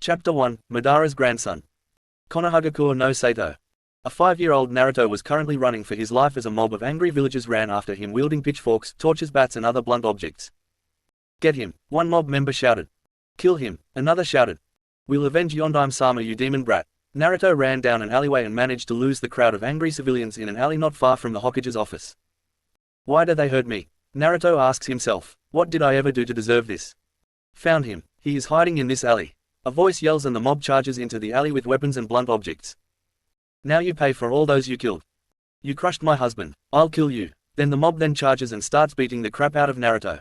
Chapter 1, Madara's grandson. Konohagakure no Sato. A 5-year-old Naruto was currently running for his life as a mob of angry villagers ran after him wielding pitchforks, torches, bats and other blunt objects. Get him, one mob member shouted. Kill him, another shouted. We'll avenge Yondaime-sama, you demon brat. Naruto ran down an alleyway and managed to lose the crowd of angry civilians in an alley not far from the Hokage's office. Why do they hurt me? Naruto asks himself. What did I ever do to deserve this? Found him. He is hiding in this alley. A voice yells and the mob charges into the alley with weapons and blunt objects. Now you pay for all those you killed. You crushed my husband. I'll kill you. Then the mob then charges and starts beating the crap out of Naruto.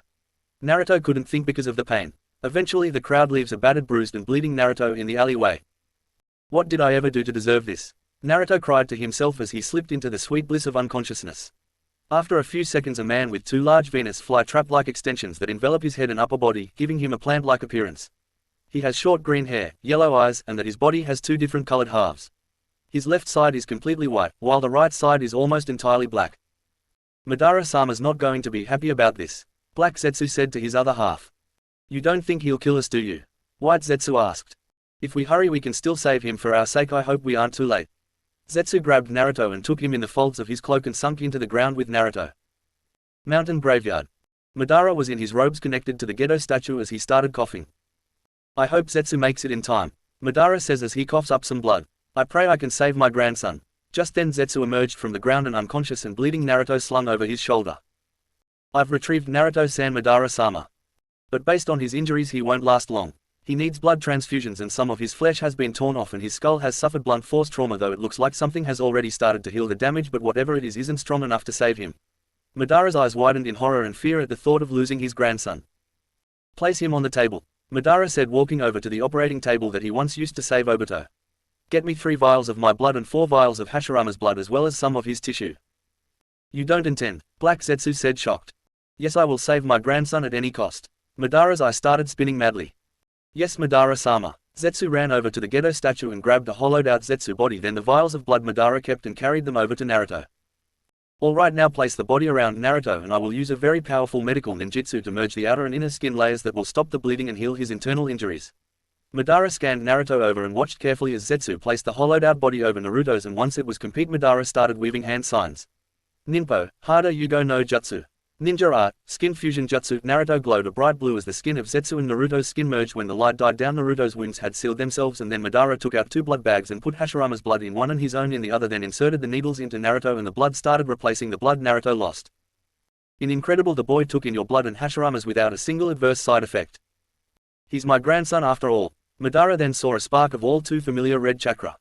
Naruto couldn't think because of the pain. Eventually the crowd leaves a battered, bruised and bleeding Naruto in the alleyway. What did I ever do to deserve this? Naruto cried to himself as he slipped into the sweet bliss of unconsciousness. After a few seconds, a man with 2 large Venus fly-trap-like extensions that envelop his head and upper body, giving him a plant-like appearance. He has short green hair, yellow eyes, and that his body has 2 different colored halves. His left side is completely white, while the right side is almost entirely black. Madara-sama's not going to be happy about this. Black Zetsu said to his other half. You don't think he'll kill us, do you? White Zetsu asked. If we hurry we can still save him, for our sake I hope we aren't too late. Zetsu grabbed Naruto and took him in the folds of his cloak and sunk into the ground with Naruto. Mountain Graveyard. Madara was in his robes connected to the Gedo statue as he started coughing. I hope Zetsu makes it in time, Madara says as he coughs up some blood. I pray I can save my grandson. Just then Zetsu emerged from the ground and unconscious and bleeding Naruto slung over his shoulder. I've retrieved Naruto-san, Madara-sama. But based on his injuries he won't last long. He needs blood transfusions and some of his flesh has been torn off and his skull has suffered blunt force trauma, though it looks like something has already started to heal the damage, but whatever it is isn't strong enough to save him. Madara's eyes widened in horror and fear at the thought of losing his grandson. Place him on the table, Madara said, walking over to the operating table that he once used to save Obito. Get me 3 vials of my blood and 4 vials of Hashirama's blood as well as some of his tissue. You don't intend, Black Zetsu said, shocked. Yes, I will save my grandson at any cost. Madara's eyes started spinning madly. Yes, Madara-sama. Zetsu ran over to the Gedo statue and grabbed a hollowed-out Zetsu body, then the vials of blood Madara kept and carried them over to Naruto. Alright, now place the body around Naruto and I will use a very powerful medical ninjutsu to merge the outer and inner skin layers that will stop the bleeding and heal his internal injuries. Madara scanned Naruto over and watched carefully as Zetsu placed the hollowed-out body over Naruto's, and once it was complete Madara started weaving hand signs. Ninpo, Hada Yugo no Jutsu. Ninja Art, Skin Fusion Jutsu. Naruto glowed a bright blue as the skin of Zetsu and Naruto's skin merged. When the light died down, Naruto's wounds had sealed themselves, and then Madara took out 2 blood bags and put Hashirama's blood in one and his own in the other, then inserted the needles into Naruto and the blood started replacing the blood Naruto lost. Incredible, the boy took in your blood and Hashirama's without a single adverse side effect. He's my grandson after all. Madara then saw a spark of all too familiar red chakra.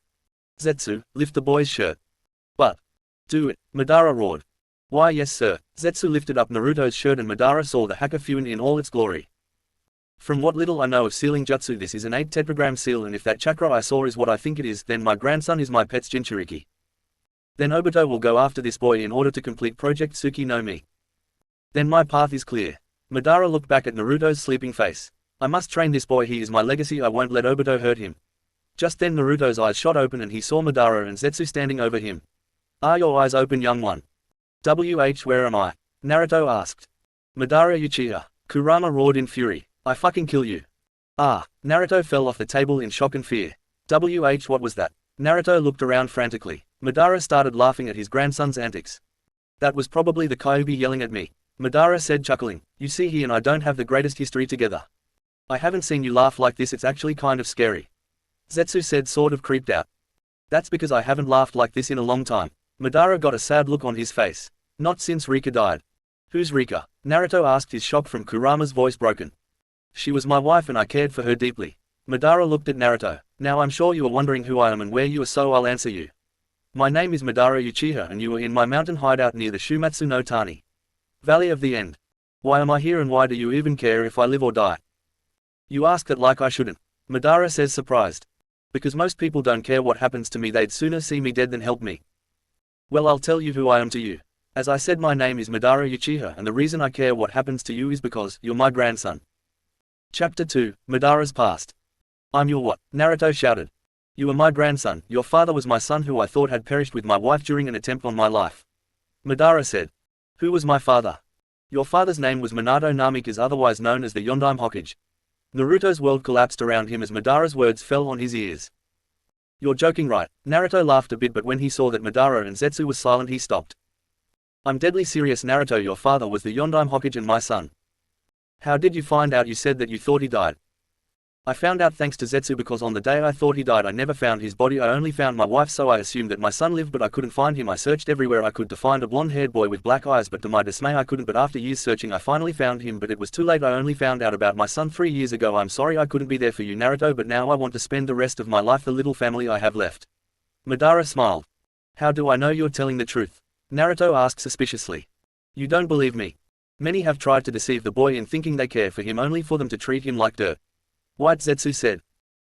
Zetsu, lift the boy's shirt. But. Do it, Madara roared. Why yes sir. Zetsu lifted up Naruto's shirt and Madara saw the Hakafun in all its glory. From what little I know of sealing jutsu, this is an 8 tetragram seal, and if that chakra I saw is what I think it is, then my grandson is my pet's Jinchuriki. Then Obito will go after this boy in order to complete Project Tsuki no Mi. Then my path is clear. Madara looked back at Naruto's sleeping face. I must train this boy, he is my legacy, I won't let Obito hurt him. Just then Naruto's eyes shot open and he saw Madara and Zetsu standing over him. Are your eyes open, young one? Where am I? Naruto asked. Madara Uchiha. Kurama roared in fury. I fucking kill you. Ah. Naruto fell off the table in shock and fear. What was that? Naruto looked around frantically. Madara started laughing at his grandson's antics. That was probably the Kyuubi yelling at me. Madara said, chuckling. You see, he and I don't have the greatest history together. I haven't seen you laugh like this, it's actually kind of scary. Zetsu said, sort of creeped out. That's because I haven't laughed like this in a long time. Madara got a sad look on his face. Not since Rika died. Who's Rika? Naruto asked, his shock from Kurama's voice broken. She was my wife and I cared for her deeply. Madara looked at Naruto. Now I'm sure you are wondering who I am and where you are, so I'll answer you. My name is Madara Uchiha and you are in my mountain hideout near the Shumatsu no Tani. Valley of the End. Why am I here and why do you even care if I live or die? You ask that like I shouldn't. Madara says, surprised. Because most people don't care what happens to me, they'd sooner see me dead than help me. Well, I'll tell you who I am to you. As I said, my name is Madara Uchiha and the reason I care what happens to you is because you're my grandson. Chapter 2, Madara's Past. I'm your what? Naruto shouted. You are my grandson, your father was my son who I thought had perished with my wife during an attempt on my life. Madara said. Who was my father? Your father's name was Minato Namikaze, otherwise known as the Yondaime Hokage. Naruto's world collapsed around him as Madara's words fell on his ears. You're joking, right? Naruto laughed a bit, but when he saw that Madara and Zetsu was silent he stopped. I'm deadly serious, Naruto. Your father was the Yondaime Hokage and my son. How did you find out? You said that you thought he died. I found out thanks to Zetsu, because on the day I thought he died I never found his body. I only found my wife, so I assumed that my son lived, but I couldn't find him. I searched everywhere I could to find a blonde-haired boy with black eyes, but to my dismay I couldn't. But after years searching I finally found him, but it was too late. I only found out about my son 3 years ago. I'm sorry I couldn't be there for you, Naruto, but now I want to spend the rest of my life the little family I have left. Madara smiled. How do I know you're telling the truth? Naruto asked suspiciously. You don't believe me. Many have tried to deceive the boy in thinking they care for him only for them to treat him like dirt. White Zetsu said.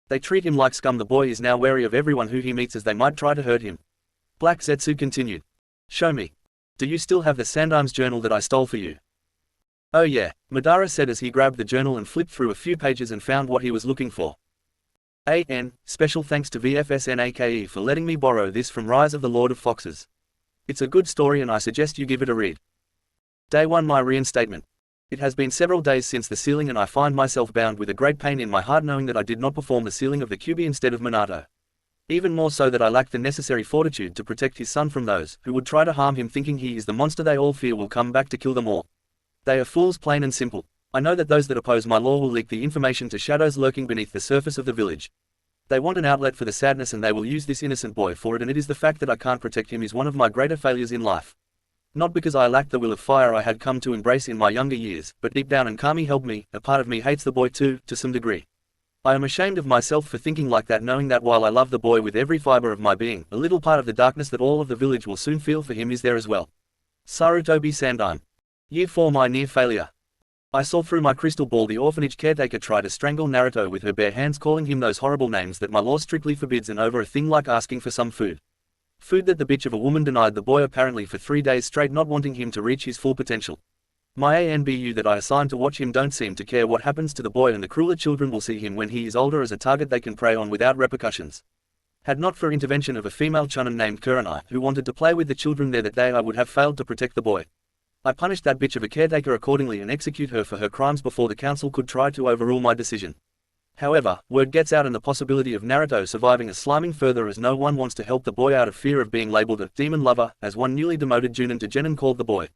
They treat him like scum. The boy is now wary of everyone who he meets as they might try to hurt him. Black Zetsu continued. Show me. Do you still have the Sandaime's journal that I stole for you? Oh yeah, Madara said as he grabbed the journal and flipped through a few pages and found what he was looking for. Special thanks to VFSNAKE for letting me borrow this from Rise of the Lord of Foxes. It's a good story and I suggest you give it a read. Day 1. My reinstatement. It has been several days since the sealing and I find myself bound with a great pain in my heart knowing that I did not perform the sealing of the Kyuubi instead of Minato. Even more so that I lack the necessary fortitude to protect his son from those who would try to harm him, thinking he is the monster they all fear will come back to kill them all. They are fools, plain and simple. I know that those that oppose my law will leak the information to shadows lurking beneath the surface of the village. They want an outlet for the sadness and they will use this innocent boy for it, and it is the fact that I can't protect him is one of my greater failures in life. Not because I lacked the will of fire I had come to embrace in my younger years, but deep down and Kami helped me, a part of me hates the boy too, to some degree. I am ashamed of myself for thinking like that, knowing that while I love the boy with every fiber of my being, a little part of the darkness that all of the village will soon feel for him is there as well. Sarutobi Sandaime. Year 4. My near failure. I saw through my crystal ball the orphanage caretaker try to strangle Naruto with her bare hands, calling him those horrible names that my law strictly forbids, and over a thing like asking for some food. Food that the bitch of a woman denied the boy apparently for 3 days straight, not wanting him to reach his full potential. My ANBU that I assigned to watch him don't seem to care what happens to the boy, and the crueler children will see him when he is older as a target they can prey on without repercussions. Had not for intervention of a female chunin named Kurenai who wanted to play with the children there that day, I would have failed to protect the boy. I punished that bitch of a caretaker accordingly and execute her for her crimes before the council could try to overrule my decision. However, word gets out and the possibility of Naruto surviving is sliming further, as no one wants to help the boy out of fear of being labeled a demon lover, as one newly demoted Junin to Genin called the boy.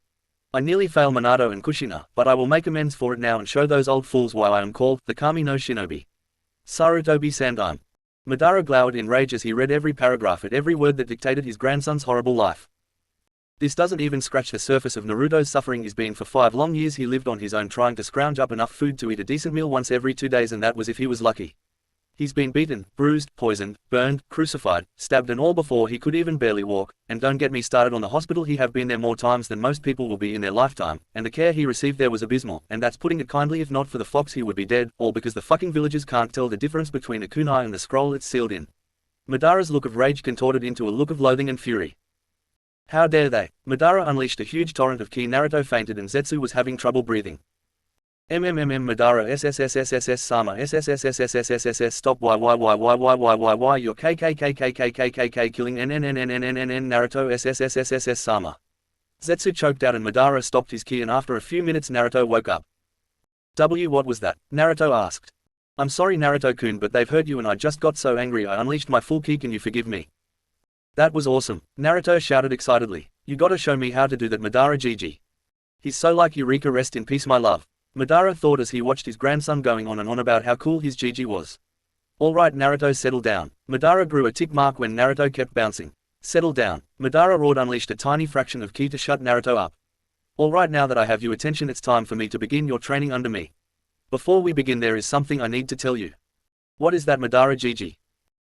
I nearly fail Minato and Kushina, but I will make amends for it now and show those old fools why I am called the Kami no Shinobi. Sarutobi Sandaime. Madara glowered in rage as he read every paragraph at every word that dictated his grandson's horrible life. This doesn't even scratch the surface of Naruto's suffering. He's been for 5 long years he lived on his own, trying to scrounge up enough food to eat a decent meal once every 2 days, and that was if he was lucky. He's been beaten, bruised, poisoned, burned, crucified, stabbed and all before he could even barely walk, and don't get me started on the hospital. He have been there more times than most people will be in their lifetime, and the care he received there was abysmal, and that's putting it kindly. If not for the fox he would be dead, all because the fucking villagers can't tell the difference between a kunai and the scroll it's sealed in. Madara's look of rage contorted into a look of loathing and fury. How dare they? Madara unleashed a huge torrent of ki. Naruto fainted and Zetsu was having trouble breathing. Madara SSSSSS Sama SSSSSSSSS stop why you're KKKKKKKK killing NNNNNNNN Naruto SSSSSS Sama. Zetsu choked out and Madara stopped his ki, and after a few minutes Naruto woke up. What was that? Naruto asked. I'm sorry Naruto-kun, but they've hurt you and I just got so angry I unleashed my full ki, can you forgive me? That was awesome, Naruto shouted excitedly. You gotta show me how to do that, Madara GG. He's so like Eureka, rest in peace my love. Madara thought as he watched his grandson going on and on about how cool his GG was. Alright Naruto, settle down. Madara grew a tick mark when Naruto kept bouncing. Settle down. Madara roared, unleashed a tiny fraction of ki to shut Naruto up. Alright, now that I have your attention it's time for me to begin your training under me. Before we begin there is something I need to tell you. What is that, Madara GG?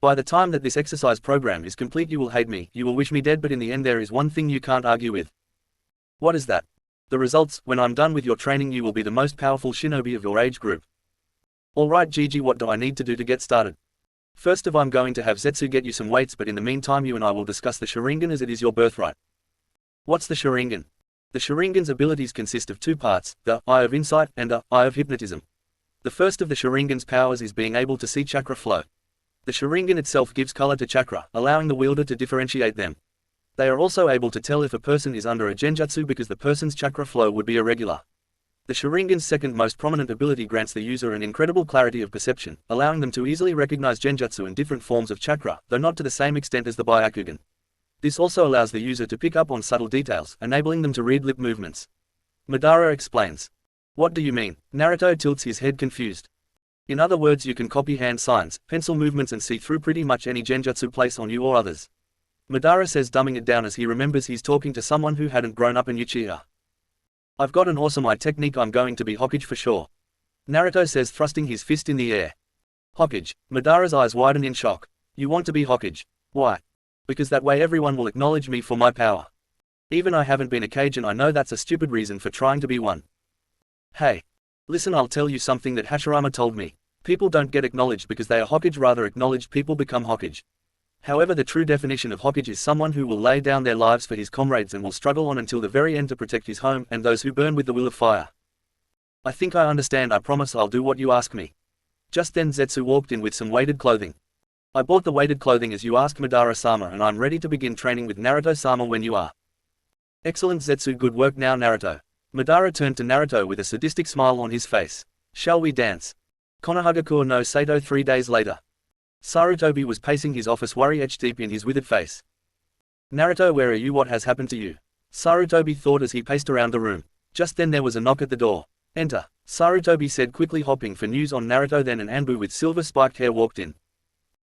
By the time that this exercise program is complete you will hate me, you will wish me dead, but in the end there is one thing you can't argue with. What is that? The results. When I'm done with your training you will be the most powerful shinobi of your age group. Alright GG, what do I need to do to get started? First off, I'm going to have Zetsu get you some weights, but in the meantime you and I will discuss the Sharingan as it is your birthright. What's the Sharingan? The Sharingan's abilities consist of 2 parts, the Eye of Insight and the Eye of Hypnotism. The first of the Sharingan's powers is being able to see chakra flow. The Sharingan itself gives color to chakra, allowing the wielder to differentiate them. They are also able to tell if a person is under a genjutsu because the person's chakra flow would be irregular. The Sharingan's second most prominent ability grants the user an incredible clarity of perception, allowing them to easily recognize genjutsu and different forms of chakra, though not to the same extent as the Byakugan. This also allows the user to pick up on subtle details, enabling them to read lip movements. Madara explains. What do you mean? Naruto tilts his head confused. In other words, you can copy hand signs, pencil movements and see through pretty much any genjutsu place on you or others. Madara says, dumbing it down as he remembers he's talking to someone who hadn't grown up in Uchiha. I've got an awesome eye technique, I'm going to be Hokage for sure. Naruto says, thrusting his fist in the air. Hokage. Madara's eyes widen in shock. You want to be Hokage? Why? Because that way everyone will acknowledge me for my power. Even I haven't been a Kage and I know that's a stupid reason for trying to be one. Hey. Listen, I'll tell you something that Hashirama told me. People don't get acknowledged because they are Hokage, rather acknowledged people become Hokage. However, the true definition of Hokage is someone who will lay down their lives for his comrades and will struggle on until the very end to protect his home and those who burn with the will of fire. I think I understand, I promise I'll do what you ask me. Just then Zetsu walked in with some weighted clothing. I bought the weighted clothing as you asked, Madara-sama, and I'm ready to begin training with Naruto-sama when you are. Excellent Zetsu, good work now Naruto. Madara turned to Naruto with a sadistic smile on his face. Shall we dance? Konohagakure no Sato 3 days later. Sarutobi was pacing his office, worry etched deep in his withered face. Naruto, where are you? What has happened to you? Sarutobi thought as he paced around the room. Just then there was a knock at the door. Enter, Sarutobi said, quickly hopping for news on Naruto. Then an Anbu with silver spiked hair walked in.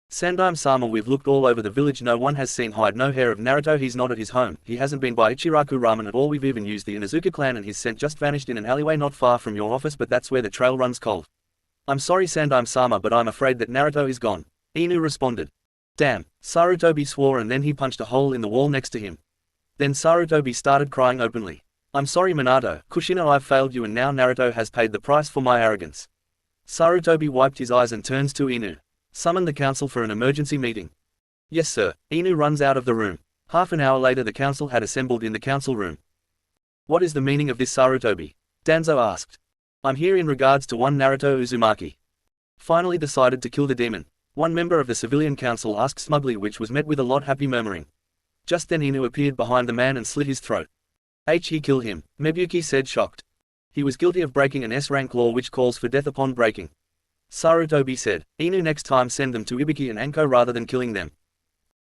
Sandaime-sama, we've looked all over the village, no one has seen hide no hair of Naruto. He's not at his home, he hasn't been by Ichiraku Ramen at all. We've even used the Inuzuka clan and his scent just vanished in an alleyway not far from your office, but that's where the trail runs cold. I'm sorry Sandaime-sama, but I'm afraid that Naruto is gone. Inu responded. Damn, Sarutobi swore and then he punched a hole in the wall next to him. Then Sarutobi started crying openly. I'm sorry Minato, Kushina, I've failed you and now Naruto has paid the price for my arrogance. Sarutobi wiped his eyes and turns to Inu. Summon the council for an emergency meeting. Yes sir. Inu runs out of the room. Half an hour later the council had assembled in the council room. What is the meaning of this, Sarutobi? Danzo asked. I'm here in regards to one Naruto Uzumaki. Finally decided to kill the demon. One member of the civilian council asked smugly, which was met with a lot happy murmuring. Just then Inu appeared behind the man and slit his throat. He kill him, Mebuki said, shocked. He was guilty of breaking an S-rank law which calls for death upon breaking. Sarutobi said. Inu, next time send them to Ibiki and Anko rather than killing them.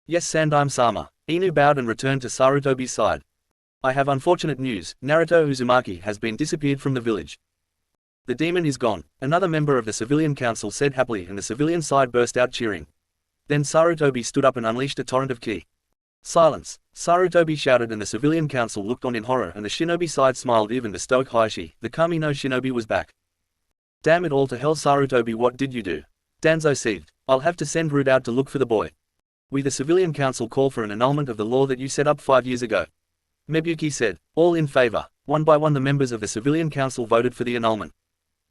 Yes Sandaime-sama. Inu bowed and returned to Sarutobi's side. I have unfortunate news, Naruto Uzumaki has been disappeared from the village. The demon is gone, another member of the civilian council said happily, and the civilian side burst out cheering. Then Sarutobi stood up and unleashed a torrent of ki. Silence, Sarutobi shouted, and the civilian council looked on in horror, and the shinobi side smiled. Even the stoic Hayashi, the Kami no shinobi, was back. Damn it all to hell Sarutobi, what did you do? Danzo seethed. I'll have to send Rude out to look for the boy. We the civilian council call for an annulment of the law that you set up 5 years ago. Mebuki said. All in favor. One by one the members of the civilian council voted for the annulment.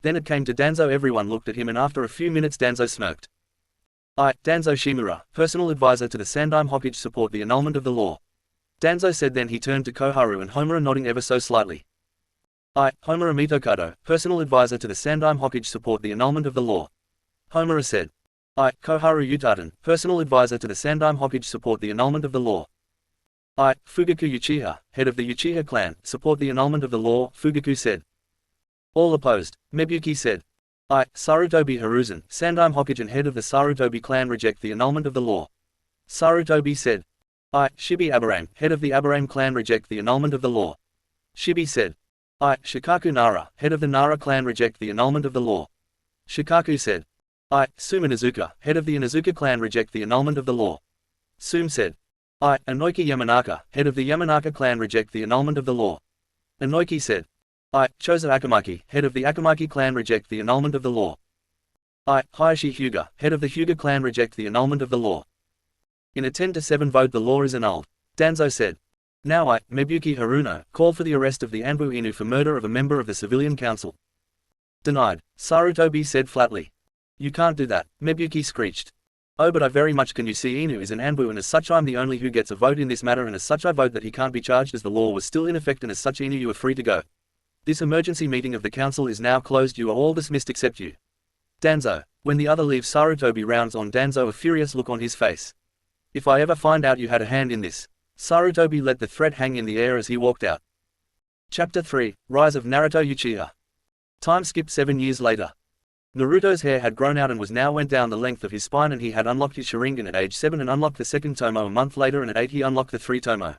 Then it came to Danzo. Everyone looked at him and after a few minutes Danzo smirked. I, Danzo Shimura, personal advisor to the Sandaime Hokage, support the annulment of the law. Danzo said. Then he turned to Koharu and Homura, nodding ever so slightly. I, Homura Mitokado, personal advisor to the Sandaime Hokage, support the annulment of the law. Homura said. I, Koharu Utaten, personal advisor to the Sandaime Hokage, support the annulment of the law. I, Fugaku Uchiha, head of the Uchiha clan, support the annulment of the law, Fugaku said. All opposed, Mebuki said. I, Sarutobi Hiruzen, Sandaime Hokage and head of the Sarutobi clan, reject the annulment of the law. Sarutobi said. I, Shibi Aburame, head of the Aburame clan, reject the annulment of the law. Shibi said. I, Shikaku Nara, head of the Nara clan, reject the annulment of the law. Shikaku said. I, Sum Inuzuka, head of the Inuzuka clan, reject the annulment of the law. Sum said. I, Inoki Yamanaka, head of the Yamanaka clan, reject the annulment of the law. Inoki said. I, Choza Akamaki, head of the Akamaki clan, reject the annulment of the law. I, Hayashi Hyuga, head of the Hyuga clan, reject the annulment of the law. In a 10-7 vote the law is annulled. Danzo said. Now I, Mebuki Haruno, call for the arrest of the Anbu Inu for murder of a member of the civilian council. Denied, Sarutobi said flatly. You can't do that, Mebuki screeched. Oh, but I very much can. You see, Inu is an Anbu and as such I'm the only who gets a vote in this matter, and as such I vote that he can't be charged as the law was still in effect, and as such Inu, you are free to go. This emergency meeting of the council is now closed. You are all dismissed except you. Danzo. When the other leaves, Sarutobi rounds on Danzo, a furious look on his face. If I ever find out you had a hand in this. Sarutobi let the threat hang in the air as he walked out. Chapter 3, Rise of Naruto Uchiha. Time skipped 7 years later. Naruto's hair had grown out and went down the length of his spine, and he had unlocked his Sharingan at age 7 and unlocked the second Tomo a month later, and at 8 he unlocked the 3 Tomo.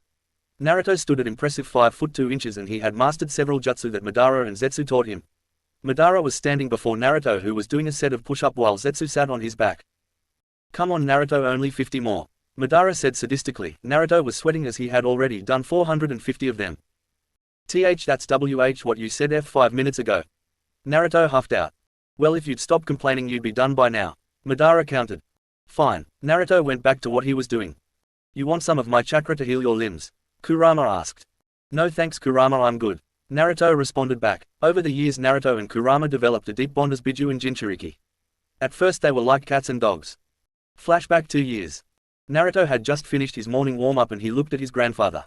Naruto stood at impressive 5 foot 2 inches, and he had mastered several jutsu that Madara and Zetsu taught him. Madara was standing before Naruto, who was doing a set of push-up while Zetsu sat on his back. "Come on Naruto, only 50 more," Madara said sadistically. Naruto was sweating as he had already done 450 of them. That's what you said 5 minutes ago," Naruto huffed out. "Well, if you'd stop complaining you'd be done by now," Madara countered. "Fine." Naruto went back to what he was doing. "You want some of my chakra to heal your limbs?" Kurama asked. "No thanks Kurama, I'm good," Naruto responded back. Over the years Naruto and Kurama developed a deep bond as Biju and Jinchuriki. At first they were like cats and dogs. Flashback 2 years. Naruto had just finished his morning warm-up and he looked at his grandfather.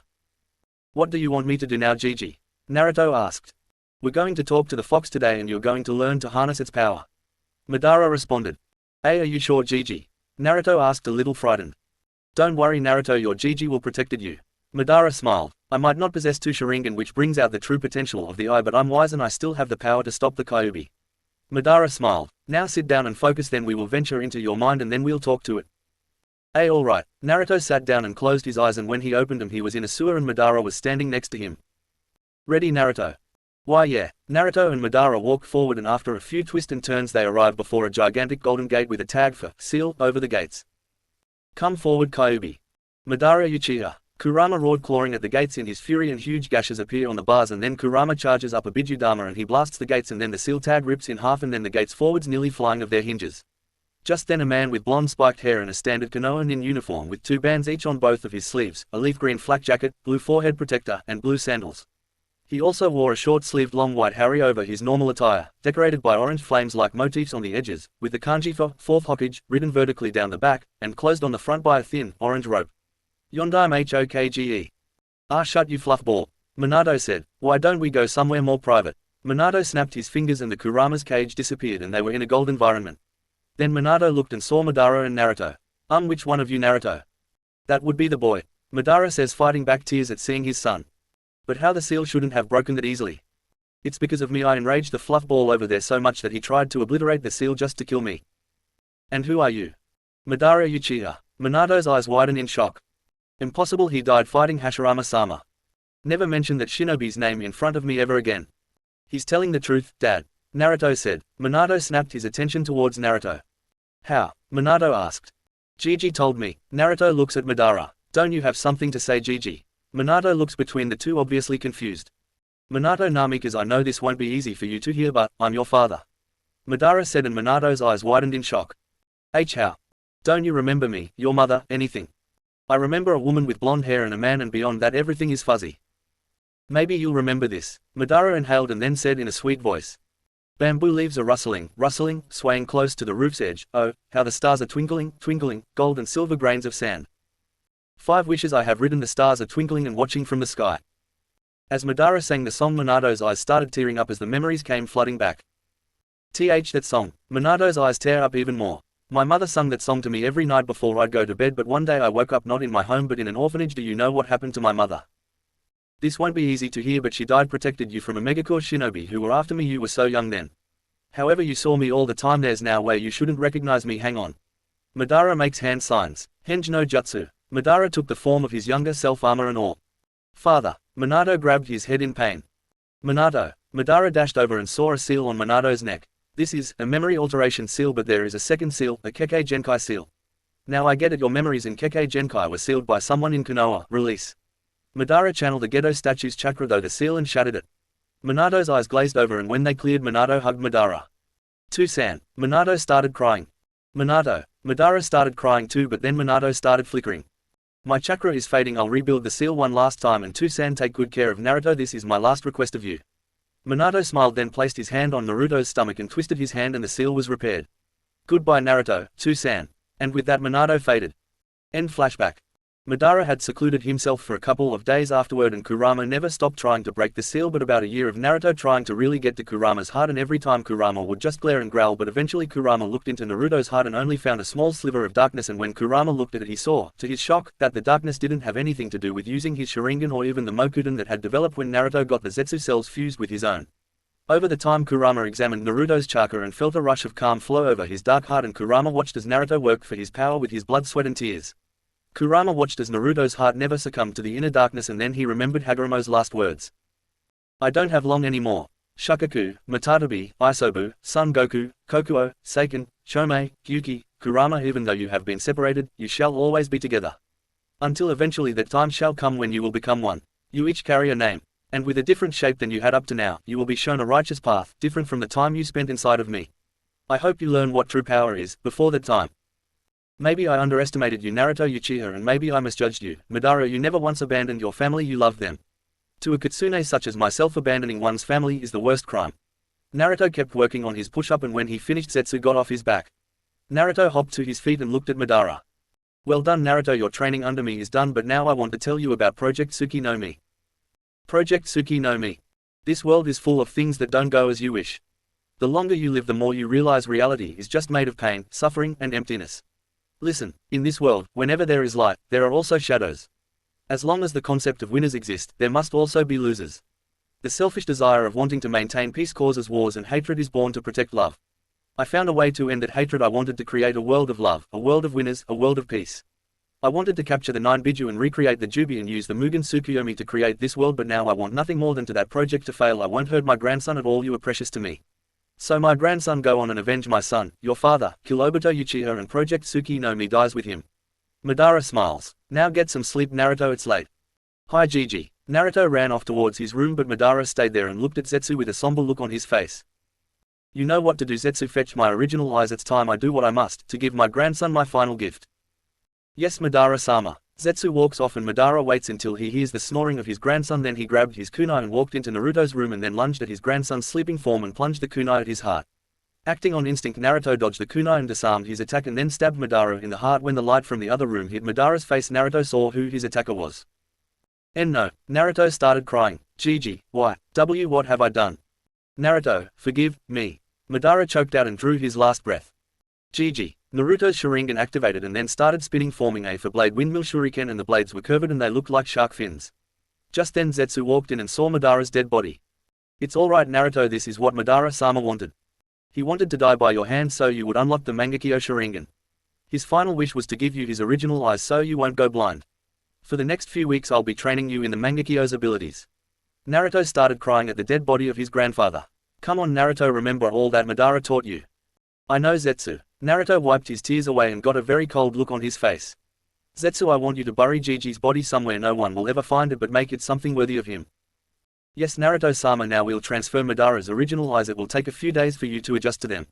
"What do you want me to do now, Gigi?" Naruto asked. "We're going to talk to the fox today and you're going to learn to harness its power," Madara responded. "Hey, are you sure, Gigi?" Naruto asked, a little frightened. "Don't worry Naruto, your Gigi will protect you." Madara smiled. "I might not possess 2 Sharingan which brings out the true potential of the eye, but I'm wise and I still have the power to stop the Kyuubi." Madara smiled. "Now sit down and focus, then we will venture into your mind and then we'll talk to it." "Hey, alright." Naruto sat down and closed his eyes, and when he opened them he was in a sewer and Madara was standing next to him. "Ready Naruto?" "Why yeah." Naruto and Madara walked forward and after a few twists and turns they arrived before a gigantic golden gate with a tag for seal over the gates. "Come forward Kyuubi." Madara Uchiha. Kurama roared, clawing at the gates in his fury, and huge gashes appear on the bars, and then Kurama charges up a Bijudama and he blasts the gates, and then the seal tag rips in half and then the gates forwards nearly flying of their hinges. Just then a man with blonde spiked hair and a standard Konoha nin uniform with 2 bands each on both of his sleeves, a leaf green flak jacket, blue forehead protector, and blue sandals. He also wore a short-sleeved long white hari over his normal attire, decorated by orange flames-like motifs on the edges, with the kanji for 4th Hokage written vertically down the back, and closed on the front by a thin, orange rope. "Yondaime Hokage. Ah, shut you fluffball," Minato said. "Why don't we go somewhere more private?" Minato snapped his fingers and the Kurama's cage disappeared and they were in a gold environment. Then Minato looked and saw Madara and Naruto. Which one of you Naruto?" "That would be the boy," Madara says, fighting back tears at seeing his son. "But how the seal shouldn't have broken that easily. It's because of me. I enraged the fluffball over there so much that he tried to obliterate the seal just to kill me." "And who are you?" "Madara Uchiha." Minato's eyes widen in shock. "Impossible, he died fighting Hashirama-sama. Never mention that shinobi's name in front of me ever again." "He's telling the truth, Dad," Naruto said. Minato snapped his attention towards Naruto. "How?" Minato asked. "Gigi told me." Naruto looks at Madara. "Don't you have something to say, Gigi?" Minato looks between the two, obviously confused. "Minato Namikaze, I know this won't be easy for you to hear, but I'm your father," Madara said, and Minato's eyes widened in shock. How? Don't you remember me, your mother, anything? I remember a woman with blonde hair and a man, and beyond that everything is fuzzy." "Maybe you'll remember this," Madara inhaled and then said in a sweet voice. "Bamboo leaves are rustling, swaying close to the roof's edge. Oh, how the stars are twinkling, gold and silver grains of sand. 5 wishes I have written, the stars are twinkling and watching from the sky." As Madara sang the song, Minato's eyes started tearing up as the memories came flooding back. That song. Minato's eyes tear up even more. "My mother sung that song to me every night before I'd go to bed, but one day I woke up not in my home but in an orphanage. Do you know what happened to my mother? This won't be easy to hear, but she died protected you from a megacore shinobi who were after me. You were so young then. However, you saw me all the time. There's no way you shouldn't recognize me. Hang on." Madara makes hand signs. Henj no jutsu. Madara took the form of his younger self, armor and all. "Father." Minato grabbed his head in pain. "Minato." Madara dashed over and saw a seal on Minato's neck. "This is a memory alteration seal, but there is a second seal, a Kekkei Genkai seal. Now I get it, your memories in Kekkei Genkai were sealed by someone in Konoha. Release." Madara channeled the Gedo statue's chakra though the seal and shattered it. Minato's eyes glazed over, and when they cleared, Minato hugged Madara. "San." Minato started crying. "Minato." Madara started crying too, but then Minato started flickering. "My chakra is fading. I'll rebuild the seal one last time, and San, take good care of Naruto. This is my last request of you." Minato smiled, then placed his hand on Naruto's stomach and twisted his hand, and the seal was repaired. "Goodbye Naruto, San." And with that Minato faded. End flashback. Madara had secluded himself for a couple of days afterward and Kurama never stopped trying to break the seal, but about a year of Naruto trying to really get to Kurama's heart, and every time Kurama would just glare and growl, but eventually Kurama looked into Naruto's heart and only found a small sliver of darkness, and when Kurama looked at it he saw, to his shock, that the darkness didn't have anything to do with using his Sharingan or even the Mokuden that had developed when Naruto got the Zetsu cells fused with his own. Over the time Kurama examined Naruto's chakra and felt a rush of calm flow over his dark heart, and Kurama watched as Naruto worked for his power with his blood, sweat and tears. Kurama watched as Naruto's heart never succumbed to the inner darkness, and then he remembered Hagoromo's last words. I don't have long anymore. Shukaku, Matatabi, Isobu, Son Goku, Kokuo, Seiken, Chomei, Gyuki, Kurama, even though you have been separated, you shall always be together. Until eventually that time shall come when you will become one. You each carry a name. And with a different shape than you had up to now, you will be shown a righteous path, different from the time you spent inside of me. I hope you learn what true power is, before that time. Maybe I underestimated you, Naruto Uchiha, and maybe I misjudged you, Madara. You never once abandoned your family, you loved them. To a kitsune such as myself, abandoning one's family is the worst crime. Naruto kept working on his push-up, and when he finished Zetsu got off his back. Naruto hopped to his feet and looked at Madara. Well done Naruto, your training under me is done, but now I want to tell you about Project Tsuki no Mi. Project Tsuki no Mi. This world is full of things that don't go as you wish. The longer you live, the more you realize reality is just made of pain, suffering, and emptiness. Listen, in this world, whenever there is light, there are also shadows. As long as the concept of winners exists, there must also be losers. The selfish desire of wanting to maintain peace causes wars, and hatred is born to protect love. I found a way to end that hatred. I wanted to create a world of love, a world of winners, a world of peace. I wanted to capture the 9 Biju and recreate the Jubi and use the Mugen Tsukuyomi to create this world, but now I want nothing more than to that project to fail. I won't hurt my grandson at all. You are precious to me. So my grandson, go on and avenge my son, your father, kill Obito Uchiha, and Project Tsuki no Mi dies with him. Madara smiles. Now get some sleep Naruto, it's late. Hi Gigi. Naruto ran off towards his room, but Madara stayed there and looked at Zetsu with a somber look on his face. You know what to do Zetsu, fetch my original eyes, it's time I do what I must, to give my grandson my final gift. Yes Madara-sama. Zetsu walks off and Madara waits until he hears the snoring of his grandson, then he grabbed his kunai and walked into Naruto's room and then lunged at his grandson's sleeping form and plunged the kunai at his heart. Acting on instinct, Naruto dodged the kunai and disarmed his attack and then stabbed Madara in the heart. When the light from the other room hit Madara's face, Naruto saw who his attacker was. And no. Naruto started crying. Gigi, why? What have I done? Naruto, forgive me. Madara choked out and drew his last breath. Gigi. Naruto's Sharingan activated and then started spinning, forming a 4-blade windmill shuriken, and the blades were curved and they looked like shark fins. Just then Zetsu walked in and saw Madara's dead body. It's alright Naruto, this is what Madara-sama wanted. He wanted to die by your hand so you would unlock the Mangekyo Sharingan. His final wish was to give you his original eyes so you won't go blind. For the next few weeks I'll be training you in the Mangekyo's abilities. Naruto started crying at the dead body of his grandfather. Come on Naruto, remember all that Madara taught you. I know Zetsu. Naruto wiped his tears away and got a very cold look on his face. Zetsu, I want you to bury Gigi's body somewhere no one will ever find it, but make it something worthy of him. Yes Naruto-sama, now we'll transfer Madara's original eyes. It will take a few days for you to adjust to them.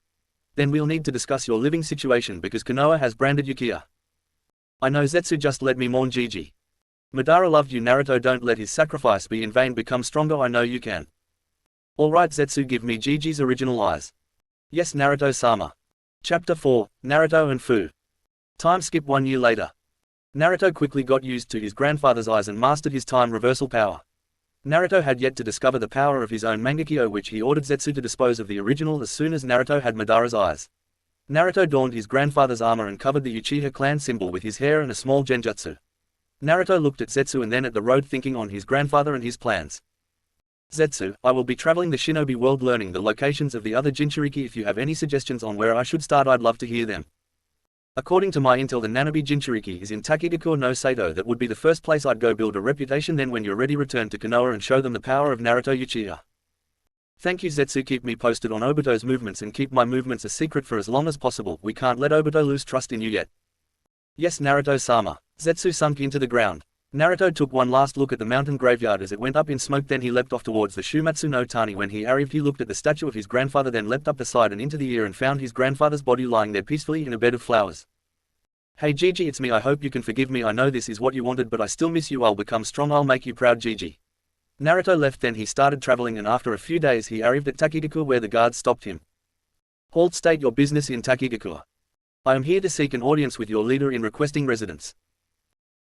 Then we'll need to discuss your living situation because Konoha has branded Yukiya. I know Zetsu, just let me mourn Gigi. Madara loved you Naruto, don't let his sacrifice be in vain, become stronger, I know you can. Alright Zetsu, give me Gigi's original eyes. Yes Naruto-sama. Chapter 4, Naruto and Fu. Time skip 1 year later. Naruto quickly got used to his grandfather's eyes and mastered his time reversal power. Naruto had yet to discover the power of his own Mangekyo, which he ordered Zetsu to dispose of the original as soon as Naruto had Madara's eyes. Naruto donned his grandfather's armor and covered the Uchiha clan symbol with his hair and a small genjutsu. Naruto looked at Zetsu and then at the road, thinking on his grandfather and his plans. Zetsu, I will be traveling the shinobi world learning the locations of the other Jinchuriki. If you have any suggestions on where I should start, I'd love to hear them. According to my intel, the Nanabi Jinchuriki is in Takigaku no Sato. That would be the first place I'd go, build a reputation, then when you're ready return to Konoha and show them the power of Naruto Uchiha. Thank you Zetsu, keep me posted on Obito's movements and keep my movements a secret for as long as possible. We can't let Obito lose trust in you yet. Yes Naruto-sama. Zetsu sunk into the ground. Naruto took one last look at the mountain graveyard as it went up in smoke, then he leapt off towards the Shumatsu no Tani. When he arrived, he looked at the statue of his grandfather, then leapt up the side and into the air and found his grandfather's body lying there peacefully in a bed of flowers. Hey Gigi, it's me, I hope you can forgive me. I know this is what you wanted, but I still miss you. I'll become strong, I'll make you proud Gigi. Naruto left, then he started traveling, and after a few days he arrived at Takigaku where the guards stopped him. Halt, state your business in Takigaku. I am here to seek an audience with your leader in requesting residence.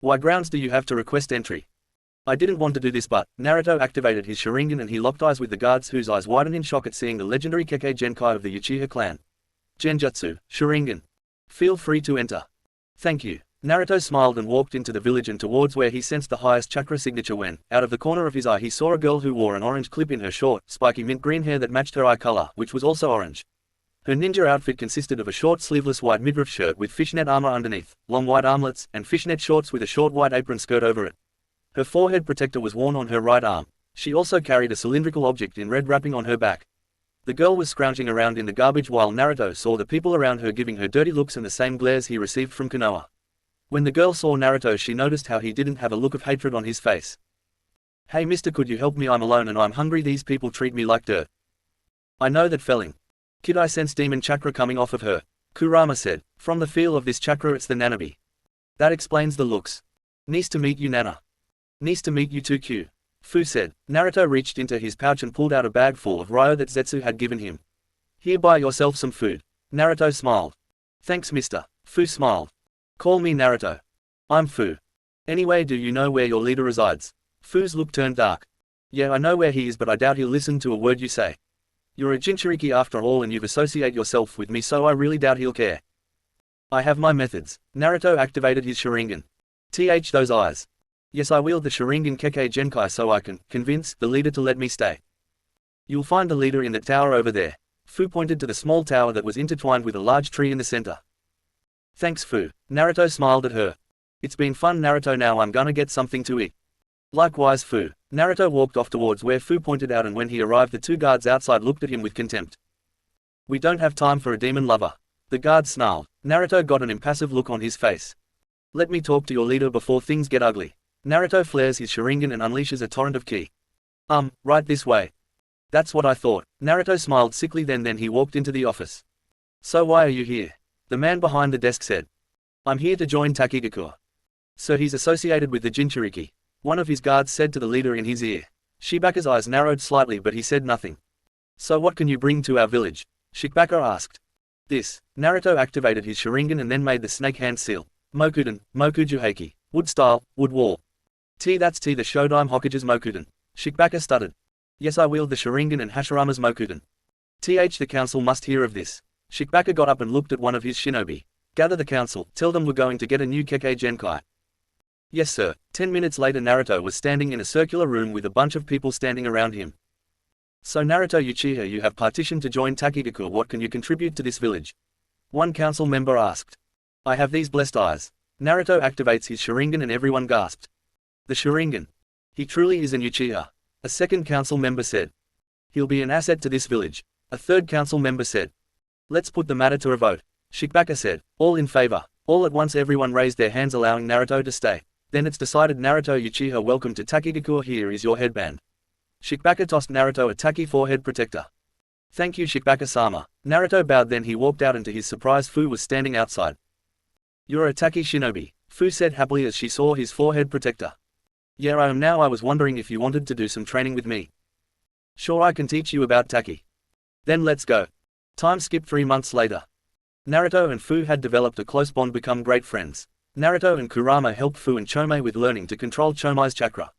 Why grounds do you have to request entry? I didn't want to do this but, Naruto activated his Sharingan and he locked eyes with the guards whose eyes widened in shock at seeing the legendary Kekkei Genkai of the Uchiha clan. Genjutsu, Sharingan. Feel free to enter. Thank you. Naruto smiled and walked into the village and towards where he sensed the highest chakra signature when, out of the corner of his eye he saw a girl who wore an orange clip in her short, spiky mint green hair that matched her eye color, which was also orange. Her ninja outfit consisted of a short sleeveless white midriff shirt with fishnet armor underneath, long white armlets, and fishnet shorts with a short white apron skirt over it. Her forehead protector was worn on her right arm. She also carried a cylindrical object in red wrapping on her back. The girl was scrounging around in the garbage while Naruto saw the people around her giving her dirty looks and the same glares he received from Konoha. When the girl saw Naruto she noticed how he didn't have a look of hatred on his face. Hey mister, could you help me? I'm alone and I'm hungry, these people treat me like dirt. I know that feeling. Kid, I sense demon chakra coming off of her. Kurama said. From the feel of this chakra it's the Nanabi. That explains the looks. Nice to meet you Nana. Nice to meet you too Q. Fu said. Naruto reached into his pouch and pulled out a bag full of ryo that Zetsu had given him. Here, buy yourself some food. Naruto smiled. Thanks mister. Fu smiled. Call me Naruto. I'm Fu. Anyway, do you know where your leader resides? Fu's look turned dark. Yeah, I know where he is but I doubt he'll listen to a word you say. You're a Jinchuriki after all and you've associated yourself with me so I really doubt he'll care. I have my methods. Naruto activated his Sharingan. Those eyes. Yes, I wield the Sharingan Kekkei Genkai so I can convince the leader to let me stay. You'll find the leader in that tower over there. Fu pointed to the small tower that was intertwined with a large tree in the center. Thanks Fu. Naruto smiled at her. It's been fun Naruto, now I'm gonna get something to eat. Likewise Fu. Naruto walked off towards where Fu pointed out and when he arrived the two guards outside looked at him with contempt. We don't have time for a demon lover. The guard snarled. Naruto got an impassive look on his face. Let me talk to your leader before things get ugly. Naruto flares his Sharingan and unleashes a torrent of ki. Right this way. That's what I thought. Naruto smiled sickly then he walked into the office. So why are you here? The man behind the desk said. I'm here to join Takigaku. So he's associated with the Jinchuriki. One of his guards said to the leader in his ear. Shibaka's eyes narrowed slightly but he said nothing. So what can you bring to our village? Shibaka asked. This. Naruto activated his Sharingan and then made the snake hand seal. Mokuden, Mokujuheiki. Wood style, wood wall. That's the Shodime Hokage's Mokuden. Shibaka stuttered. Yes, I wield the Sharingan and Hashirama's Mokuden. The council must hear of this. Shibaka got up and looked at one of his shinobi. Gather the council, tell them we're going to get a new Kekkei Genkai. Yes sir. 10 minutes later Naruto was standing in a circular room with a bunch of people standing around him. So Naruto Uchiha, you have petitioned to join Takigaku. What can you contribute to this village? One council member asked. I have these blessed eyes. Naruto activates his Sharingan and everyone gasped. The Sharingan. He truly is an Uchiha. A second council member said. He'll be an asset to this village. A third council member said. Let's put the matter to a vote. Shibaka said. All in favor. All at once everyone raised their hands allowing Naruto to stay. Then it's decided. Naruto Uchiha, welcome to Takigaku, here is your headband. Shibaka tossed Naruto a Taki forehead protector. Thank you Shibaka-sama. Naruto bowed then he walked out and to his surprise Fu was standing outside. You're a Taki shinobi, Fu said happily as she saw his forehead protector. Yeah I am now. I was wondering if you wanted to do some training with me. Sure, I can teach you about Taki. Then let's go. Time skip 3 months later. Naruto and Fu had developed a close bond, become great friends. Naruto and Kurama helped Fu and Chomei with learning to control Chomei's chakra.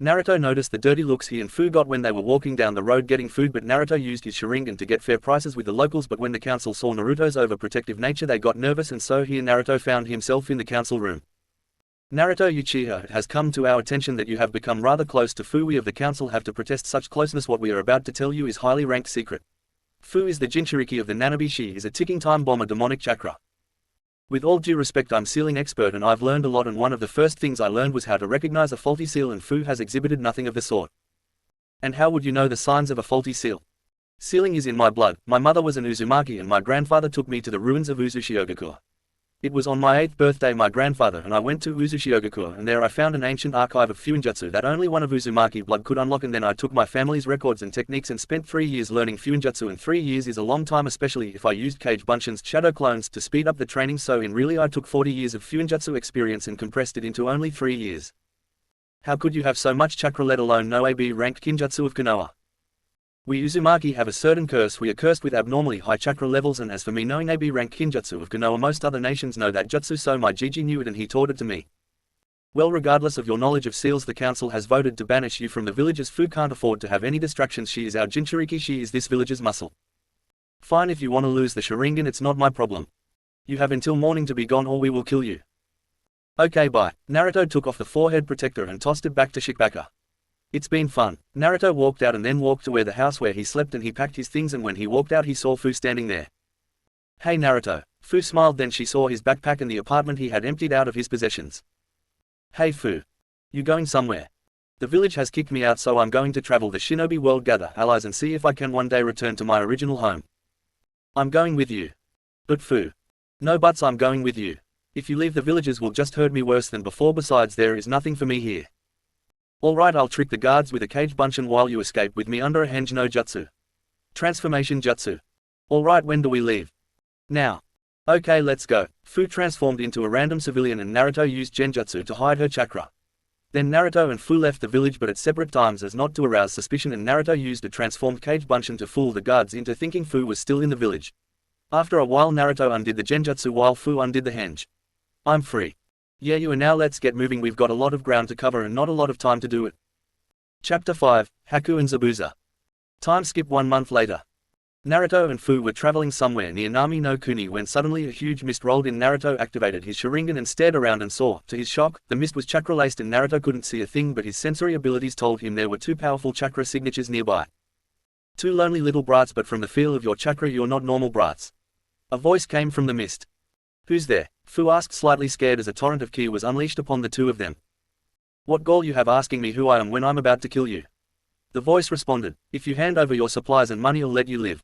Naruto noticed the dirty looks he and Fu got when they were walking down the road getting food, but Naruto used his Sharingan to get fair prices with the locals, but when the council saw Naruto's overprotective nature they got nervous and so he and Naruto found himself in the council room. Naruto Uchiha, it has come to our attention that you have become rather close to Fu. We of the council have to protest such closeness. What we are about to tell you is highly ranked secret. Fu is the Jinchuriki of the Nanabi. She is a ticking time bomb, a demonic chakra. With all due respect, I'm sealing expert and I've learned a lot, and one of the first things I learned was how to recognize a faulty seal, and Fu has exhibited nothing of the sort. And how would you know the signs of a faulty seal? Sealing is in my blood. My mother was an Uzumaki and my grandfather took me to the ruins of Uzushiogaku. It was on my 8th birthday my grandfather and I went to Uzushiogaku and there I found an ancient archive of Fuinjutsu that only one of Uzumaki blood could unlock, and then I took my family's records and techniques and spent 3 years learning Fuinjutsu, and 3 years is a long time, especially if I used Kage Bunshin's shadow clones to speed up the training, so in really I took 40 years of Fuinjutsu experience and compressed it into only 3 years. How could you have so much chakra, let alone no AB ranked Kinjutsu of Konoha? We Uzumaki have a certain curse. We are cursed with abnormally high chakra levels, and as for me knowing AB rank Kinjutsu of Konoha, most other nations know that jutsu, so my Gigi knew it and he taught it to me. Well, regardless of your knowledge of seals, the council has voted to banish you from the village as Fu can't afford to have any distractions. She is our Jinchuriki, she is this village's muscle. Fine, if you want to lose the Sharingan, it's not my problem. You have until morning to be gone or we will kill you. Okay, bye. Naruto took off the forehead protector and tossed it back to Shikbaka. It's been fun. Naruto walked out and then walked to the house where he slept, and he packed his things, and when he walked out he saw Fu standing there. Hey Naruto. Fu smiled, then she saw his backpack and the apartment he had emptied out of his possessions. Hey Fu. You going somewhere? The village has kicked me out, so I'm going to travel the shinobi world, gather allies and see if I can one day return to my original home. I'm going with you. But Fu. No buts, I'm going with you. If you leave, the villagers will just hurt me worse than before, besides there is nothing for me here. Alright, I'll trick the guards with a cage bunshin while you escape with me under a Henj no Jutsu. Transformation Jutsu. Alright, when do we leave? Now. Okay, let's go. Fu transformed into a random civilian and Naruto used Genjutsu to hide her chakra. Then Naruto and Fu left the village, but at separate times as not to arouse suspicion, and Naruto used a transformed cage bunshin to fool the guards into thinking Fu was still in the village. After a while Naruto undid the Genjutsu while Fu undid the Henj. I'm free. Yeah, you are now. Let's get moving, we've got a lot of ground to cover and not a lot of time to do it. Chapter 5, Haku and Zabuza. Time skip 1 month later. Naruto and Fu were traveling somewhere near Nami no Kuni when suddenly a huge mist rolled in. Naruto activated his Sharingan and stared around and saw, to his shock, the mist was chakra-laced and Naruto couldn't see a thing, but his sensory abilities told him there were 2 powerful chakra signatures nearby. 2 lonely little brats, but from the feel of your chakra you're not normal brats. A voice came from the mist. Who's there? Fu asked, slightly scared as a torrent of ki was unleashed upon the 2 of them. What gall you have asking me who I am when I'm about to kill you? The voice responded, if you hand over your supplies and money I'll let you live.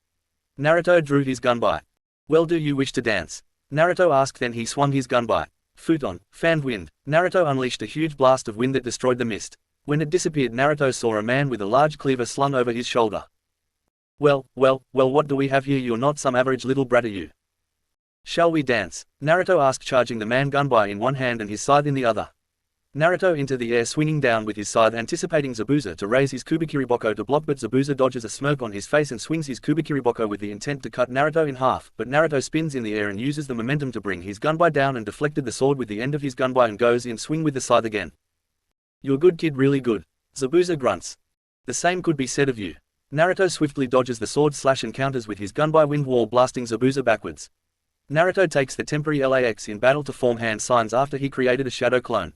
Naruto drew his gunbai. Well, do you wish to dance? Naruto asked, then he swung his gunbai. Futon, fan wind. Naruto unleashed a huge blast of wind that destroyed the mist. When it disappeared Naruto saw a man with a large cleaver slung over his shoulder. Well, what do we have here? You're not some average little brat, are you? Shall we dance? Naruto asked, charging the man gunbai in one hand and his scythe in the other. Naruto into the air, swinging down with his scythe, anticipating Zabuza to raise his Kubikiriboko to block, but Zabuza dodges a smirk on his face and swings his Kubikiriboko with the intent to cut Naruto in half, but Naruto spins in the air and uses the momentum to bring his gunbai down and deflected the sword with the end of his gunbai and goes in swing with the scythe again. You're good kid, really good. Zabuza grunts. The same could be said of you. Naruto swiftly dodges the sword slash and counters with his gunbai wind wall, blasting Zabuza backwards. Naruto takes the temporary LAX in battle to form hand signs after he created a shadow clone.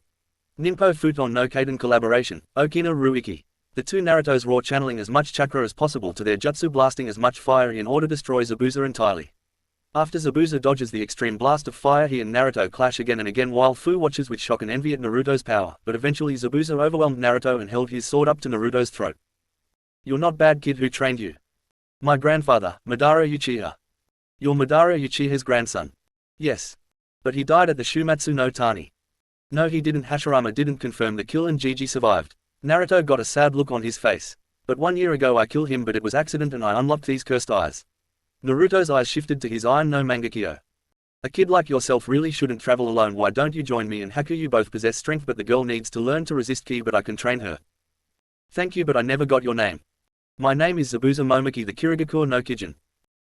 Ninpo Futon no Kaiden collaboration, Okina Ruiki. The 2 Narutos raw, channeling as much chakra as possible to their jutsu, blasting as much fire in order to destroy Zabuza entirely. After Zabuza dodges the extreme blast of fire, he and Naruto clash again and again while Fu watches with shock and envy at Naruto's power, but eventually Zabuza overwhelmed Naruto and held his sword up to Naruto's throat. You're not bad, kid. Who trained you? My grandfather, Madara Uchiha. You're Madara Uchiha's grandson. Yes. But he died at the Shumatsu no Tani. No, he didn't. Hashirama didn't confirm the kill and Gigi survived. Naruto got a sad look on his face. But 1 year ago I killed him, but it was accident and I unlocked these cursed eyes. Naruto's eyes shifted to his Iron no Mangekyo. A kid like yourself really shouldn't travel alone. Why don't you join me and Haku? You both possess strength, but the girl needs to learn to resist ki, but I can train her. Thank you, but I never got your name. My name is Zabuza Momoki the Kirigakure no Kijin.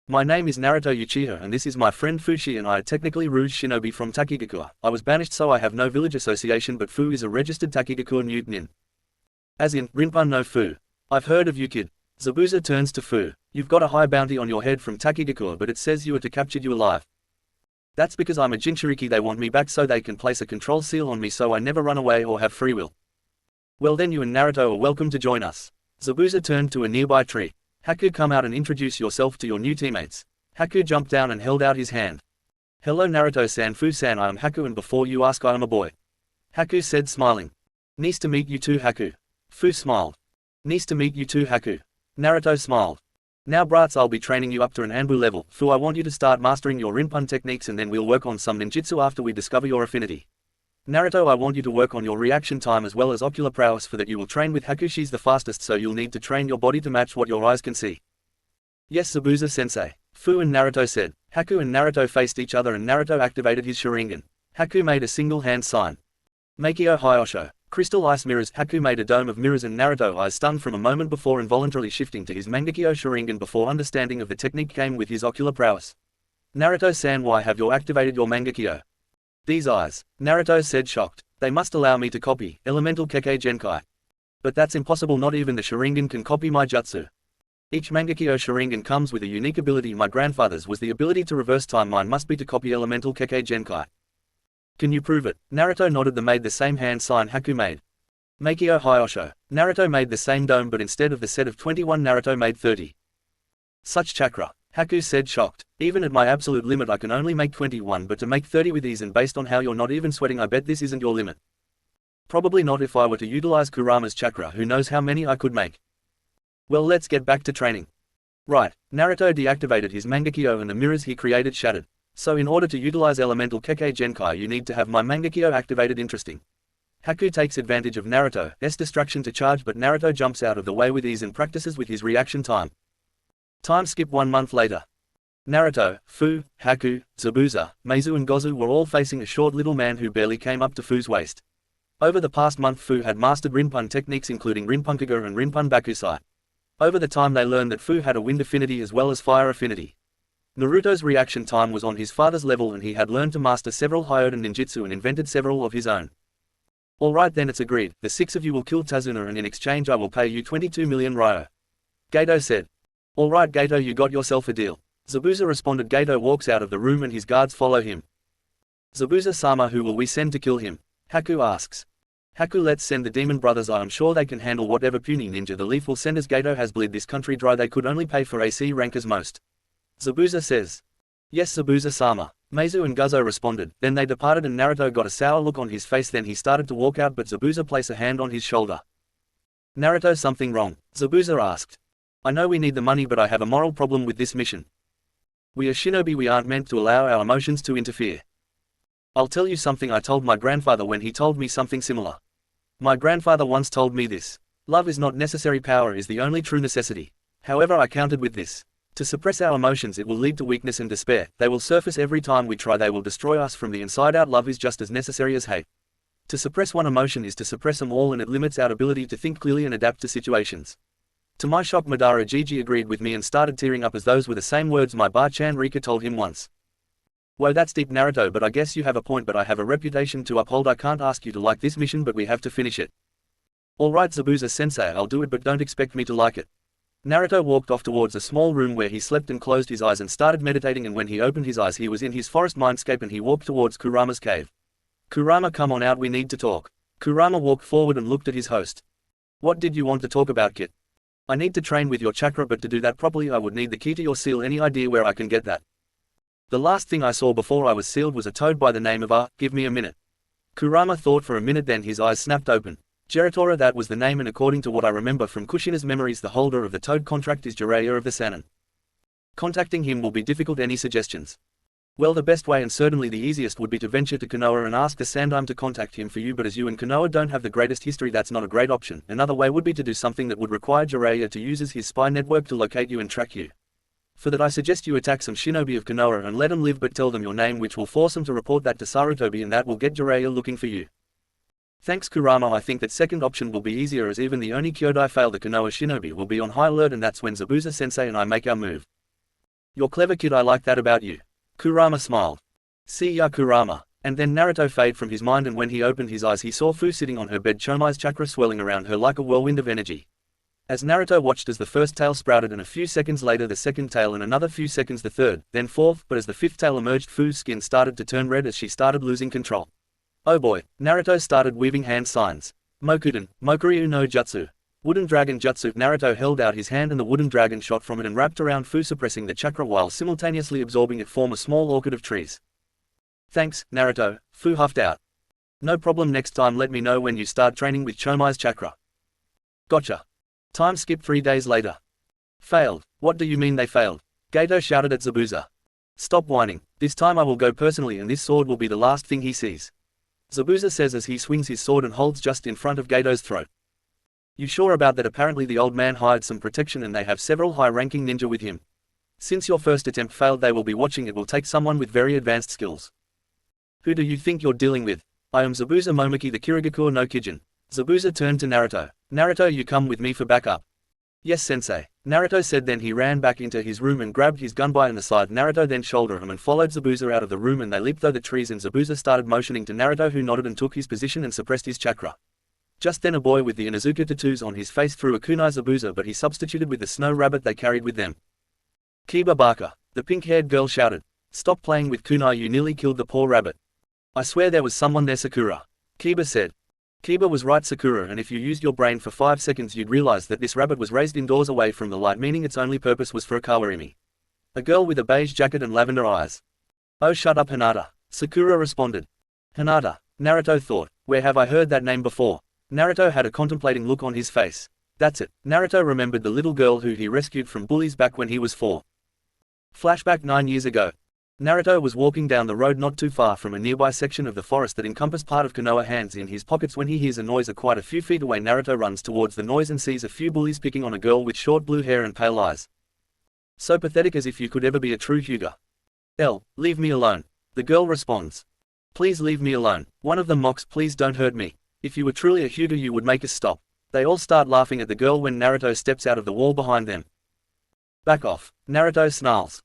My name is Naruto Uchiha and this is my friend Fushi, and I are technically Rouge Shinobi from Takigakure. I was banished so I have no village association, but Fu is a registered Takigakure Newt Nin. As in, Rinpun no Fu. I've heard of you, kid. Zabuza turns to Fu. You've got a high bounty on your head from Takigakure, but it says you are to capture you alive. That's because I'm a Jinchuriki. They want me back so they can place a control seal on me so I never run away or have free will. Well then, you and Naruto are welcome to join us. Zabuza turned to a nearby tree. Haku, come out and introduce yourself to your new teammates. Haku jumped down and held out his hand. Hello Naruto-san. Fu-san, I am Haku, and before you ask, I am a boy. Haku said, smiling. Nice to meet you too, Haku. Fu smiled. Nice to meet you too, Haku. Naruto smiled. Now brats, I'll be training you up to an Anbu level. Fu, I want you to start mastering your Rinpun techniques and then we'll work on some ninjutsu after we discover your affinity. Naruto, I want you to work on your reaction time as well as ocular prowess, for that you will train with Haku. She's the fastest, so you'll need to train your body to match what your eyes can see. Yes, Zabuza-sensei. Fu and Naruto said. Haku and Naruto faced each other and Naruto activated his Sharingan. Haku made a single hand sign. Meikyo Hyosho. Crystal ice mirrors. Haku made a dome of mirrors and Naruto eyes stunned from a moment before, involuntarily shifting to his Mangekyo Sharingan before understanding of the technique came with his ocular prowess. Naruto-san, why have you activated your Mangekyo? These eyes. Naruto said, shocked. They must allow me to copy elemental Kekkei Genkai. But that's impossible, not even the Sharingan can copy my jutsu. Each Mangekyo Sharingan comes with a unique ability. My grandfather's was the ability to reverse time, mine must be to copy elemental Kekkei Genkai. Can you prove it? Naruto nodded. They made the same hand sign Haku made. Meikyo Hyosho. Naruto made the same dome, but instead of the set of 21 Naruto made 30. Such chakra. Haku said, shocked. Even at my absolute limit I can only make 21, but to make 30 with ease, and based on how you're not even sweating, I bet this isn't your limit. Probably not if I were to utilize Kurama's chakra, who knows how many I could make. Well, let's get back to training. Right, Naruto deactivated his Mangekyo and the mirrors he created shattered. So in order to utilize elemental Kekkei Genkai you need to have my Mangekyo activated. Interesting. Haku takes advantage of Naruto's distraction to charge, but Naruto jumps out of the way with ease and practices with his reaction time. Time skip 1 month later. Naruto, Fu, Haku, Zabuza, Meizu and Gozu were all facing a short little man who barely came up to Fu's waist. Over the past month Fu had mastered Rinpun techniques including Rinpunkaga and Rinpun Bakusai. Over the time they learned that Fu had a wind affinity as well as fire affinity. Naruto's reaction time was on his father's level, and he had learned to master several Hyoden ninjutsu and invented several of his own. Alright then, it's agreed, the 6 of you will kill Tazuna and in exchange I will pay you 22 million ryo. Gato said. Alright Gato, you got yourself a deal. Zabuza responded. Gato walks out of the room and his guards follow him. Zabuza-sama, who will we send to kill him? Haku asks. Haku, let's send the demon brothers. I am sure they can handle whatever puny ninja the leaf will send, as Gato has bled this country dry. They could only pay for AC rank as most. Zabuza says. Yes Zabuza-sama. Meizu and Guzzo responded. Then they departed and Naruto got a sour look on his face. Then he started to walk out, but Zabuza placed a hand on his shoulder. Naruto, something wrong? Zabuza asked. I know we need the money, but I have a moral problem with this mission. We are shinobi, we aren't meant to allow our emotions to interfere. I'll tell you something I told my grandfather when he told me something similar. My grandfather once told me this. Love is not necessary, power is the only true necessity. However, I countered with this. To suppress our emotions it will lead to weakness and despair. They will surface every time we try. They will destroy us from the inside out. Love is just as necessary as hate. To suppress one emotion is to suppress them all, and it limits our ability to think clearly and adapt to situations. To my shock, Madara Gigi agreed with me and started tearing up, as those were the same words my Ba-chan Rika told him once. Whoa, that's deep, Naruto, but I guess you have a point, but I have a reputation to uphold. I can't ask you to like this mission, but we have to finish it. Alright Zabuza-sensei, I'll do it, but don't expect me to like it. Naruto walked off towards a small room where he slept and closed his eyes and started meditating, and when he opened his eyes he was in his forest mindscape and he walked towards Kurama's cave. Kurama, come on out, we need to talk. Kurama walked forward and looked at his host. What did you want to talk about, kid? I need to train with your chakra, but to do that properly I would need the key to your seal. Any idea where I can get that? The last thing I saw before I was sealed was a toad by the name of give me a minute. Kurama thought for a minute, then his eyes snapped open. Geratora, that was the name, and according to what I remember from Kushina's memories the holder of the toad contract is Jiraiya of the Sannin. Contacting him will be difficult. Any suggestions? Well, the best way and certainly the easiest would be to venture to Konoha and ask the Sandaime to contact him for you, but as you and Konoha don't have the greatest history that's not a great option. Another way would be to do something that would require Jiraiya to use his spy network to locate you and track you. For that I suggest you attack some shinobi of Konoha and let them live, but tell them your name, which will force them to report that to Sarutobi, and that will get Jiraiya looking for you. Thanks Kurama, I think that second option will be easier, as even the Oni Kyodai fail the Konoha shinobi will be on high alert, and that's when Zabuza-sensei and I make our move. You're clever, kid, I like that about you. Kurama smiled. See ya Kurama. And then Naruto faded from his mind, and when he opened his eyes he saw Fu sitting on her bed, Chomai's chakra swelling around her like a whirlwind of energy. As Naruto watched as the first tail sprouted and a few seconds later the second tail and another few seconds the third, then fourth, but as the fifth tail emerged Fu's skin started to turn red as she started losing control. Oh boy, Naruto started weaving hand signs. Mokuden, Mokuryu no Jutsu. Wooden Dragon Jutsu. Naruto held out his hand and the wooden dragon shot from it and wrapped around Fu, suppressing the chakra while simultaneously absorbing it, form a small orchid of trees. Thanks, Naruto, Fu huffed out. No problem, next time let me know when you start training with Chomai's chakra. Gotcha. Time skip 3 days later. Failed. What do you mean they failed? Gato shouted at Zabuza. Stop whining. This time I will go personally and this sword will be the last thing he sees. Zabuza says as he swings his sword and holds just in front of Gato's throat. You sure about that? Apparently the old man hired some protection and they have several high-ranking ninja with him. Since your first attempt failed they will be watching. It will take someone with very advanced skills. Who do you think you're dealing with? I am Zabuza Momoki, the Kirigakure no Kijin. Zabuza turned to Naruto. Naruto, you come with me for backup. Yes sensei. Naruto said. Then he ran back into his room and grabbed his gunbai in the side. Naruto then shouldered him and followed Zabuza out of the room, and they leaped through the trees, and Zabuza started motioning to Naruto, who nodded and took his position and suppressed his chakra. Just then a boy with the Inuzuka tattoos on his face threw a kunai Zabuza, but he substituted with the snow rabbit they carried with them. Kiba Baka, the pink-haired girl shouted. Stop playing with kunai, you nearly killed the poor rabbit. I swear there was someone there, Sakura. Kiba said. Kiba was right, Sakura, and if you used your brain for 5 seconds you'd realize that this rabbit was raised indoors away from the light, meaning its only purpose was for a kawarimi. A girl with a beige jacket and lavender eyes. Oh, shut up, Hinata, Sakura responded. Hinata, Naruto thought. Where have I heard that name before? Naruto had a contemplating look on his face. That's it. Naruto remembered the little girl who he rescued from bullies back when he was 4. Flashback 9 years ago. Naruto was walking down the road not too far from a nearby section of the forest that encompassed part of Konoha, hands in his pockets, when he hears a noise quite a few feet away. Naruto runs towards the noise and sees a few bullies picking on a girl with short blue hair and pale eyes. So pathetic, as if you could ever be a true Hyuga. Leave me alone. The girl responds. Please leave me alone. One of them mocks, please don't hurt me. If you were truly a Hyuga you would make us stop. They all start laughing at the girl when Naruto steps out of the wall behind them. Back off, Naruto snarls.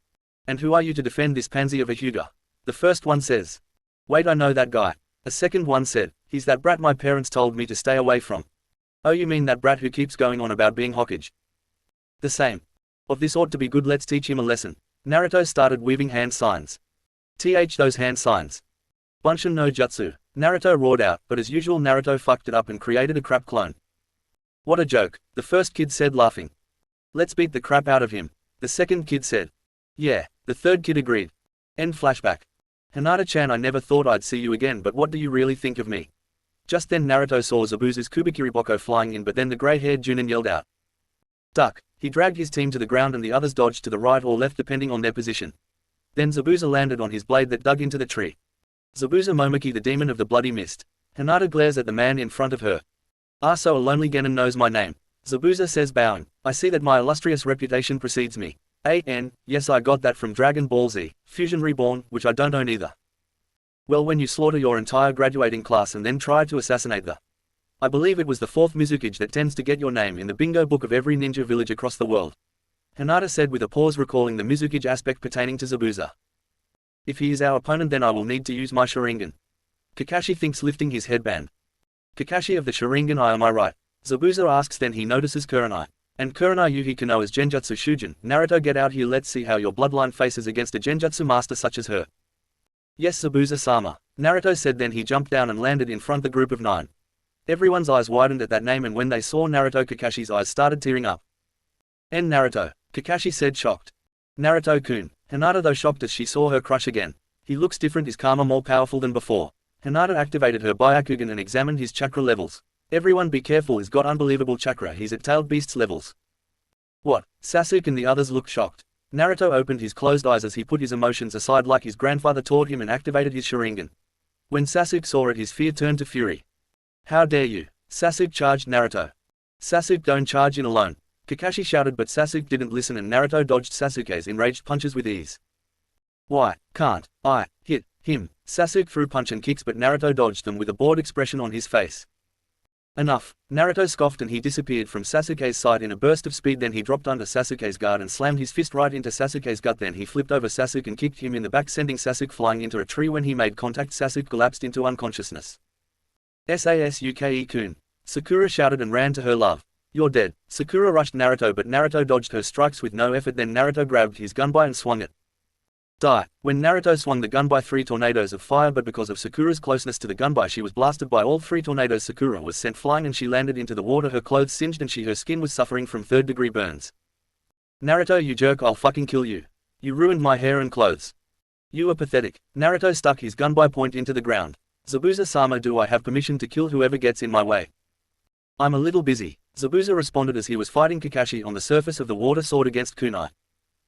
And who are you to defend this pansy of a Hyuga? The first one says. Wait, I know that guy. A second one said. He's that brat my parents told me to stay away from. Oh, you mean that brat who keeps going on about being Hokage? The same. Of this ought to be good, let's teach him a lesson. Naruto started weaving hand signs. Those hand signs. Bunshin no Jutsu. Naruto roared out, but as usual Naruto fucked it up and created a crap clone. What a joke, the first kid said, laughing. Let's beat the crap out of him, the second kid said. Yeah, the third kid agreed. End flashback. Hinata-chan, I never thought I'd see you again, but what do you really think of me? Just then Naruto saw Zabuza's Kubikiriboko flying in, but then the grey-haired Junin yelled out. Duck. He dragged his team to the ground and the others dodged to the right or left depending on their position. Then Zabuza landed on his blade that dug into the tree. Zabuza Momoki, the demon of the bloody mist. Hinata glares at the man in front of her. Ah, so a lonely genin knows my name. Zabuza says, bowing. I see that my illustrious reputation precedes me. Yes, I got that from Dragon Ball Z, Fusion Reborn, which I don't own either. Well, when you slaughter your entire graduating class and then try to assassinate the... I believe it was the 4th Mizukage that tends to get your name in the bingo book of every ninja village across the world. Hinata said with a pause, recalling the Mizukage aspect pertaining to Zabuza. If he is our opponent, then I will need to use my Sharingan. Kakashi thinks, lifting his headband. Kakashi of the Sharingan Eye, am I right? Zabuza asks. Then he notices Kurenai. And Kurenai Yuhi Konoha's Genjutsu Shujin. Naruto, get out here, let's see how your bloodline faces against a Genjutsu master such as her. Yes, Zabuza-sama, Naruto said. Then he jumped down and landed in front of the group of 9. Everyone's eyes widened at that name, and when they saw Naruto, Kakashi's eyes started tearing up. Naruto, Kakashi said, shocked. Naruto-kun. Hinata, though shocked as she saw her crush again. He looks different, is calmer, more powerful than before. Hinata activated her Byakugan and examined his chakra levels. Everyone be careful, he's got unbelievable chakra, he's at tailed beast's levels. What? Sasuke and the others looked shocked. Naruto opened his closed eyes as he put his emotions aside like his grandfather taught him and activated his Sharingan. When Sasuke saw it, his fear turned to fury. How dare you? Sasuke charged Naruto. Sasuke, don't charge in alone. Kakashi shouted, but Sasuke didn't listen and Naruto dodged Sasuke's enraged punches with ease. Why can't I hit him? Sasuke threw punch and kicks, but Naruto dodged them with a bored expression on his face. Enough, Naruto scoffed and he disappeared from Sasuke's sight in a burst of speed. Then he dropped under Sasuke's guard and slammed his fist right into Sasuke's gut. Then he flipped over Sasuke and kicked him in the back, sending Sasuke flying into a tree. When he made contact, Sasuke collapsed into unconsciousness. Sasuke-kun. Sakura shouted and ran to her love. You're dead. Sakura rushed Naruto, but Naruto dodged her strikes with no effort. Then Naruto grabbed his gunbai and swung it. Die. When Naruto swung the gunbai, 3 tornadoes of fire, but because of Sakura's closeness to the gunbai, she was blasted by all 3 tornadoes. Sakura was sent flying and she landed into the water. Her clothes singed and her skin was suffering from 3rd-degree burns. Naruto, you jerk, I'll fucking kill you. You ruined my hair and clothes. You are pathetic. Naruto stuck his gunbai point into the ground. Zabuza-sama, do I have permission to kill whoever gets in my way? I'm a little busy. Zabuza responded as he was fighting Kakashi on the surface of the water, sword against kunai.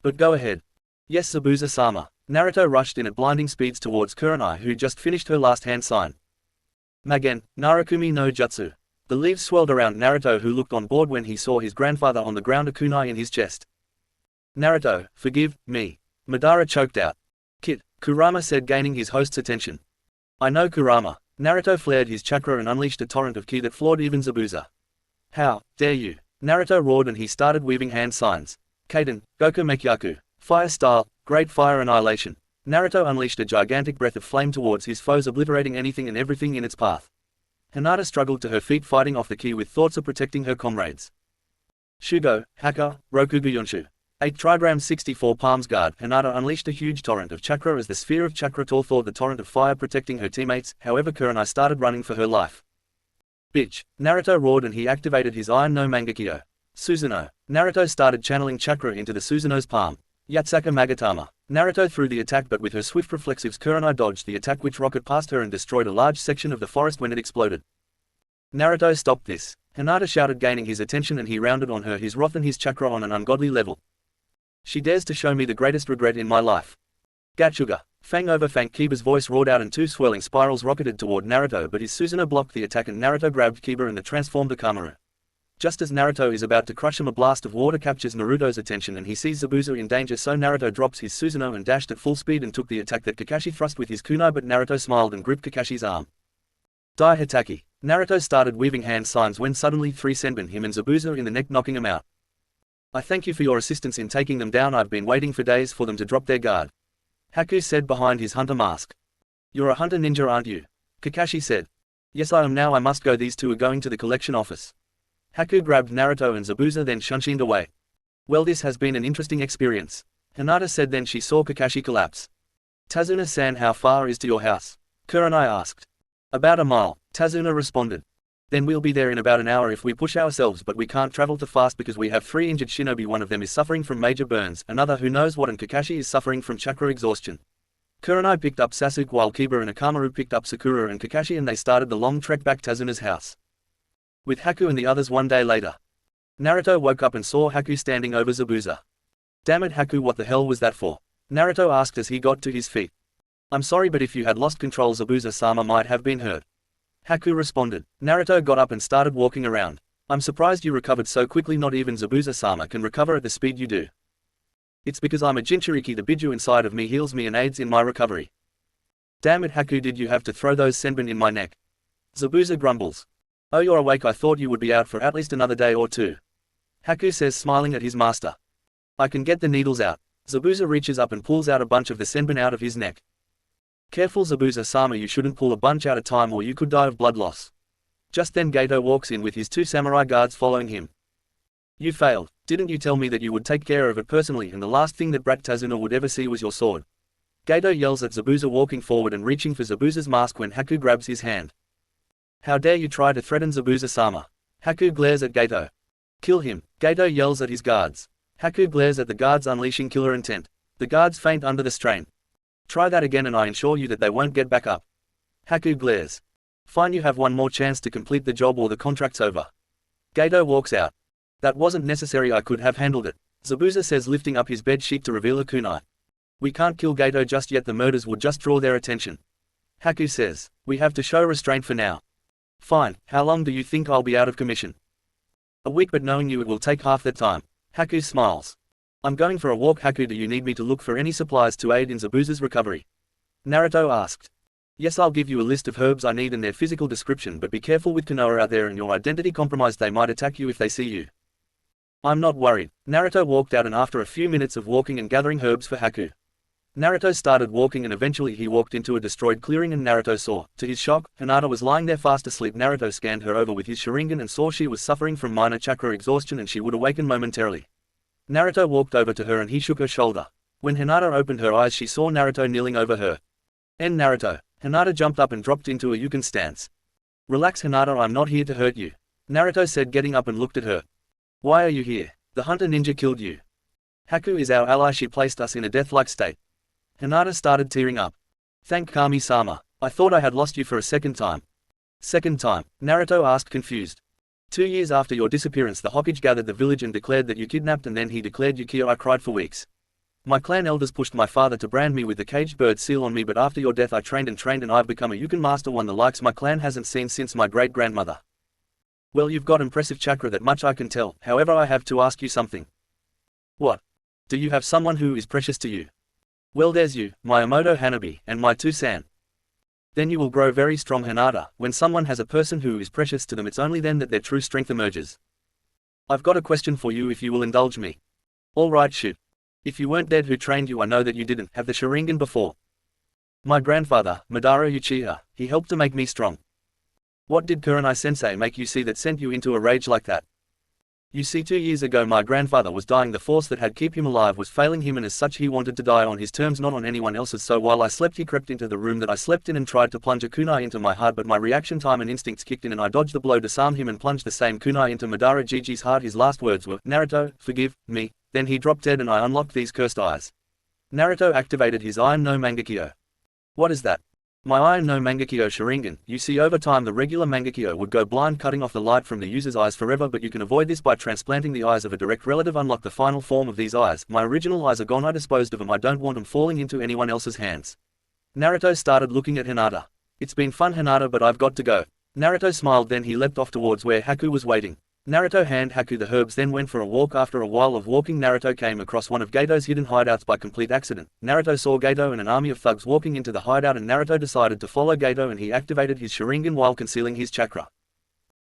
But go ahead. Yes, Zabuza-sama. Naruto rushed in at blinding speeds towards Kurenai, who just finished her last hand sign. Magen, Narakumi no Jutsu. The leaves swirled around Naruto, who looked on board when he saw his grandfather on the ground, a kunai in his chest. Naruto, forgive me. Madara choked out. Kit, Kurama said, gaining his host's attention. I know, Kurama. Naruto flared his chakra and unleashed a torrent of ki that floored even Zabuza. How dare you? Naruto roared and he started weaving hand signs. Kaden, Goku Mekyaku. Fire style, great fire annihilation. Naruto unleashed a gigantic breath of flame towards his foes, obliterating anything and everything in its path. Hinata struggled to her feet, fighting off the ki with thoughts of protecting her comrades. Shugo, Haka, Rokugu Yonshu. 8 trigrams 64 palms guard. Hinata unleashed a huge torrent of chakra as the sphere of chakra tore through the torrent of fire, protecting her teammates. However, Kurenai started running for her life. Bitch! Naruto roared and he activated his Iron no Mangekyo. Susanoo. Naruto started channeling chakra into the Susanoo's palm. Yatsaka Magatama. Naruto threw the attack, but with her swift reflexives Kurenai dodged the attack, which rocketed past her and destroyed a large section of the forest when it exploded. Naruto stopped this. Hinata shouted, gaining his attention, and he rounded on her, his wrath and his chakra on an ungodly level. She dares to show me the greatest regret in my life. Gatsuga. Fang over Fang. Kiba's voice roared out and 2 swirling spirals rocketed toward Naruto, but his Susanoo blocked the attack and Naruto grabbed Kiba and the transformed Akamaru. Just as Naruto is about to crush him, a blast of water captures Naruto's attention and he sees Zabuza in danger, so Naruto drops his Susanoo and dashed at full speed and took the attack that Kakashi thrust with his kunai, but Naruto smiled and gripped Kakashi's arm. Dai Hitaki. Naruto started weaving hand signs when suddenly 3 senbon him and Zabuza in the neck, knocking him out. I thank you for your assistance in taking them down. I've been waiting for days for them to drop their guard. Haku said behind his hunter mask. You're a hunter ninja, aren't you? Kakashi said. Yes, I am. Now I must go. These 2 are going to the collection office. Haku grabbed Naruto and Zabuza, then shunshined away. Well, this has been an interesting experience, Hinata said. Then she saw Kakashi collapse. Tazuna-san, how far is to your house? Kurenai asked. About a mile, Tazuna responded. Then we'll be there in about an hour if we push ourselves, but we can't travel too fast because we have 3 injured shinobi. One of them is suffering from major burns, another who knows what, and Kakashi is suffering from chakra exhaustion. Kurenai picked up Sasuke while Kiba and Akamaru picked up Sakura and Kakashi, and they started the long trek back to Tazuna's house. With Haku and the others. One day later, Naruto woke up and saw Haku standing over Zabuza. Damn it, Haku, what the hell was that for? Naruto asked as he got to his feet. I'm sorry, but if you had lost control, Zabuza-sama might have been hurt. Haku responded. Naruto got up and started walking around. I'm surprised you recovered so quickly. Not even Zabuza-sama can recover at the speed you do. It's because I'm a Jinchuriki. The Biju inside of me heals me and aids in my recovery. Damn it, Haku, did you have to throw those senbon in my neck? Zabuza grumbles. Oh, you're awake. I thought you would be out for at least another day or 2. Haku says, smiling at his master. I can get the needles out. Zabuza reaches up and pulls out a bunch of the senbon out of his neck. Careful, Zabuza-sama, you shouldn't pull a bunch at a time or you could die of blood loss. Just then Gato walks in with his 2 samurai guards following him. You failed. Didn't you tell me that you would take care of it personally, and the last thing that Brat Tazuna would ever see was your sword? Gato yells at Zabuza, walking forward and reaching for Zabuza's mask when Haku grabs his hand. How dare you try to threaten Zabuza-sama? Haku glares at Gato. Kill him, Gato yells at his guards. Haku glares at the guards, unleashing killer intent. The guards faint under the strain. Try that again and I assure you that they won't get back up. Haku glares. Fine, you have one more chance to complete the job or the contract's over. Gato walks out. That wasn't necessary, I could have handled it, Zabuza says, lifting up his bed sheet to reveal a kunai. We can't kill Gato just yet, the murders would just draw their attention. Haku says. We have to show restraint for now. Fine, how long do you think I'll be out of commission? A week, but knowing you it will take half that time. Haku smiles. I'm going for a walk. Haku, do you need me to look for any supplies to aid in Zabuza's recovery? Naruto asked. Yes, I'll give you a list of herbs I need and their physical description, but be careful with Konoha out there and your identity compromised. They might attack you if they see you. I'm not worried. Naruto walked out, and after a few minutes of walking and gathering herbs for Haku, Naruto started walking and eventually he walked into a destroyed clearing and Naruto saw, to his shock, Hinata was lying there fast asleep. Naruto scanned her over with his Sharingan and saw she was suffering from minor chakra exhaustion and she would awaken momentarily. Naruto walked over to her and he shook her shoulder. When Hinata opened her eyes, she saw Naruto kneeling over her. Naruto. Hinata jumped up and dropped into a Yuken stance. Relax, Hinata, I'm not here to hurt you, Naruto said, getting up and looked at her. Why are you here? The hunter ninja killed you. Haku is our ally. She placed us in a death-like state. Hinata started tearing up. Thank Kami-sama. I thought I had lost you for a second time. Second time? Naruto asked, confused. 2 years after your disappearance, the Hokage gathered the village and declared that you kidnapped, and then he declared Yukio. I cried for weeks. My clan elders pushed my father to brand me with the caged bird seal on me, but after your death I trained and I've become a Yuken master, one the likes my clan hasn't seen since my great-grandmother. Well, you've got impressive chakra, that much I can tell. However, I have to ask you something. What? Do you have someone who is precious to you? Well, there's you, my Omoto Hanabi, and my 2 san. Then you will grow very strong, Hinata. When someone has a person who is precious to them, it's only then that their true strength emerges. I've got a question for you if you will indulge me. All right, shoot. If you weren't dead who trained you, I know that you didn't have the Sharingan before. My grandfather, Madara Uchiha, he helped to make me strong. What did Kurenai-sensei make you see that sent you into a rage like that? You see, 2 years ago my grandfather was dying. The force that had kept him alive was failing him, and as such he wanted to die on his terms, not on anyone else's. So while I slept he crept into the room that I slept in and tried to plunge a kunai into my heart, but my reaction time and instincts kicked in and I dodged the blow, disarmed him and plunged the same kunai into Madara Gigi's heart. His last words were, "Naruto, forgive me." Then he dropped dead and I unlocked these cursed eyes. Naruto activated his Iron no Mangekyo. What is that? My Iron no Mangekyo Sharingan. You see, over time the regular Mangekyo would go blind, cutting off the light from the user's eyes forever, but you can avoid this by transplanting the eyes of a direct relative. Unlock the final form of these eyes. My original eyes are gone, I disposed of them. I don't want them falling into anyone else's hands. Naruto started looking at Hinata. It's been fun, Hinata, but I've got to go. Naruto smiled, then he leapt off towards where Haku was waiting. Naruto handed Haku the herbs, then went for a walk. After a while of walking, Naruto came across one of Geito's hidden hideouts by complete accident. Naruto saw Geito and an army of thugs walking into the hideout, and Naruto decided to follow Geito, and he activated his Sharingan while concealing his chakra.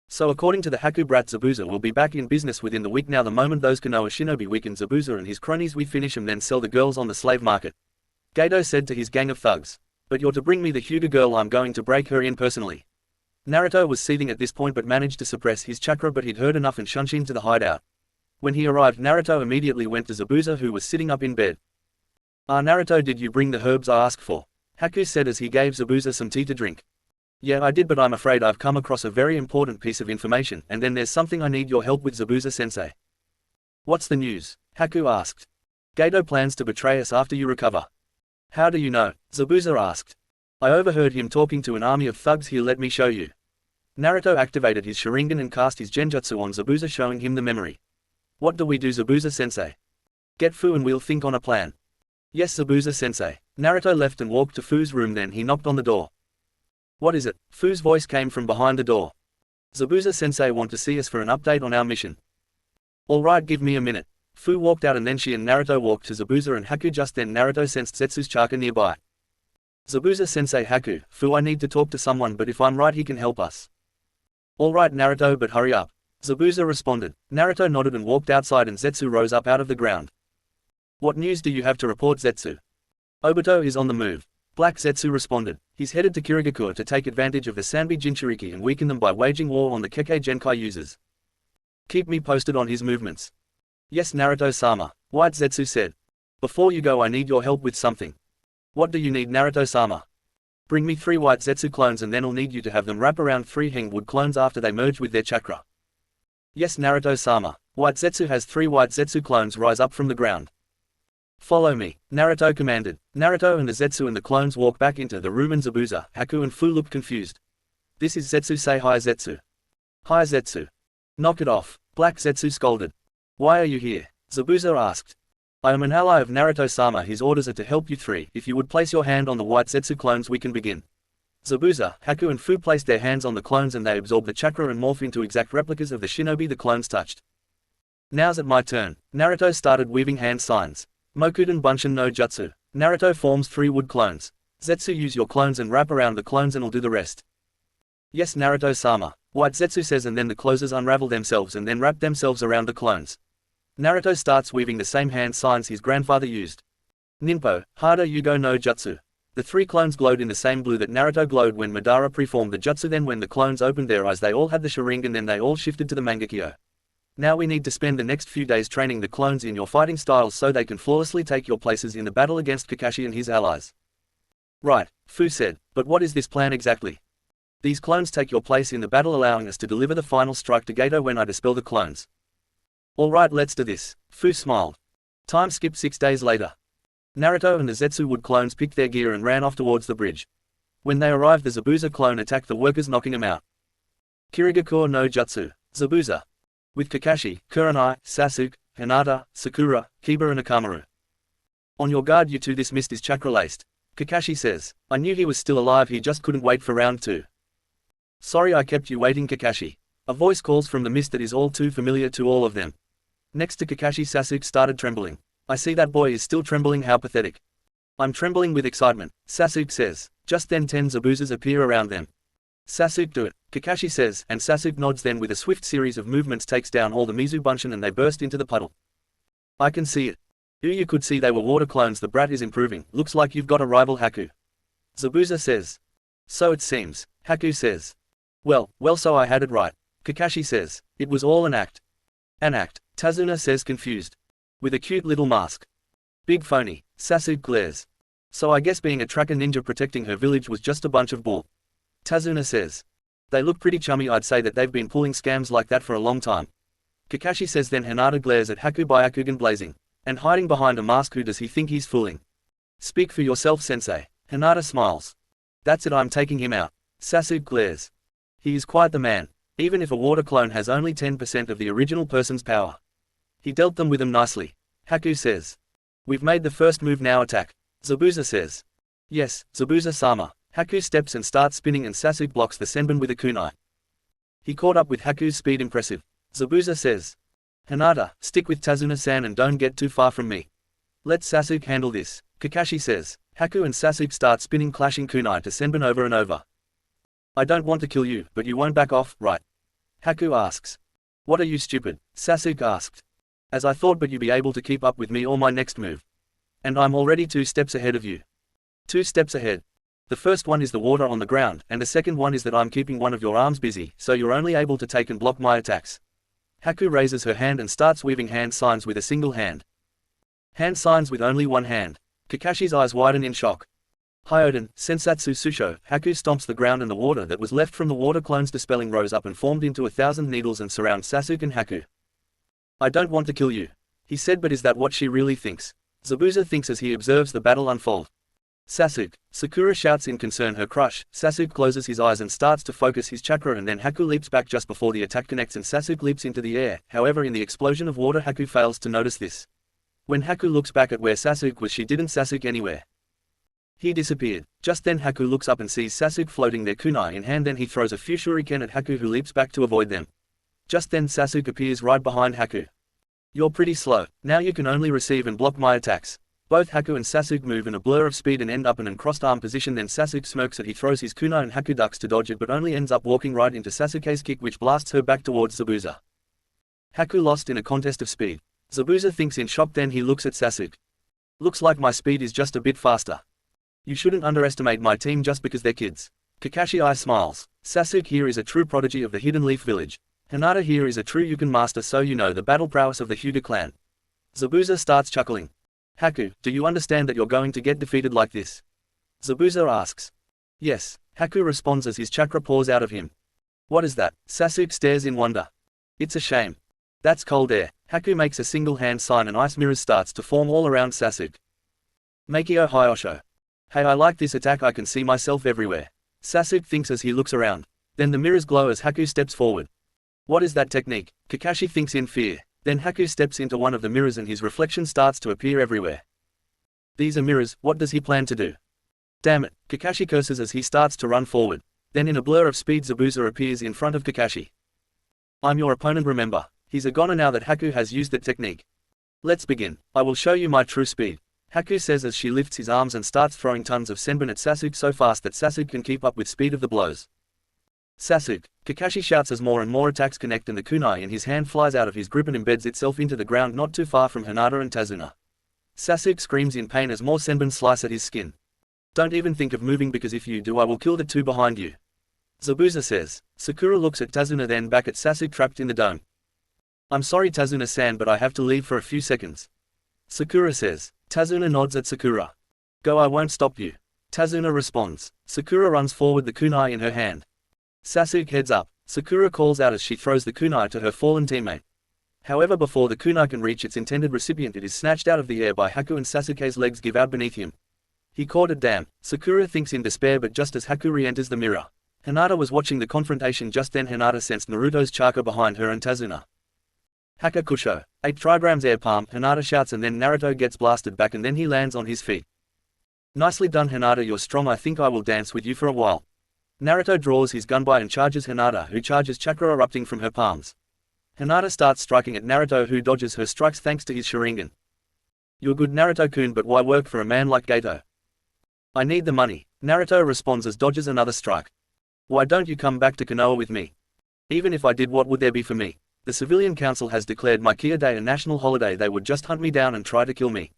So according to the Haku brat, Zabuza will be back in business within the week. Now the moment those Konoha shinobi weaken Zabuza and his cronies, we finish him, then sell the girls on the slave market. Geito said to his gang of thugs, "But you're to bring me the Hyuga girl, I'm going to break her in personally." Naruto was seething at this point but managed to suppress his chakra, but he'd heard enough and shunned him to the hideout. When he arrived, Naruto immediately went to Zabuza, who was sitting up in bed. "Ah, Naruto, did you bring the herbs I asked for?" Haku said as he gave Zabuza some tea to drink. "Yeah, I did, but I'm afraid I've come across a very important piece of information, and then there's something I need your help with, Zabuza-sensei." "What's the news?" Haku asked. "Geito plans to betray us after you recover." "How do you know?" Zabuza asked. "I overheard him talking to an army of thugs here, let me show you." Naruto activated his Sharingan and cast his Genjutsu on Zabuza, showing him the memory. "What do we do, Zabuza-sensei?" "Get Fu and we'll think on a plan." "Yes, Zabuza-sensei." Naruto left and walked to Fu's room, then he knocked on the door. "What is it?" Fu's voice came from behind the door. "Zabuza-sensei want to see us for an update on our mission." "All right, give me a minute." Fu walked out and then she and Naruto walked to Zabuza and Haku. Just then Naruto sensed Zetsu's chakra nearby. "Zabuza-sensei, Haku, Fu, I need to talk to someone, but if I'm right he can help us." "All right, Naruto, but hurry up." Zabuza responded. Naruto nodded and walked outside, and Zetsu rose up out of the ground. "What news do you have to report, Zetsu?" "Obito is on the move." Black Zetsu responded. "He's headed to Kirigakure to take advantage of the Sanbi Jinchuriki and weaken them by waging war on the Kekkei Genkai users. Keep me posted on his movements." "Yes, Naruto-sama," White Zetsu said. "Before you go, I need your help with something." "What do you need, Naruto-sama?" "Bring me 3 White Zetsu clones, and then I'll need you to have them wrap around 3 Hengwood clones after they merge with their chakra." "Yes, Naruto-sama." White Zetsu has 3 White Zetsu clones rise up from the ground. "Follow me," Naruto commanded. Naruto and the Zetsu and the clones walk back into the room, and Zabuza, Haku and Fu looked confused. "This is Zetsu, say hi, Zetsu." "Hi, Zetsu." "Knock it off," Black Zetsu scolded. "Why are you here?" Zabuza asked. "I am an ally of Naruto-sama. His orders are to help you 3. If you would place your hand on the White Zetsu clones, we can begin." Zabuza, Haku and Fu placed their hands on the clones, and they absorbed the chakra and morph into exact replicas of the shinobi the clones touched. "Now's it my turn." Naruto started weaving hand signs. "Mokuden Bunshin no Jutsu." Naruto forms 3 wood clones. "Zetsu, use your clones and wrap around the clones and I'll do the rest." "Yes, Naruto-sama," White Zetsu says, and then the closes unravel themselves and then wrap themselves around the clones. Naruto starts weaving the same hand signs his grandfather used. "Ninpo, Hada Yugo no Jutsu." The 3 clones glowed in the same blue that Naruto glowed when Madara preformed the jutsu. Then when the clones opened their eyes, they all had the Sharingan, then they all shifted to the Mangekyo. "Now we need to spend the next few days training the clones in your fighting styles so they can flawlessly take your places in the battle against Kakashi and his allies." "Right," Fu said, "but what is this plan exactly?" "These clones take your place in the battle, allowing us to deliver the final strike to Geito when I dispel the clones." "All right, let's do this," Fu smiled. Time skipped 6 days later. Naruto and the Zetsu wood clones picked their gear and ran off towards the bridge. When they arrived, the Zabuza clone attacked the workers, knocking them out. Kirigakure no Jutsu. Zabuza. With Kakashi, Kurenai, Sasuke, Hinata, Sakura, Kiba and Akamaru. "On your guard, you two, this mist is chakra-laced." Kakashi says. "I knew he was still alive, he just couldn't wait for round 2. "Sorry I kept you waiting, Kakashi." A voice calls from the mist that is all too familiar to all of them. Next to Kakashi, Sasuke started trembling. "I see that boy is still trembling, how pathetic." "I'm trembling with excitement," Sasuke says. Just then 10 Zabuzas appear around them. Sasuke, do it, Kakashi says, and Sasuke nods, then with a swift series of movements takes down all the Mizu Bunshin and they burst into the puddle. I can see it. You could see they were water clones. The brat is improving, looks like you've got a rival, Haku. Zabuza says. So it seems, Haku says. Well, so I had it right, Kakashi says. It was all an act. An act, Tazuna says, confused. With a cute little mask. Big phony, Sasuke glares. So I guess being a tracker ninja protecting her village was just a bunch of bull. Tazuna says. They look pretty chummy. I'd say that they've been pulling scams like that for a long time. Kakashi says. Then Hinata glares at Haku, Byakugan blazing. And hiding behind a mask. Who does he think he's fooling? Speak for yourself, sensei. Hinata smiles. That's it, I'm taking him out. Sasuke glares. He is quite the man. Even if a water clone has only 10% of the original person's power. He dealt them with him nicely. Haku says. We've made the first move, now attack. Zabuza says. Yes, Zabuza-sama. Haku steps and starts spinning and Sasuke blocks the senbon with a kunai. He caught up with Haku's speed, impressive. Zabuza says. Hinata, stick with Tazuna-san and don't get too far from me. Let Sasuke handle this, Kakashi says. Haku and Sasuke start spinning, clashing kunai to senbon over and over. I don't want to kill you, but you won't back off, right? Haku asks. What are you, stupid? Sasuke asked. As I thought, but you be able to keep up with me or my next move. And I'm already 2 steps ahead of you. 2 steps ahead. The first one is the water on the ground, and the second one is that I'm keeping one of your arms busy, so you're only able to take and block my attacks. Haku raises her hand and starts weaving hand signs with a single hand. Hand signs with only one hand. Kakashi's eyes widen in shock. Hyoden, Sensatsu Susho, Haku stomps the ground and the water that was left from the water clone's dispelling rose up and formed into 1,000 needles and surround Sasuke and Haku. I don't want to kill you, he said, but is that what she really thinks? Zabuza thinks as he observes the battle unfold. Sasuke, Sakura shouts in concern. Her crush. Sasuke closes his eyes and starts to focus his chakra, and then Haku leaps back just before the attack connects and Sasuke leaps into the air. However, in the explosion of water, Haku fails to notice this. When Haku looks back at where Sasuke was, she didn't Sasuke anywhere. He disappeared. Just then Haku looks up and sees Sasuke floating, their kunai in hand. Then he throws a few shuriken at Haku, who leaps back to avoid them. Just then Sasuke appears right behind Haku. You're pretty slow. Now you can only receive and block my attacks. Both Haku and Sasuke move in a blur of speed and end up in a crossed arm position. Then Sasuke smirks as he throws his kunai and Haku ducks to dodge it, but only ends up walking right into Sasuke's kick, which blasts her back towards Zabuza. Haku lost in a contest of speed. Zabuza thinks in shock, then he looks at Sasuke. Looks like my speed is just a bit faster. You shouldn't underestimate my team just because they're kids. Kakashi eye smiles. Sasuke here is a true prodigy of the Hidden Leaf Village. Hinata here is a true Yukin master, so you know the battle prowess of the Hyuga clan. Zabuza starts chuckling. Haku, do you understand that you're going to get defeated like this? Zabuza asks. Yes, Haku responds as his chakra pours out of him. What is that? Sasuke stares in wonder. It's a shame. That's cold air. Haku makes a single hand sign and ice mirrors starts to form all around Sasuke. Meikyo Hyosho. Hey, I like this attack, I can see myself everywhere. Sasuke thinks as he looks around. Then the mirrors glow as Haku steps forward. What is that technique? Kakashi thinks in fear. Then Haku steps into one of the mirrors and his reflection starts to appear everywhere. These are mirrors, what does he plan to do? Damn it, Kakashi curses as he starts to run forward. Then in a blur of speed Zabuza appears in front of Kakashi. I'm your opponent, remember. He's a goner now that Haku has used that technique. Let's begin. I will show you my true speed. Haku says as she lifts his arms and starts throwing tons of senbon at Sasuke so fast that Sasuke can keep up with speed of the blows. Sasuke, Kakashi shouts as more and more attacks connect and the kunai in his hand flies out of his grip and embeds itself into the ground not too far from Hinata and Tazuna. Sasuke screams in pain as more senbon slice at his skin. Don't even think of moving, because if you do I will kill the 2 behind you. Zabuza says. Sakura looks at Tazuna then back at Sasuke trapped in the dome. I'm sorry Tazuna-san, but I have to leave for a few seconds. Sakura says. Tazuna nods at Sakura. Go, I won't stop you. Tazuna responds. Sakura runs forward, the kunai in her hand. Sasuke heads up. Sakura calls out as she throws the kunai to her fallen teammate. However, before the kunai can reach its intended recipient, it is snatched out of the air by Haku and Sasuke's legs give out beneath him. He caught it, damn. Sakura thinks in despair, but just as Haku re-enters the mirror. Hinata was watching the confrontation. Just then Hinata sensed Naruto's chakra behind her and Tazuna. Hakakusho. 8 trigrams air palm, Hinata shouts, and then Naruto gets blasted back and then he lands on his feet. Nicely done Hinata, you're strong, I think I will dance with you for a while. Naruto draws his gun by and charges Hinata, who charges chakra erupting from her palms. Hinata starts striking at Naruto, who dodges her strikes thanks to his Sharingan. You're good Naruto-kun, but why work for a man like Gato? I need the money. Naruto responds as dodges another strike. Why don't you come back to Konoha with me? Even if I did, what would there be for me? The civilian council has declared my Kia Day a national holiday. They would just hunt me down and try to kill me.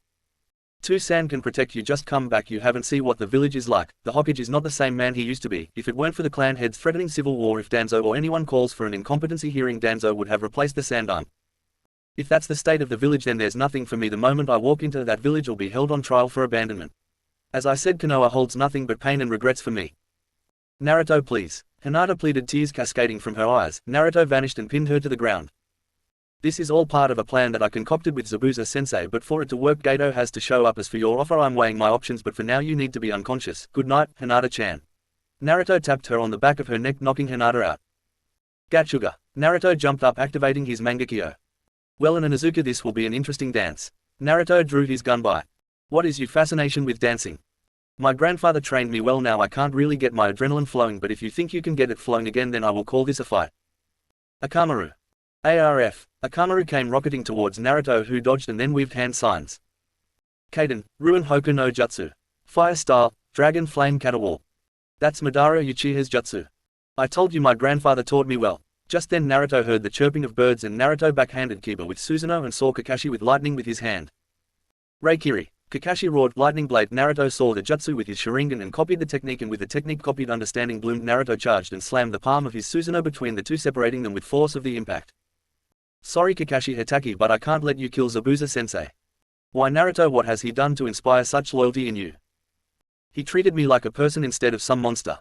San can protect you. Just come back. You haven't seen what the village is like. The Hokage is not the same man he used to be. If it weren't for the clan heads threatening civil war if Danzo or anyone calls for an incompetency hearing, Danzo would have replaced the Sandime. If that's the state of the village, then there's nothing for me. The moment I walk into that village, I'll be held on trial for abandonment. As I said, Konoha holds nothing but pain and regrets for me. Naruto, please. Hinata pleaded, tears cascading from her eyes. Naruto vanished and pinned her to the ground. This is all part of a plan that I concocted with Zabuza-sensei, but for it to work, Gato has to show up. As for your offer, I'm weighing my options, but for now you need to be unconscious. Good night, Hinata-chan. Naruto tapped her on the back of her neck, knocking Hinata out. Gatsuga. Naruto jumped up, activating his Mangekyo. Well, in Onizuka this will be an interesting dance. Naruto drew his gun by. What is your fascination with dancing? My grandfather trained me well. Now I can't really get my adrenaline flowing, but if you think you can get it flowing again, then I will call this a fight. Akamaru. ARF. Akamaru came rocketing towards Naruto, who dodged and then waved hand signs. Kaden. Ruin Hoku no Jutsu. Fire style, dragon flame caterwall. That's Madara Uchiha's jutsu. I told you my grandfather taught me well. Just then Naruto heard the chirping of birds and Naruto backhanded Kiba with Susanoo and saw Kakashi with lightning with his hand. Reikiri. Kakashi roared, lightning blade. Naruto saw the jutsu with his Sharingan and copied the technique, and with the technique copied, understanding bloomed. Naruto charged and slammed the palm of his Susanoo between the two, separating them with force of the impact. Sorry Kakashi Hitaki, but I can't let you kill Zabuza-sensei. Why Naruto, what has he done to inspire such loyalty in you? He treated me like a person instead of some monster.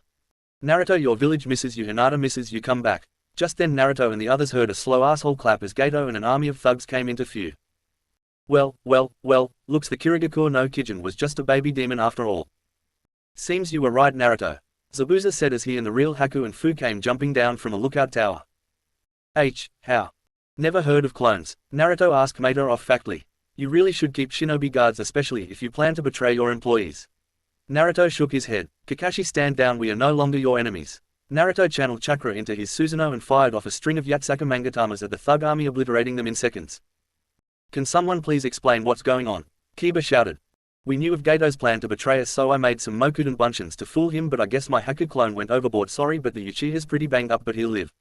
Naruto, your village misses you. Hinata misses you. Come back. Just then Naruto and the others heard a slow asshole clap as Gato and an army of thugs came into view. Well, looks the Kirigakure no Kijin was just a baby demon after all. Seems you were right, Naruto. Zabuza said as he and the real Haku and Fu came jumping down from a lookout tower. How? Never heard of clones? Naruto asked Mater off-factly. You really should keep shinobi guards, especially if you plan to betray your employees. Naruto shook his head. Kakashi, stand down, we are no longer your enemies. Naruto channeled chakra into his Susanoo and fired off a string of Yatsaka Mangatamas at the thug army, obliterating them in seconds. Can someone please explain what's going on? Kiba shouted. We knew of Gato's plan to betray us, so I made some Mokuden bunchins to fool him, but I guess my Haku clone went overboard. Sorry, but the Uchiha's pretty banged up, but he'll live.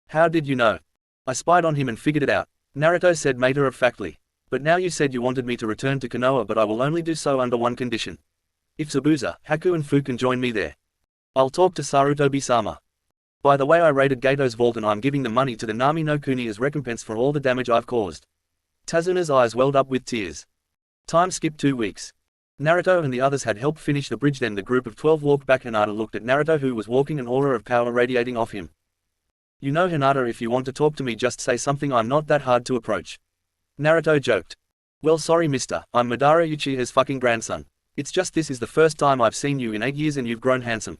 How did you know? I spied on him and figured it out, Naruto said matter-of-factly. But now you said you wanted me to return to Konoha, but I will only do so under one condition. If Zabuza, Haku and Fu can join me there. I'll talk to Sarutobi-sama. By the way, I raided Gato's vault and I'm giving the money to the Nami no Kuni as recompense for all the damage I've caused. Tazuna's eyes welled up with tears. Time skipped 2 weeks. Naruto and the others had helped finish the bridge. Then the group of 12 walked back. Hinata looked at Naruto, who was walking, an aura of power radiating off him. You know, Hinata, if you want to talk to me, just say something. I'm not that hard to approach. Naruto joked. Well, sorry mister, I'm Madara Uchiha's fucking grandson. It's just this is the first time I've seen you in 8 years and you've grown handsome.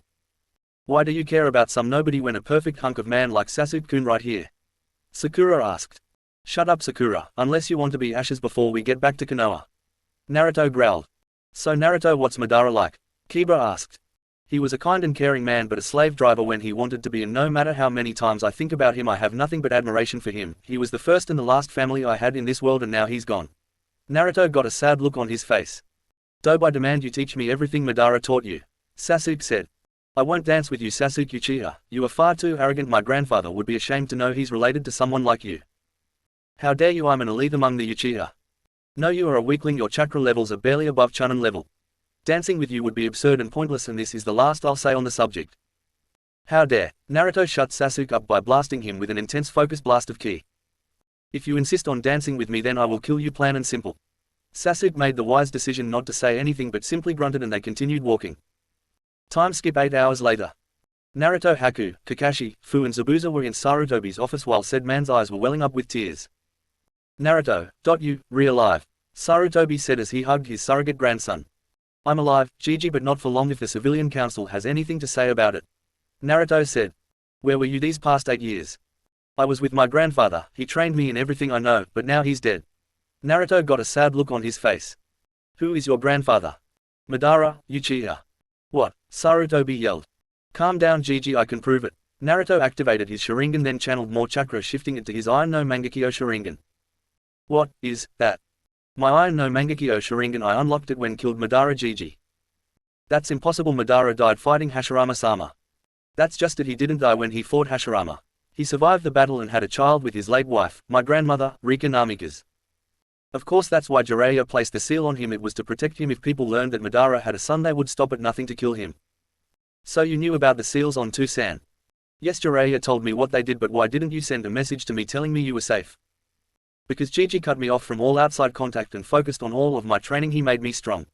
Why do you care about some nobody when a perfect hunk of man like Sasuke-kun right here? Sakura asked. Shut up Sakura, unless you want to be ashes before we get back to Konoha. Naruto growled. So Naruto, what's Madara like? Kiba asked. He was a kind and caring man, but a slave driver when he wanted to be, and no matter how many times I think about him I have nothing but admiration for him. He was the first and the last family I had in this world, and now he's gone. Naruto got a sad look on his face. Dobe, I demand you teach me everything Madara taught you. Sasuke said. I won't dance with you, Sasuke Uchiha. You are far too arrogant. My grandfather would be ashamed to know he's related to someone like you. How dare you? I'm an elite among the Uchiha. No, you are a weakling. Your chakra levels are barely above Chunin level. Dancing with you would be absurd and pointless, and this is the last I'll say on the subject. How dare? Naruto shut Sasuke up by blasting him with an intense focus blast of ki. If you insist on dancing with me, then I will kill you, plain and simple. Sasuke made the wise decision not to say anything but simply grunted, and they continued walking. Time skip 8 hours later. Naruto, Haku, Kakashi, Fu and Zabuza were in Sarutobi's office while said man's eyes were welling up with tears. Naruto, you, re-alive. Sarutobi said as he hugged his surrogate grandson. I'm alive, Gigi, but not for long if the civilian council has anything to say about it. Naruto said. Where were you these past 8 years? I was with my grandfather, he trained me in everything I know, but now he's dead. Naruto got a sad look on his face. Who is your grandfather? Madara Uchiha. What? Sarutobi yelled. Calm down Gigi, I can prove it. Naruto activated his Sharingan, then channeled more chakra, shifting it to his Iron no Mangekyo Sharingan. What is that? My Iron no Mangekyo Sharingan, I unlocked it when killed Madara Gigi. That's impossible, Madara died fighting Hashirama-sama. That's just it, he didn't die when he fought Hashirama. He survived the battle and had a child with his late wife, my grandmother, Rika Namikaze. Of course that's why Jiraiya placed the seal on him. It was to protect him if people learned that Madara had a son they would stop at nothing to kill him. So you knew about the seals on Tucson? Yes, Jiraiya told me what they did, but why didn't you send a message to me telling me you were safe? Because Gigi cut me off from all outside contact and focused on all of my training. He made me strong.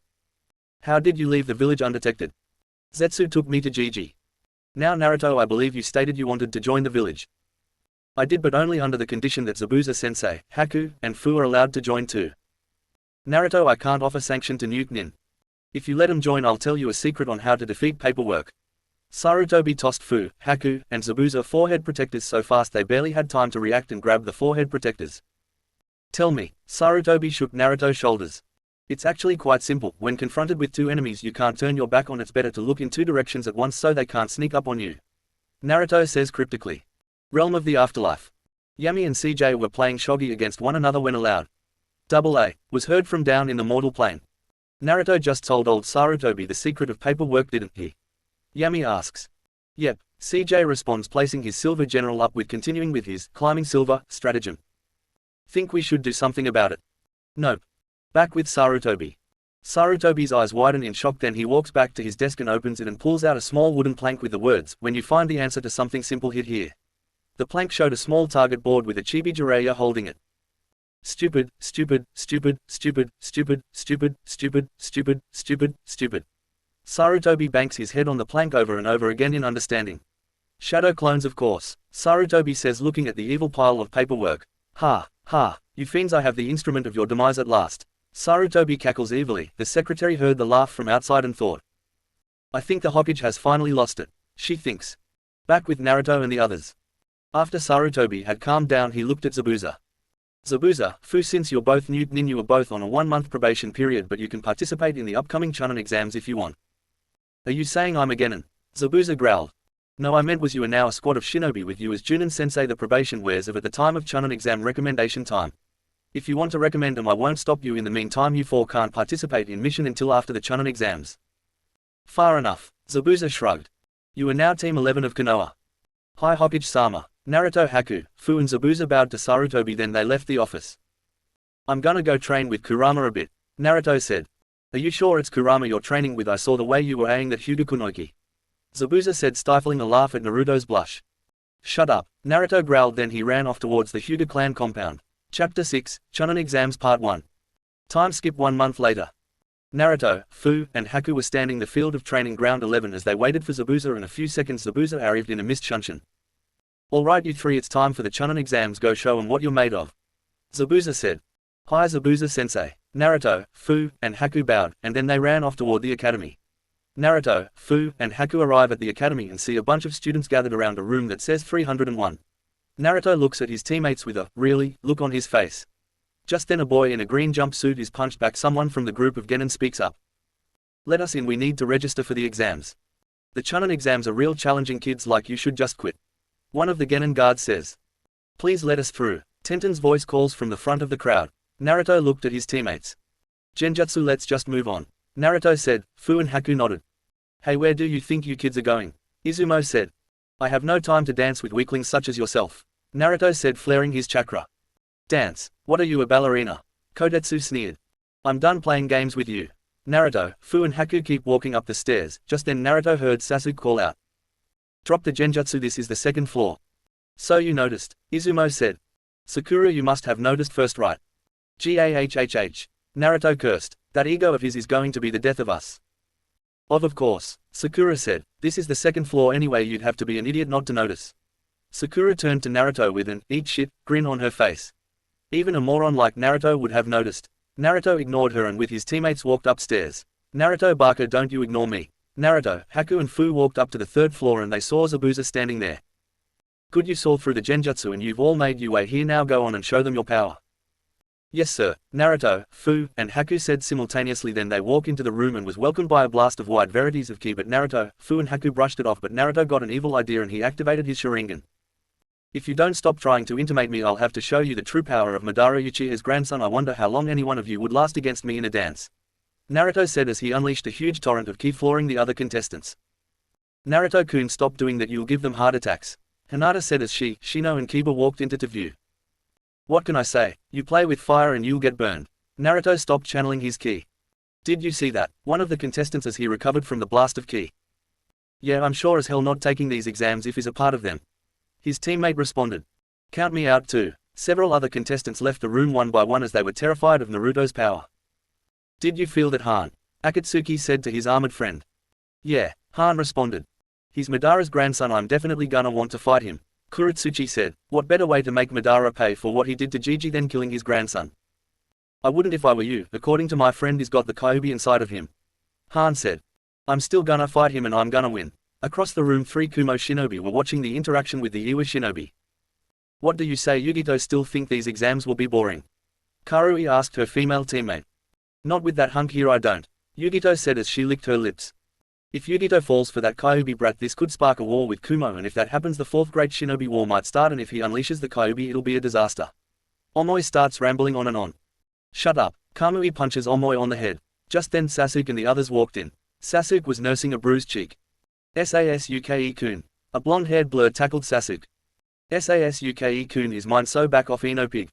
How did you leave the village undetected? Zetsu took me to Gigi. Now Naruto, I believe you stated you wanted to join the village. I did, but only under the condition that Zabuza-sensei, Haku, and Fu are allowed to join too. Naruto, I can't offer sanction to Nuke Nin. If you let him join, I'll tell you a secret on how to defeat Paperwork. Sarutobi tossed Fu, Haku, and Zabuza forehead protectors so fast they barely had time to react and grab the forehead protectors. Tell me. Sarutobi shook Naruto's shoulders. It's actually quite simple. When confronted with two enemies you can't turn your back on. It's better to look in two directions at once so they can't sneak up on you. Naruto says cryptically. Realm of the Afterlife. Yami and CJ were playing shogi against one another when a loud "AA" was heard from down in the mortal plane. Naruto just told old Sarutobi the secret of Paperwork, didn't he? Yami asks. Yep, CJ responds, placing his silver general up with continuing with his climbing silver stratagem. Think we should do something about it? Nope. Back with Sarutobi. Sarutobi's eyes widen in shock, then he walks back to his desk and opens it and pulls out a small wooden plank with the words, when you find the answer to something simple, hit here. The plank showed a small target board with a chibi Jiraiya holding it. Stupid, stupid, stupid, stupid, stupid, stupid, stupid, stupid, stupid, stupid. Sarutobi banks his head on the plank over and over again in understanding. Shadow clones, of course, Sarutobi says, looking at the evil pile of paperwork. Ha, ha, you fiends, I have the instrument of your demise at last. Sarutobi cackles evilly. The secretary heard the laugh from outside and thought. I think the Hokage has finally lost it, she thinks. Back with Naruto and the others. After Sarutobi had calmed down, he looked at Zabuza. Zabuza, Fu, since you're both Nuke Nin, you are both on a 1-month probation period, but you can participate in the upcoming Chunin exams if you want. Are you saying I'm a genin? Zabuza growled. No, I meant was you are now a squad of shinobi with you as Junin sensei. The probation wears off at the time of Chunin exam recommendation time. If you want to recommend them, I won't stop you. In the meantime, you four can't participate in mission until after the Chunin exams. Far enough. Zabuza shrugged. You are now Team 11 of Konoha. Hi Hokage-sama. Naruto, Haku, Fu and Zabuza bowed to Sarutobi, then they left the office. I'm gonna go train with Kurama a bit, Naruto said. Are you sure it's Kurama you're training with? I saw the way you were eyeing that Hyuga Kunoichi. Zabuza said, stifling a laugh at Naruto's blush. Shut up, Naruto growled, then he ran off towards the Hyuga clan compound. Chapter 6, Chunin Exams Part 1. Time skip 1 month later. Naruto, Fu, and Haku were standing the field of training ground 11 as they waited for Zabuza. In a few seconds Zabuza arrived in a mist shunshin. Alright you three, it's time for the Chunin exams, go show 'em what you're made of. Zabuza said. Hi Zabuza-sensei. Naruto, Fu, and Haku bowed, and then they ran off toward the academy. Naruto, Fu, and Haku arrive at the academy and see a bunch of students gathered around a room that says 301. Naruto looks at his teammates with a "really" look on his face. Just then a boy in a green jumpsuit is punched back. Someone from the group of genin speaks up. Let us in, we need to register for the exams. The Chunin exams are real challenging, kids like you should just quit. One of the genin guards says. Please let us through. Tenten's voice calls from the front of the crowd. Naruto looked at his teammates. Genjutsu, let's just move on. Naruto said. Fu and Haku nodded. Hey, where do you think you kids are going? Izumo said. I have no time to dance with weaklings such as yourself. Naruto said, flaring his chakra. Dance? What are you, a ballerina? Kodetsu sneered. I'm done playing games with you. Naruto, Fu and Haku keep walking up the stairs. Just then Naruto heard Sasuke call out. Drop the genjutsu, this is the second floor. So you noticed, Izumo said. Sakura, you must have noticed first, right? Gahhh. Naruto cursed. That ego of his is going to be the death of us. Of course, Sakura said. This is the second floor anyway, you'd have to be an idiot not to notice. Sakura turned to Naruto with an "eat shit" grin on her face. Even a moron like Naruto would have noticed. Naruto ignored her and with his teammates walked upstairs. Naruto, Baka, don't you ignore me. Naruto, Haku and Fu walked up to the third floor and they saw Zabuza standing there. Good, you saw through the genjutsu and you've all made your way here, now go on and show them your power. Yes sir, Naruto, Fu, and Haku said simultaneously. Then they walked into the room and was welcomed by a blast of wide varieties of ki, but Naruto, Fu and Haku brushed it off, but Naruto got an evil idea and he activated his Sharingan. If you don't stop trying to intimidate me, I'll have to show you the true power of Madara Uchiha's grandson. I wonder how long any one of you would last against me in a dance. Naruto said as he unleashed a huge torrent of ki, flooring the other contestants. Naruto-kun, stop doing that, you'll give them heart attacks, Hinata said as Shino and Kiba walked into view. What can I say? You play with fire and you'll get burned. Naruto stopped channeling his ki. Did you see that? One of the contestants as he recovered from the blast of ki. Yeah, I'm sure as hell not taking these exams if he's a part of them. His teammate responded. Count me out too. Several other contestants left the room one by one as they were terrified of Naruto's power. Did you feel that, Han? Akatsuki said to his armored friend. Yeah, Han responded. He's Madara's grandson, I'm definitely gonna want to fight him. Kuretsuchi said. What better way to make Madara pay for what he did to Gigi than killing his grandson? I wouldn't if I were you. According to my friend, he's got the Kyuubi inside of him. Han said. I'm still gonna fight him and I'm gonna win. Across the room, 3 Kumo shinobi were watching the interaction with the Iwa shinobi. What do you say, Yugito? Still think these exams will be boring? Karui asked her female teammate. Not with that hunk here, I don't, Yugito said as she licked her lips. If Yugito falls for that Kyuubi brat, this could spark a war with Kumo, and if that happens the 4th Great Shinobi War might start, and if he unleashes the Kyuubi it'll be a disaster. Omoi starts rambling on and on. Shut up. Kamui punches Omoi on the head. Just then Sasuke and the others walked in. Sasuke was nursing a bruised cheek. Sasuke-kun. A blonde-haired blur tackled Sasuke. Sasuke-kun is mine, so back off, Ino pig.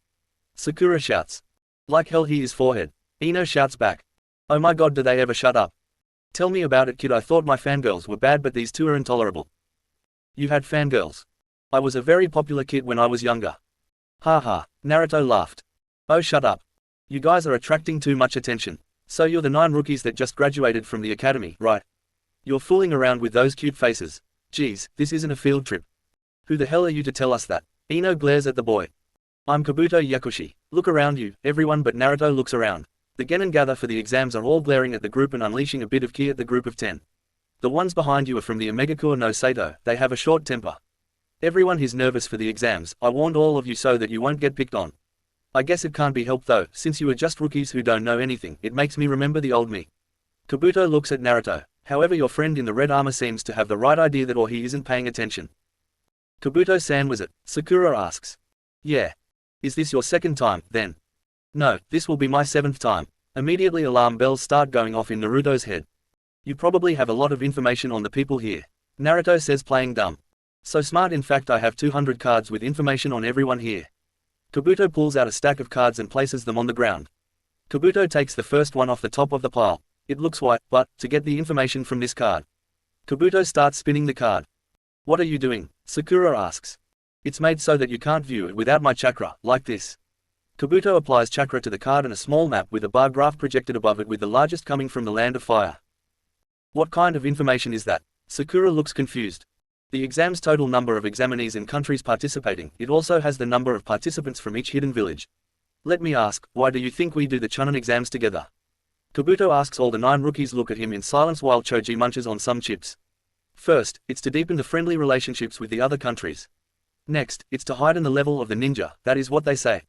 Sakura shouts. Like hell he is, forehead. Ino shouts back. Oh my god, do they ever shut up? Tell me about it, kid. I thought my fangirls were bad, but these two are intolerable. You had fangirls? I was a very popular kid when I was younger. Ha ha, Naruto laughed. Oh shut up. You guys are attracting too much attention. So you're the 9 rookies that just graduated from the academy, right? You're fooling around with those cute faces. Geez, this isn't a field trip. Who the hell are you to tell us that? Ino glares at the boy. I'm Kabuto Yakushi. Look around you. Everyone but Naruto looks around. The Genin gather for the exams are all glaring at the group and unleashing a bit of ki at the group of 10. The ones behind you are from the Omegakuo no Sato. They have a short temper. Everyone is nervous for the exams. I warned all of you so that you won't get picked on. I guess it can't be helped though, since you are just rookies who don't know anything. It makes me remember the old me. Kabuto looks at Naruto. However, your friend in the red armor seems to have the right idea that or he isn't paying attention. Kabuto-san, was it? Sakura asks. Yeah. Is this your 2nd time, then? No, this will be my 7th time. Immediately alarm bells start going off in Naruto's head. You probably have a lot of information on the people here. Naruto says, playing dumb. So smart, in fact I have 200 cards with information on everyone here. Kabuto pulls out a stack of cards and places them on the ground. Kabuto takes the first one off the top of the pile. It looks white, but, to get the information from this card. Kabuto starts spinning the card. What are you doing? Sakura asks. It's made so that you can't view it without my chakra, like this. Kabuto applies chakra to the card and a small map with a bar graph projected above it with the largest coming from the land of fire. What kind of information is that? Sakura looks confused. The exam's total number of examinees and countries participating. It also has the number of participants from each hidden village. Let me ask, why do you think we do the Chunin exams together? Kabuto asks. All the 9 rookies look at him in silence while Choji munches on some chips. First, it's to deepen the friendly relationships with the other countries. Next, it's to heighten the level of the ninja. That is what they say.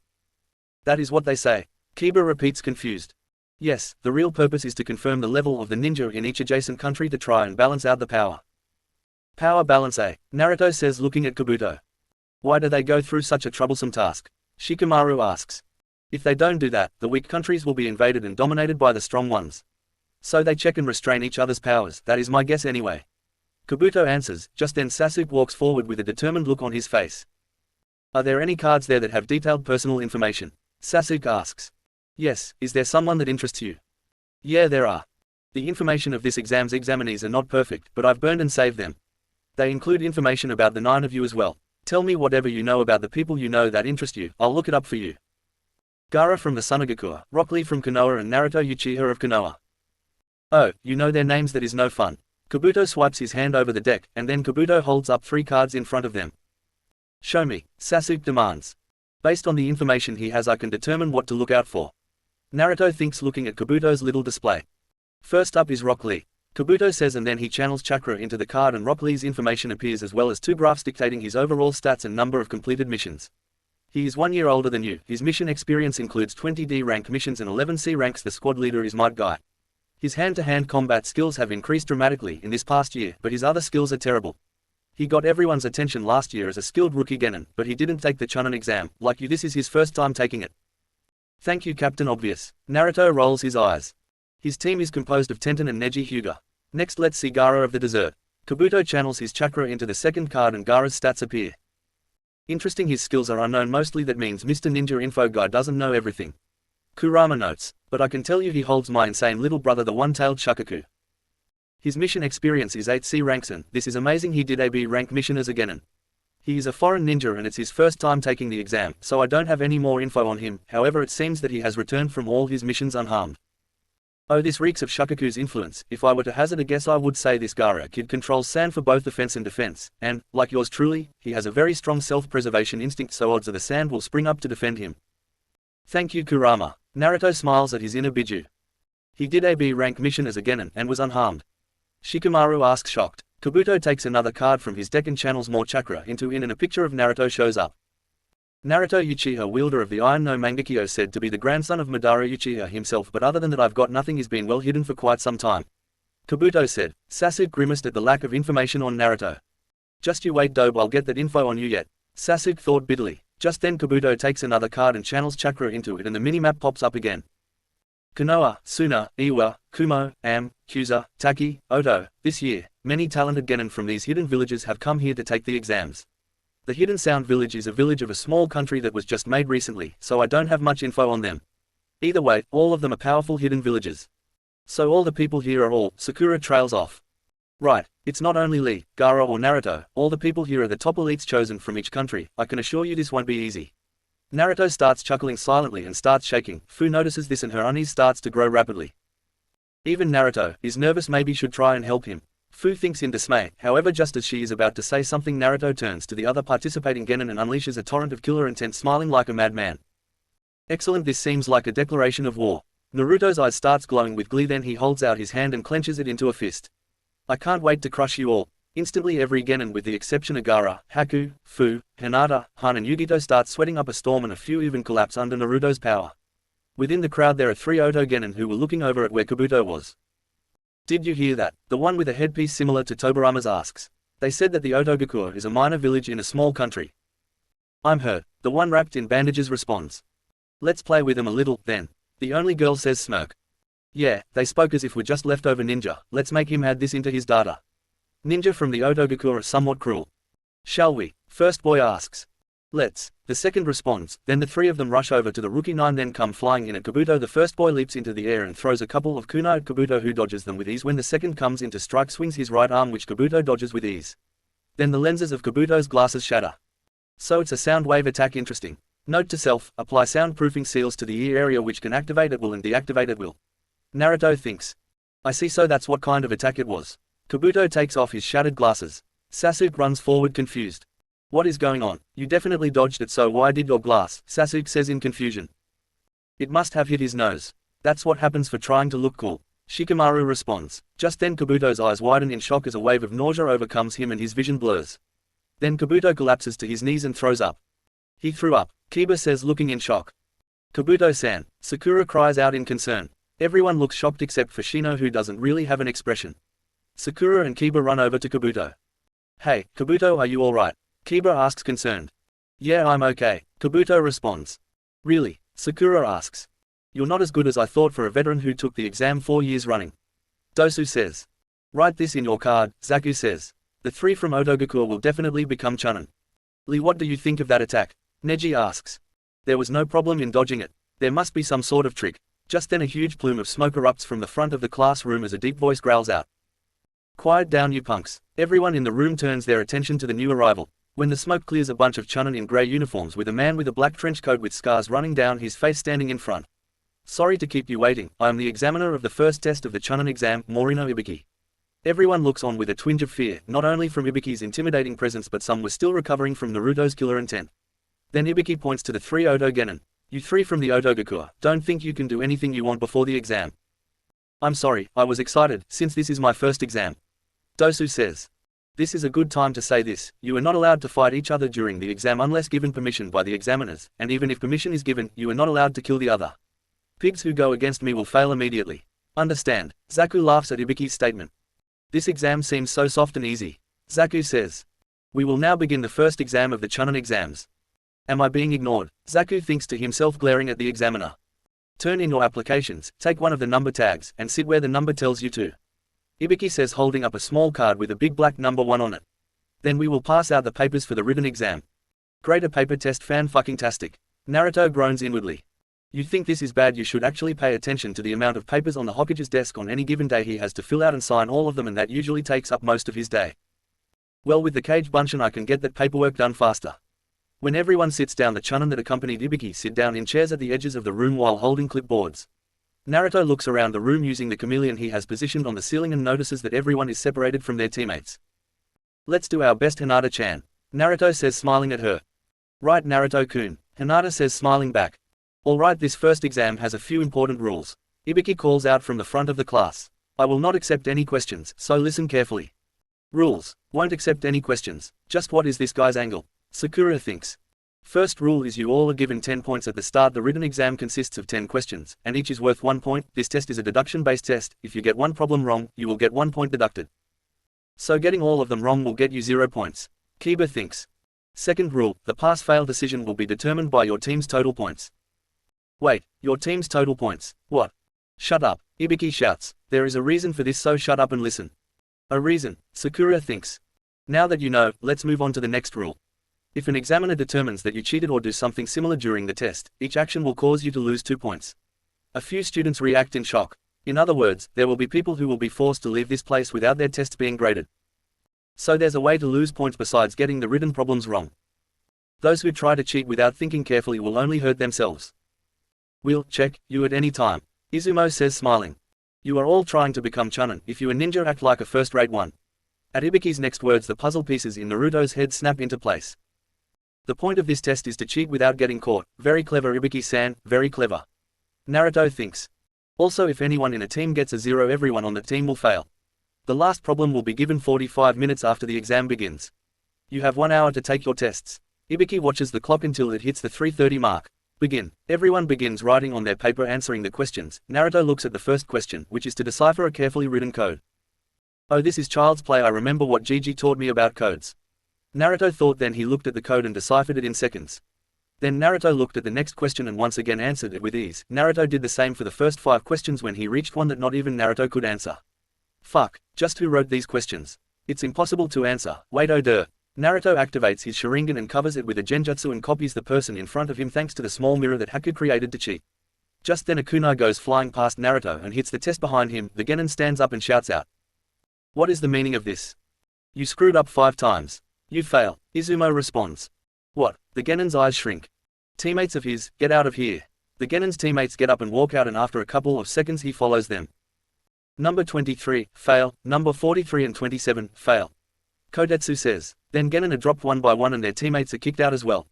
That is what they say. Kiba repeats, confused. Yes, the real purpose is to confirm the level of the ninja in each adjacent country to try and balance out the power. Power balance, eh? Naruto says, looking at Kabuto. Why do they go through such a troublesome task? Shikamaru asks. If they don't do that, the weak countries will be invaded and dominated by the strong ones. So they check and restrain each other's powers. That is my guess anyway. Kabuto answers. Just then Sasuke walks forward with a determined look on his face. Are there any cards there that have detailed personal information? Sasuke asks. Yes, is there someone that interests you? Yeah, there are. The information of this exam's examinees are not perfect, but I've burned and saved them. They include information about the 9 of you as well. Tell me whatever you know about the people you know that interest you. I'll look it up for you. Gaara from the Sunagakuwa, Rock Lee from Konoha and Naruto Uchiha of Konoha. Oh, you know their names, that is no fun. Kabuto swipes his hand over the deck, and then Kabuto holds up 3 cards in front of them. Show me, Sasuke demands. Based on the information he has I can determine what to look out for. Naruto thinks, looking at Kabuto's little display. First up is Rock Lee. Kabuto says, and then he channels chakra into the card and Rock Lee's information appears as well as 2 graphs dictating his overall stats and number of completed missions. He is 1 year older than you. His mission experience includes 20 D rank missions and 11 C ranks. The squad leader is Might Guy. His hand-to-hand combat skills have increased dramatically in this past year, but his other skills are terrible. He got everyone's attention last year as a skilled rookie genin, but he didn't take the Chunin exam. Like you, this is his first time taking it. Thank you, Captain Obvious. Naruto rolls his eyes. His team is composed of Tenten and Neji Hyuga. Next let's see Gaara of the Desert. Kabuto channels his chakra into the second card and Gaara's stats appear. Interesting, his skills are unknown, mostly that means Mr. Ninja Info Guy doesn't know everything. Kurama notes, but I can tell you he holds my insane little brother the one-tailed Shukaku. His mission experience is 8C ranks and this is amazing, he did a B rank mission as a genin. He is a foreign ninja and it's his first time taking the exam, so I don't have any more info on him, however it seems that he has returned from all his missions unharmed. Oh, this reeks of Shukaku's influence. If I were to hazard a guess, I would say this Gaara kid controls sand for both offense and defense, and, like yours truly, he has a very strong self-preservation instinct, so odds are the sand will spring up to defend him. Thank you, Kurama. Naruto smiles at his inner Biju. He did a B rank mission as a genin and was unharmed. Shikamaru asks shocked. Kabuto takes another card from his deck and channels more chakra into it and a picture of Naruto shows up. Naruto Uchiha, wielder of the Iron no Mangekyo, said to be the grandson of Madara Uchiha himself, but other than that I've got nothing, he's been well hidden for quite some time. Kabuto said. Sasuke grimaced at the lack of information on Naruto. Just you wait dope, I'll get that info on you yet. Sasuke thought bitterly. Just then Kabuto takes another card and channels chakra into it and the minimap pops up again. Konoha, Suna, Iwa, Kumo, Am, Kyuza, Taki, Oto. This year, many talented genin from these hidden villages have come here to take the exams. The Hidden Sound Village is a village of a small country that was just made recently, so I don't have much info on them. Either way, all of them are powerful hidden villages. So all the people here are all. Sakura trails off. Right, it's not only Lee, Gaara or Naruto, all the people here are the top elites chosen from each country. I can assure you this won't be easy. Naruto starts chuckling silently and starts shaking. Fu notices this and her unease starts to grow rapidly. Even Naruto is nervous, maybe should try and help him. Fu thinks in dismay, however just as she is about to say something Naruto turns to the other participating genin and unleashes a torrent of killer intent, smiling like a madman. Excellent, this seems like a declaration of war. Naruto's eyes starts glowing with glee, then he holds out his hand and clenches it into a fist. I can't wait to crush you all. Instantly every genin with the exception of Gaara, Haku, Fu, Hinata, Han and Yugito starts sweating up a storm and a few even collapse under Naruto's power. Within the crowd there are 3 Oto genin who were looking over at where Kabuto was. Did you hear that? The one with a headpiece similar to Tobirama's asks. They said that the Otogakur is a minor village in a small country. I'm hurt. The one wrapped in bandages responds. Let's play with him a little, then. The only girl says smirk. Yeah, they spoke as if we're just leftover ninja, let's make him add this into his data. Ninja from the Otogakur are somewhat cruel. Shall we? First boy asks. Let's. The second responds, then the 3 of them rush over to the rookie 9 then come flying in at Kabuto. The first boy leaps into the air and throws a couple of kunai at Kabuto who dodges them with ease. When the second comes in to strike, swings his right arm which Kabuto dodges with ease. Then the lenses of Kabuto's glasses shatter. So it's a sound wave attack. Interesting. Note to self, apply soundproofing seals to the ear area which can activate at will and deactivate at will. Naruto thinks. I see, so that's what kind of attack it was. Kabuto takes off his shattered glasses. Sasuke runs forward confused. What is going on? You definitely dodged it, so why did your glass? Sasuke says in confusion. It must have hit his nose. That's what happens for trying to look cool. Shikamaru responds. Just then Kabuto's eyes widen in shock as a wave of nausea overcomes him and his vision blurs. Then Kabuto collapses to his knees and throws up. He threw up, Kiba says looking in shock. Kabuto-san. Sakura cries out in concern. Everyone looks shocked except for Shino who doesn't really have an expression. Sakura and Kiba run over to Kabuto. Hey, Kabuto, are you alright? Kiba asks concerned. Yeah, I'm okay, Kabuto responds. Really? Sakura asks. You're not as good as I thought for a veteran who took the exam 4 years running. Dosu says. Write this in your card, Zaku says. The 3 from Otogakur will definitely become Chunin. Lee, what do you think of that attack? Neji asks. There was no problem in dodging it. There must be some sort of trick. Just then a huge plume of smoke erupts from the front of the classroom as a deep voice growls out. Quiet down you punks. Everyone in the room turns their attention to the new arrival. When the smoke clears, a bunch of Chunin in grey uniforms with a man with a black trench coat with scars running down his face standing in front. Sorry to keep you waiting, I am the examiner of the first test of the Chunin exam, Morino Ibiki. Everyone looks on with a twinge of fear, not only from Ibiki's intimidating presence but some were still recovering from Naruto's killer intent. Then Ibiki points to the 3 Oto genin. You 3 from the Otogakur, don't think you can do anything you want before the exam. I'm sorry, I was excited, since this is my first exam. Dosu says. This is a good time to say this, you are not allowed to fight each other during the exam unless given permission by the examiners, and even if permission is given, you are not allowed to kill the other. Pigs who go against me will fail immediately. Understand? Zaku laughs at Ibiki's statement. This exam seems so soft and easy. Zaku says. We will now begin the first exam of the Chunin exams. Am I being ignored? Zaku thinks to himself, glaring at the examiner. Turn in your applications, take one of the number tags, and sit where the number tells you to. Ibiki says, holding up a small card with a big black number 1 on it. Then we will pass out the papers for the written exam. Great, a paper test, fan-fucking-tastic. Naruto groans inwardly. You think this is bad? You should actually pay attention to the amount of papers on the Hokage's desk on any given day. He has to fill out and sign all of them, and that usually takes up most of his day. Well, with the Kage Bunshin I can get that paperwork done faster. When everyone sits down, the Chunin that accompanied Ibiki sit down in chairs at the edges of the room while holding clipboards. Naruto looks around the room using the chameleon he has positioned on the ceiling and notices that everyone is separated from their teammates. Let's do our best, Hinata-chan. Naruto says, smiling at her. Right, Naruto-kun, Hinata says, smiling back. Alright, this first exam has a few important rules. Ibiki calls out from the front of the class. I will not accept any questions, so listen carefully. Rules. Won't accept any questions. Just what is this guy's angle? Sakura thinks. First rule is you all are given 10 points at the start. The written exam consists of 10 questions, and each is worth 1 point. This test is a deduction-based test. If you get one problem wrong, you will get 1 point deducted. So getting all of them wrong will get you 0 points. Kiba thinks. Second rule, the pass-fail decision will be determined by your team's total points. Wait, your team's total points? What? Shut up, Ibiki shouts. There is a reason for this, so shut up and listen. A reason, Sakura thinks. Now that you know, let's move on to the next rule. If an examiner determines that you cheated or do something similar during the test, each action will cause you to lose 2 points. A few students react in shock. In other words, there will be people who will be forced to leave this place without their tests being graded. So there's a way to lose points besides getting the written problems wrong. Those who try to cheat without thinking carefully will only hurt themselves. We'll check you at any time, Izumo says, smiling. You are all trying to become Chunin. If you a ninja, act like a first-rate one. At Ibiki's next words, the puzzle pieces in Naruto's head snap into place. The point of this test is to cheat without getting caught. Very clever, Ibiki-san, very clever. Naruto thinks. Also, if anyone in a team gets a 0, everyone on the team will fail. The last problem will be given 45 minutes after the exam begins. You have 1 hour to take your tests. Ibiki watches the clock until it hits the 3:30 mark. Begin. Everyone begins writing on their paper, answering the questions. Naruto looks at the first question, which is to decipher a carefully written code. Oh, this is child's play. I remember what Gigi taught me about codes. Naruto thought. Then he looked at the code and deciphered it in seconds. Then Naruto looked at the next question and once again answered it with ease. Naruto did the same for the first 5 questions when he reached one that not even Naruto could answer. Fuck, just who wrote these questions? It's impossible to answer. Wait, oh duh. Naruto activates his Sharingan and covers it with a genjutsu and copies the person in front of him thanks to the small mirror that Haku created to cheat. Just then a kunai goes flying past Naruto and hits the test behind him. The genin stands up and shouts out. What is the meaning of this? You screwed up 5 times. You fail. Izumo responds. What? The genin's eyes shrink. Teammates of his, get out of here. The genin's teammates get up and walk out, and after a couple of seconds he follows them. Number 23, fail. Number 43 and 27, fail. Kodetsu says. Then genin are dropped one by one and their teammates are kicked out as well.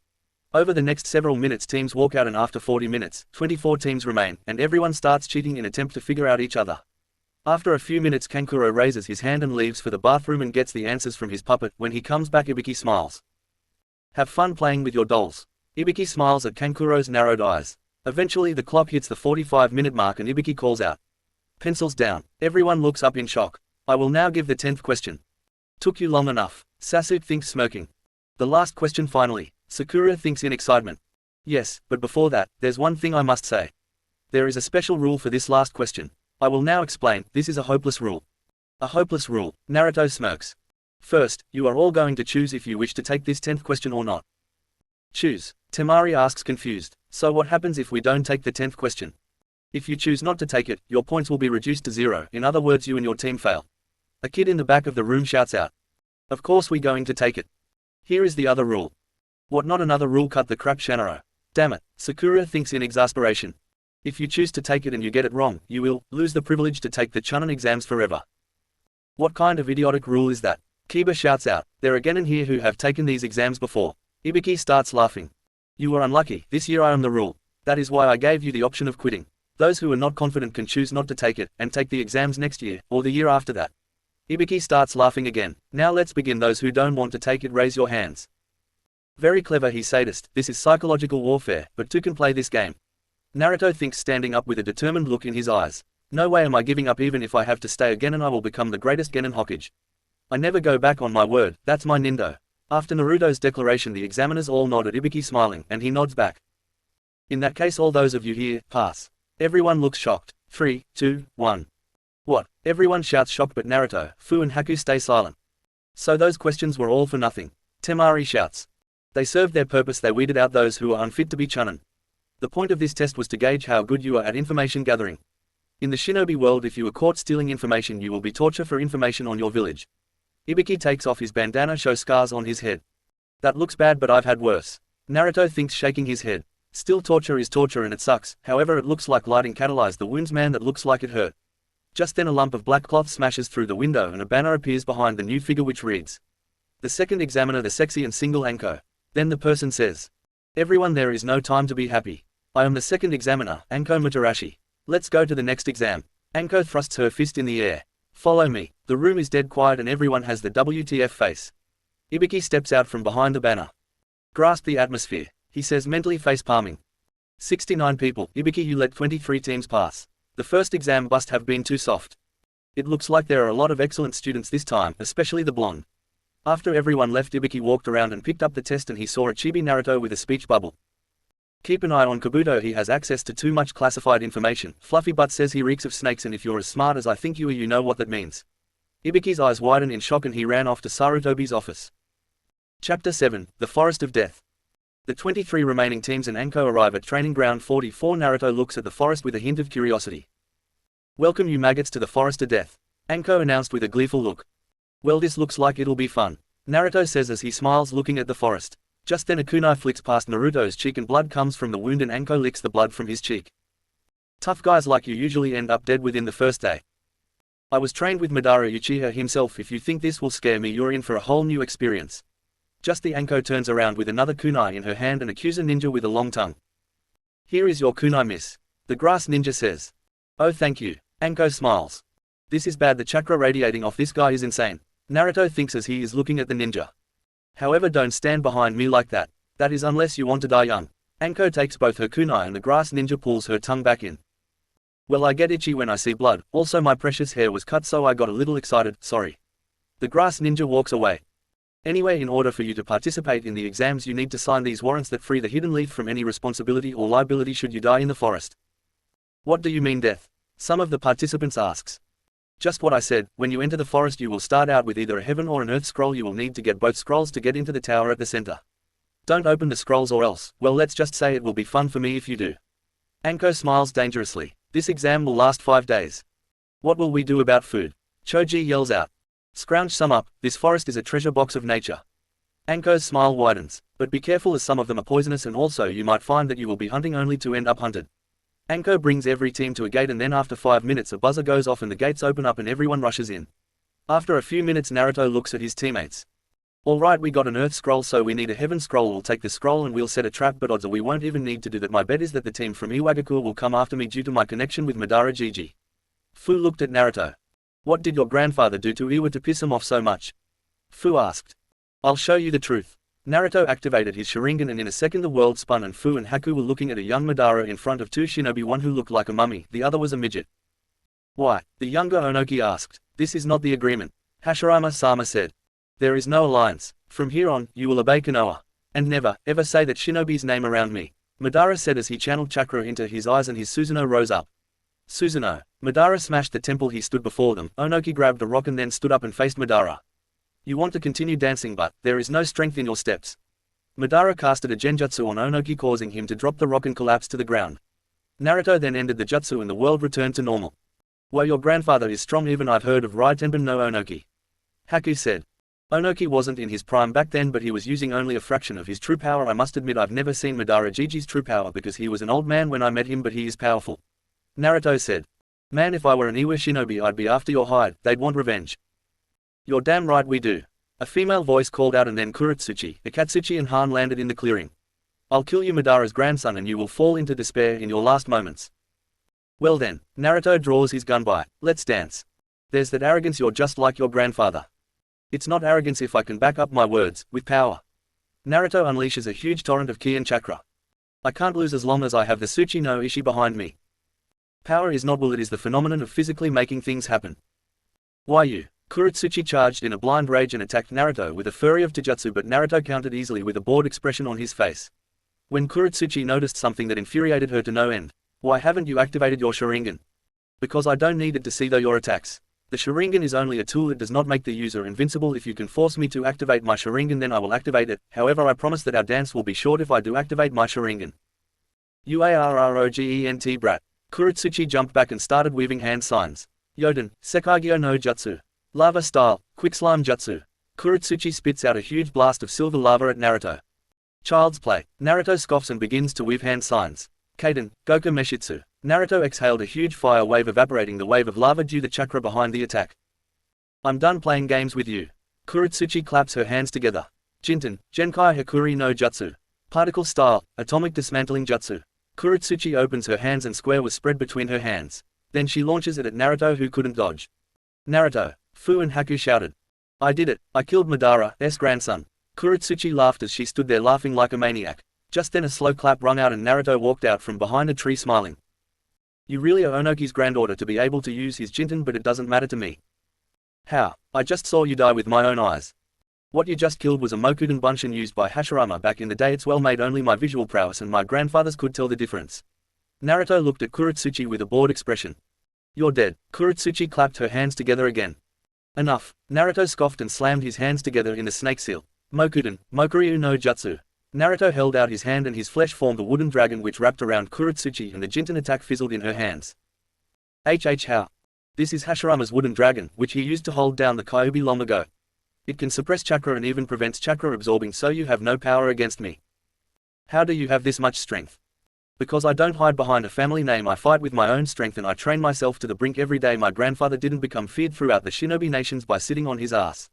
Over the next several minutes teams walk out, and after 40 minutes, 24 teams remain, and everyone starts cheating in attempt to figure out each other. After a few minutes Kankuro raises his hand and leaves for the bathroom and gets the answers from his puppet. When he comes back Ibiki smiles. Have fun playing with your dolls. Ibiki smiles at Kankuro's narrowed eyes. Eventually the clock hits the 45-minute mark and Ibiki calls out. Pencils down. Everyone looks up in shock. I will now give the 10th question. Took you long enough. Sasuke thinks, smirking. The last question finally. Sakura thinks in excitement. Yes, but before that, there's one thing I must say. There is a special rule for this last question. I will now explain. This is a hopeless rule. A hopeless rule. Naruto smirks. First, you are all going to choose if you wish to take this 10th question or not. Choose. Temari asks, confused. So what happens if we don't take the 10th question? If you choose not to take it, your points will be reduced to 0. In other words, you and your team fail. A kid in the back of the room shouts out. Of course we going to take it. Here is the other rule. What, not another rule? Cut the crap, Shanaro. Damn it. Sakura thinks in exasperation. If you choose to take it and you get it wrong, you will lose the privilege to take the Chunin exams forever. What kind of idiotic rule is that? Kiba shouts out. There are genin here who have taken these exams before. Ibiki starts laughing. You were unlucky. This year I am the rule. That is why I gave you the option of quitting. Those who are not confident can choose not to take it, and take the exams next year, or the year after that. Ibiki starts laughing again. Now let's begin. Those who don't want to take it, raise your hands. Very clever, he sadist. This is psychological warfare, but two can play this game. Naruto thinks, standing up with a determined look in his eyes. No way am I giving up. Even if I have to stay a genin, I will become the greatest genin Hokage. I never go back on my word. That's my nindo. After Naruto's declaration the examiners all nod at Ibiki, smiling, and he nods back. In that case all those of you here, pass. Everyone looks shocked. 3, 2, 1. What? Everyone shouts shocked, but Naruto, Fu and Haku stay silent. So those questions were all for nothing. Temari shouts. They served their purpose. They weeded out those who were unfit to be chunin. The point of this test was to gauge how good you are at information gathering. In the shinobi world, if you were caught stealing information, you will be tortured for information on your village. Ibiki takes off his bandana, shows scars on his head. That looks bad, but I've had worse. Naruto thinks, shaking his head. Still, torture is torture and it sucks. However, it looks like lighting catalyzed the wounds, man. That looks like it hurt. Just then a lump of black cloth smashes through the window and a banner appears behind the new figure which reads, "The second examiner, the sexy and single Anko." Then the person says, "Everyone, there is no time to be happy. I am the second examiner, Anko Matarashi. Let's go to the next exam." Anko thrusts her fist in the air. "Follow me." The room is dead quiet and everyone has the WTF face. Ibiki steps out from behind the banner. "Grasp the atmosphere," he says, mentally face palming. 69 people. Ibiki, you let 23 teams pass. The first exam must have been too soft. It looks like there are a lot of excellent students this time, especially the blonde. After everyone left, Ibiki walked around and picked up the test and he saw a chibi Naruto with a speech bubble. "Keep an eye on Kabuto, he has access to too much classified information. Fluffy Butt says he reeks of snakes, and if you're as smart as I think you are, you know what that means." Ibiki's eyes widen in shock and he ran off to Sarutobi's office. Chapter 7, The Forest of Death. The 23 remaining teams and Anko arrive at Training Ground 44. Naruto looks at the forest with a hint of curiosity. "Welcome you maggots to the Forest of Death," Anko announced with a gleeful look. "Well, this looks like it'll be fun," Naruto says as he smiles, looking at the forest. Just then a kunai flicks past Naruto's cheek and blood comes from the wound and Anko licks the blood from his cheek. "Tough guys like you usually end up dead within the first day. I was trained with Madara Uchiha himself. If you think this will scare me, you're in for a whole new experience." Just the Anko turns around with another kunai in her hand and accuses a ninja with a long tongue. "Here is your kunai, miss," the grass ninja says. "Oh, thank you." Anko smiles. "This is bad. The chakra radiating off this guy is insane," Naruto thinks as he is looking at the ninja. "However, don't stand behind me like that. That is unless you want to die young." Anko takes both her kunai and the grass ninja pulls her tongue back in. "Well, I get itchy when I see blood. Also, my precious hair was cut, so I got a little excited, sorry." The grass ninja walks away. "Anyway, in order for you to participate in the exams, you need to sign these warrants that free the hidden leaf from any responsibility or liability should you die in the forest." "What do you mean death?" some of the participants asks. "Just what I said. When you enter the forest, you will start out with either a heaven or an earth scroll. You will need to get both scrolls to get into the tower at the center. Don't open the scrolls or else, well, let's just say it will be fun for me if you do." Anko smiles dangerously. "This exam will last 5 days. What will we do about food?" Choji yells out. "Scrounge some up. This forest is a treasure box of nature." Anko's smile widens. "But be careful, as some of them are poisonous, and also you might find that you will be hunting only to end up hunted." Anko brings every team to a gate and then after 5 minutes a buzzer goes off and the gates open up and everyone rushes in. After a few minutes Naruto looks at his teammates. "Alright, we got an earth scroll, so we need a heaven scroll. We'll take the scroll and we'll set a trap, but odds are we won't even need to do that. My bet is that the team from Iwagakure will come after me due to my connection with Madara Gigi." Fu looked at Naruto. "What did your grandfather do to Iwa to piss him off so much?" Fu asked. "I'll show you the truth." Naruto activated his Sharingan and in a second the world spun and Fu and Haku were looking at a young Madara in front of 2 shinobi, one who looked like a mummy, the other was a midget. "Why?" the younger Onoki asked. "This is not the agreement," Hashirama-sama said. "There is no alliance. From here on, you will obey Konoha. And never, ever say that shinobi's name around me," Madara said as he channeled chakra into his eyes and his Susanoo rose up. "Susanoo." Madara smashed the temple. He stood before them. Onoki grabbed the rock and then stood up and faced Madara. "You want to continue dancing, but there is no strength in your steps." Madara casted a genjutsu on Onoki, causing him to drop the rock and collapse to the ground. Naruto then ended the jutsu and the world returned to normal. "Well, your grandfather is strong, even I've heard of Raitenban no Onoki," Haku said. Onoki wasn't in his prime back then, but he was using only a fraction of his true power. "I must admit I've never seen Madara Gigi's true power because he was an old man when I met him, but he is powerful," Naruto said. "Man, if I were an Iwa shinobi I'd be after your hide. They'd want revenge." "You're damn right we do," a female voice called out, and then Kuretsuchi, Akatsuchi and Han landed in the clearing. "I'll kill you, Madara's grandson, and you will fall into despair in your last moments." "Well then," Naruto draws his gun by, "let's dance. There's that arrogance, you're just like your grandfather." "It's not arrogance if I can back up my words with power." Naruto unleashes a huge torrent of ki and chakra. "I can't lose as long as I have the Tsuchi no Ishi behind me." Power is not will, it is the phenomenon of physically making things happen. "Why you?" Kuretsuchi charged in a blind rage and attacked Naruto with a flurry of taijutsu, but Naruto countered easily with a bored expression on his face. When Kuretsuchi noticed something that infuriated her to no end. "Why haven't you activated your Sharingan?" Because I don't need it to see though your attacks. The Sharingan is only a tool, it does not make the user invincible. If you can force me to activate my Sharingan then I will activate it, however I promise that our dance will be short if I do activate my Sharingan. Uarrogent brat. Kuretsuchi jumped back and started weaving hand signs. Yoden, Sekigyo no Jutsu. Lava style, quick slime jutsu. Kuretsuchi spits out a huge blast of silver lava at Naruto. Child's play. Naruto scoffs and begins to weave hand signs. Kaden, Goku Meshitsu. Naruto exhaled a huge fire wave, evaporating the wave of lava due to the chakra behind the attack. I'm done playing games with you. Kuretsuchi claps her hands together. Jinten, Genkai Hikuri no Jutsu. Particle style, atomic dismantling jutsu. Kuretsuchi opens her hands and square was spread between her hands. Then she launches it at Naruto, who couldn't dodge. Naruto, Fu and Haku shouted. I did it, I killed Madara's grandson. Kuretsuchi laughed as she stood there laughing like a maniac. Just then a slow clap rung out and Naruto walked out from behind a tree smiling. You really are Onoki's granddaughter to be able to use his Jinten, but it doesn't matter to me. How? I just saw you die with my own eyes. What you just killed was a Mokuden Bunshin used by Hashirama back in the day. It's well made, only my visual prowess and my grandfathers could tell the difference. Naruto looked at Kuretsuchi with a bored expression. You're dead. Kuretsuchi clapped her hands together again. Enough. Naruto scoffed and slammed his hands together in the snake seal. Mokuden, Mokuryu no Jutsu. Naruto held out his hand and his flesh formed a wooden dragon which wrapped around Kuretsuchi and the Jinten attack fizzled in her hands. How? This is Hashirama's wooden dragon, which he used to hold down the Kyuubi long ago. It can suppress chakra and even prevents chakra absorbing, so you have no power against me. How do you have this much strength? Because I don't hide behind a family name, I fight with my own strength and I train myself to the brink every day. My grandfather didn't become feared throughout the shinobi nations by sitting on his ass.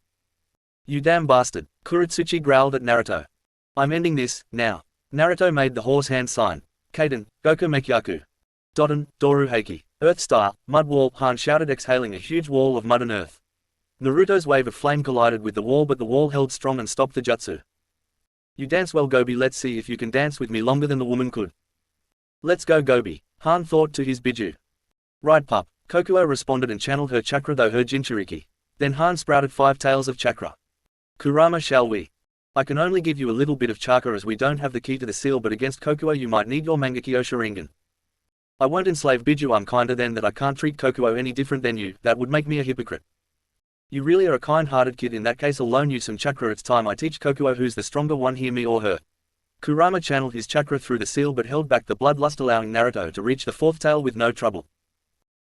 You damn bastard, Kuretsuchi growled at Naruto. I'm ending this, now. Naruto made the horse hand sign. Kaden, Goku Mekyaku. Doten, Doru Heiki. Earth style, mud wall, Han shouted, exhaling a huge wall of mud and earth. Naruto's wave of flame collided with the wall, but the wall held strong and stopped the jutsu. You dance well, Gobi, let's see if you can dance with me longer than the woman could. Let's go, Gobi, Han thought to his Biju. Right, pup, Kokuo responded and channeled her chakra through her Jinchuriki. Then Han sprouted 5 tails of chakra. Kurama, shall we? I can only give you a little bit of chakra as we don't have the key to the seal, but against Kokuo you might need your Mangekyo Sharingan. I won't enslave Biju, I'm kinda then that I can't treat Kokuo any different than you, that would make me a hypocrite. You really are a kind-hearted kid, in that case I'll loan you some chakra, it's time I teach Kokuo who's the stronger one here, me or her. Kurama channeled his chakra through the seal but held back the bloodlust, allowing Naruto to reach the 4th tail with no trouble.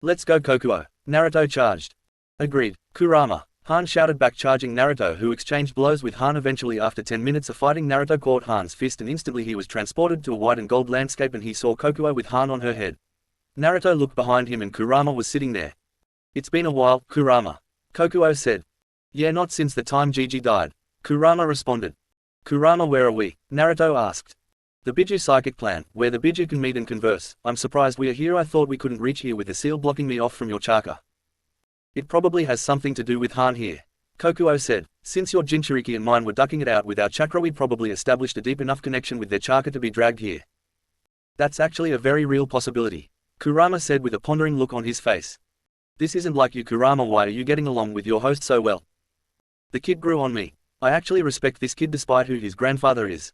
Let's go, Kokuo. Naruto charged. Agreed, Kurama. Han shouted back, charging Naruto, who exchanged blows with Han. Eventually, after 10 minutes of fighting, Naruto caught Han's fist and instantly he was transported to a white and gold landscape and he saw Kokuo with Han on her head. Naruto looked behind him and Kurama was sitting there. It's been a while, Kurama. Kokuo said. Yeah, not since the time Gigi died. Kurama responded. Kurama, where are we? Naruto asked. The Biju psychic plan, where the Biju can meet and converse. I'm surprised we are here, I thought we couldn't reach here with the seal blocking me off from your chakra. It probably has something to do with Han here. Kokuo said, since your Jinchuriki and mine were ducking it out with our chakra, we'd probably established a deep enough connection with their chakra to be dragged here. That's actually a very real possibility. Kurama said with a pondering look on his face. This isn't like you, Kurama, why are you getting along with your host so well? The kid grew on me. I actually respect this kid despite who his grandfather is.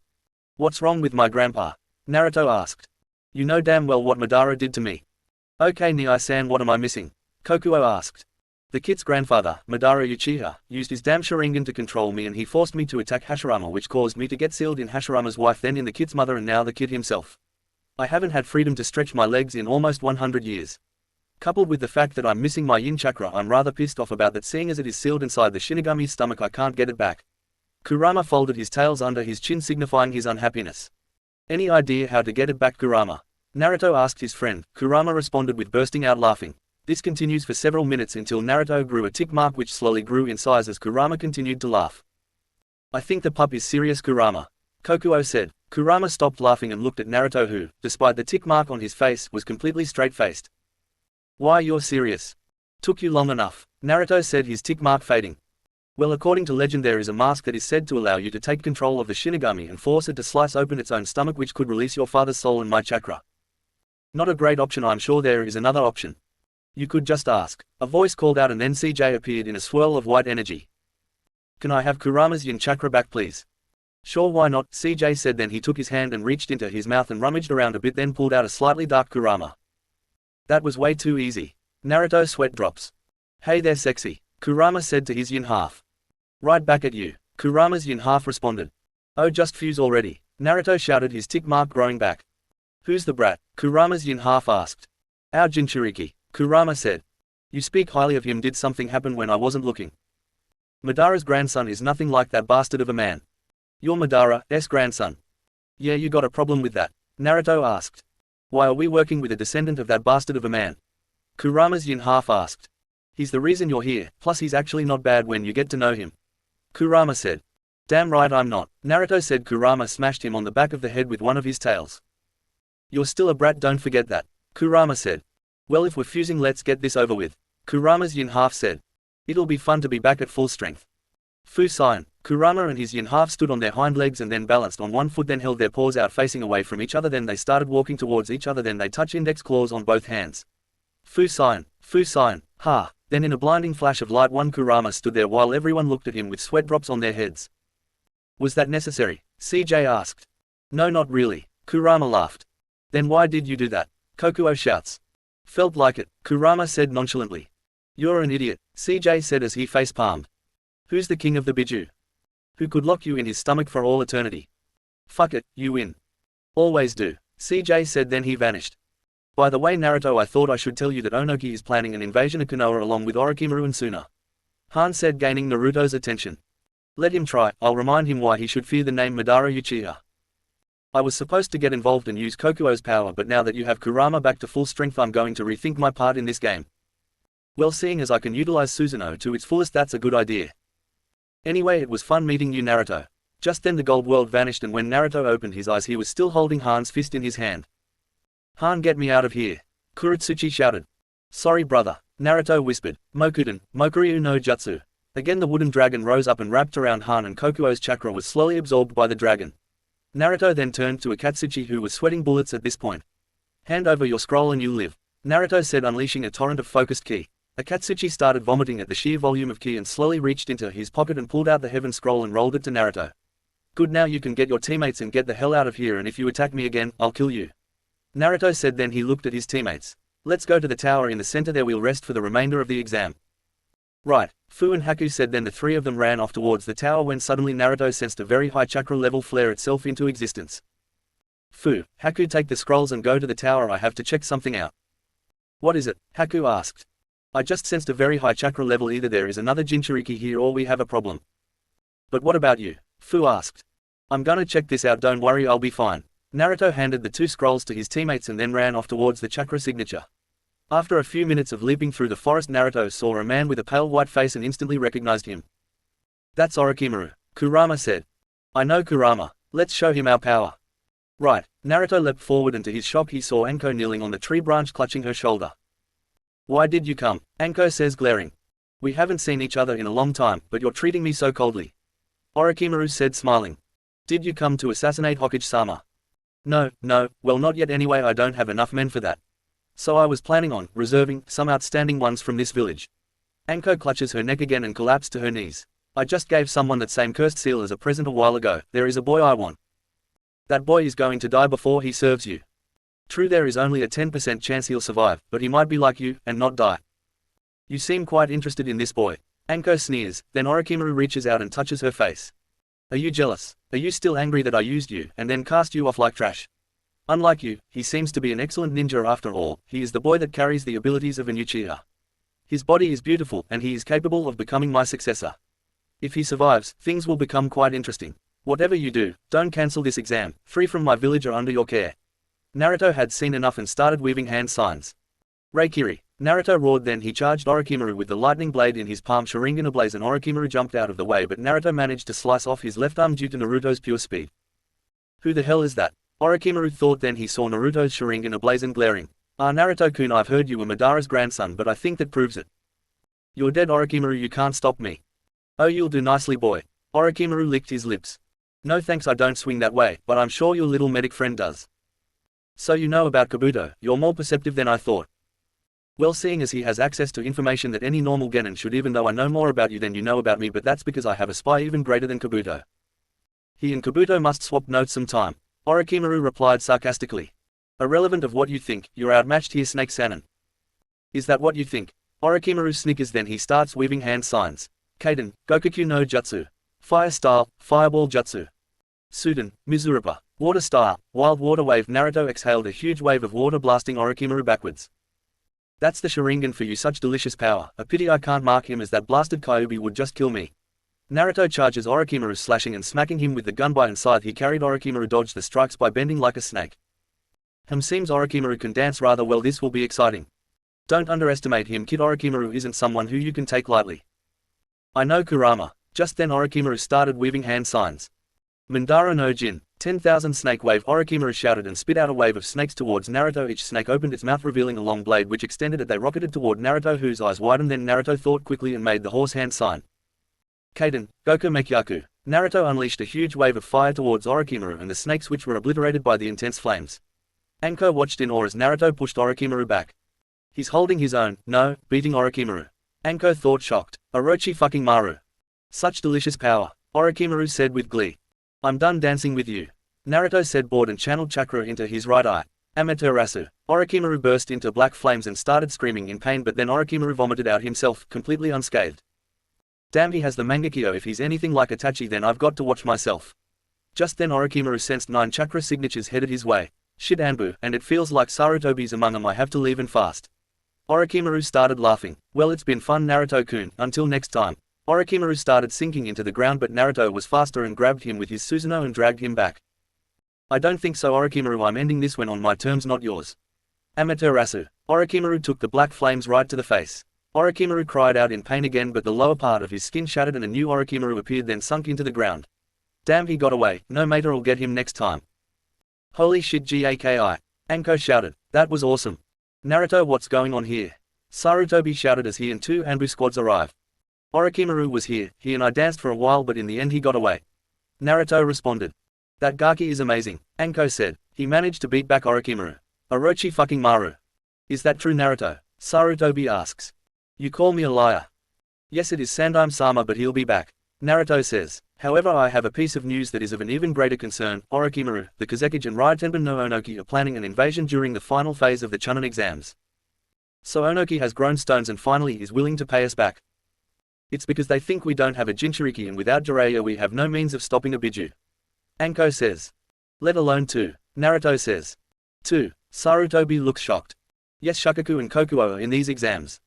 What's wrong with my grandpa? Naruto asked. You know damn well what Madara did to me. Okay, Nihai-san, what am I missing? Kokuo asked. The kid's grandfather, Madara Uchiha, used his damn Sharingan to control me and he forced me to attack Hashirama, which caused me to get sealed in Hashirama's wife, then in the kid's mother, and now the kid himself. I haven't had freedom to stretch my legs in almost 100 years. Coupled with the fact that I'm missing my yin chakra, I'm rather pissed off about that, seeing as it is sealed inside the Shinigami's stomach I can't get it back. Kurama folded his tails under his chin, signifying his unhappiness. Any idea how to get it back, Kurama? Naruto asked his friend. Kurama responded with bursting out laughing. This continues for several minutes until Naruto grew a tick mark which slowly grew in size as Kurama continued to laugh. I think the pup is serious, Kurama. Kokuo said. Kurama stopped laughing and looked at Naruto, who, despite the tick mark on his face, was completely straight-faced. Why, you're serious? Took you long enough, Naruto said, his tick mark fading. Well, according to legend there is a mask that is said to allow you to take control of the Shinigami and force it to slice open its own stomach, which could release your father's soul and my chakra. Not a great option, I'm sure there is another option. You could just ask. A voice called out and then CJ appeared in a swirl of white energy. Can I have Kurama's yin chakra back, please? Sure, why not, CJ said. Then he took his hand and reached into his mouth and rummaged around a bit, then pulled out a slightly dark Kurama. That was way too easy. Naruto sweat drops. Hey there sexy, Kurama said to his yin half. Right back at you, Kurama's yin half responded. Oh just fuse already, Naruto shouted, his tick mark growing back. Who's the brat, Kurama's yin half asked. Our Jinchuriki, Kurama said. You speak highly of him, did something happen when I wasn't looking? Madara's grandson is nothing like that bastard of a man. You're Madara's grandson. Yeah, you got a problem with that? Naruto asked. Why are we working with a descendant of that bastard of a man? Kurama's yin half asked. He's the reason you're here, plus he's actually not bad when you get to know him. Kurama said. Damn right I'm not, Naruto said. Kurama smashed him on the back of the head with one of his tails. You're still a brat, don't forget that, Kurama said. Well, if we're fusing, let's get this over with, Kurama's yin half said. It'll be fun to be back at full strength. Fu Saiyan, Kurama and his yin half stood on their hind legs and then balanced on one foot, then held their paws out facing away from each other, then they started walking towards each other, then they touch index claws on both hands. Fu Saiyan, ha! Then in a blinding flash of light one Kurama stood there while everyone looked at him with sweat drops on their heads. Was that necessary? CJ asked. No, not really, Kurama laughed. Then why did you do that? Kokuo shouts. Felt like it, Kurama said nonchalantly. You're an idiot, CJ said as he face-palmed. Who's the king of the Biju? Who could lock you in his stomach for all eternity? Fuck it, you win. Always do, CJ said, then he vanished. By the way Naruto, I thought I should tell you that Onoki is planning an invasion of Konoha along with Orochimaru and Suna. Han said, gaining Naruto's attention. Let him try, I'll remind him why he should fear the name Madara Uchiha. I was supposed to get involved and use Kokuo's power, but now that you have Kurama back to full strength I'm going to rethink my part in this game. Well, seeing as I can utilize Susanoo to its fullest, that's a good idea. Anyway, it was fun meeting you, Naruto. Just then the gold world vanished, and when Naruto opened his eyes he was still holding Han's fist in his hand. Han, get me out of here, Kuretsuchi shouted. Sorry brother, Naruto whispered. Mokuden, Mokuryu no Jutsu. Again the wooden dragon rose up and wrapped around Han, and Kokuo's chakra was slowly absorbed by the dragon. Naruto then turned to Akatsuchi, who was sweating bullets at this point. Hand over your scroll and you live, Naruto said, unleashing a torrent of focused ki. Akatsuchi started vomiting at the sheer volume of ki and slowly reached into his pocket and pulled out the heaven scroll and rolled it to Naruto. Good, now you can get your teammates and get the hell out of here, and if you attack me again, I'll kill you, Naruto said. Then he looked at his teammates. Let's go to the tower in the center, there we'll rest for the remainder of the exam. Right, Fu and Haku said. Then the three of them ran off towards the tower when suddenly Naruto sensed a very high chakra level flare itself into existence. Fu, Haku, take the scrolls and go to the tower, I have to check something out. What is it? Haku asked. I just sensed a very high chakra level, either there is another Jinchuriki here or we have a problem. But what about you? Fu asked. I'm gonna check this out, don't worry, I'll be fine. Naruto handed the two scrolls to his teammates and then ran off towards the chakra signature. After a few minutes of leaping through the forest, Naruto saw a man with a pale white face and instantly recognized him. That's Orochimaru, Kurama said. I know Kurama, let's show him our power. Right, Naruto leapt forward, and to his shock he saw Anko kneeling on the tree branch clutching her shoulder. Why did you come? Anko says, glaring. We haven't seen each other in a long time, but you're treating me so coldly, Orochimaru said, smiling. Did you come to assassinate Hokage-sama? No, well not yet anyway, I don't have enough men for that. So I was planning on reserving some outstanding ones from this village. Anko clutches her neck again and collapsed to her knees. I just gave someone that same cursed seal as a present a while ago. There is a boy I want. That boy is going to die before he serves you. True, there is only a 10% chance he'll survive, but he might be like you, and not die. You seem quite interested in this boy. Anko sneers, then Orochimaru reaches out and touches her face. Are you jealous? Are you still angry that I used you and then cast you off like trash? Unlike you, he seems to be an excellent ninja after all. He is the boy that carries the abilities of an Uchiha. His body is beautiful and he is capable of becoming my successor. If he survives, things will become quite interesting. Whatever you do, don't cancel this exam. 3 from my village are under your care. Naruto had seen enough and started weaving hand signs. Reikiri, Naruto roared, then he charged Orochimaru with the lightning blade in his palm, Sharingan ablaze, and Orochimaru jumped out of the way, but Naruto managed to slice off his left arm due to Naruto's pure speed. Who the hell is that? Orochimaru thought, then he saw Naruto's Sharingan ablaze and glaring. Ah, Naruto-kun, I've heard you were Madara's grandson, but I think that proves it. You're dead, Orochimaru, you can't stop me. Oh, you'll do nicely, boy. Orochimaru licked his lips. No thanks, I don't swing that way, but I'm sure your little medic friend does. So you know about Kabuto, you're more perceptive than I thought. Well, seeing as he has access to information that any normal genin should, even though I know more about you than you know about me, but that's because I have a spy even greater than Kabuto. He and Kabuto must swap notes sometime, Orochimaru replied sarcastically. Irrelevant of what you think, you're outmatched here, Snake Sanin. Is that what you think? Orochimaru snickers, then he starts weaving hand signs. Kaden, Gokukyu no Jutsu. Fire style, Fireball Jutsu. Suden, Mizurapa. Water style, Wild Water Wave. Naruto exhaled a huge wave of water, blasting Orochimaru backwards. That's the Sharingan for you, such delicious power. A pity I can't mark him, as that blasted Kyuubi would just kill me. Naruto charges Orochimaru, slashing and smacking him with the gunbai and scythe he carried. Orochimaru dodged the strikes by bending like a snake. Seems Orochimaru can dance rather well. This will be exciting. Don't underestimate him, kid. Orochimaru isn't someone who you can take lightly. I know, Kurama. Just then Orochimaru started weaving hand signs. Madara no Jin, 10,000 snake wave. Orochimaru shouted and spit out a wave of snakes towards Naruto. Each snake opened its mouth, revealing a long blade which extended as they rocketed toward Naruto, whose eyes widened. Then Naruto thought quickly and made the horse hand sign. Kaden, Goku Mekyaku. Naruto unleashed a huge wave of fire towards Orochimaru and the snakes, which were obliterated by the intense flames. Anko watched in awe as Naruto pushed Orochimaru back. He's holding his own, no, beating Orochimaru. Anko thought, shocked. Orochi fucking Maru. Such delicious power. Orochimaru said with glee. I'm done dancing with you. Naruto said, bored, and channeled chakra into his right eye. Amaterasu. Orochimaru burst into black flames and started screaming in pain, but then Orochimaru vomited out himself, completely unscathed. Damn, he has the Mangekyo. If he's anything like Itachi, then I've got to watch myself. Just then Orochimaru sensed 9 chakra signatures headed his way. Shit, Anbu, and it feels like Sarutobi's among them. I have to leave and fast. Orochimaru started laughing. Well, it's been fun, Naruto-kun, until next time. Orochimaru started sinking into the ground, but Naruto was faster and grabbed him with his Susanoo and dragged him back. I don't think so, Orochimaru. I'm ending this one on my terms, not yours. Amaterasu. Orochimaru took the black flames right to the face. Orochimaru cried out in pain again, but the lower part of his skin shattered and a new Orochimaru appeared, then sunk into the ground. Damn, he got away. No mater'll get him next time. Holy shit, Gaki. Anko shouted. That was awesome. Naruto, what's going on here? Sarutobi shouted as he and 2 Anbu squads arrived. Orochimaru was here. He and I danced for a while, but in the end he got away. Naruto responded. That Gaki is amazing, Anko said. He managed to beat back Orochimaru. Orochi fucking Maru. Is that true, Naruto? Sarutobi asks. You call me a liar. Yes, it is Sandaime-sama, but he'll be back. Naruto says. However, I have a piece of news that is of an even greater concern. Orochimaru, the Kazekage and Ryotenbun no Onoki are planning an invasion during the final phase of the Chunin exams. So Onoki has grown stones and finally is willing to pay us back. It's because they think we don't have a Jinchuriki, and without Jiraiya we have no means of stopping a Biju. Anko says. Let alone 2. Naruto says. 2. Sarutobi looks shocked. Yes, Shukaku and Kokuo are in these exams.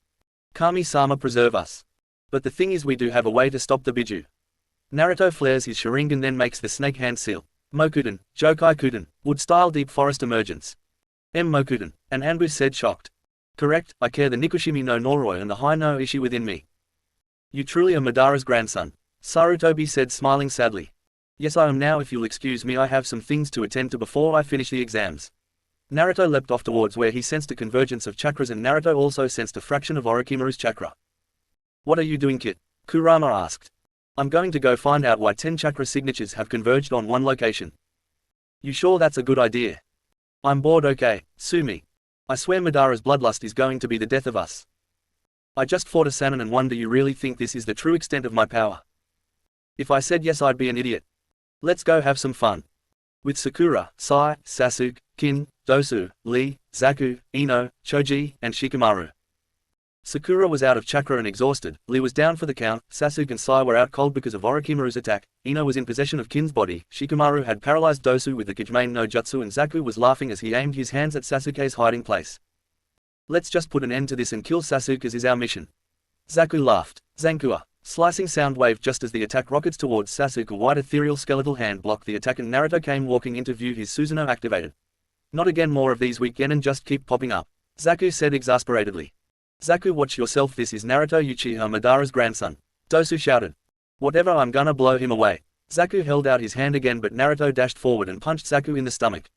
Kami-sama preserve us. But the thing is, we do have a way to stop the Biju. Naruto flares his Sharingan, then makes the snake hand seal. Mokuden, Jokai-kuden, wood-style deep forest emergence. Mokuden, and Anbu said, shocked. Correct, I care the Nikushimi no Noroi and the High no Ishi within me. You truly are Madara's grandson. Sarutobi said, smiling sadly. Yes, I am now. If you'll excuse me, I have some things to attend to before I finish the exams. Naruto leapt off towards where he sensed a convergence of chakras, and Naruto also sensed a fraction of Orochimaru's chakra. What are you doing, kid? Kurama asked. I'm going to go find out why 10 chakra signatures have converged on one location. You sure that's a good idea? I'm bored, okay, sue me. I swear Madara's bloodlust is going to be the death of us. I just fought a Sannin and wonder, you really think this is the true extent of my power? If I said yes, I'd be an idiot. Let's go have some fun. With Sakura, Sai, Sasuke, Kin, Dosu, Lee, Zaku, Ino, Choji, and Shikamaru. Sakura was out of chakra and exhausted, Lee was down for the count, Sasuke and Sai were out cold because of Orochimaru's attack, Ino was in possession of Kin's body, Shikamaru had paralyzed Dosu with the Kijimane no Jutsu, and Zaku was laughing as he aimed his hands at Sasuke's hiding place. Let's just put an end to this and kill Sasuke is our mission. Zaku laughed. Zankua. Slicing sound wave just as the attack rockets towards Sasuke. A white ethereal skeletal hand blocked the attack and Naruto came walking into view, his Susanoo activated. Not again, more of these weak genin just keep popping up. Zaku said exasperatedly. Zaku, watch yourself, this is Naruto Uchiha Madara's grandson. Dosu shouted. Whatever, I'm gonna blow him away. Zaku held out his hand again, but Naruto dashed forward and punched Zaku in the stomach.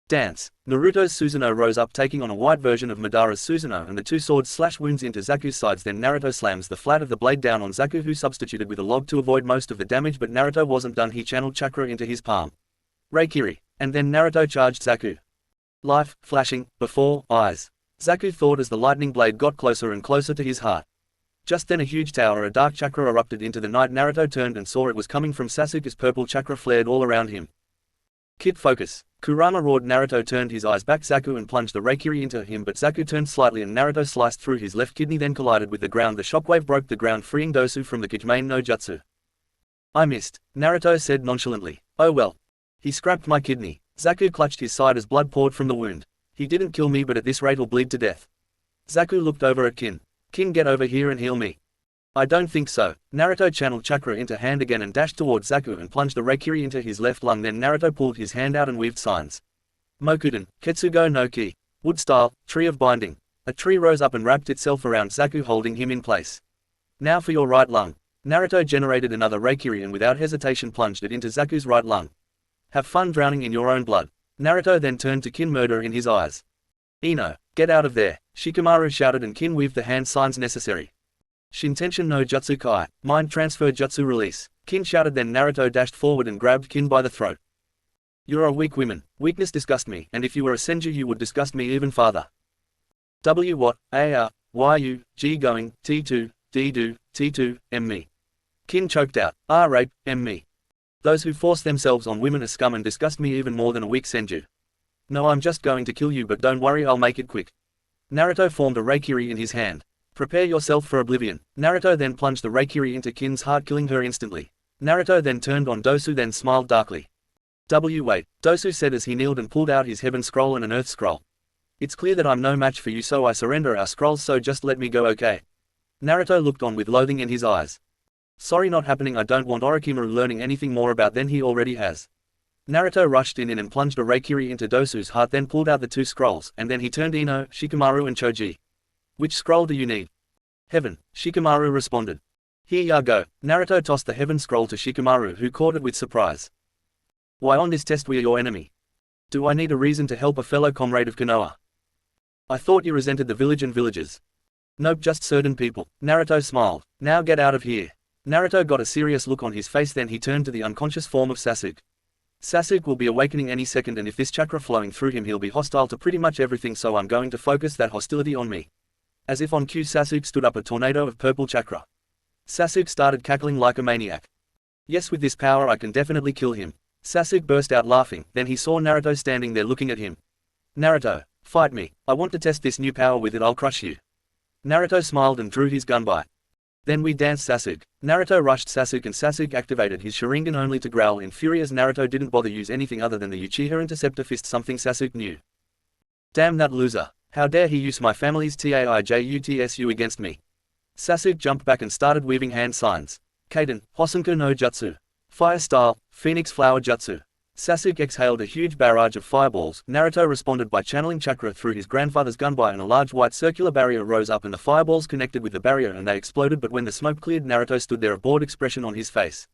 Dance. Naruto's Susanoo rose up, taking on a white version of Madara's Susanoo, and the two swords slash wounds into Zaku's sides. Then Naruto slams the flat of the blade down on Zaku, who substituted with a log to avoid most of the damage, but Naruto wasn't done. He channeled chakra into his palm. Reikiri. And then Naruto charged Zaku. Life, flashing, before, eyes. Zaku thought as the lightning blade got closer and closer to his heart. Just then a huge tower, a dark chakra, erupted into the night. Naruto turned and saw it was coming from Sasuke's purple chakra flared all around him. Kid, focus. Kurama roared. Naruto turned his eyes back Zaku and plunged the Raikiri into him, but Zaku turned slightly and Naruto sliced through his left kidney, then collided with the ground. The shockwave broke the ground, freeing Dosu from the Kijimane no Jutsu. I missed, Naruto said nonchalantly. Oh well. He scrapped my kidney. Zaku clutched his side as blood poured from the wound. He didn't kill me, but at this rate he'll bleed to death. Zaku looked over at Kin. Kin, get over here and heal me. I don't think so. Naruto channeled chakra into hand again and dashed towards Zaku and plunged the Raikiri into his left lung. Then Naruto pulled his hand out and weaved signs. Mokuden, Ketsugo no Ki. Wood style, tree of binding. A tree rose up and wrapped itself around Zaku, holding him in place. Now for your right lung. Naruto generated another Raikiri and without hesitation plunged it into Zaku's right lung. Have fun drowning in your own blood. Naruto then turned to Kin, murder in his eyes. Ino, get out of there, Shikamaru shouted, and Kin weaved the hand signs necessary. Shintention no Jutsu Kai, mind transfer jutsu release, Kin shouted. Then Naruto dashed forward and grabbed Kin by the throat. You're a weak woman. Weakness disgusts me, and if you were a senju you would disgust me even farther. W what, A-R, Y-U, G going, T2, D-do, T2, M me. Kin choked out, rape, M me. Those who force themselves on women are scum and disgust me even more than a weak senju. No, I'm just going to kill you, but don't worry, I'll make it quick. Naruto formed a Raikiri in his hand. Prepare yourself for oblivion. Naruto then plunged the Raikiri into Kin's heart, killing her instantly. Naruto then turned on Dosu, then smiled darkly. Wait, Dosu said as he kneeled and pulled out his heaven scroll and an earth scroll. It's clear that I'm no match for you, so I surrender our scrolls, so just let me go, okay? Naruto looked on with loathing in his eyes. Sorry, not happening. I don't want Orochimaru learning anything more about than he already has. Naruto rushed in and plunged a Raikiri into Dosu's heart, then pulled out the two scrolls, and then he turned Ino, Shikamaru and Choji. Which scroll do you need? Heaven, Shikamaru responded. Here ya go. Naruto tossed the heaven scroll to Shikamaru, who caught it with surprise. Why, on this test we are your enemy. Do I need a reason to help a fellow comrade of Konoha? I thought you resented the village and villagers. Nope, just certain people. Naruto smiled. Now get out of here. Naruto got a serious look on his face, then he turned to the unconscious form of Sasuke. Sasuke will be awakening any second, and if this chakra flowing through him, he'll be hostile to pretty much everything, so I'm going to focus that hostility on me. As if on cue, Sasuke stood up a tornado of purple chakra. Sasuke started cackling like a maniac. Yes, with this power I can definitely kill him. Sasuke burst out laughing, then he saw Naruto standing there looking at him. Naruto, fight me. I want to test this new power. With it I'll crush you. Naruto smiled and drew his gunbai. Then we danced Sasuke. Naruto rushed Sasuke and Sasuke activated his Sharingan only to growl in fury as Naruto didn't bother use anything other than the Uchiha Interceptor Fist, something Sasuke knew. Damn that loser. How dare he use my family's taijutsu against me. Sasuke jumped back and started weaving hand signs. Kaden, Hosenku no Jutsu. Fire style, Phoenix Flower Jutsu. Sasuke exhaled a huge barrage of fireballs. Naruto responded by channeling chakra through his grandfather's gunbai, and a large white circular barrier rose up and the fireballs connected with the barrier and they exploded, but when the smoke cleared, Naruto stood there, a bored expression on his face.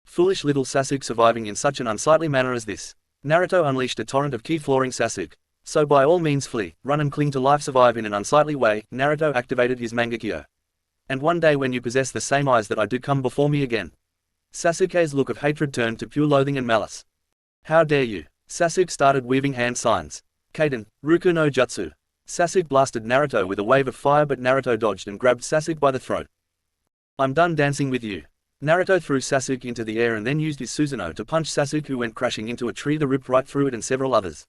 Foolish little Sasuke, surviving in such an unsightly manner as this. Naruto unleashed a torrent of ki, flooring Sasuke. So by all means flee, run and cling to life, survive in an unsightly way. Naruto activated his Mangekyo. And one day when you possess the same eyes that I do, come before me again. Sasuke's look of hatred turned to pure loathing and malice. How dare you? Sasuke started weaving hand signs. Kaden, Ruku no Jutsu. Sasuke blasted Naruto with a wave of fire, but Naruto dodged and grabbed Sasuke by the throat. I'm done dancing with you. Naruto threw Sasuke into the air and then used his Susanoo to punch Sasuke, who went crashing into a tree that ripped right through it and several others.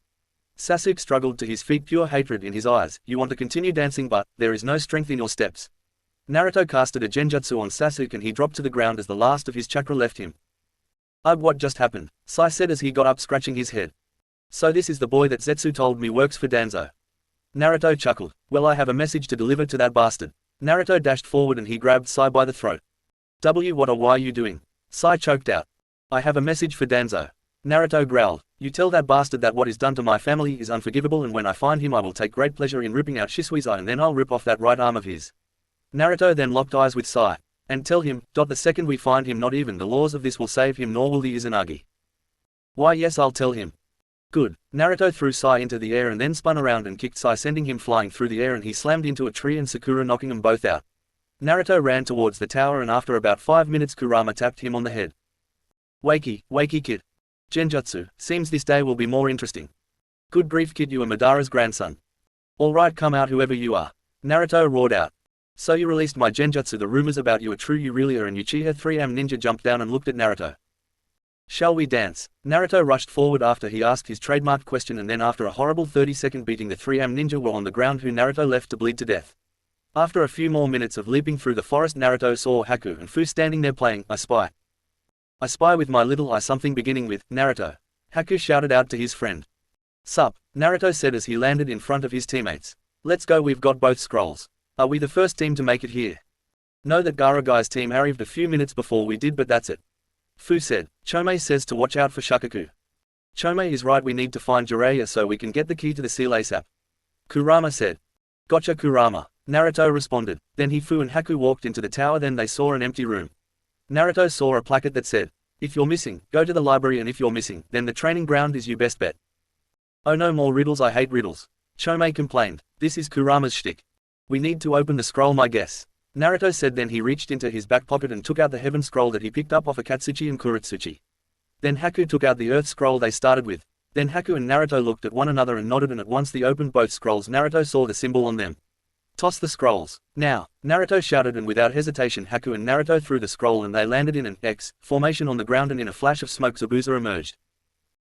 Sasuke struggled to his feet, pure hatred in his eyes. You want to continue dancing, but there is no strength in your steps. Naruto casted a genjutsu on Sasuke and he dropped to the ground as the last of his chakra left him. Ugh, what just happened? Sai said as he got up, scratching his head. So this is the boy that Zetsu told me works for Danzo. Naruto chuckled. Well, I have a message to deliver to that bastard. Naruto dashed forward and he grabbed Sai by the throat. What are you doing? Sai choked out. I have a message for Danzo. Naruto growled. You tell that bastard that what is done to my family is unforgivable, and when I find him I will take great pleasure in ripping out Shisui's eye, and then I'll rip off that right arm of his. Naruto then locked eyes with Sai. And tell him, the second we find him, not even the laws of this will save him, nor will the Izanagi. Why yes, I'll tell him. Good. Naruto threw Sai into the air and then spun around and kicked Sai, sending him flying through the air, and he slammed into a tree and Sakura, knocking them both out. Naruto ran towards the tower and after about 5 minutes Kurama tapped him on the head. Wakey kid. Genjutsu, seems this day will be more interesting. Good grief kid, you are Madara's grandson. Alright, come out whoever you are. Naruto roared out. So you released my genjutsu, the rumors about you are true, you really are an Uchiha 3am ninja. Jumped down and looked at Naruto. Shall we dance? Naruto rushed forward after he asked his trademark question, and then after a horrible 30-second beating, the 3am ninja were on the ground, who Naruto left to bleed to death. After a few more minutes of leaping through the forest, Naruto saw Haku and Fu standing there playing I Spy. I spy with my little eye something beginning with Naruto. Haku shouted out to his friend. Sup, Naruto said as he landed in front of his teammates. Let's go, we've got both scrolls. Are we the first team to make it here? Know that Gaara guy's team arrived a few minutes before we did, but that's it. Fu said. Chomei says to watch out for Shukaku. Chomei is right, we need to find Jiraiya so we can get the key to the seal ASAP. Kurama said. Gotcha Kurama, Naruto responded. Then Fu and Haku walked into the tower, then they saw an empty room. Naruto saw a placard that said, if you're missing, go to the library, and if you're missing, then the training ground is your best bet. Oh no more riddles, I hate riddles. Chomei complained. This is Kurama's shtick. We need to open the scroll, my guess. Naruto said. Then he reached into his back pocket and took out the heaven scroll that he picked up off Akatsuchi and Kuretsuchi. Then Haku took out the earth scroll they started with. Then Haku and Naruto looked at one another and nodded, and at once they opened both scrolls. Naruto saw the symbol on them. Toss the scrolls. Now, Naruto shouted, and without hesitation Haku and Naruto threw the scroll and they landed in an X formation on the ground, and in a flash of smoke Zabuza emerged.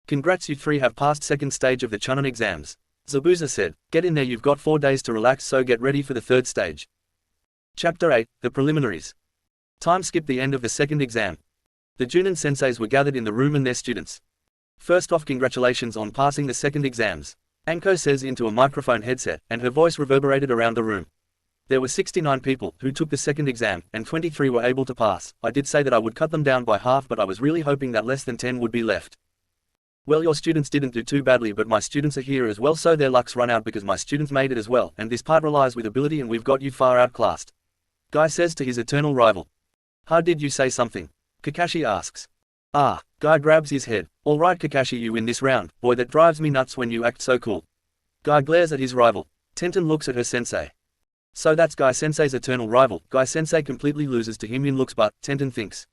Congrats, you three have passed second stage of the Chunin exams. Zabuza said. Get in there, you've got 4 days to relax, so get ready for the third stage. Chapter 8, The Preliminaries. Time skip the end of the second exam. The Junin senseis were gathered in the room and their students. First off, congratulations on passing the second exams. Anko says into a microphone headset, and her voice reverberated around the room. There were 69 people who took the second exam, and 23 were able to pass. I did say that I would cut them down by half, but I was really hoping that less than 10 would be left. Well, your students didn't do too badly, but my students are here as well, so their luck's run out because my students made it as well, and this part relies with ability, and we've got you far outclassed. Guy says to his eternal rival. How did you say something? Kakashi asks. Ah, Guy grabs his head. Alright Kakashi, you win this round. Boy, that drives me nuts when you act so cool. Guy glares at his rival. Tenten looks at her sensei. So that's Guy sensei's eternal rival. Guy sensei completely loses to him in looks, but Tenten thinks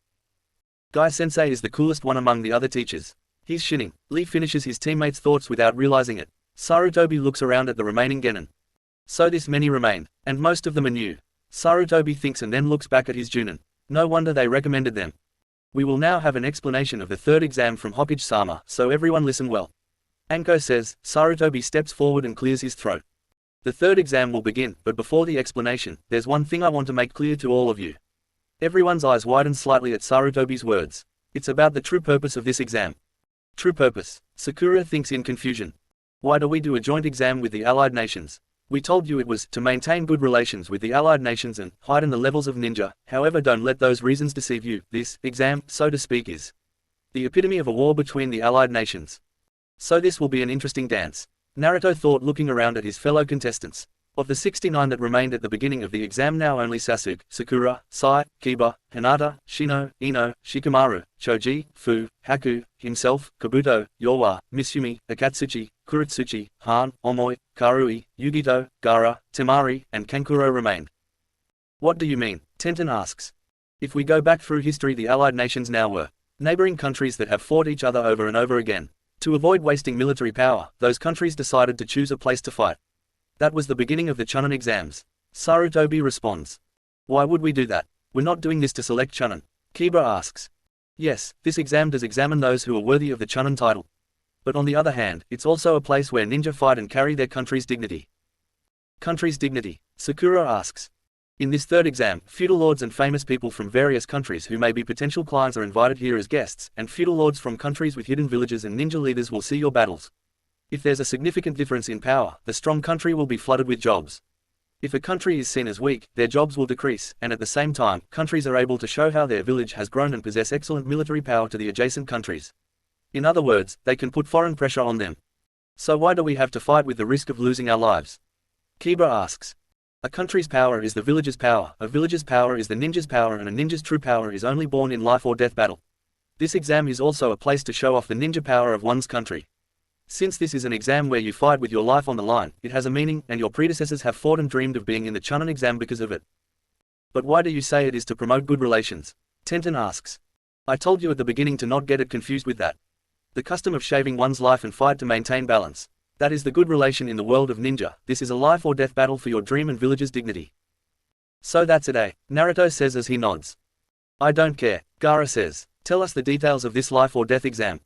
Guy sensei is the coolest one among the other teachers. He's shinning. Lee finishes his teammates' thoughts without realizing it. Sarutobi looks around at the remaining genin. So this many remained, and most of them are new. Sarutobi thinks and then looks back at his Junin. No wonder they recommended them. We will now have an explanation of the third exam from Hokage-sama, so everyone listen well. Anko says. Sarutobi steps forward and clears his throat. The third exam will begin, but before the explanation, there's one thing I want to make clear to all of you. Everyone's eyes widen slightly at Sarutobi's words. It's about the true purpose of this exam. True purpose. Sakura thinks in confusion. Why do we do a joint exam with the Allied Nations? We told you it was to maintain good relations with the Allied Nations and heighten the levels of ninja. However, don't let those reasons deceive you. This exam, so to speak, is the epitome of a war between the Allied Nations. So this will be an interesting dance. Naruto thought, looking around at his fellow contestants. Of the 69 that remained at the beginning of the exam, now only Sasuke, Sakura, Sai, Kiba, Hinata, Shino, Ino, Shikamaru, Choji, Fu, Haku, himself, Kabuto, Yowa, Mitsumi, Akatsuchi, Kuretsuchi, Han, Omoi, Karui, Yugito, Gaara, Temari, and Kankuro remained. What do you mean? Tenten asks. If we go back through history, the Allied Nations now were neighboring countries that have fought each other over and over again. To avoid wasting military power, those countries decided to choose a place to fight. That was the beginning of the Chunin exams. Sarutobi responds. Why would we do that? We're not doing this to select Chunin. Kiba asks. Yes, this exam does examine those who are worthy of the Chunin title. But on the other hand, it's also a place where ninja fight and carry their country's dignity. Country's dignity? Sakura asks. In this third exam, feudal lords and famous people from various countries who may be potential clients are invited here as guests, and feudal lords from countries with hidden villages and ninja leaders will see your battles. If there's a significant difference in power, the strong country will be flooded with jobs. If a country is seen as weak, their jobs will decrease, and at the same time, countries are able to show how their village has grown and possess excellent military power to the adjacent countries. In other words, they can put foreign pressure on them. So why do we have to fight with the risk of losing our lives? Kiba asks. A country's power is the village's power, a village's power is the ninja's power, and a ninja's true power is only born in life or death battle. This exam is also a place to show off the ninja power of one's country. Since this is an exam where you fight with your life on the line, it has a meaning, and your predecessors have fought and dreamed of being in the Chunin exam because of it. But why do you say it is to promote good relations? Tenten asks. I told you at the beginning to not get it confused with that. The custom of shaving one's life and fight to maintain balance. That is the good relation in the world of ninja. This is a life or death battle for your dream and village's dignity. So that's it, eh? Naruto says as he nods. I don't care, Gaara says. Tell us the details of this life or death exam.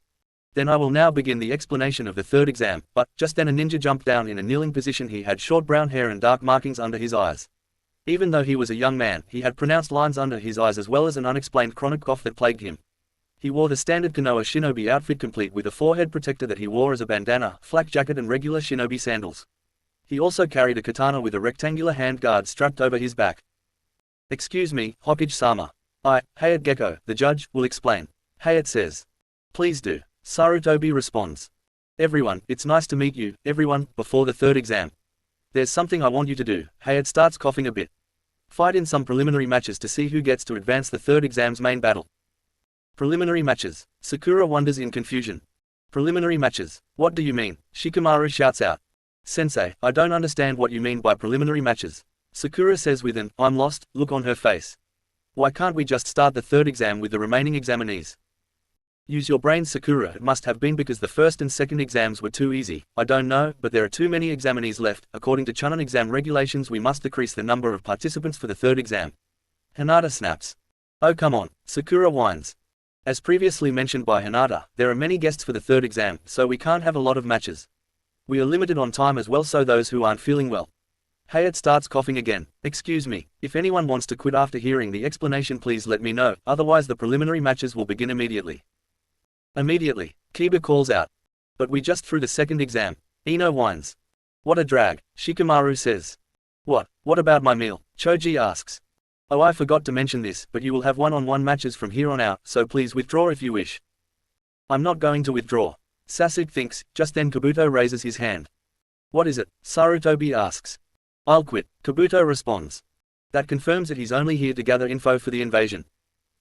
Then I will now begin the explanation of the third exam, but, just then a ninja jumped down in a kneeling position. He had short brown hair and dark markings under his eyes. Even though he was a young man, he had pronounced lines under his eyes as well as an unexplained chronic cough that plagued him. He wore the standard Konoha shinobi outfit complete with a forehead protector that he wore as a bandana, flak jacket and regular shinobi sandals. He also carried a katana with a rectangular hand guard strapped over his back. Excuse me, Hokage-sama. Hayate Gecko, the judge, will explain. Hayate says. Please do. Sarutobi responds. Everyone, it's nice to meet you, everyone, before the third exam. There's something I want you to do. Hayate starts coughing a bit. Fight in some preliminary matches to see who gets to advance the third exam's main battle. Preliminary matches. Sakura wonders in confusion. Preliminary matches. What do you mean? Shikamaru shouts out. Sensei, I don't understand what you mean by preliminary matches. Sakura says with an "I'm lost" look on her face. Why can't we just start the third exam with the remaining examinees? Use your brain, Sakura. It must have been because the first and second exams were too easy. I don't know, but there are too many examinees left. According to Chunin exam regulations, we must decrease the number of participants for the third exam. Hinata snaps. Oh come on, Sakura whines. As previously mentioned by Hinata, there are many guests for the third exam, so we can't have a lot of matches. We are limited on time as well, so those who aren't feeling well. Hayate starts coughing again. Excuse me, if anyone wants to quit after hearing the explanation, please let me know, otherwise the preliminary matches will begin immediately. Immediately, Kiba calls out. But we just threw the second exam. Ino whines. What a drag, Shikamaru says. What about my meal? Choji asks. Oh, I forgot to mention this, but you will have one-on-one matches from here on out, so please withdraw if you wish. I'm not going to withdraw. Sasuke thinks. Just then Kabuto raises his hand. What is it? Sarutobi asks. I'll quit, Kabuto responds. That confirms that he's only here to gather info for the invasion.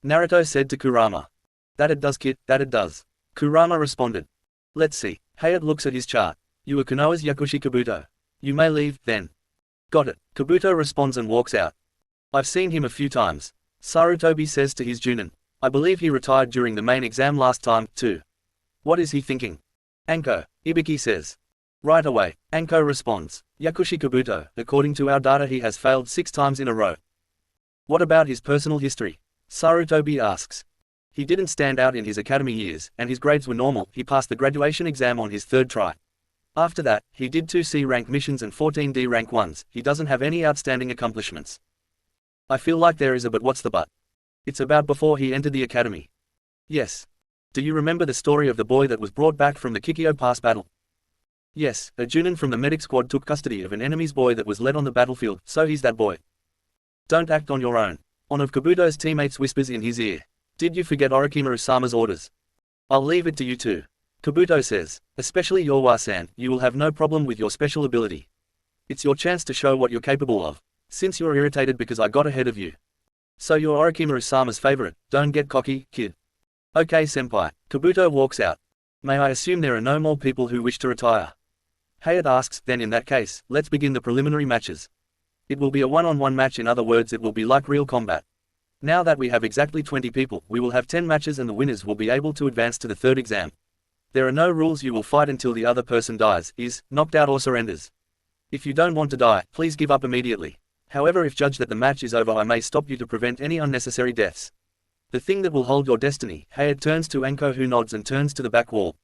Naruto said to Kurama. That it does, kid, that it does. Kurama responded. Let's see. Hayate looks at his chart. You are Konoha's Yakushi Kabuto. You may leave, then. Got it, Kabuto responds and walks out. I've seen him a few times. Sarutobi says to his Junin. I believe he retired during the main exam last time, too. What is he thinking? Anko, Ibiki says. Right away, Anko responds. Yakushi Kabuto, according to our data he has failed 6 times in a row. What about his personal history? Sarutobi asks. He didn't stand out in his academy years, and his grades were normal. He passed the graduation exam on his 3rd try. After that, he did 2 C rank missions and 14 D rank ones. He doesn't have any outstanding accomplishments. I feel like there is a but. What's the but? It's about before he entered the academy. Yes. Do you remember the story of the boy that was brought back from the Kikyo Pass battle? Yes, a Junin from the medic squad took custody of an enemy's boy that was led on the battlefield, so he's that boy. Don't act on your own. One of Kabuto's teammates whispers in his ear. Did you forget Orochimaru-sama's orders? I'll leave it to you too. Kabuto says, especially Yorwa-san, you will have no problem with your special ability. It's your chance to show what you're capable of. Since you're irritated because I got ahead of you. So you're Orochimaru-sama's favorite, don't get cocky, kid. Okay senpai, Kabuto walks out. May I assume there are no more people who wish to retire? Hayate asks, then in that case, let's begin the preliminary matches. It will be a one-on-one match, in other words it will be like real combat. Now that we have exactly 20 people, we will have 10 matches and the winners will be able to advance to the 3rd exam. There are no rules. You will fight until the other person dies, is knocked out or surrenders. If you don't want to die, please give up immediately. However, if judged that the match is over, I may stop you to prevent any unnecessary deaths. The thing that will hold your destiny. Hayate turns to Anko, who nods and turns to the back wall.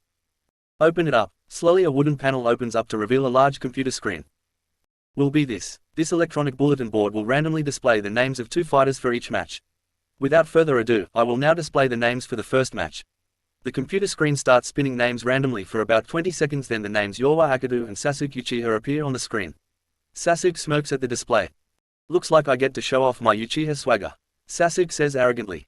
Open it up. Slowly a wooden panel opens up to reveal a large computer screen. Will be this. This electronic bulletin board will randomly display the names of 2 fighters for each match. Without further ado, I will now display the names for the first match. The computer screen starts spinning names randomly for about 20 seconds, then the names Yorwa Akadu and Sasuke Uchiha appear on the screen. Sasuke smirks at the display. Looks like I get to show off my Uchiha swagger. Sasuke says arrogantly.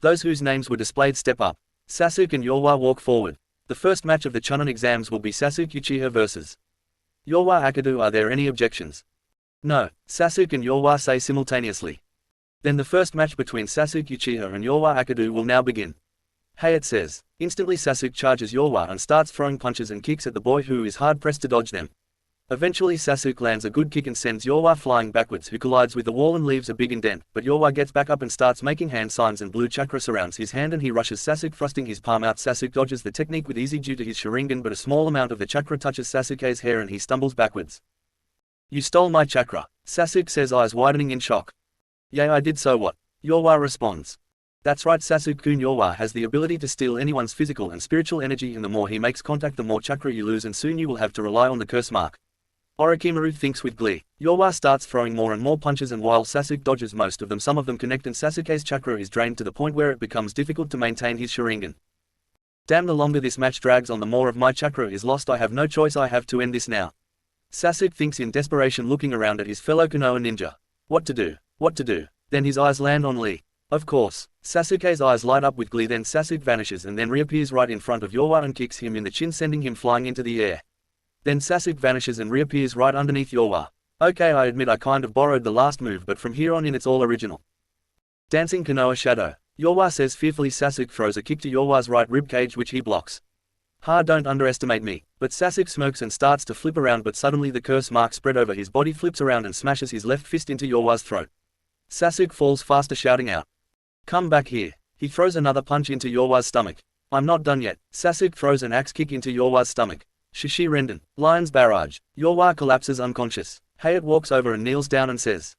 Those whose names were displayed step up. Sasuke and Yorwa walk forward. The first match of the Chunin exams will be Sasuke Uchiha vs. Yorwa Akadu. Are there any objections? No, Sasuke and Yorwa say simultaneously. Then the first match between Sasuke Uchiha and Yorwa Akadu will now begin. Hayate says. Instantly Sasuke charges Yorwa and starts throwing punches and kicks at the boy, who is hard-pressed to dodge them. Eventually Sasuke lands a good kick and sends Yorwa flying backwards, who collides with the wall and leaves a big indent, but Yorwa gets back up and starts making hand signs and blue chakra surrounds his hand and he rushes Sasuke, thrusting his palm out. Sasuke dodges the technique with ease due to his Sharingan, but a small amount of the chakra touches Sasuke's hair and he stumbles backwards. You stole my chakra, Sasuke says, eyes widening in shock. Yeah, I did. So what? Yorwa responds. That's right, Sasuke-kun Yorwa has the ability to steal anyone's physical and spiritual energy, and the more he makes contact the more chakra you lose, and soon you will have to rely on the curse mark. Orochimaru thinks with glee. Yorwa starts throwing more and more punches, and while Sasuke dodges most of them, some of them connect and Sasuke's chakra is drained to the point where it becomes difficult to maintain his Sharingan. Damn, the longer this match drags on the more of my chakra is lost. I have no choice, I have to end this now. Sasuke thinks in desperation, looking around at his fellow Konoha ninja. What to do? What to do? Then his eyes land on Lee. Of course. Sasuke's eyes light up with glee, then Sasuke vanishes and then reappears right in front of Yorwa and kicks him in the chin, sending him flying into the air. Then Sasuke vanishes and reappears right underneath Yorwa. Okay, I admit I kind of borrowed the last move, but from here on in it's all original. Dancing Konoha shadow. Yorwa says fearfully. Sasuke throws a kick to Yorwa's right rib cage, which he blocks. Ha, don't underestimate me. But Sasuke smokes and starts to flip around, but suddenly the curse mark spread over his body flips around and smashes his left fist into Yorwa's throat. Sasuke falls faster, shouting out, "Come back here." He throws another punch into Yorwa's stomach. I'm not done yet. Sasuke throws an axe kick into Yorwa's stomach. Shishi Renden. Lion's barrage. Yorwa collapses unconscious. Hayate walks over and kneels down and says,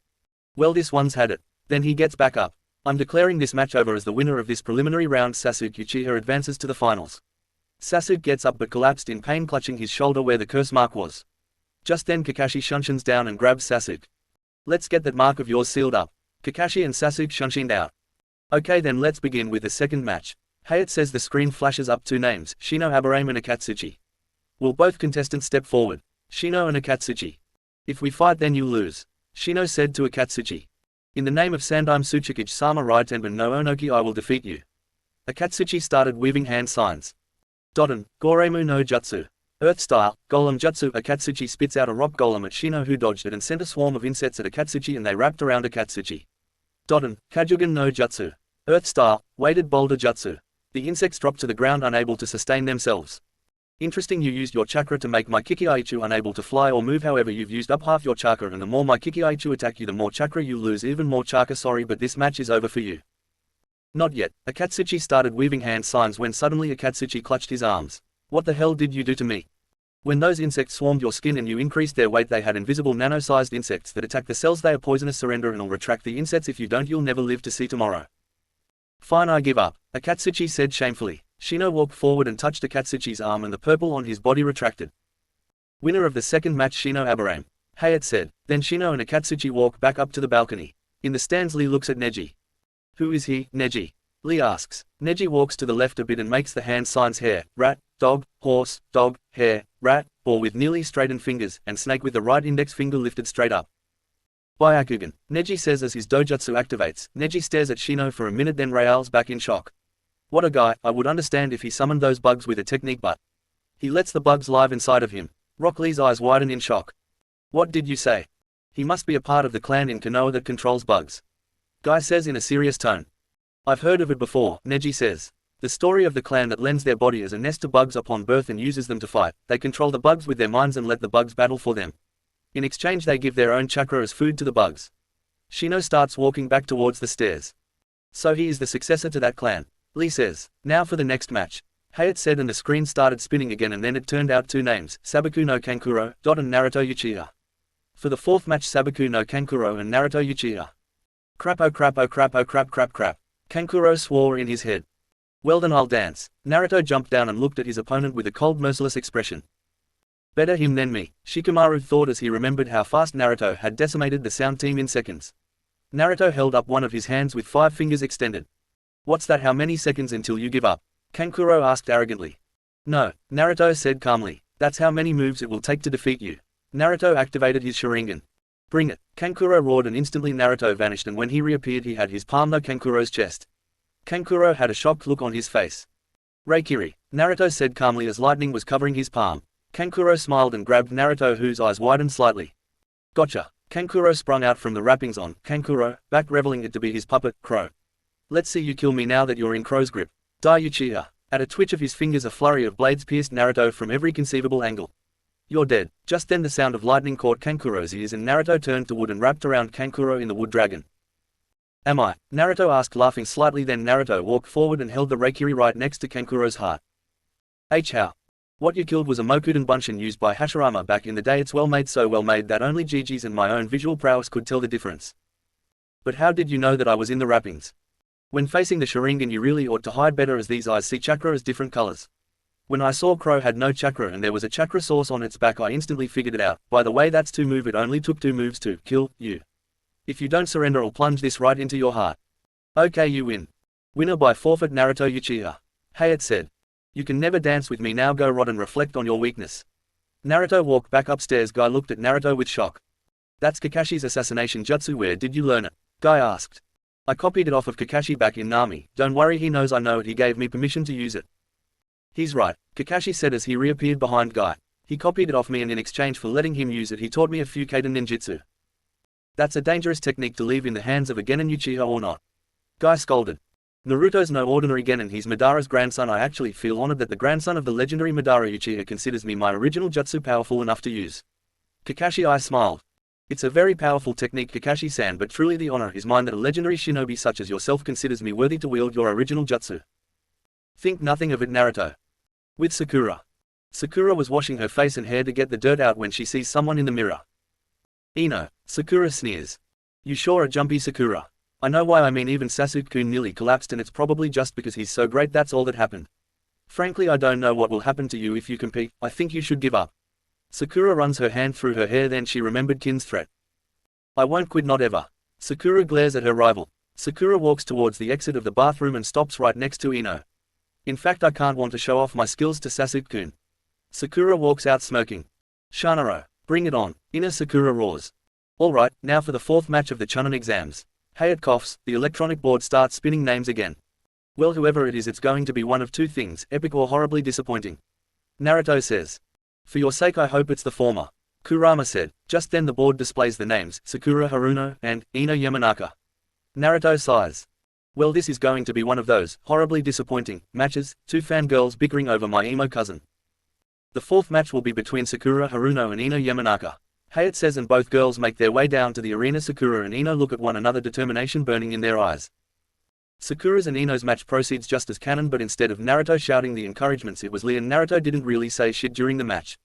"Well, this one's had it." Then he gets back up. I'm declaring this match over as the winner of this preliminary round. Sasuke Uchiha advances to the finals. Sasuke gets up but collapsed in pain, clutching his shoulder where the curse mark was. Just then Kakashi shunshined down and grabs Sasuke. Let's get that mark of yours sealed up. Kakashi and Sasuke shunshined out. Okay, then let's begin with the second match. Hayate says the screen flashes up two names, Shino Aburame and Akatsuchi. Will both contestants step forward? Shino and Akatsuchi. If we fight then you lose. Shino said to Akatsuchi. In the name of Sandaime Tsuchikage Sama Rai Tenbin no Onoki, I will defeat you. Akatsuchi started weaving hand signs. Doden, Goremu no Jutsu. Earth style, Golem Jutsu. Akatsuchi spits out a rock golem at Shino, who dodged it and sent a swarm of insects at Akatsuchi, and they wrapped around Akatsuchi. Doden, Kajugen no Jutsu. Earth style, weighted boulder jutsu. The insects dropped to the ground unable to sustain themselves. Interesting, you used your chakra to make my Kikiaichu unable to fly or move, however you've used up half your chakra, and the more my Kikiaichu attack you the more chakra you lose, even more chakra. Sorry, but this match is over for you. Not yet. Akatsuchi started weaving hand signs when suddenly Akatsuchi clutched his arms. What the hell did you do to me? When those insects swarmed your skin and you increased their weight, they had invisible nano-sized insects that attack the cells. They are poisonous. Surrender and I'll retract the insects. If you don't you'll never live to see tomorrow. Fine, I give up, Akatsuchi said shamefully. Shino walked forward and touched Akatsuchi's arm, and the purple on his body retracted. Winner of the second match, Shino Aburame. Hayate said. Then Shino and Akatsuchi walk back up to the balcony. In the stands, Lee looks at Neji. Who is he, Neji? Lee asks. Neji walks to the left a bit and makes the hand signs: hare, rat, dog, horse, dog, hare, rat, ball with nearly straightened fingers, and snake with the right index finger lifted straight up. Byakugan, Neji says as his dojutsu activates. Neji stares at Shino for a minute, then rails back in shock. What a guy. I would understand if he summoned those bugs with a technique, but he lets the bugs live inside of him. Rock Lee's eyes widen in shock. What did you say? He must be a part of the clan in Konoha that controls bugs. Guy says in a serious tone. I've heard of it before, Neji says. The story of the clan that lends their body as a nest to bugs upon birth and uses them to fight. They control the bugs with their minds and let the bugs battle for them. In exchange they give their own chakra as food to the bugs. Shino starts walking back towards the stairs. So he is the successor to that clan. Lee says. Now for the next match. Hayate said, and the screen started spinning again, and then it turned out two names, Sabaku no Kankuro, and Naruto Uchiha. For the fourth match, Sabaku no Kankuro and Naruto Uchiha. Crap, oh crap, oh crap, oh crap, crap, crap. Kankuro swore in his head. Well then I'll dance. Naruto jumped down and looked at his opponent with a cold, merciless expression. Better him than me, Shikamaru thought as he remembered how fast Naruto had decimated the sound team in seconds. Naruto held up one of his hands with 5 fingers extended. What's that? How many seconds until you give up? Kankuro asked arrogantly. No, Naruto said calmly. That's how many moves it will take to defeat you. Naruto activated his Sharingan. Bring it, Kankuro roared, and instantly Naruto vanished, and when he reappeared he had his palm no Kankuro's chest. Kankuro had a shocked look on his face. Reikiri, Naruto said calmly as lightning was covering his palm. Kankuro smiled and grabbed Naruto, whose eyes widened slightly. Gotcha. Kankuro sprung out from the wrappings on Kankuro, back reveling it to be his puppet, Crow. Let's see you kill me now that you're in Crow's grip. Die Uchiha. At a twitch of his fingers a flurry of blades pierced Naruto from every conceivable angle. You're dead. Just then the sound of lightning caught Kankuro's ears and Naruto turned to wood and wrapped around Kankuro in the wood dragon. Am I? Naruto asked, laughing slightly. Then Naruto walked forward and held the Reikiri right next to Kankuro's heart. How? What you killed was a Mokuden Bunshin used by Hashirama back in the day. It's well made, so well made that only Gigi's and my own visual prowess could tell the difference. But how did you know that I was in the wrappings? When facing the Sharingan you really ought to hide better as these eyes see chakra as different colors. When I saw Crow had no chakra and there was a chakra source on its back I instantly figured it out. By the way, that's 2 move, it only took 2 moves to kill you. If you don't surrender I'll plunge this right into your heart. Okay, you win. Winner by forfeit Naruto Uchiha. Hayate said. You can never dance with me now, go rot and reflect on your weakness. Naruto walked back upstairs. Guy looked at Naruto with shock. That's Kakashi's assassination jutsu, where did you learn it? Guy asked. I copied it off of Kakashi back in Nami. Don't worry, he knows I know it, he gave me permission to use it. He's right, Kakashi said as he reappeared behind Guy. He copied it off me and in exchange for letting him use it he taught me a few kaiden ninjutsu. That's a dangerous technique to leave in the hands of a genin Uchiha or not. Guy scolded. Naruto's no ordinary genin, he's Madara's grandson. I actually feel honored that the grandson of the legendary Madara Uchiha considers me my original jutsu powerful enough to use. Kakashi I smiled. It's a very powerful technique, Kakashi-san, but truly the honor is mine that a legendary shinobi such as yourself considers me worthy to wield your original jutsu. Think nothing of it, Naruto. With Sakura. Sakura was washing her face and hair to get the dirt out when she sees someone in the mirror. Ino, Sakura sneers. You sure are jumpy, Sakura. I know why, I mean even Sasuke-kun nearly collapsed and it's probably just because he's so great that's all that happened. Frankly I don't know what will happen to you if you compete, I think you should give up. Sakura runs her hand through her hair, then she remembered Kin's threat. I won't quit, not ever. Sakura glares at her rival. Sakura walks towards the exit of the bathroom and stops right next to Ino. In fact I can't want to show off my skills to Sasuke-kun. Sakura walks out smirking. Shanaro, bring it on, Ino, Sakura roars. Alright, now for the 4th match of the Chunin exams. Hayate coughs, the electronic board starts spinning names again. Well, whoever it is, it's going to be one of 2 things, epic or horribly disappointing. Naruto says. For your sake I hope it's the former. Kurama said. Just then the board displays the names, Sakura Haruno, and Ino Yamanaka. Naruto sighs. Well, this is going to be one of those, horribly disappointing, matches, 2 fangirls bickering over my emo cousin. The 4th match will be between Sakura Haruno and Ino Yamanaka. Hayate says, and both girls make their way down to the arena. Sakura and Ino look at one another, determination burning in their eyes. Sakura's and Ino's match proceeds just as canon, but instead of Naruto shouting the encouragements it was Lee, and Naruto didn't really say shit during the match.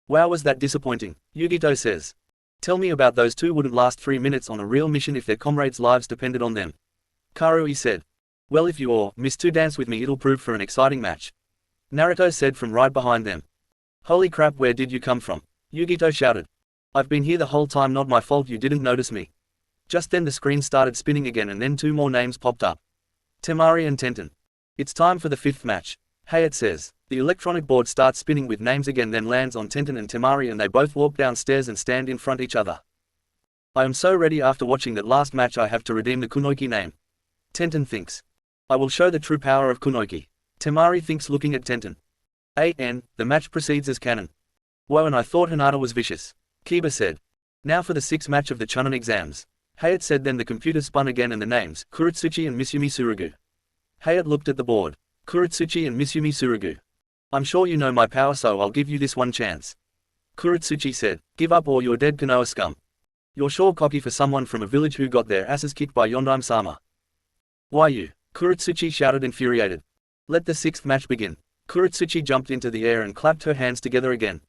Wow, was that disappointing, Yugito says. Tell me about those 2 wouldn't last 3 minutes on a real mission if their comrades' lives depended on them. Karui said. Well, if you all miss to dance with me it'll prove for an exciting match. Naruto said from right behind them. Holy crap, where did you come from? Yugito shouted. I've been here the whole time, not my fault you didn't notice me. Just then the screen started spinning again and then 2 more names popped up. Temari and Tenten. It's time for the 5th match. Hayate says. The electronic board starts spinning with names again, then lands on Tenten and Temari and they both walk downstairs and stand in front each other. I am so ready after watching that last match, I have to redeem the Kunoichi name. Tenten thinks. I will show the true power of Kunoichi. Temari thinks, looking at Tenten. The match proceeds as canon. Whoa, and I thought Hinata was vicious. Kiba said. Now for the 6th match of the Chunin exams. Hayate said, then the computer spun again and the names, Kuritsuchi and Misumi Tsurugu. Hayate looked at the board. Kuritsuchi and Misumi Tsurugu. I'm sure you know my power, so I'll give you this one chance. Kuritsuchi said, give up or you're dead, Konoha scum. You're sure cocky for someone from a village who got their asses kicked by Yondaime-sama. Why you? Kuritsuchi shouted, infuriated. Let the 6th match begin. Kuritsuchi jumped into the air and clapped her hands together again.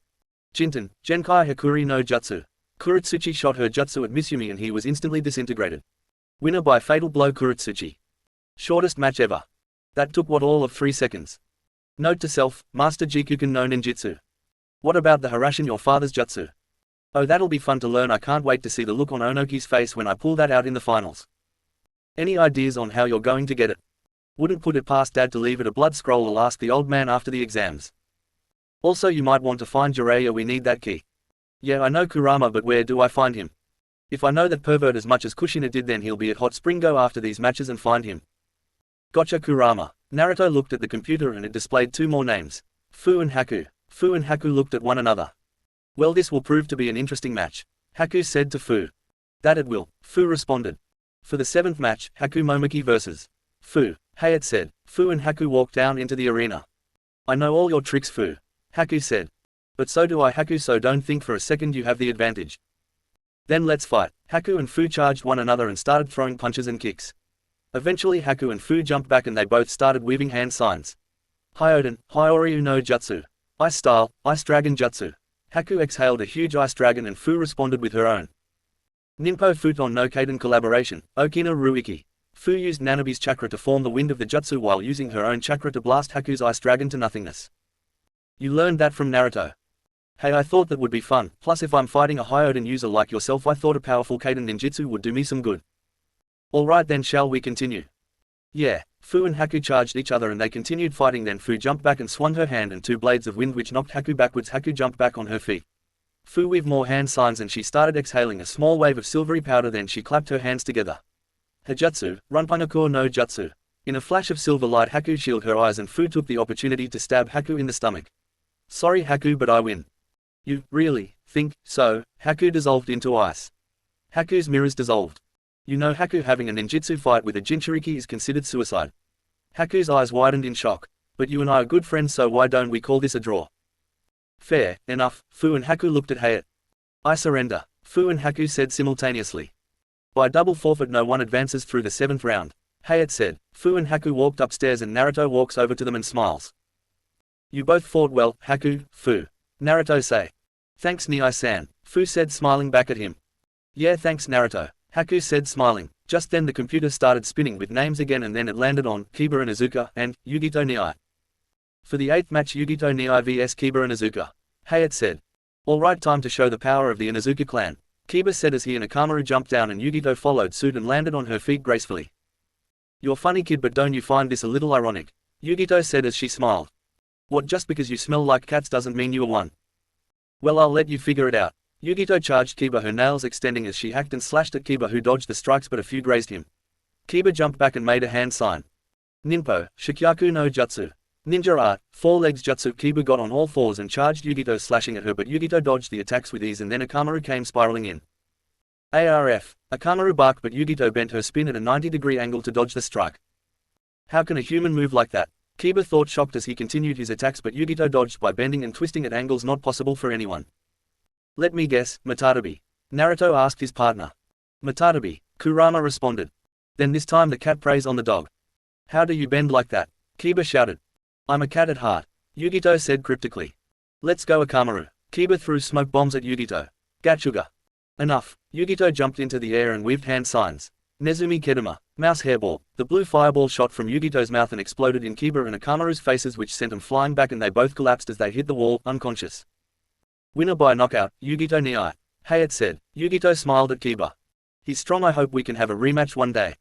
Jinten, Genkai Hakuri no Jutsu. Kuritsuchi shot her jutsu at Misumi and he was instantly disintegrated. Winner by fatal blow, Kuritsuchi. Shortest match ever. That took what, all of 3 seconds. Note to self, Master Jikuken no Ninjutsu. What about the Harashin, your father's jutsu? Oh, that'll be fun to learn. I can't wait to see the look on Onoki's face when I pull that out in the finals. Any ideas on how you're going to get it? Wouldn't put it past Dad to leave it a blood scroll, I'll ask the old man after the exams. Also you might want to find Jiraiya, we need that key. Yeah, I know Kurama, but where do I find him? If I know that pervert as much as Kushina did, then he'll be at Hot Spring. Go after these matches and find him. Gotcha, Kurama. Naruto looked at the computer and it displayed 2 more names. Fu and Haku. Fu and Haku looked at one another. Well, this will prove to be an interesting match. Haku said to Fu. That it will, Fu responded. For the 7th match, Haku Momoki vs. Fu, Hayate said. Fu and Haku walked down into the arena. I know all your tricks, Fu. Haku said. But so do I, Haku, so don't think for a second you have the advantage. Then let's fight. Haku and Fu charged one another and started throwing punches and kicks. Eventually Haku and Fu jumped back and they both started weaving hand signs. Hyoden, Hyoryu no Jutsu. Ice Style, Ice Dragon Jutsu. Haku exhaled a huge ice dragon and Fu responded with her own. Ninpo Futon no Kaiden collaboration, Okina Ruiki. Fu used Nanabe's chakra to form the wind of the jutsu while using her own chakra to blast Haku's ice dragon to nothingness. You learned that from Naruto. Hey, I thought that would be fun, plus if I'm fighting a Hyoden user like yourself I thought a powerful Kaiden ninjutsu would do me some good. Alright then, shall we continue? Yeah. Fu and Haku charged each other and they continued fighting. Then Fu jumped back and swung her hand and two blades of wind which knocked Haku backwards. Haku jumped back on her feet. Fu waved more hand signs and she started exhaling a small wave of silvery powder. Then she clapped her hands together. Hajutsu, Runpanakur no Jutsu. In a flash of silver light Haku shielded her eyes and Fu took the opportunity to stab Haku in the stomach. Sorry Haku, but I win. You really think so? Haku dissolved into ice. Haku's mirrors dissolved. You know, Haku, having a ninjutsu fight with a Jinchuriki is considered suicide. Haku's eyes widened in shock. But you and I are good friends, so why don't we call this a draw? Fair enough. Fu and Haku looked at Hayate. I surrender, Fu and Haku said simultaneously. By double forfeit no one advances through the 7th round, Hayate said. Fu and Haku walked upstairs and Naruto walks over to them and smiles. You both fought well, Haku, Fu. Naruto say. Thanks Nii-san, Fu said smiling back at him. Yeah, thanks Naruto, Haku said smiling. Just then the computer started spinning with names again and then it landed on Kiba and Izuka and Yugito Nii. For the 8th match, Yugito Nii vs Kiba and Izuka, Hayate said. Alright, time to show the power of the Inuzuka clan, Kiba said as he and Akamaru jumped down and Yugito followed suit and landed on her feet gracefully. You're funny kid, but don't you find this a little ironic? Yugito said as she smiled. What, just because you smell like cats doesn't mean you are one? Well, I'll let you figure it out. Yugito charged Kiba, her nails extending as she hacked and slashed at Kiba, who dodged the strikes but a few grazed him. Kiba jumped back and made a hand sign. Ninpo, Shikyaku no Jutsu. Ninja art, 4 legs jutsu. Kiba got on all fours and charged Yugito, slashing at her, but Yugito dodged the attacks with ease and then Akamaru came spiraling in. ARF, Akamaru barked, but Yugito bent her spin at a 90-degree angle to dodge the strike. How can a human move like that? Kiba thought, shocked as he continued his attacks, but Yugito dodged by bending and twisting at angles not possible for anyone. Let me guess, Matadabi? Naruto asked his partner. Matadabi, Kurama responded. Then this time the cat preys on the dog. How do you bend like that? Kiba shouted. I'm a cat at heart, Yugito said cryptically. Let's go Akamaru. Kiba threw smoke bombs at Yugito. Gachuga. Enough. Yugito jumped into the air and waved hand signs. Nezumi Kedama, mouse hairball. The blue fireball shot from Yugito's mouth and exploded in Kiba and Akamaru's faces, which sent them flying back and they both collapsed as they hit the wall, unconscious. Winner by knockout, Yugito Nii. Hayate said. Yugito smiled at Kiba. He's strong, I hope we can have a rematch one day.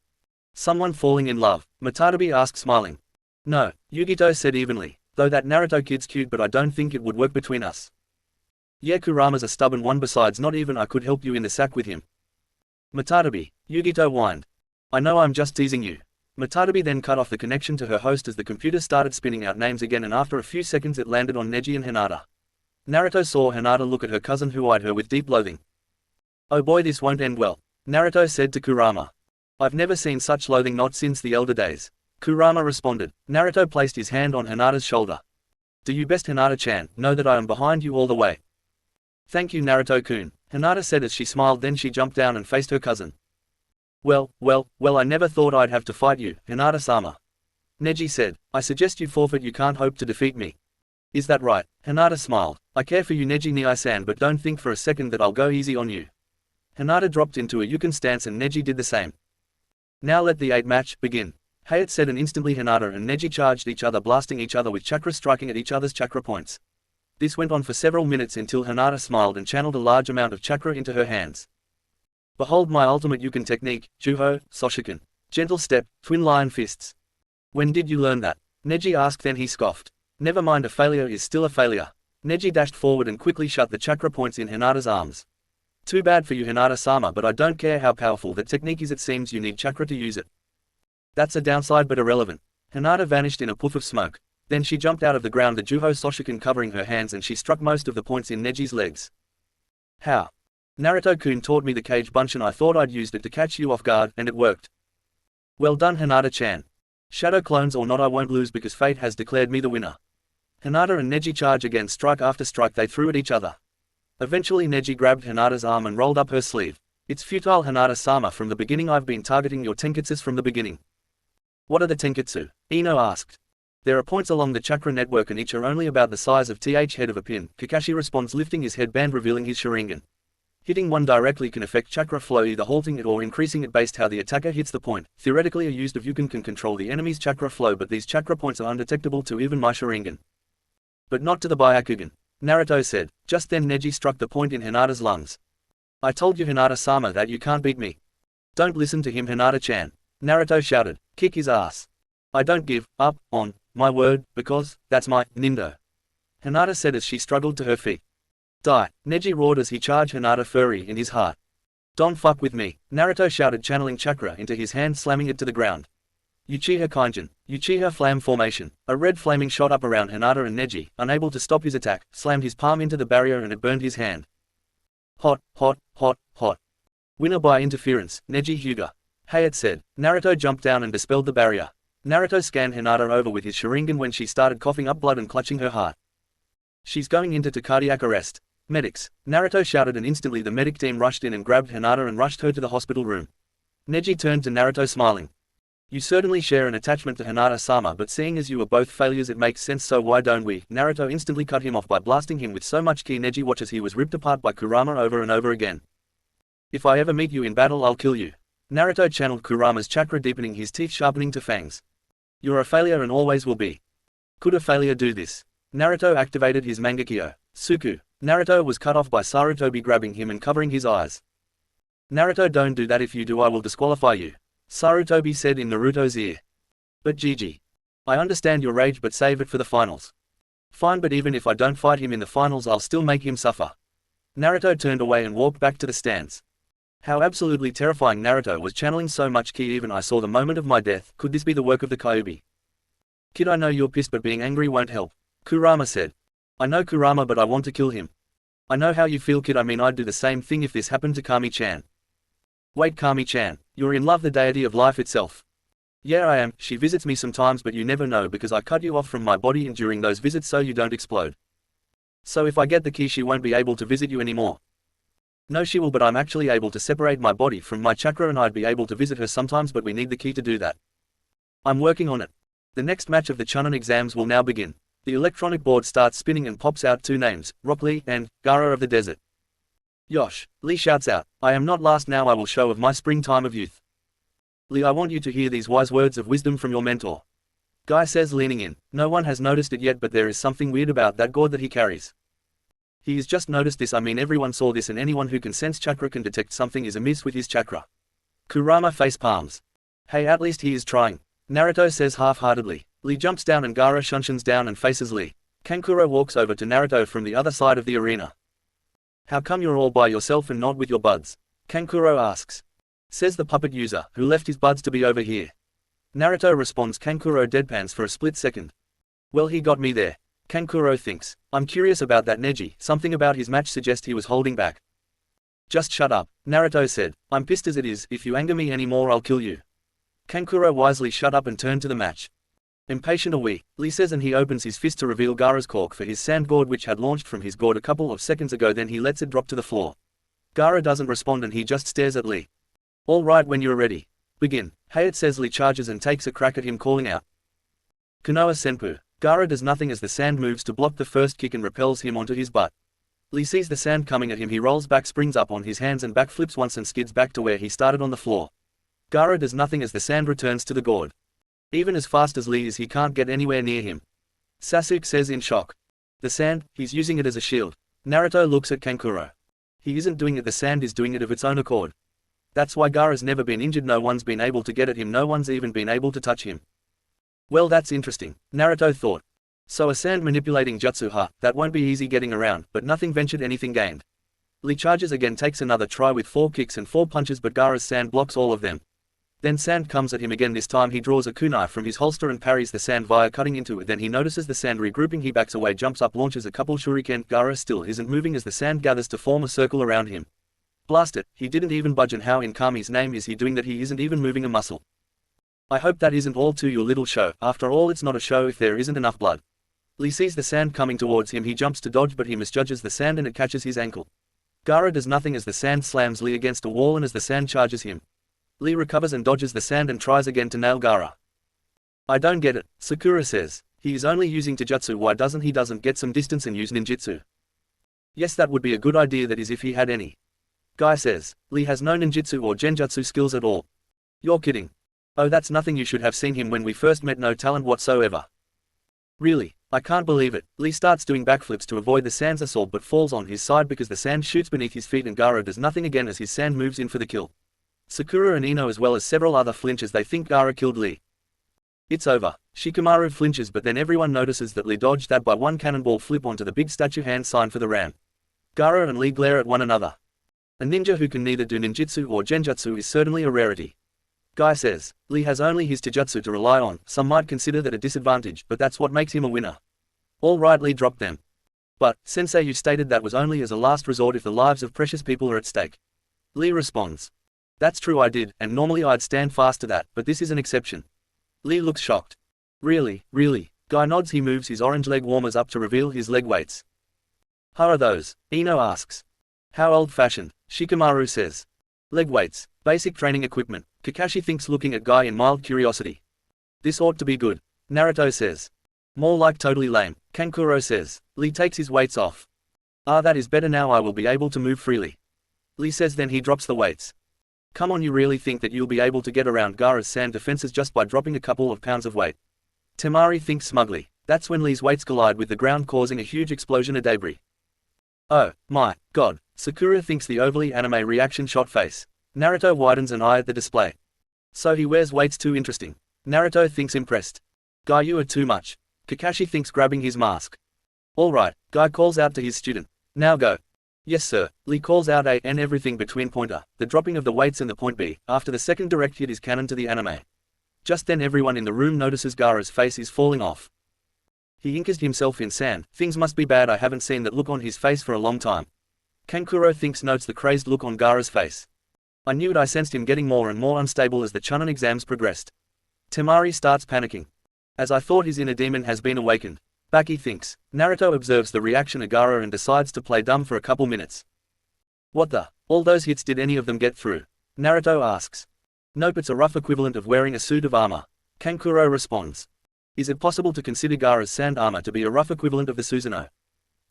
Someone falling in love? Matadabi asked smiling. No, Yugito said evenly, though that Naruto kid's cute, but I don't think it would work between us. Yeah, Kurama's a stubborn one, besides not even I could help you in the sack with him. Matadabi, Yugito whined. I know, I'm just teasing you. Matadabi then cut off the connection to her host as the computer started spinning out names again, and after a few seconds it landed on Neji and Hinata. Naruto saw Hinata look at her cousin, who eyed her with deep loathing. Oh boy, this won't end well, Naruto said to Kurama. I've never seen such loathing, not since the elder days, Kurama responded. Naruto placed his hand on Hinata's shoulder. Do you best, Hinata-chan, know that I am behind you all the way. Thank you Naruto-kun, Hinata said as she smiled. Then she jumped down and faced her cousin. Well, I never thought I'd have to fight you, Hinata-sama. Neji said. I suggest you forfeit, you can't hope to defeat me. Is that right? Hinata smiled. I care for you Neji Nii-san, but don't think for a second that I'll go easy on you. Hinata dropped into a Yuken stance and Neji did the same. Now let the 8 match begin, Hayate said, and instantly Hinata and Neji charged each other, blasting each other with chakra, striking at each other's chakra points. This went on for several minutes until Hinata smiled and channeled a large amount of chakra into her hands. Behold my ultimate Yuken technique, Juho, Soshiken. Gentle step, twin lion fists. When did you learn that? Neji asked, then he scoffed. Never mind, a failure is still a failure. Neji dashed forward and quickly shut the chakra points in Hinata's arms. Too bad for you Hinata-sama, but I don't care how powerful that technique is, it seems you need chakra to use it. That's a downside but irrelevant. Hinata vanished in a puff of smoke. Then she jumped out of the ground, the Juho Soshiken covering her hands, and she struck most of the points in Neji's legs. How? Naruto-kun taught me the cage bunch and I thought I'd used it to catch you off guard, and it worked. Well done Hinata-chan. Shadow clones or not, I won't lose because fate has declared me the winner. Hinata and Neji charge again, strike after strike they threw at each other. Eventually Neji grabbed Hinata's arm and rolled up her sleeve. It's futile Hinata-sama, from the beginning I've been targeting your tenketsus from the beginning. What are the tenketsu? Ino asked. There are points along the chakra network and each are only about the size of th head of a pin. Kakashi responds, lifting his headband revealing his Sharingan. Hitting one directly can affect chakra flow, either halting it or increasing it based how the attacker hits the point. Theoretically, a used Vyukan can control the enemy's chakra flow, but these chakra points are undetectable to even my Sharingan. But not to the Byakugan, Naruto said. Just then Neji struck the point in Hinata's lungs. I told you, Hinata-sama, that you can't beat me. Don't listen to him, Hinata-chan. Naruto shouted. Kick his ass. I don't give up on my word, because that's my Nindo. Hinata said as she struggled to her feet. Die, Neji roared as he charged Hinata fury in his heart. Don't fuck with me, Naruto shouted, channeling chakra into his hand, slamming it to the ground. Uchiha Kaijin, Uchiha Flame Formation. A red flaming shot up around Hinata, and Neji, unable to stop his attack, slammed his palm into the barrier and it burned his hand. Hot, hot, hot, hot. Winner by interference, Neji Hyuga. Hey, it said. Naruto jumped down and dispelled the barrier. Naruto scanned Hinata over with his Sharingan when she started coughing up blood and clutching her heart. She's going into cardiac arrest. Medics, Naruto shouted, and instantly the medic team rushed in and grabbed Hinata and rushed her to the hospital room. Neji turned to Naruto, smiling. You certainly share an attachment to Hinata-sama, but seeing as you were both failures it makes sense, so why don't we? Naruto instantly cut him off by blasting him with so much ki. Neji watches he was ripped apart by Kurama over and over again. If I ever meet you in battle, I'll kill you. Naruto channeled Kurama's chakra, deepening his teeth, sharpening to fangs. You're a failure and always will be. Could a failure do this? Naruto activated his Mangekyo. Suku. Naruto was cut off by Sarutobi grabbing him and covering his eyes. Naruto, don't do that. If you do, I will disqualify you. Sarutobi said in Naruto's ear. But Gigi. I understand your rage, but save it for the finals. Fine, but even if I don't fight him in the finals, I'll still make him suffer. Naruto turned away and walked back to the stands. How absolutely terrifying. Naruto was channeling so much ki, even I saw the moment of my death. Could this be the work of the Kyuubi? Kid, I know you're pissed, but being angry won't help. Kurama said. I know, Kurama, but I want to kill him. I know how you feel, kid. I mean, I'd do the same thing if this happened to Kami-chan. Wait, Kami-chan, you're in love, the deity of life itself. Yeah, I am. She visits me sometimes, but you never know because I cut you off from my body and during those visits so you don't explode. So if I get the ki, she won't be able to visit you anymore. No, she will, but I'm actually able to separate my body from my chakra and I'd be able to visit her sometimes, but we need the ki to do that. I'm working on it. The next match of the Chunin exams will now begin. The electronic board starts spinning and pops out two names, Rock Lee and Gaara of the Desert. Yosh, Lee shouts out, I am not last, now I will show of my springtime of youth. Lee, I want you to hear these wise words of wisdom from your mentor. Guy says, leaning in. No one has noticed it yet, but there is something weird about that gourd that he carries. He has just noticed this. I mean, everyone saw this, and anyone who can sense chakra can detect something is amiss with his chakra. Kurama face palms. Hey, at least he is trying. Naruto says half-heartedly. Lee jumps down and Gaara shunshuns down and faces Lee. Kankuro walks over to Naruto from the other side of the arena. How come you're all by yourself and not with your buds? Kankuro asks. Says the puppet user, who left his buds to be over here. Naruto responds. Kankuro deadpans for a split second. Well, he got me there. Kankuro thinks. I'm curious about that Neji. Something about his match suggests he was holding back. Just shut up, Naruto said. I'm pissed as it is. If you anger me anymore, I'll kill you. Kankuro wisely shut up and turned to the match. Impatient are we, Lee says, and he opens his fist to reveal Gaara's cork for his sand gourd, which had launched from his gourd a couple of seconds ago. Then he lets it drop to the floor. Gaara doesn't respond and he just stares at Lee. All right, when you're ready. Begin. Hayate says. Lee charges and takes a crack at him, calling out. Konoha Senpu. Gaara does nothing as the sand moves to block the first kick and repels him onto his butt. Lee sees the sand coming at him. He rolls back, springs up on his hands and backflips once and skids back to where he started on the floor. Gaara does nothing as the sand returns to the gourd. Even as fast as Lee is, he can't get anywhere near him. Sasuke says in shock. The sand, he's using it as a shield. Naruto looks at Kankuro. He isn't doing it, the sand is doing it of its own accord. That's why Gaara's never been injured. No one's been able to get at him, no one's even been able to touch him. Well, that's interesting, Naruto thought. So a sand manipulating jutsu, huh? That won't be easy getting around, but nothing ventured, anything gained. Lee charges again, takes another try with 4 kicks and 4 punches, but Gaara's sand blocks all of them. Then sand comes at him again. This time he draws a kunai from his holster and parries the sand via cutting into it. Then he notices the sand regrouping. He backs away, jumps up, launches a couple shuriken. Gaara still isn't moving as the sand gathers to form a circle around him. Blast it, he didn't even budge, and how in Kami's name is he doing that? He isn't even moving a muscle. I hope that isn't all to your little show. After all, it's not a show if there isn't enough blood. Lee sees the sand coming towards him. He jumps to dodge, but he misjudges the sand and it catches his ankle. Gaara does nothing as the sand slams Lee against a wall, and as the sand charges him, Lee recovers and dodges the sand and tries again to nail Gaara. I don't get it, Sakura says. He is only using Taijutsu. Why doesn't he get some distance and use ninjutsu? Yes, that would be a good idea, that is if he had any. Guy says, Lee has no ninjutsu or genjutsu skills at all. You're kidding. Oh, that's nothing, you should have seen him when we first met, no talent whatsoever. Really, I can't believe it. Lee starts doing backflips to avoid the sand's assault but falls on his side because the sand shoots beneath his feet and Gaara does nothing again as his sand moves in for the kill. Sakura and Ino as well as several other flinch as they think Gaara killed Lee. It's over. Shikamaru flinches but then everyone notices that Lee dodged that by one cannonball flip onto the big statue hand sign for the ram. Gaara and Lee glare at one another. A ninja who can neither do ninjutsu or genjutsu is certainly a rarity. Guy says, Lee has only his taijutsu to rely on, some might consider that a disadvantage but that's what makes him a winner. All right, Lee dropped them. But, sensei, you stated that was only as a last resort if the lives of precious people are at stake. Lee responds. That's true, I did, and normally I'd stand fast to that, but this is an exception. Lee looks shocked. Really, really? Guy nods. He moves his orange leg warmers up to reveal his leg weights. How are those? Ino asks. How old-fashioned, Shikamaru says. Leg weights, basic training equipment. Kakashi thinks, looking at Guy in mild curiosity. This ought to be good, Naruto says. More like totally lame, Kankuro says. Lee takes his weights off. Ah, that is better, now I will be able to move freely. Lee says, then he drops the weights. Come on, you really think that you'll be able to get around Gaara's sand defenses just by dropping a couple of pounds of weight? Temari thinks smugly. That's when Lee's weights collide with the ground, causing a huge explosion of debris. Oh, my God, Sakura thinks, the overly anime reaction shot face. Naruto widens an eye at the display. So he wears weights too, interesting. Naruto thinks, impressed. Guy, you are too much. Kakashi thinks, grabbing his mask. Alright, Guy calls out to his student. Now go. Yes sir, Lee calls out A and everything between pointer, the dropping of the weights and the point B, after the second direct hit is canon to the anime. Just then everyone in the room notices Gaara's face is falling off. He inks himself in sand. Things must be bad, I haven't seen that look on his face for a long time. Kankuro thinks, notes the crazed look on Gaara's face. I knew it, I sensed him getting more and more unstable as the Chunin exams progressed. Temari starts panicking. As I thought, his inner demon has been awakened. Baki thinks. Naruto observes the reaction of Gaara and decides to play dumb for a couple minutes. What the? All those hits, did any of them get through? Naruto asks. Nope, it's a rough equivalent of wearing a suit of armor. Kankuro responds. Is it possible to consider Gaara's sand armor to be a rough equivalent of the Susanoo?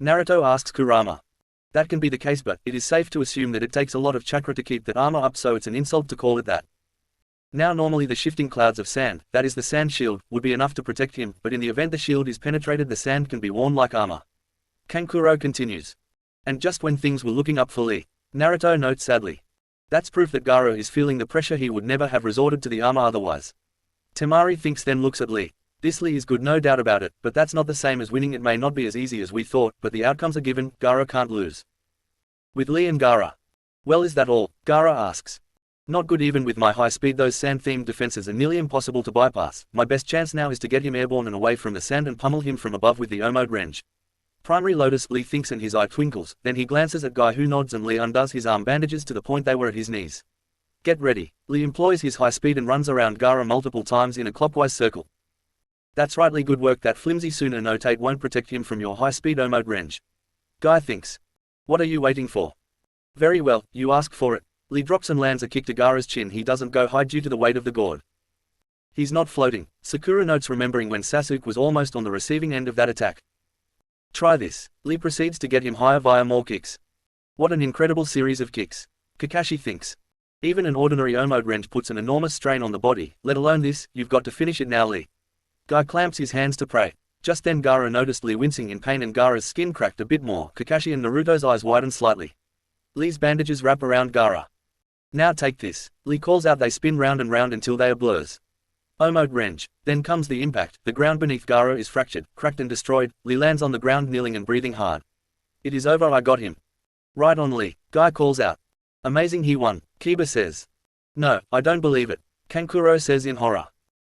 Naruto asks Kurama. That can be the case, but it is safe to assume that it takes a lot of chakra to keep that armor up, so it's an insult to call it that. Now normally the shifting clouds of sand, that is the sand shield, would be enough to protect him, but in the event the shield is penetrated, the sand can be worn like armor. Kankuro continues. And just when things were looking up for Lee, Naruto notes sadly. That's proof that Gaara is feeling the pressure, he would never have resorted to the armor otherwise. Temari thinks, then looks at Lee. This Lee is good, no doubt about it, but that's not the same as winning. It may not be as easy as we thought, but the outcomes are given. Gaara can't lose. With Lee and Gaara. Well, is that all? Gaara asks. Not good, even with my high speed, those sand-themed defenses are nearly impossible to bypass. My best chance now is to get him airborne and away from the sand and pummel him from above with the Omode Range. Primary Lotus, Lee thinks, and his eye twinkles, then he glances at Guy, who nods, and Lee undoes his arm bandages to the point they were at his knees. Get ready. Lee employs his high speed and runs around Gaara multiple times in a clockwise circle. That's right, Lee, good work. That flimsy Suna no Tate won't protect him from your high-speed Omode Range. Guy thinks. What are you waiting for? Very well, you ask for it. Lee drops and lands a kick to Gaara's chin. He doesn't go high due to the weight of the gourd. He's not floating. Sakura notes, remembering when Sasuke was almost on the receiving end of that attack. Try this. Lee proceeds to get him higher via more kicks. What an incredible series of kicks. Kakashi thinks. Even an ordinary Omode Range puts an enormous strain on the body, let alone this. You've got to finish it now, Lee. Guy clamps his hands to pray. Just then Gaara noticed Lee wincing in pain and Gaara's skin cracked a bit more. Kakashi and Naruto's eyes widen slightly. Lee's bandages wrap around Gaara. Now take this. Lee calls out. They spin round and round until they are blurs. Omode Range. Then comes the impact. The ground beneath Gaara is fractured, cracked and destroyed. Lee lands on the ground, kneeling and breathing hard. It is over, I got him. Right on, Lee. Guy calls out. Amazing, he won. Kiba says. No, I don't believe it. Kankuro says in horror.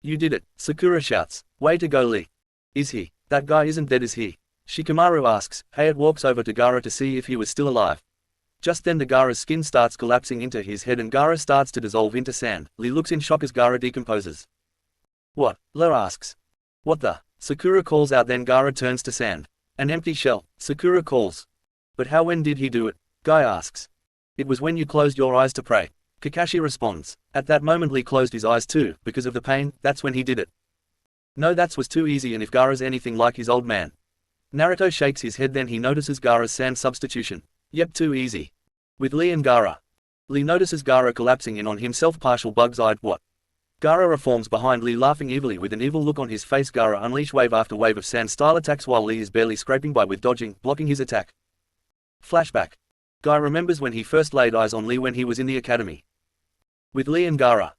You did it, Sakura shouts. Way to go, Lee. Is he? That guy isn't dead, is he? Shikamaru asks. Hayate walks over to Gaara to see if he was still alive. Just then the Gaara's skin starts collapsing into his head and Gaara starts to dissolve into sand. Lee looks in shock as Gaara decomposes. What? Lo asks. What the? Sakura calls out. Then Gaara turns to sand. An empty shell, Sakura calls. But how, when did he do it? Guy asks. It was when you closed your eyes to pray. Kakashi responds. At that moment Lee closed his eyes too, because of the pain. That's when he did it. No, that was too easy, and if Gaara's anything like his old man. Naruto shakes his head, then he notices Gaara's sand substitution. Yep, too easy. With Lee and Gaara. Lee notices Gaara collapsing in on himself, partial bugs-eyed. What? Gaara reforms behind Lee, laughing evilly with an evil look on his face. Gaara unleash wave after wave of sand-style attacks while Lee is barely scraping by with dodging, blocking his attack. Flashback. Guy remembers when he first laid eyes on Lee when he was in the academy. With Lee and Gaara.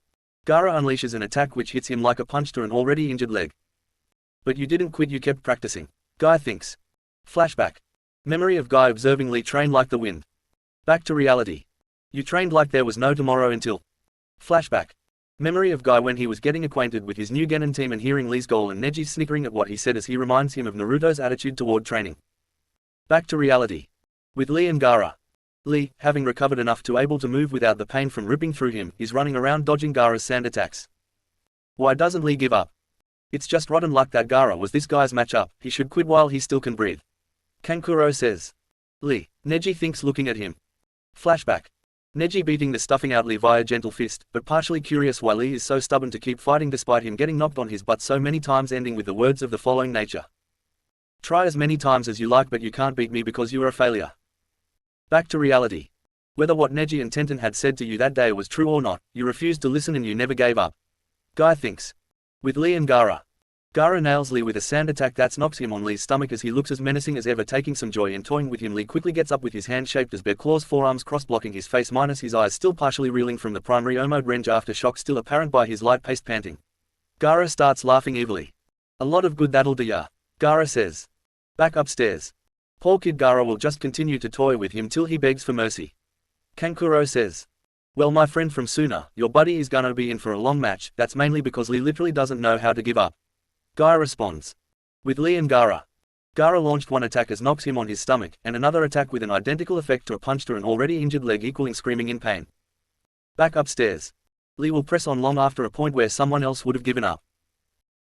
Gaara unleashes an attack which hits him like a punch to an already injured leg. But you didn't quit, you kept practicing. Guy thinks. Flashback. Memory of Guy observing Lee train like the wind. Back to reality. You trained like there was no tomorrow until. Flashback. Memory of Guy when he was getting acquainted with his new Genin team and hearing Lee's goal and Neji snickering at what he said as he reminds him of Naruto's attitude toward training. Back to reality. With Lee and Gaara. Lee, having recovered enough to able to move without the pain from ripping through him, is running around dodging Gaara's sand attacks. Why doesn't Lee give up? It's just rotten luck that Gaara was this guy's matchup. He should quit while he still can breathe. Kankuro says. Lee. Neji thinks, looking at him. Flashback. Neji beating the stuffing out Lee via gentle fist, but partially curious why Lee is so stubborn to keep fighting despite him getting knocked on his butt so many times, ending with the words of the following nature. Try as many times as you like, but you can't beat me because you are a failure. Back to reality. Whether what Neji and Tenten had said to you that day was true or not, you refused to listen and you never gave up. Guy thinks. With Lee and Gaara. Gaara nails Lee with a sand attack that knocks him on Lee's stomach as he looks as menacing as ever, taking some joy in toying with him. Lee quickly gets up with his hand shaped as bear claws, forearms cross blocking his face minus his eyes still partially reeling from the primary Omode Renge aftershock still apparent by his light-paced panting. Gaara starts laughing evilly. A lot of good that'll do ya. Gaara says. Back upstairs. Poor kid. Gaara will just continue to toy with him till he begs for mercy. Kankuro says. Well, my friend from Suna, your buddy is gonna be in for a long match. That's mainly because Lee literally doesn't know how to give up. Guy responds. With Lee and Gaara. Gaara launched one attack as knocks him on his stomach, and another attack with an identical effect to a punch to an already injured leg equaling screaming in pain. Back upstairs. Lee will press on long after a point where someone else would have given up.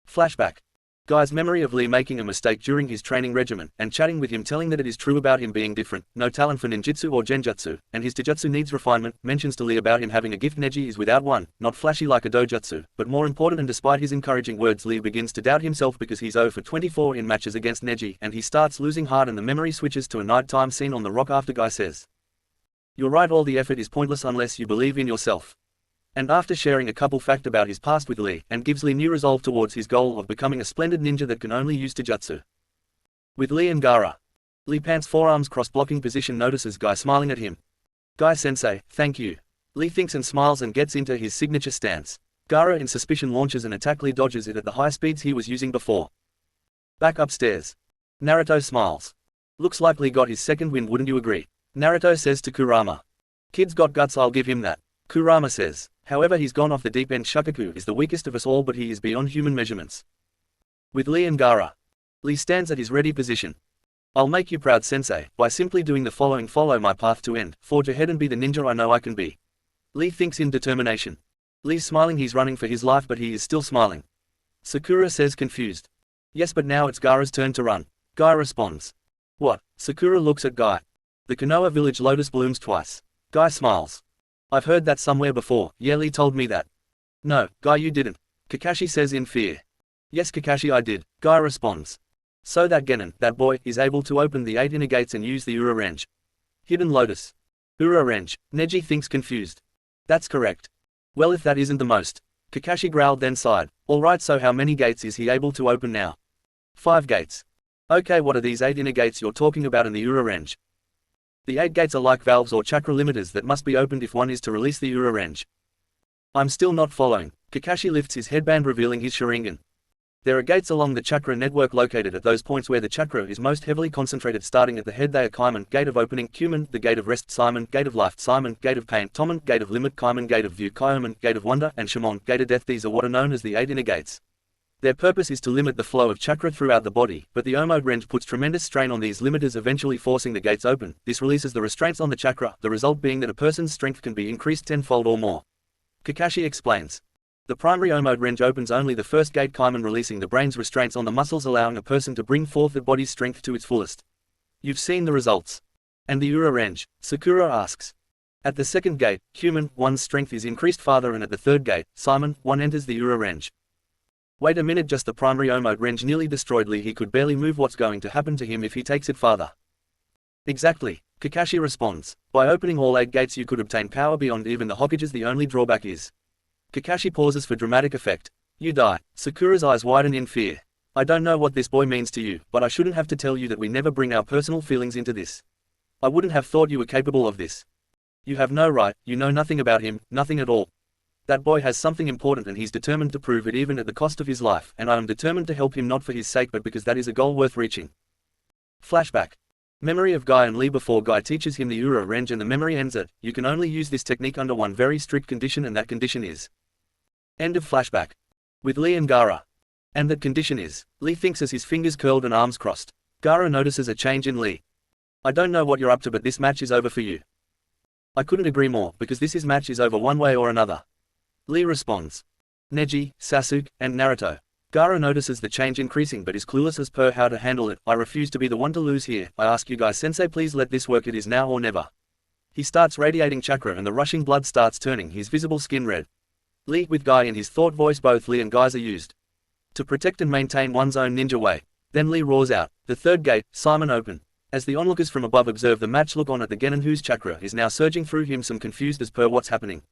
Flashback. Guy's memory of Lee making a mistake during his training regimen, and chatting with him telling that it is true about him being different, no talent for ninjutsu or genjutsu, and his taijutsu needs refinement, mentions to Lee about him having a gift. Neji is without one, not flashy like a dojutsu, but more important, and despite his encouraging words Lee begins to doubt himself because he's 0 for 24 in matches against Neji, and he starts losing heart and the memory switches to a nighttime scene on the rock after Guy says. You're right, all the effort is pointless unless you believe in yourself. And after sharing a couple fact about his past with Lee, and gives Lee new resolve towards his goal of becoming a splendid ninja that can only use taijutsu. With Lee and Gaara. Lee pants forearms cross blocking position, notices Guy smiling at him. Guy sensei, thank you. Lee thinks and smiles and gets into his signature stance. Gaara in suspicion launches an attack. Lee dodges it at the high speeds he was using before. Back upstairs. Naruto smiles. Looks like Lee got his second win, wouldn't you agree? Naruto says to Kurama. Kid's got guts, I'll give him that. Kurama says. However, he's gone off the deep end. Shukaku is the weakest of us all, but he is beyond human measurements. With Lee and Gaara. Lee stands at his ready position. I'll make you proud, sensei, by simply doing the following: follow my path to end, forge ahead and be the ninja I know I can be. Lee thinks in determination. Lee's smiling, he's running for his life, but he is still smiling. Sakura says, confused. Yes, but now it's Gaara's turn to run. Guy responds. What? Sakura looks at Guy. The Konoha village lotus blooms twice. Guy smiles. I've heard that somewhere before. Yeah, Lee told me that. No, Guy, you didn't. Kakashi says in fear. Yes, Kakashi, I did. Guy responds. So that Genin, that boy, is able to open the 8 inner gates and use the Ura Range. Hidden Lotus. Ura Range. Neji thinks, confused. That's correct. Well, if that isn't the most. Kakashi growled, then sighed. Alright, so how many gates is he able to open now? 5 gates. Okay, what are these 8 inner gates you're talking about in the Ura Range? The 8 gates are like valves or chakra limiters that must be opened if one is to release the Ura Range. I'm still not following. Kakashi lifts his headband, revealing his Sharingan. There are gates along the chakra network located at those points where the chakra is most heavily concentrated. Starting at the head, they are Kaiman, Gate of Opening, Kuman, the Gate of Rest, Simon, Gate of Life, Simon, Gate of Pain, Toman, Gate of Limit, Kaiman, Gate of View, Kyoman, Gate of Wonder, and Shimon, Gate of Death. These are what are known as the 8 inner gates. Their purpose is to limit the flow of chakra throughout the body, but the Omode Range puts tremendous strain on these limiters, eventually forcing the gates open. This releases the restraints on the chakra, the result being that a person's strength can be increased tenfold or more. Kakashi explains. The primary Omode Range opens only the first gate, Kaiman, releasing the brain's restraints on the muscles, allowing a person to bring forth the body's strength to its fullest. You've seen the results. And the Ura Range? Sakura asks. At the second gate, Kuman, one's strength is increased farther, and at the third gate, Simon, one enters the Ura Range. Wait a minute, just the primary Omode Range nearly destroyed Lee. He could barely move. What's going to happen to him if he takes it farther? Exactly, Kakashi responds. By opening all 8 gates you could obtain power beyond even the Hokages. The only drawback is. Kakashi pauses for dramatic effect. You die. Sakura's eyes widen in fear. I don't know what this boy means to you, but I shouldn't have to tell you that we never bring our personal feelings into this. I wouldn't have thought you were capable of this. You have no right, you know nothing about him, nothing at all. That boy has something important and he's determined to prove it even at the cost of his life, and I am determined to help him not for his sake but because that is a goal worth reaching. Flashback. Memory of Guy and Lee. Before Guy teaches him the Ura Range and the memory ends at, you can only use this technique under one very strict condition and that condition is. End of flashback. With Lee and Gaara. And that condition is, Lee thinks as his fingers curled and arms crossed. Gaara notices a change in Lee. I don't know what you're up to but this match is over for you. I couldn't agree more, because this match is over one way or another. Lee responds. Neji, Sasuke, and Naruto. Gaara notices the change increasing but is clueless as per how to handle it. I refuse to be the one to lose here. I ask you guys sensei please let this work, it is now or never. He starts radiating chakra and the rushing blood starts turning his visible skin red. Lee, with Guy in his thought voice, both Lee and Guys are used to protect and maintain one's own ninja way. Then Lee roars out, the third gate, Simon open. As the onlookers from above observe the match, look on at the genin whose chakra is now surging through him, some confused as per what's happening.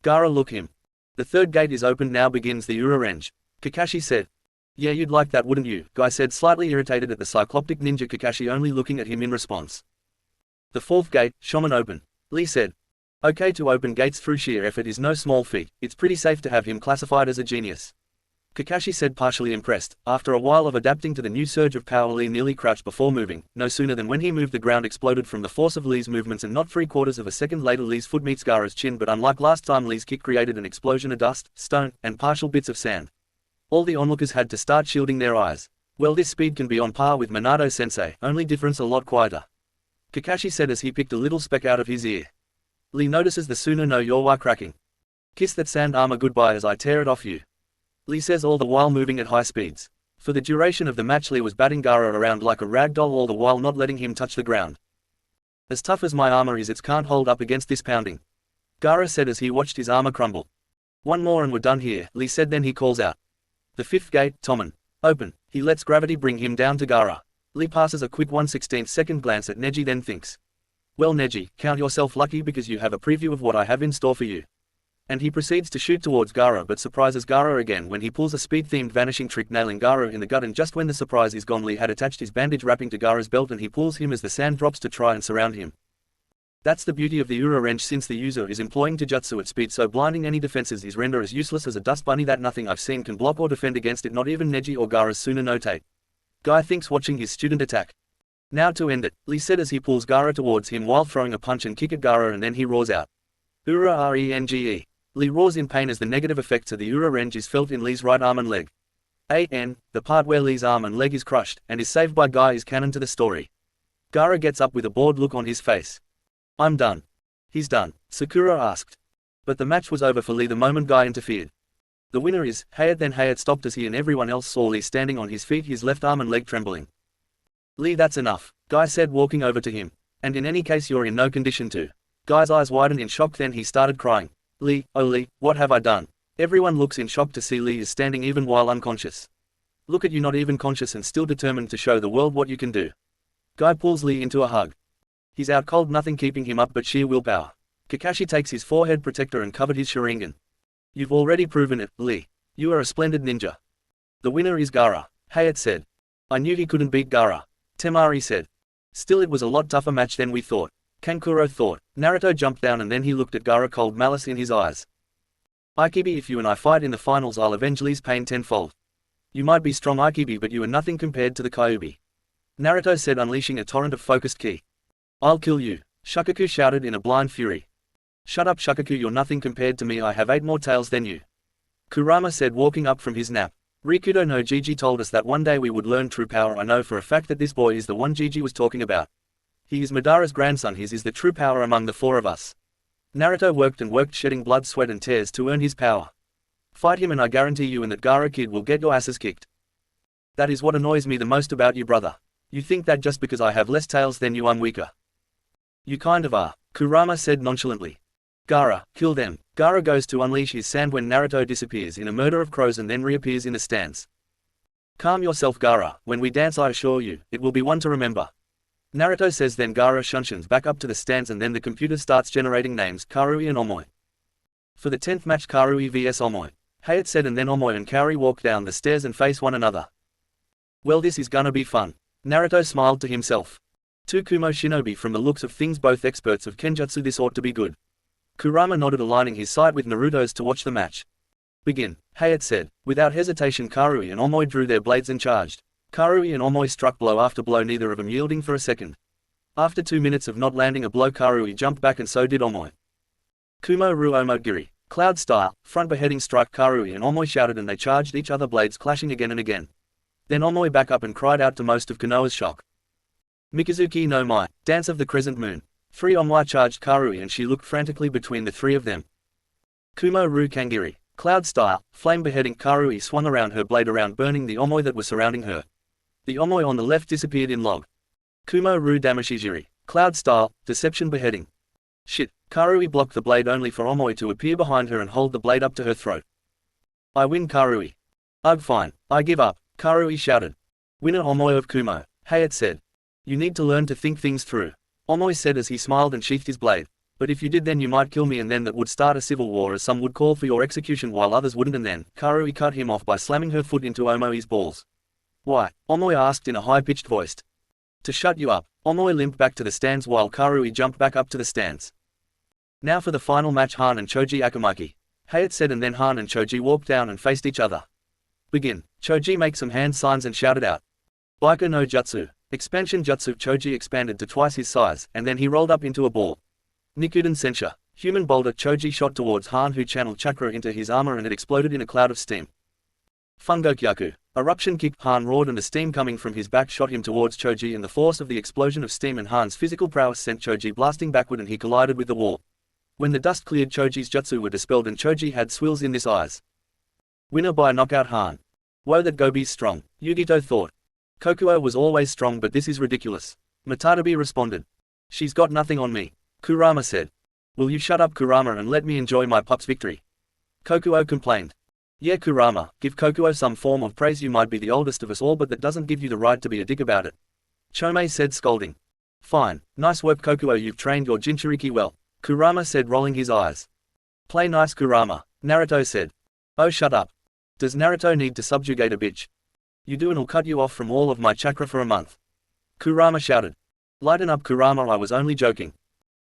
Gaara look him. The third gate is open, now begins the Ura Range. Kakashi said. Yeah, you'd like that wouldn't you? Guy said, slightly irritated at the cycloptic ninja, Kakashi only looking at him in response. The fourth gate, Shaman open. Lee said. Okay, to open gates through sheer effort is no small feat, it's pretty safe to have him classified as a genius. Kakashi said, partially impressed. After a while of adapting to the new surge of power, Lee nearly crouched before moving. No sooner than when he moved, the ground exploded from the force of Lee's movements, and not 3/4 of a second later Lee's foot meets Gaara's chin, but unlike last time, Lee's kick created an explosion of dust, stone, and partial bits of sand. All the onlookers had to start shielding their eyes. Well, this speed can be on par with Minato sensei, only difference a lot quieter. Kakashi said as he picked a little speck out of his ear. Lee notices the Suno no Yowa cracking. Kiss that sand armor goodbye as I tear it off you. Lee says, all the while moving at high speeds. For the duration of the match, Lee was batting Gaara around like a rag doll, all the while not letting him touch the ground. As tough as my armor is, it can't hold up against this pounding. Gaara said as he watched his armor crumble. One more and we're done here, Lee said, then he calls out. The fifth gate, Tommen. Open. He lets gravity bring him down to Gaara. Lee passes a quick 1/16 second glance at Neji, then thinks. Well Neji, count yourself lucky because you have a preview of what I have in store for you. And he proceeds to shoot towards Gaara but surprises Gaara again when he pulls a speed-themed vanishing trick, nailing Gaara in the gut, and just when the surprise is gone, Lee had attached his bandage wrapping to Gaara's belt and he pulls him as the sand drops to try and surround him. That's the beauty of the Ura Range, since the user is employing Taijutsu at speed so blinding any defenses is rendered as useless as a dust bunny that nothing I've seen can block or defend against it, not even Neji or Gaara's Suna no Tate. Guy thinks watching his student attack. Now to end it, Lee said as he pulls Gaara towards him while throwing a punch and kick at Gaara, and then he roars out. Ura Renge. Lee roars in pain as the negative effects of the Ura Range is felt in Lee's right arm and leg. The part where Lee's arm and leg is crushed and is saved by Guy is canon to the story. Gaara gets up with a bored look on his face. I'm done. He's done, Sakura asked. But the match was over for Lee the moment Guy interfered. The winner is, Hayat. Then Hayat stopped as he and everyone else saw Lee standing on his feet, his left arm and leg trembling. Lee, that's enough, Guy said, walking over to him. And in any case you're in no condition to. Guy's eyes widened in shock, then he started crying. Lee, oh Lee, what have I done? Everyone looks in shock to see Lee is standing even while unconscious. Look at you, not even conscious and still determined to show the world what you can do. Guy pulls Lee into a hug. He's out cold, nothing keeping him up but sheer willpower. Kakashi takes his forehead protector and covered his Sharingan. You've already proven it, Lee. You are a splendid ninja. The winner is Gaara, Hayat said. I knew he couldn't beat Gaara, Temari said. Still, it was a lot tougher match than we thought, Kankuro thought. Naruto jumped down and then he looked at Gaara, cold malice in his eyes. Aikibi, if you and I fight in the finals, I'll avenge Lee's pain tenfold. You might be strong Aikibi, but you are nothing compared to the Kyuubi, Naruto said, unleashing a torrent of focused ki. I'll kill you, Shukaku shouted in a blind fury. Shut up Shukaku, you're nothing compared to me, I have 8 more tails than you, Kurama said, walking up from his nap. Rikudo no Gigi told us that one day we would learn true power. I know for a fact that this boy is the one Gigi was talking about. He is Madara's grandson, his is the true power among the 4 of us. Naruto worked and worked, shedding blood, sweat and tears to earn his power. Fight him and I guarantee you and that Gaara kid will get your asses kicked. That is what annoys me the most about you, brother. You think that just because I have less tails than you I'm weaker. You kind of are, Kurama said nonchalantly. Gaara, kill them. Gaara goes to unleash his sand when Naruto disappears in a murder of crows and then reappears in the stands. Calm yourself Gaara, when we dance I assure you, it will be one to remember. Naruto says. Then Gaara shunshuns back up to the stands and then the computer starts generating names Karui and Omoi. For the 10th match Karui vs Omoi. Hayate said, and then Omoi and Kaori walk down the stairs and face one another. Well, this is gonna be fun. Naruto smiled to himself. Two Kumo shinobi from the looks of things, both experts of Kenjutsu, this ought to be good. Kurama nodded, aligning his sight with Naruto's to watch the match. Begin, Hayate said. Without hesitation Karui and Omoi drew their blades and charged. Karui and Omoi struck blow after blow, neither of them yielding for a second. After 2 minutes of not landing a blow Karui jumped back and so did Omoi. Kumo Ru Omogiri, cloud style, front beheading strike. Karui and Omoi shouted and they charged each other, blades clashing again and again. Then Omoi back up and cried out to most of Konoha's shock. Mikazuki no Mai, dance of the crescent moon. 3 Omoi charged Karui and she looked frantically between the three of them. Kumo Ru Kangiri, cloud style, flame beheading. Karui swung around her blade around, burning the Omoi that was surrounding her. The Omoi on the left disappeared in log. Kumo Ru Damashijiri, cloud style, deception beheading. Shit, Karui blocked the blade only for Omoi to appear behind her and hold the blade up to her throat. I win Karui. Ugh, fine, I give up, Karui shouted. Winner Omoi of Kumo, Hayate said. You need to learn to think things through, Omoi said as he smiled and sheathed his blade. But if you did, then you might kill me and then that would start a civil war, as some would call for your execution while others wouldn't. And then Karui cut him off by slamming her foot into Omoi's balls. Why? Omoi asked in a high-pitched voice. To shut you up. Omoi limped back to the stands while Karui jumped back up to the stands. Now for the final match, Han and Choji Akamaki, Hayate said, and then Han and Choji walked down and faced each other. Begin. Choji made some hand signs and shouted out. Baika no Jutsu, expansion jutsu. Choji expanded to twice his size, and then he rolled up into a ball. Nikuden Sensha, human boulder. Choji shot towards Han, who channeled chakra into his armor and it exploded in a cloud of steam. Fungokyaku, eruption kick. Han roared and the steam coming from his back shot him towards Choji, and the force of the explosion of steam and Han's physical prowess sent Choji blasting backward and he collided with the wall. When the dust cleared, Choji's jutsu were dispelled and Choji had swills in his eyes. Winner by knockout Han. Whoa, that Gobi's strong, Yugito thought. Kokuo was always strong, but this is ridiculous. Matadabi responded. She's got nothing on me, Kurama said. Will you shut up, Kurama, and let me enjoy my pup's victory? Kokuo complained. Yeah, Kurama, give Kokuo some form of praise. You might be the oldest of us all, but that doesn't give you the right to be a dick about it. Chomei said, scolding. Fine, nice work Kokuo, you've trained your Jinchuriki well, Kurama said, rolling his eyes. Play nice, Kurama, Naruto said. Oh, shut up. Does Naruto need to subjugate a bitch? You do, and I'll cut you off from all of my chakra for a month. Kurama shouted. Lighten up, Kurama, I was only joking.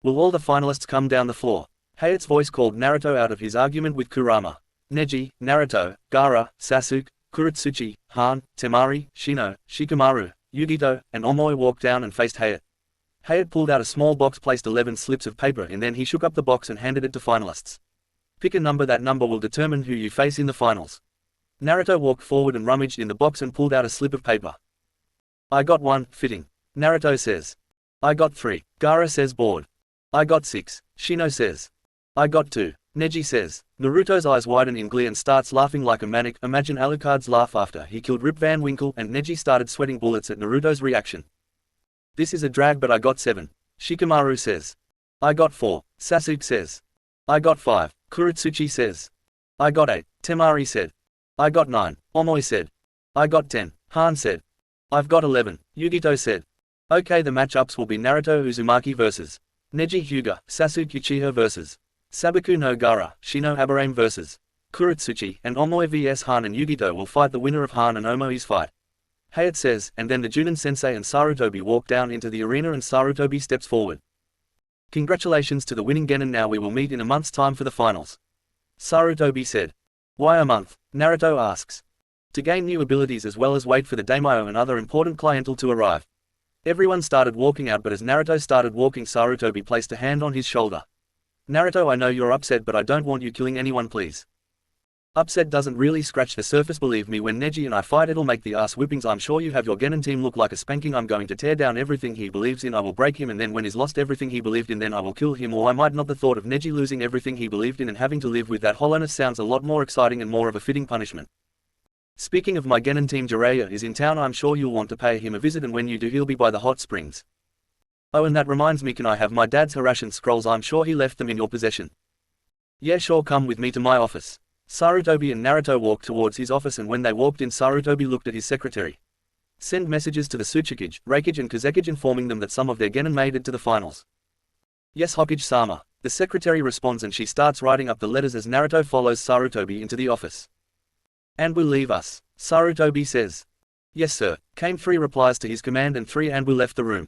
Will all the finalists come down the floor? Hayate's voice called Naruto out of his argument with Kurama. Neji, Naruto, Gaara, Sasuke, Kuretsuchi, Han, Temari, Shino, Shikamaru, Yugito, and Omoi walked down and faced Hayate. Hayate pulled out a small box, placed 11 slips of paper, and then he shook up the box and handed it to finalists. Pick a number, that number will determine who you face in the finals. Naruto walked forward and rummaged in the box and pulled out a slip of paper. I got 1, fitting. Naruto says. I got 3, Gaara says, bored. I got 6, Shino says. I got 2, Neji says. Naruto's eyes widen in glee and starts laughing like a maniac. Imagine Alucard's laugh after he killed Rip Van Winkle, and Neji started sweating bullets at Naruto's reaction. This is a drag, but I got 7, Shikamaru says. I got 4, Sasuke says. I got 5, Kuretsuchi says. I got 8, Temari said. I got 9, Omoi said. I got 10, Han said. I've got 11, Yugito said. Okay, the matchups will be Naruto Uzumaki vs. Neji Hyuga, Sasuke Uchiha vs. Sabaku no Gaara, Shino Aburame vs. Kuretsuchi, and Omoi vs Han and Yugito will fight the winner of Han and Omoi's fight. Hayate says, and then the Junin sensei and Sarutobi walk down into the arena and Sarutobi steps forward. Congratulations to the winning genin, now we will meet in a month's time for the finals. Sarutobi said. Why a month? Naruto asks. To gain new abilities as well as wait for the daimyo and other important clientele to arrive. Everyone started walking out, but as Naruto started walking, Sarutobi placed a hand on his shoulder. Naruto, I know you're upset, but I don't want you killing anyone, please. Upset doesn't really scratch the surface, believe me, when Neji and I fight it'll make the ass whippings. I'm sure you have your genin team look like a spanking. I'm going to tear down everything he believes in, I will break him, and then when he's lost everything he believed in, then I will kill him, or I might not. The thought of Neji losing everything he believed in and having to live with that hollowness sounds a lot more exciting and more of a fitting punishment. Speaking of, my genin team Jiraiya is in town, I'm sure you'll want to pay him a visit, and when you do he'll be by the hot springs. Oh, and that reminds me, can I have my dad's Harashin scrolls? I'm sure he left them in your possession. Yeah, sure, come with me to my office. Sarutobi and Naruto walked towards his office, and when they walked in, Sarutobi looked at his secretary. Send messages to the Tsuchikage, Reikage and Kazekage informing them that some of their genin made it to the finals. Yes, Hokage-sama. The secretary responds and she starts writing up the letters as Naruto follows Sarutobi into the office. And will leave us, Sarutobi says. Yes sir, Kame-3 replies to his command and 3 and will left the room.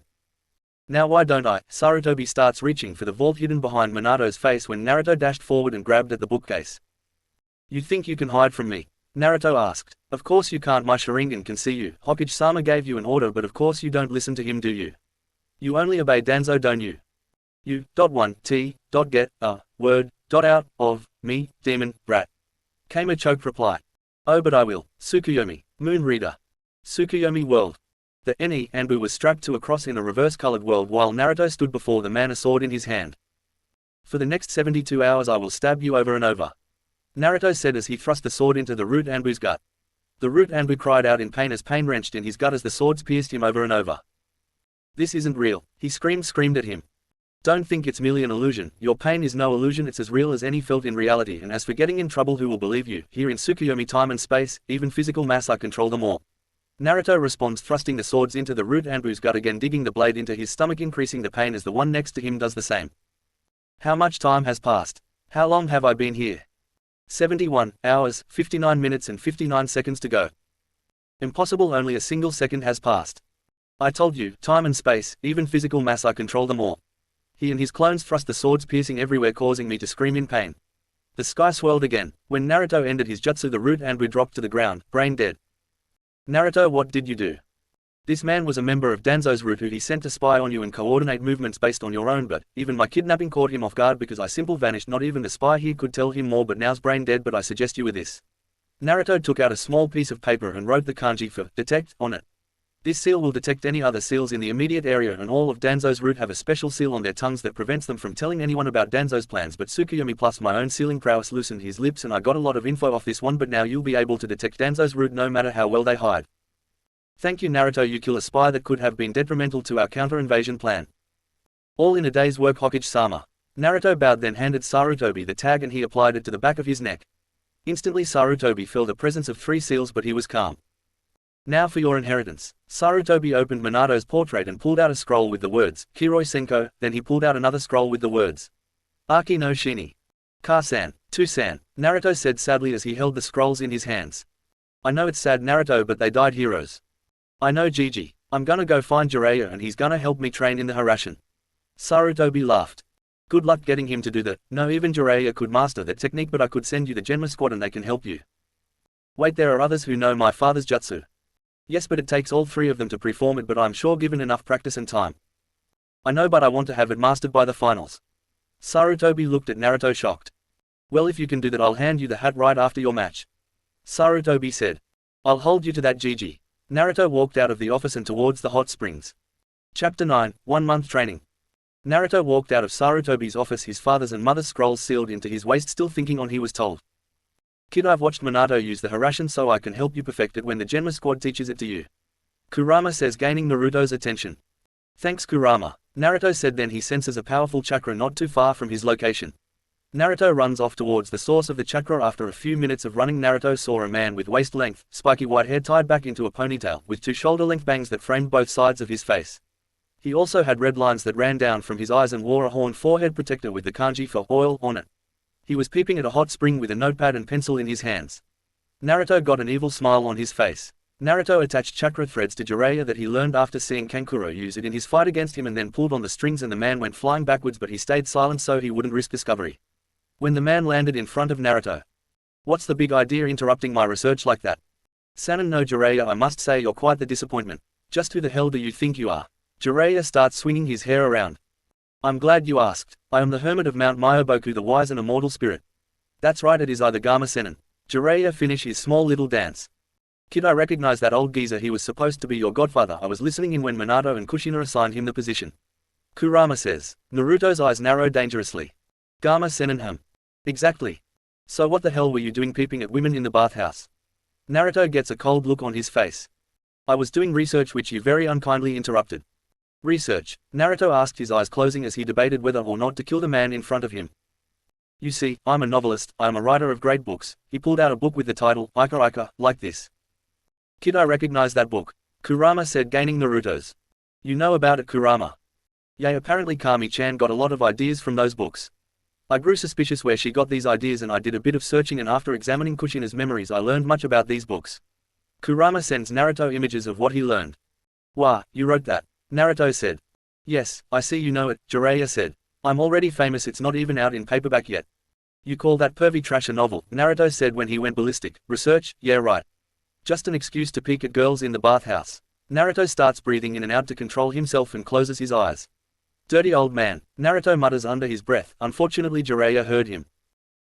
Now why don't I? Sarutobi starts reaching for the vault hidden behind Minato's face when Naruto dashed forward and grabbed at the bookcase. You think you can hide from me? Naruto asked. Of course you can't, my Sharingan can see you. Hokage-sama gave you an order but of course you don't listen to him, do you? You only obey Danzo, don't you? You, get, word, out, of, me, demon, brat. Came a choked reply. Oh but I will, Tsukuyomi, Moon Reader. Tsukuyomi world. The Eni Anbu was strapped to a cross in a reverse-colored world while Naruto stood before the man, a sword in his hand. For the next 72 hours I will stab you over and over. Naruto said as he thrust the sword into the Root Anbu's gut. The Root Anbu cried out in pain as pain wrenched in his gut as the swords pierced him over and over. This isn't real, he screamed at him. Don't think it's merely an illusion, your pain is no illusion, it's as real as any felt in reality, and as for getting in trouble, who will believe you? Here in Tsukuyomi time and space, even physical mass, I control them all. Naruto responds, thrusting the swords into the Root Anbu's gut again, digging the blade into his stomach, increasing the pain as the one next to him does the same. How much time has passed? How long have I been here? 71 hours, 59 minutes and 59 seconds to go. Impossible, only a single second has passed. I told you, time and space, even physical mass, I control them all. He and his clones thrust the swords piercing everywhere, causing me to scream in pain. The sky swirled again. When Naruto ended his jutsu, the Root Anbu dropped to the ground, brain dead. Naruto, what did you do? This man was a member of Danzo's root who he sent to spy on you and coordinate movements based on your own, but even my kidnapping caught him off guard because I simple vanished. Not even the spy here could tell him more, but now's brain dead, but I suggest you with this. Naruto took out a small piece of paper and wrote the kanji for detect on it. This seal will detect any other seals in the immediate area, and all of Danzo's root have a special seal on their tongues that prevents them from telling anyone about Danzo's plans, but Tsukuyomi plus my own sealing prowess loosened his lips and I got a lot of info off this one, but now you'll be able to detect Danzo's root no matter how well they hide. Thank you Naruto, you kill a spy that could have been detrimental to our counter-invasion plan. All in a day's work, Hokage-sama. Naruto bowed, then handed Sarutobi the tag and he applied it to the back of his neck. Instantly Sarutobi felt the presence of 3 seals, but he was calm. Now for your inheritance. Sarutobi opened Minato's portrait and pulled out a scroll with the words, Kiroi Senko, then he pulled out another scroll with the words, Aki no Shini. Ka-san, Tu-san, Naruto said sadly as he held the scrolls in his hands. I know it's sad Naruto, but they died heroes. I know Gigi. I'm gonna go find Jiraiya and he's gonna help me train in the Harasshan. Sarutobi laughed. Good luck getting him to do that. No, even Jiraiya could master that technique, but I could send you the Genma squad and they can help you. Wait, there are others who know my father's jutsu. Yes, but it takes all 3 of them to perform it, but I'm sure given enough practice and time. I know, but I want to have it mastered by the finals. Sarutobi looked at Naruto shocked. Well, if you can do that, I'll hand you the hat right after your match. Sarutobi said. I'll hold you to that, Gigi. Naruto walked out of the office and towards the hot springs. Chapter 9, 1 month training. Naruto walked out of Sarutobi's office, his father's and mother's scrolls sealed into his waist, still thinking on he was told. Kid, I've watched Minato use the Harasshan, so I can help you perfect it when the Genma squad teaches it to you. Kurama says, gaining Naruto's attention. Thanks Kurama. Naruto said, then he senses a powerful chakra not too far from his location. Naruto runs off towards the source of the chakra. After a few minutes of running, Naruto saw a man with waist-length, spiky white hair tied back into a ponytail, with 2 shoulder-length bangs that framed both sides of his face. He also had red lines that ran down from his eyes and wore a horn forehead protector with the kanji for oil on it. He was peeping at a hot spring with a notepad and pencil in his hands. Naruto got an evil smile on his face. Naruto attached chakra threads to Jiraiya that he learned after seeing Kankuro use it in his fight against him, and then pulled on the strings and the man went flying backwards, but he stayed silent so he wouldn't risk discovery. When the man landed in front of Naruto. What's the big idea interrupting my research like that? Sanin no Jiraiya, I must say you're quite the disappointment. Just who the hell do you think you are? Jiraiya starts swinging his hair around. I'm glad you asked. I am the hermit of Mount Myoboku, the wise and immortal spirit. That's right, it is I, the Gama Senin. Jiraiya finished his small little dance. Kid, I recognize that old geezer, he was supposed to be your godfather. I was listening in when Minato and Kushina assigned him the position. Kurama says. Naruto's eyes narrowed dangerously. Gama Senin. Exactly. So what the hell were you doing peeping at women in the bathhouse? Naruto gets a cold look on his face. I was doing research which you very unkindly interrupted. Research? Naruto asked, his eyes closing as he debated whether or not to kill the man in front of him. You see, I'm a novelist, I am a writer of great books. He pulled out a book with the title, Ika Ika, like this. Kid, I recognize that book. Kurama said, gaining Naruto's. You know about it, Kurama? Yay, apparently Kami-chan got a lot of ideas from those books. I grew suspicious where she got these ideas and I did a bit of searching, and after examining Kushina's memories I learned much about these books. Kurama sends Naruto images of what he learned. Wow, you wrote that? Naruto said. Yes, I see you know it, Jiraiya said. I'm already famous, it's not even out in paperback yet. You call that pervy trash a novel, Naruto said when he went ballistic. Research, yeah right. Just an excuse to peek at girls in the bathhouse. Naruto starts breathing in and out to control himself and closes his eyes. Dirty old man, Naruto mutters under his breath. Unfortunately Jiraiya heard him.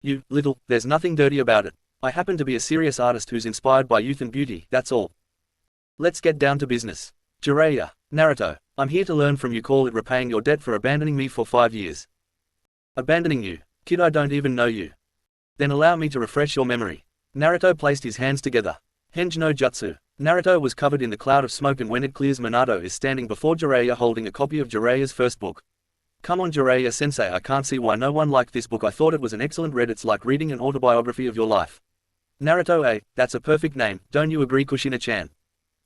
You, little, there's nothing dirty about it. I happen to be a serious artist who's inspired by youth and beauty, that's all. Let's get down to business. Jiraiya, Naruto, I'm here to learn from you. Call it repaying your debt for abandoning me for 5 years. Abandoning you? Kid, I don't even know you. Then allow me to refresh your memory. Naruto placed his hands together. Henna no jutsu. Naruto was covered in the cloud of smoke, and when it clears Minato is standing before Jiraiya holding a copy of Jiraiya's first book. Come on Jiraiya sensei, I can't see why no one liked this book. I thought it was an excellent read. It's like reading an autobiography of your life. Naruto, that's a perfect name, don't you agree Kushina-chan?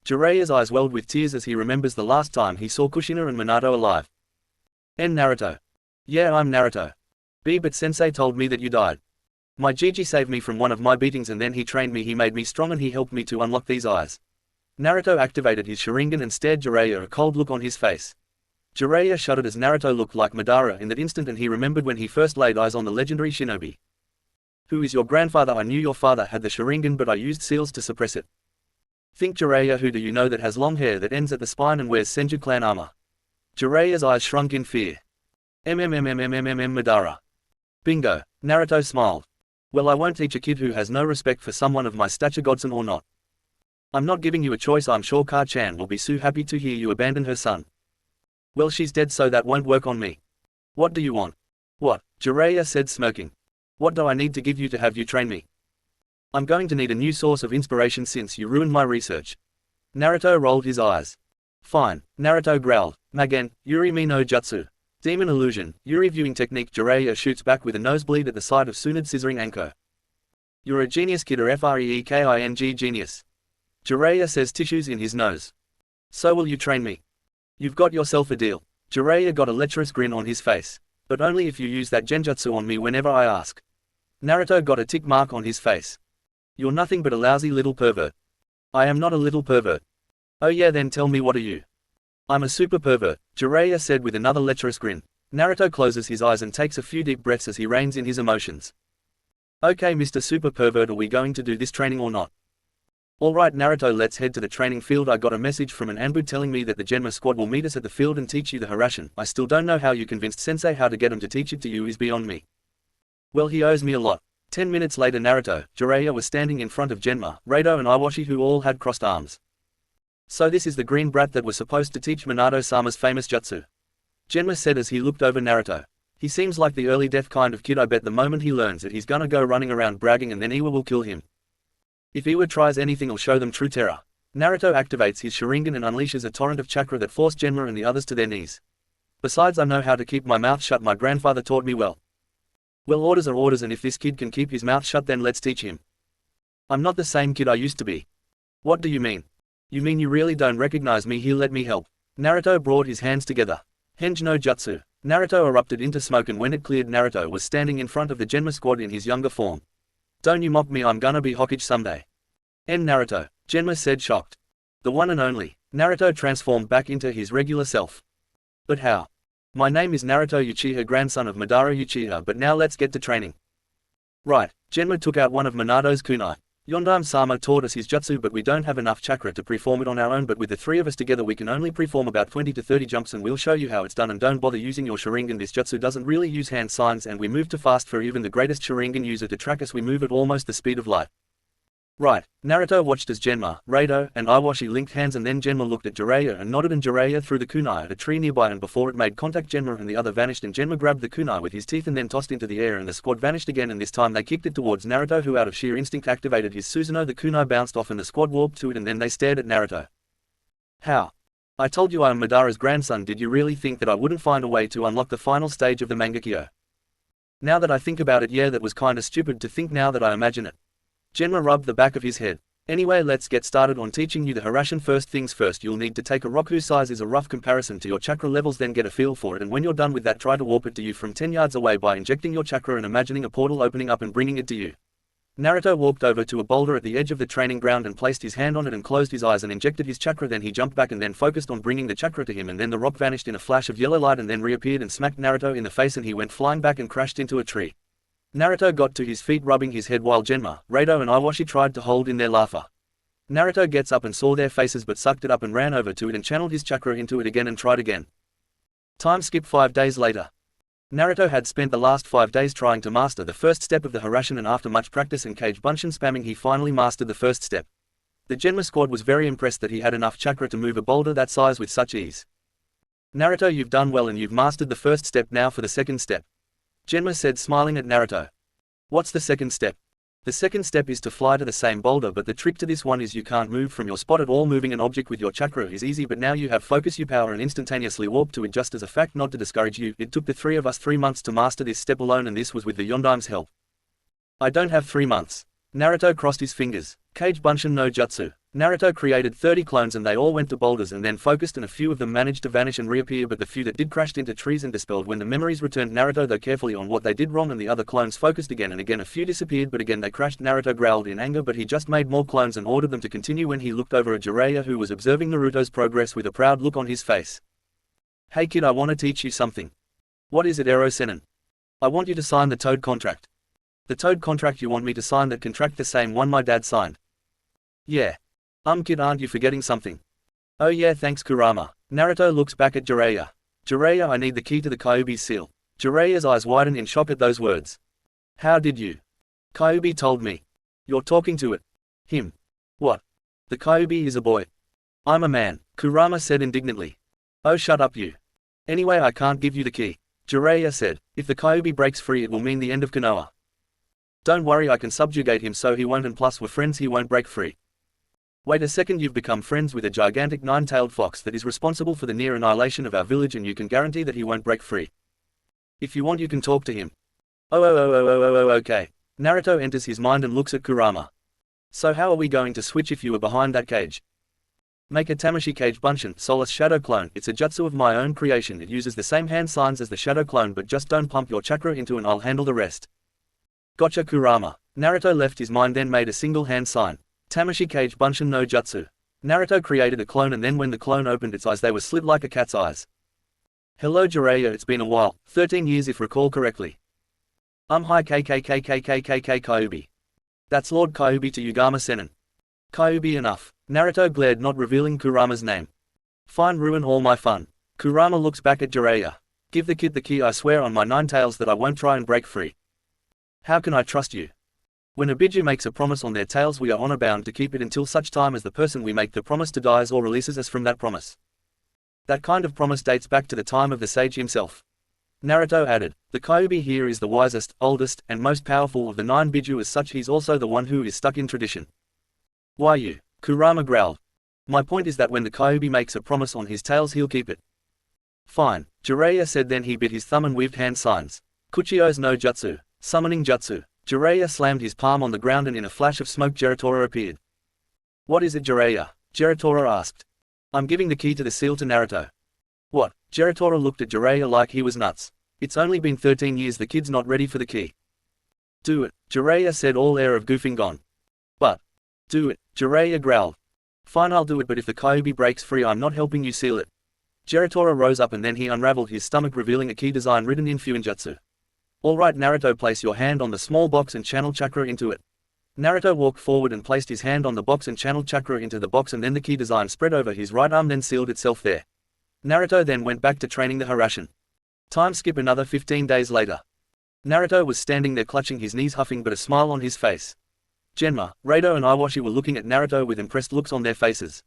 Jiraiya's eyes welled with tears as he remembers the last time he saw Kushina and Minato alive. Naruto. Yeah, I'm Naruto. But sensei told me that you died. My Gigi saved me from one of my beatings and then he trained me, he made me strong and he helped me to unlock these eyes. Naruto activated his Sharingan and stared Jiraiya, a cold look on his face. Jiraiya shuddered as Naruto looked like Madara in that instant, and he remembered when he first laid eyes on the legendary shinobi. Who is your grandfather? I knew your father had the Sharingan but I used seals to suppress it. Think Jiraiya, who do you know that has long hair that ends at the spine and wears Senju clan armor? Jiraiya's eyes shrunk in fear. Madara. Bingo, Naruto smiled. Well, I won't teach a kid who has no respect for someone of my stature, godson or not. I'm not giving you a choice. I'm sure Ka-chan will be so happy to hear you abandoned her son. Well, she's dead so that won't work on me. What do you want? What? Jiraiya said, smirking. What do I need to give you to have you train me? I'm going to need a new source of inspiration since you ruined my research. Naruto rolled his eyes. Fine, Naruto growled. Magen, Yuri mi no jutsu. Demon illusion, Yuri viewing technique. Jiraiya shoots back with a nosebleed at the sight of Tsunade scissoring Anko. You're a genius kid, or freaking genius. Jiraiya says, tissues in his nose. So will you train me? You've got yourself a deal. Jiraiya got a lecherous grin on his face. But only if you use that genjutsu on me whenever I ask. Naruto got a tick mark on his face. You're nothing but a lousy little pervert. I am not a little pervert. Oh yeah, then tell me, what are you? I'm a super pervert, Jiraiya said with another lecherous grin. Naruto closes his eyes and takes a few deep breaths as he reins in his emotions. Okay Mr. Super Pervert, are we going to do this training or not? Alright Naruto, let's head to the training field. I got a message from an Anbu telling me that the Genma squad will meet us at the field and teach you the Harasshan. I still don't know how you convinced sensei. How to get him to teach it to you is beyond me. Well, he owes me a lot. 10 minutes later, Naruto, Jiraiya was standing in front of Genma, Rado and Iwashi, who all had crossed arms. So this is the green brat that was supposed to teach Minato-sama's famous jutsu. Genma said as he looked over Naruto. He seems like the early death kind of kid. I bet the moment he learns it he's gonna go running around bragging and then Iwa will kill him. If Iwa tries anything, I'll show them true terror. Naruto activates his Sharingan and unleashes a torrent of chakra that forced Genma and the others to their knees. Besides, I know how to keep my mouth shut. My grandfather taught me well. Well, orders are orders, and if this kid can keep his mouth shut then let's teach him. I'm not the same kid I used to be. What do you mean? You mean you really don't recognize me? Here, let me help. Naruto brought his hands together. Henna no jutsu. Naruto erupted into smoke, and when it cleared Naruto was standing in front of the Genma squad in his younger form. Don't you mock me, I'm gonna be Hokage someday. Naruto, Genma said, shocked. The one and only. Naruto transformed back into his regular self. But how? My name is Naruto Uchiha, grandson of Madara Uchiha, but now let's get to training. Right, Genma took out one of Minato's kunai. Yondaime-sama taught us his jutsu, but we don't have enough chakra to preform it on our own, but with the three of us together we can only preform about 20 to 30 jumps, and we'll show you how it's done. And don't bother using your Sharingan. This jutsu doesn't really use hand signs and we move too fast for even the greatest Sharingan user to track us. We move at almost the speed of light. Right, Naruto watched as Genma, Rado, and Iwashi linked hands, and then Genma looked at Jiraiya and nodded, and Jiraiya threw the kunai at a tree nearby, and before it made contact Genma and the other vanished, and Genma grabbed the kunai with his teeth and then tossed into the air, and the squad vanished again, and this time they kicked it towards Naruto, who out of sheer instinct activated his Susanoo. The kunai bounced off and the squad warped to it, and then they stared at Naruto. How? I told you I am Madara's grandson. Did you really think that I wouldn't find a way to unlock the final stage of the Mangekyo? Now that I think about it, yeah, that was kinda stupid to think now that I imagine it. Genma rubbed the back of his head. Anyway, let's get started on teaching you the Harasshan. First things first, you'll need to take a rock whose size is a rough comparison to your chakra levels, then get a feel for it, and when you're done with that, try to warp it to you from 10 yards away by injecting your chakra and imagining a portal opening up and bringing it to you. Naruto walked over to a boulder at the edge of the training ground and placed his hand on it and closed his eyes and injected his chakra. Then he jumped back and then focused on bringing the chakra to him, and then the rock vanished in a flash of yellow light and then reappeared and smacked Naruto in the face, and he went flying back and crashed into a tree. Naruto got to his feet rubbing his head while Genma, Rado and Iwashi tried to hold in their laughter. Naruto gets up and saw their faces but sucked it up and ran over to it and channeled his chakra into it again and tried again. Time skip 5 days later. Naruto had spent the last 5 days trying to master the first step of the Harasshan, and after much practice and Kage Bunshin spamming he finally mastered the first step. The Genma squad was very impressed that he had enough chakra to move a boulder that size with such ease. Naruto, you've done well and you've mastered the first step, now for the second step. Genma said, smiling at Naruto. What's the second step? The second step is to fly to the same boulder, but the trick to this one is you can't move from your spot at all. Moving an object with your chakra is easy, but now you have focus, you power and instantaneously warp to it. Just as a fact, not to discourage you, it took the 3 of us 3 months to master this step alone, and this was with the Yondaim's help. I don't have 3 months. Naruto crossed his fingers. Kage Bunshin no Jutsu. Naruto created 30 clones and they all went to boulders and then focused, and a few of them managed to vanish and reappear, but the few that did crashed into trees and dispelled when the memories returned. Naruto though carefully on what they did wrong, and the other clones focused again and again. A few disappeared but again they crashed. Naruto growled in anger, but he just made more clones and ordered them to continue when he looked over at Jiraiya, who was observing Naruto's progress with a proud look on his face. Hey kid, I want to teach you something. What is it, Ero Senin? I want you to sign the Toad contract. The Toad contract you want me to sign, that contract the same one my dad signed. Yeah. Kid, aren't you forgetting something? Oh yeah, thanks Kurama. Naruto looks back at Jiraiya. Jiraiya, I need the key to the Kyuubi's seal. Jiraiya's eyes widen in shock at those words. How did you? Kyuubi told me. You're talking to it. Him. What? The Kyuubi is a boy. I'm a man, Kurama said indignantly. Oh shut up you. Anyway, I can't give you the key. Jiraiya said. If the Kyuubi breaks free, it will mean the end of Konoha. Don't worry, I can subjugate him so he won't, and plus we're friends, he won't break free. Wait a second, you've become friends with a gigantic 9-tailed fox that is responsible for the near annihilation of our village, and you can guarantee that he won't break free. If you want you can talk to him. Okay. Naruto enters his mind and looks at Kurama. So how are we going to switch if you were behind that cage? Make a Tamashii Kage Bunshin, Solace Shadow Clone. It's a jutsu of my own creation. It uses the same hand signs as the Shadow Clone, but just don't pump your chakra into and I'll handle the rest. Gotcha Kurama. Naruto left his mind, then made a single hand sign. Tamashii Kage Bunshin no Jutsu. Naruto created a clone, and then when the clone opened its eyes, they were slit like a cat's eyes. Hello Jiraiya, it's been a while, 13 years if recall correctly. Hi KKKKKKK Kyuubi. That's Lord Kyuubi to Yugama Senin. Kyuubi enough. Naruto glared, not revealing Kurama's name. Fine, ruin all my fun. Kurama looks back at Jiraiya. Give the kid the key, I swear on my 9 tails that I won't try and break free. How can I trust you? When a Biju makes a promise on their tails, we are honor bound to keep it until such time as the person we make the promise to dies or releases us from that promise. That kind of promise dates back to the time of the sage himself. Naruto added, the Kyuubi here is the wisest, oldest, and most powerful of the 9 Biju. As such, he's also the one who is stuck in tradition. Why you? Kurama growled. My point is that when the Kyuubi makes a promise on his tails, he'll keep it. Fine, Jiraiya said, then he bit his thumb and weaved hand signs. Kuchiyos no Jutsu. Summoning Jutsu. Jiraiya slammed his palm on the ground and in a flash of smoke Giratora appeared. What is it Jiraiya? Giratora asked. I'm giving the key to the seal to Naruto. What? Giratora looked at Jiraiya like he was nuts. It's only been 13 years, the kid's not ready for the key. Do it, Jiraiya said, all air of goofing gone. But. Do it, Jiraiya growled. Fine, I'll do it, but if the Kyuubi breaks free, I'm not helping you seal it. Giratora rose up and then he unraveled his stomach, revealing a key design written in Fuinjutsu. Alright Naruto, place your hand on the small box and channel chakra into it. Naruto walked forward and placed his hand on the box and channeled chakra into the box, and then the key design spread over his right arm, then sealed itself there. Naruto then went back to training the Harasshan. Time skip another 15 days later. Naruto was standing there clutching his knees, huffing but a smile on his face. Genma, Rado and Iwashi were looking at Naruto with impressed looks on their faces.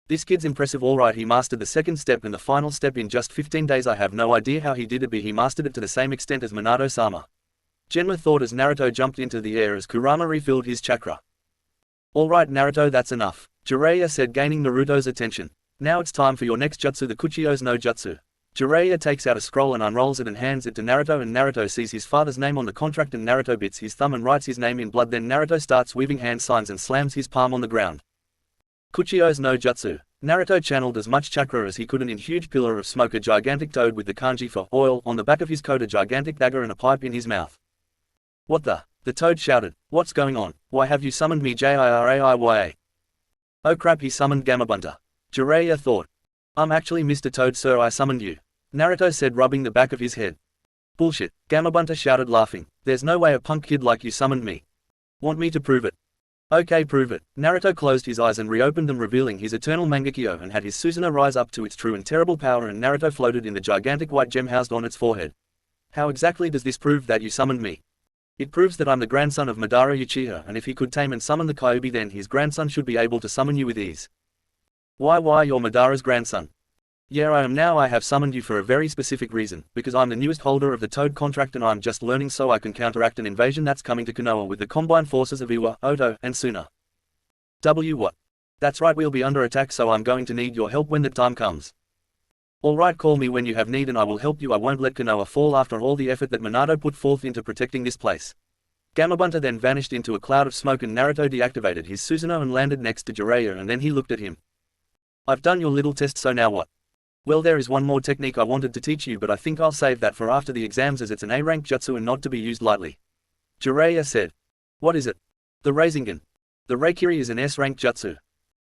This kid's impressive, alright, he mastered the second step and the final step in just 15 days. I have no idea how he did it, but he mastered it to the same extent as Minato-sama. Genma thought as Naruto jumped into the air as Kurama refilled his chakra. Alright Naruto, that's enough, Jiraiya said, gaining Naruto's attention. Now it's time for your next jutsu, the Kuchiyos no Jutsu. Jiraiya takes out a scroll and unrolls it and hands it to Naruto, and Naruto sees his father's name on the contract and Naruto bits his thumb and writes his name in blood. Then Naruto starts weaving hand signs and slams his palm on the ground. Kuchio's no jutsu. Naruto channeled as much chakra as he could, and in huge pillar of smoke a gigantic toad with the kanji for oil on the back of his coat, a gigantic dagger and a pipe in his mouth. What the? The toad shouted. What's going on? Why have you summoned me, Jiraiya? Oh crap, he summoned Gamabunta. Jiraiya thought. I'm actually Mr. Toad, sir, I summoned you. Naruto said, rubbing the back of his head. Bullshit, Gamabunta shouted, laughing. There's no way a punk kid like you summoned me. Want me to prove it? Okay, prove it. Naruto closed his eyes and reopened them, revealing his eternal Mangekyo, and had his Susanoo rise up to its true and terrible power, and Naruto floated in the gigantic white gem housed on its forehead. How exactly does this prove that you summoned me? It proves that I'm the grandson of Madara Uchiha, and if he could tame and summon the Kyuubi, then his grandson should be able to summon you with ease. Why you're Madara's grandson? Yeah, I am now. I have summoned you for a very specific reason, because I'm the newest holder of the Toad contract and I'm just learning so I can counteract an invasion that's coming to Konoha with the combined forces of Iwa, Oto, and Suna. What? That's right, we'll be under attack, so I'm going to need your help when the time comes. Alright, call me when you have need and I will help you. I won't let Konoha fall after all the effort that Minato put forth into protecting this place. Gamabunta then vanished into a cloud of smoke and Naruto deactivated his Susanoo and landed next to Jiraiya, and then he looked at him. I've done your little test, so now what? Well, there is one more technique I wanted to teach you, but I think I'll save that for after the exams, as it's an A-rank jutsu and not to be used lightly. Jiraiya said. What is it? The rasengan. The Raikiri is an S-rank jutsu.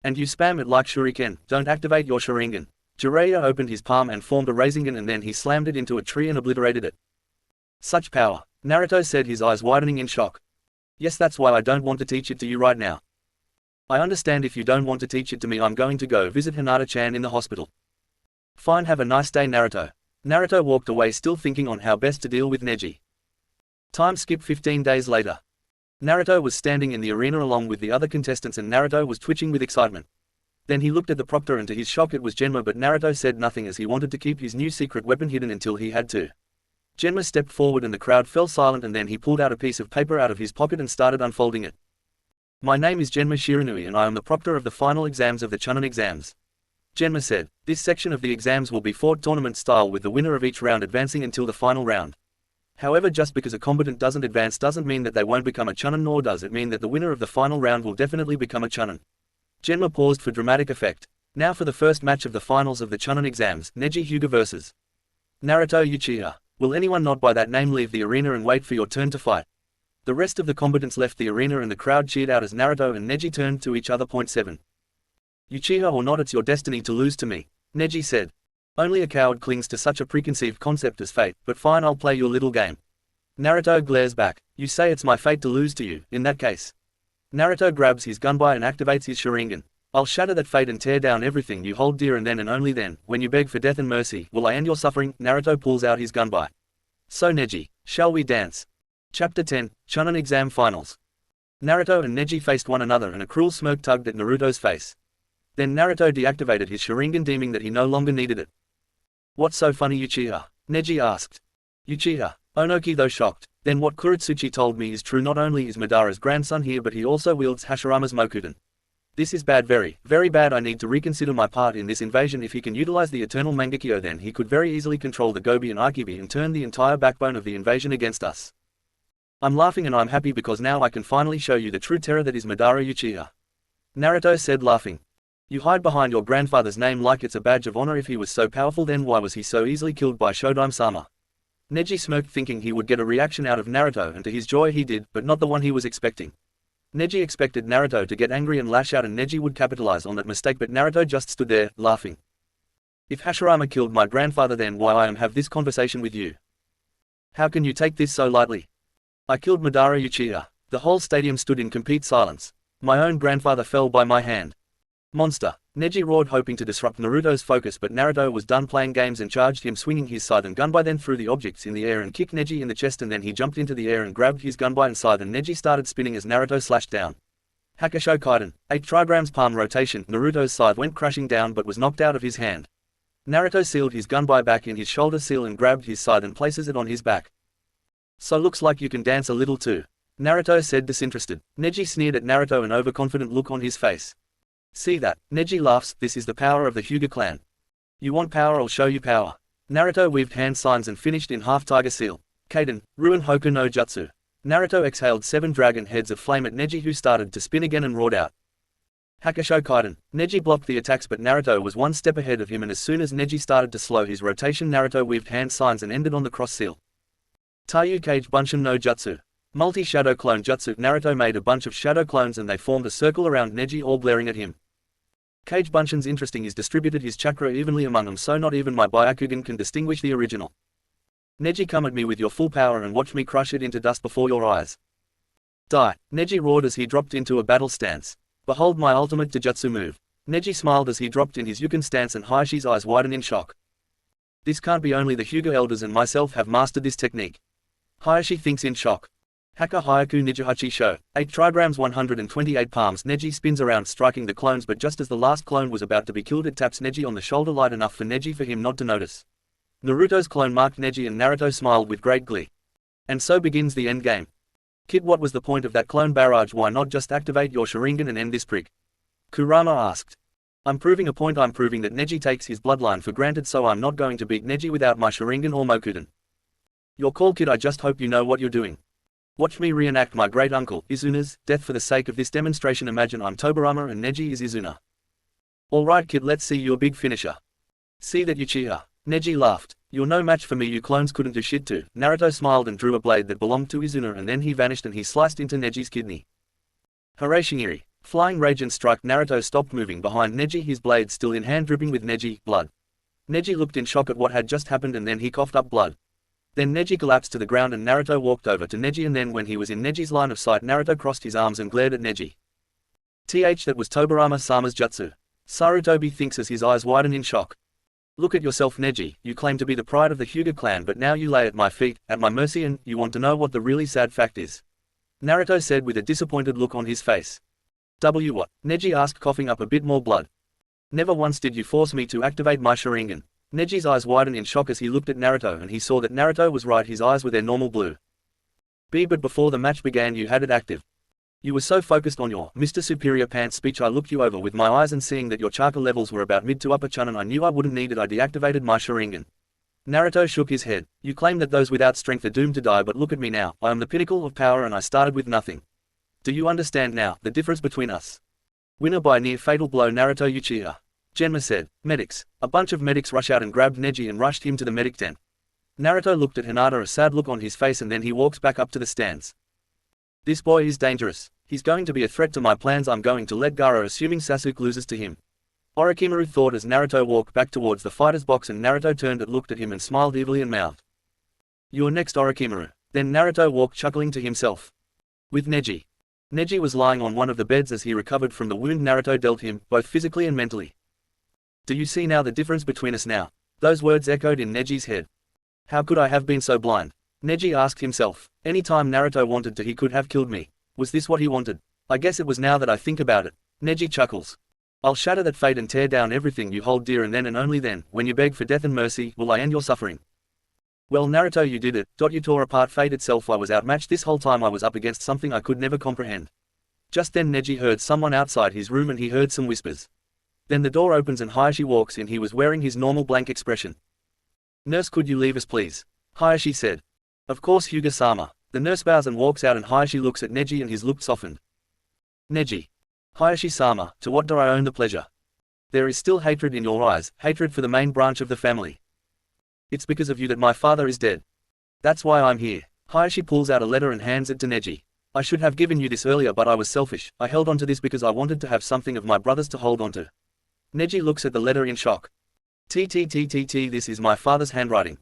And you spam it like shuriken, don't activate your Sharingan. Jiraiya opened his palm and formed a rasengan, and then he slammed it into a tree and obliterated it. Such power. Naruto said, his eyes widening in shock. Yes, that's why I don't want to teach it to you right now. I understand. If you don't want to teach it to me, I'm going to go visit Hinata-chan in the hospital. Fine, have a nice day, Naruto. Naruto walked away, still thinking on how best to deal with Neji. Time skip 15 days later. Naruto was standing in the arena along with the other contestants, and Naruto was twitching with excitement. Then he looked at the proctor, and to his shock it was Genma, but Naruto said nothing as he wanted to keep his new secret weapon hidden until he had to. Genma stepped forward and the crowd fell silent, and then he pulled out a piece of paper out of his pocket and started unfolding it. My name is Genma Shiranui and I am the proctor of the final exams of the Chunin exams. Genma said, this section of the exams will be fought tournament style, with the winner of each round advancing until the final round. However, just because a combatant doesn't advance doesn't mean that they won't become a Chunin, nor does it mean that the winner of the final round will definitely become a Chunin. Genma paused for dramatic effect. Now for the first match of the finals of the Chunin exams, Neji Hyuga vs. Naruto Uchiha. Will anyone not by that name leave the arena and wait for your turn to fight? The rest of the combatants left the arena and the crowd cheered out as Naruto and Neji turned to each other. 7. Uchiha or not, it's your destiny to lose to me, Neji said. Only a coward clings to such a preconceived concept as fate, but fine, I'll play your little game. Naruto glares back. You say it's my fate to lose to you, in that case. Naruto grabs his gunbai and activates his Sharingan. I'll shatter that fate and tear down everything you hold dear, and then and only then, when you beg for death and mercy, will I end your suffering. Naruto pulls out his gunbai. So Neji, shall we dance? Chapter 10, Chunin Exam Finals. Naruto and Neji faced one another and a cruel smirk tugged at Naruto's face. Then Naruto deactivated his Sharingan, deeming that he no longer needed it. What's so funny, Uchiha? Neji asked. Uchiha, Onoki though shocked. Then what Kuretsuchi told me is true. Not only is Madara's grandson here, but he also wields Hashirama's Mokuten. This is bad, very, very bad. I need to reconsider my part in this invasion. If he can utilize the eternal Mangekyo, then he could very easily control the Gobi and Aikibi and turn the entire backbone of the invasion against us. I'm laughing and I'm happy because now I can finally show you the true terror that is Madara Uchiha. Naruto said, laughing. You hide behind your grandfather's name like it's a badge of honor. If he was so powerful, then why was he so easily killed by Shodime-sama? Neji smirked, thinking he would get a reaction out of Naruto, and to his joy he did, but not the one he was expecting. Neji expected Naruto to get angry and lash out, and Neji would capitalize on that mistake, but Naruto just stood there, laughing. If Hashirama killed my grandfather, then why I am have this conversation with you? How can you take this so lightly? I killed Madara Uchiha. The whole stadium stood in complete silence. My own grandfather fell by my hand. Monster! Neji roared, hoping to disrupt Naruto's focus, but Naruto was done playing games and charged him, swinging his scythe and gunbai, then threw the objects in the air and kicked Neji in the chest, and then he jumped into the air and grabbed his gunbai and scythe, and Neji started spinning as Naruto slashed down. Hakusho Kaiden, 8 trigrams palm rotation. Naruto's scythe went crashing down but was knocked out of his hand. Naruto sealed his gunbai back in his shoulder seal and grabbed his scythe and places it on his back. So looks like you can dance a little too, Naruto said, disinterested. Neji sneered at Naruto, an overconfident look on his face. See that? Neji laughs. This is the power of the Hyuga clan. You want power? I'll show you power. Naruto weaved hand signs and finished in half tiger seal. Kaden, ruin Hoku no Jutsu. Naruto exhaled 7 dragon heads of flame at Neji, who started to spin again and roared out. Hakusho Kaiden. Neji blocked the attacks, but Naruto was one step ahead of him, and as soon as Neji started to slow his rotation, Naruto weaved hand signs and ended on the cross seal. Taiyu Kage Bunshin no Jutsu. Multi-shadow clone jutsu. Naruto made a bunch of shadow clones and they formed a circle around Neji, all glaring at him. Kage Bunshin's interesting is distributed his chakra evenly among them, so not even my Byakugan can distinguish the original. Neji, come at me with your full power and watch me crush it into dust before your eyes. Die! Neji roared as he dropped into a battle stance. Behold my ultimate Jujutsu move. Neji smiled as he dropped in his Yuken stance, and Hayashi's eyes widened in shock. This can't be, only the Hyuga elders and myself have mastered this technique. Hayashi thinks in shock. Haka Hayaku Nijuhachi Sho. 8 trigrams 128 palms. Neji spins around striking the clones, but just as the last clone was about to be killed, it taps Neji on the shoulder light enough for him not to notice. Naruto's clone marked Neji and Naruto smiled with great glee. And so begins the endgame. Kid, what was the point of that clone barrage? Why not just activate your Sharingan and end this prick? Kurama asked. I'm proving a point. I'm proving that Neji takes his bloodline for granted, so I'm not going to beat Neji without my Sharingan or Mokudan. Your call, kid. I just hope you know what you're doing. Watch me reenact my great uncle Izuna's death for the sake of this demonstration. Imagine I'm Tobirama and Neji is Izuna. Alright kid, let's see your big finisher. See that, Uchiha. Neji laughed. You're no match for me, you clones couldn't do shit too. Naruto smiled and drew a blade that belonged to Izuna, and then he vanished and he sliced into Neji's kidney. Hooray Shingiri. Flying rage and strike. Naruto stopped moving behind Neji, his blade still in hand, dripping with Neji blood. Neji looked in shock at what had just happened, and then he coughed up blood. Then Neji collapsed to the ground and Naruto walked over to Neji, and then when he was in Neji's line of sight, Naruto crossed his arms and glared at Neji. That was Tobirama-sama's jutsu. Sarutobi thinks as his eyes widen in shock. Look at yourself, Neji. You claim to be the pride of the Hyuga clan, but now you lay at my feet, at my mercy, and you want to know what the really sad fact is? Naruto said with a disappointed look on his face. What? Neji asked, coughing up a bit more blood. Never once did you force me to activate my Sharingan. Neji's eyes widened in shock as he looked at Naruto, and he saw that Naruto was right, his eyes were their normal blue. But before the match began you had it active. You were so focused on your Mr. Superior Pants speech, I looked you over with my eyes, and seeing that your chakra levels were about mid to upper chunin, I knew I wouldn't need it. I deactivated my Sharingan. Naruto shook his head. You claim that those without strength are doomed to die, but look at me now. I am the pinnacle of power and I started with nothing. Do you understand now the difference between us? Winner by near fatal blow. Naruto Uchiha. Genma said. Medics. A bunch of medics rush out and grabbed Neji and rushed him to the medic tent. Naruto looked at Hinata, a sad look on his face, and then he walks back up to the stands. This boy is dangerous. He's going to be a threat to my plans. I'm going to let Gaara, assuming Sasuke loses to him. Orochimaru thought as Naruto walked back towards the fighter's box, and Naruto turned and looked at him and smiled evilly and mouthed. You're next, Orochimaru. Then Naruto walked chuckling to himself. With Neji. Neji was lying on one of the beds as he recovered from the wound Naruto dealt him, both physically and mentally. Do you see now the difference between us now? Those words echoed in Neji's head. How could I have been so blind? Neji asked himself. Any time Naruto wanted to, he could have killed me. Was this what he wanted? I guess it was, now that I think about it. Neji chuckles. I'll shatter that fate and tear down everything you hold dear, and then and only then, when you beg for death and mercy, will I end your suffering. Well Naruto, you did it. You tore apart fate itself. I was outmatched this whole time. I was up against something I could never comprehend. Just then Neji heard someone outside his room, and he heard some whispers. Then the door opens and Hayashi walks in. He was wearing his normal blank expression. Nurse, could you leave us please? Hayashi said. Of course Hyuga-sama. The nurse bows and walks out, and Hayashi looks at Neji and his look softened. Neji. Hayashi-sama, to what do I owe the pleasure? There is still hatred in your eyes, hatred for the main branch of the family. It's because of you that my father is dead. That's why I'm here. Hayashi pulls out a letter and hands it to Neji. I should have given you this earlier, but I was selfish. I held onto this because I wanted to have something of my brother's to hold onto. Neji looks at the letter in shock. This is my father's handwriting.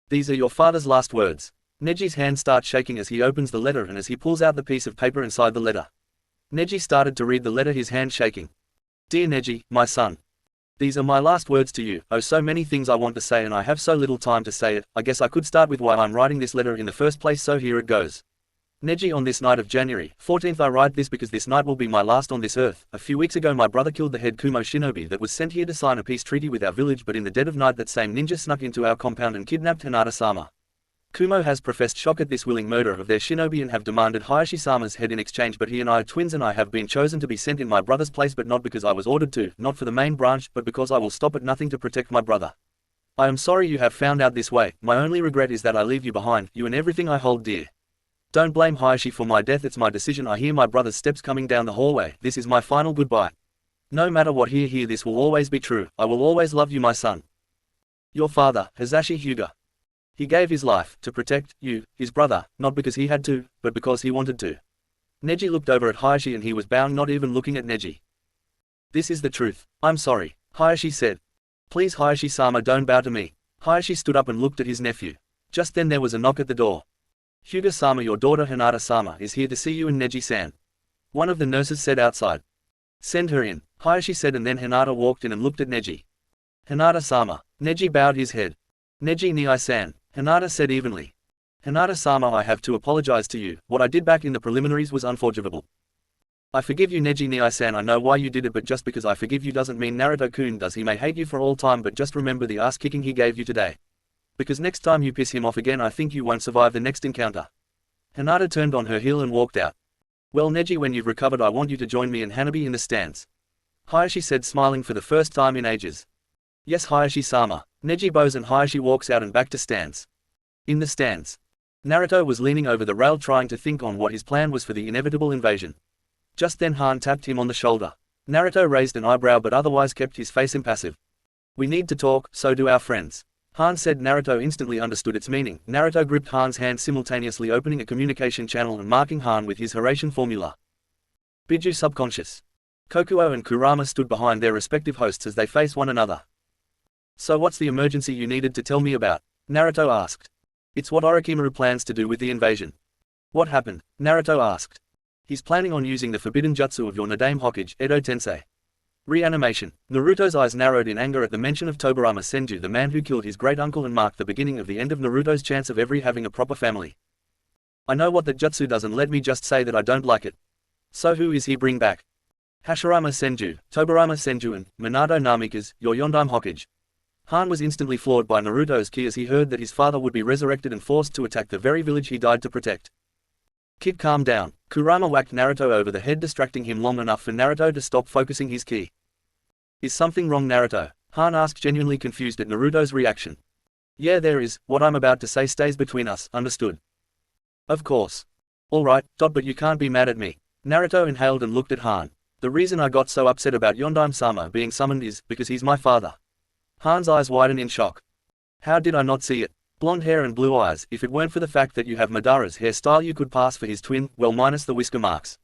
These are your father's last words. Neji's hand starts shaking as he opens the letter and as he pulls out the piece of paper inside the letter. Neji started to read the letter, his hand shaking. Dear Neji, my son. These are my last words to you. Oh, so many things I want to say and I have so little time to say it. I guess I could start with why I'm writing this letter in the first place, so here it goes. Neji, on this night of January 14th, I write this because this night will be my last on this earth. A few weeks ago my brother killed the head Kumo shinobi that was sent here to sign a peace treaty with our village, but in the dead of night that same ninja snuck into our compound and kidnapped Hinata-sama. Kumo has professed shock at this willing murder of their shinobi and have demanded Hayashi-sama's head in exchange, but he and I are twins and I have been chosen to be sent in my brother's place, but not because I was ordered to, not for the main branch, but because I will stop at nothing to protect my brother. I am sorry you have found out this way, my only regret is that I leave you behind, you and everything I hold dear. Don't blame Hayashi for my death, it's my decision. I hear my brother's steps coming down the hallway, this is my final goodbye. No matter what, here this will always be true, I will always love you my son. Your father, Hayashi Hyuga. He gave his life, to protect, you, his brother, not because he had to, but because he wanted to. Neji looked over at Hayashi and he was bowing, not even looking at Neji. This is the truth. I'm sorry, Hayashi said. Please Hayashi-sama, don't bow to me. Hayashi stood up and looked at his nephew. Just then there was a knock at the door. Hyuga-sama, your daughter Hinata-sama is here to see you and Neji-san. One of the nurses said outside. Send her in, Hayashi said, and then Hinata walked in and looked at Neji. Hinata-sama. Neji bowed his head. Neji ni-san, Hinata said evenly. Hinata-sama, I have to apologize to you, what I did back in the preliminaries was unforgivable. I forgive you Neji ni-san, I know why you did it, but just because I forgive you doesn't mean Naruto-kun does. He may hate you for all time, but just remember the ass-kicking he gave you today. Because next time you piss him off again, I think you won't survive the next encounter. Hinata turned on her heel and walked out. Well Neji, when you've recovered I want you to join me and Hanabi in the stands. Hayashi said, smiling for the first time in ages. Yes Hayashi-sama. Neji bows and Hayashi walks out and back to stands. In the stands. Naruto was leaning over the rail trying to think on what his plan was for the inevitable invasion. Just then Han tapped him on the shoulder. Naruto raised an eyebrow but otherwise kept his face impassive. We need to talk, so do our friends. Han said. Naruto instantly understood its meaning. Naruto gripped Han's hand, simultaneously opening a communication channel and marking Han with his Horatian formula. Biju subconscious. Kokuo and Kurama stood behind their respective hosts as they faced one another. So what's the emergency you needed to tell me about? Naruto asked. It's what Orochimaru plans to do with the invasion. What happened? Naruto asked. He's planning on using the forbidden jutsu of your Nadame Hokage, Edo Tensei. Reanimation. Naruto's eyes narrowed in anger at the mention of Tobirama Senju, the man who killed his great-uncle and marked the beginning of the end of Naruto's chance of ever having a proper family. I know what that jutsu does, and let me just say that I don't like it. So who is he bring back? Hashirama Senju, Tobirama Senju and Minato Namikaze, your Yondaime Hokage. Han was instantly floored by Naruto's ki as he heard that his father would be resurrected and forced to attack the very village he died to protect. Kid, calm down. Kurama whacked Naruto over the head, distracting him long enough for Naruto to stop focusing his ki. Is something wrong Naruto? Han asked, genuinely confused at Naruto's reaction. Yeah there is, what I'm about to say stays between us, understood? Of course. Alright, but you can't be mad at me. Naruto inhaled and looked at Han. The reason I got so upset about Yondaime-sama being summoned is because he's my father. Han's eyes widened in shock. How did I not see it? Blonde hair and blue eyes. If it weren't for the fact that you have Madara's hairstyle you could pass for his twin, well minus the whisker marks.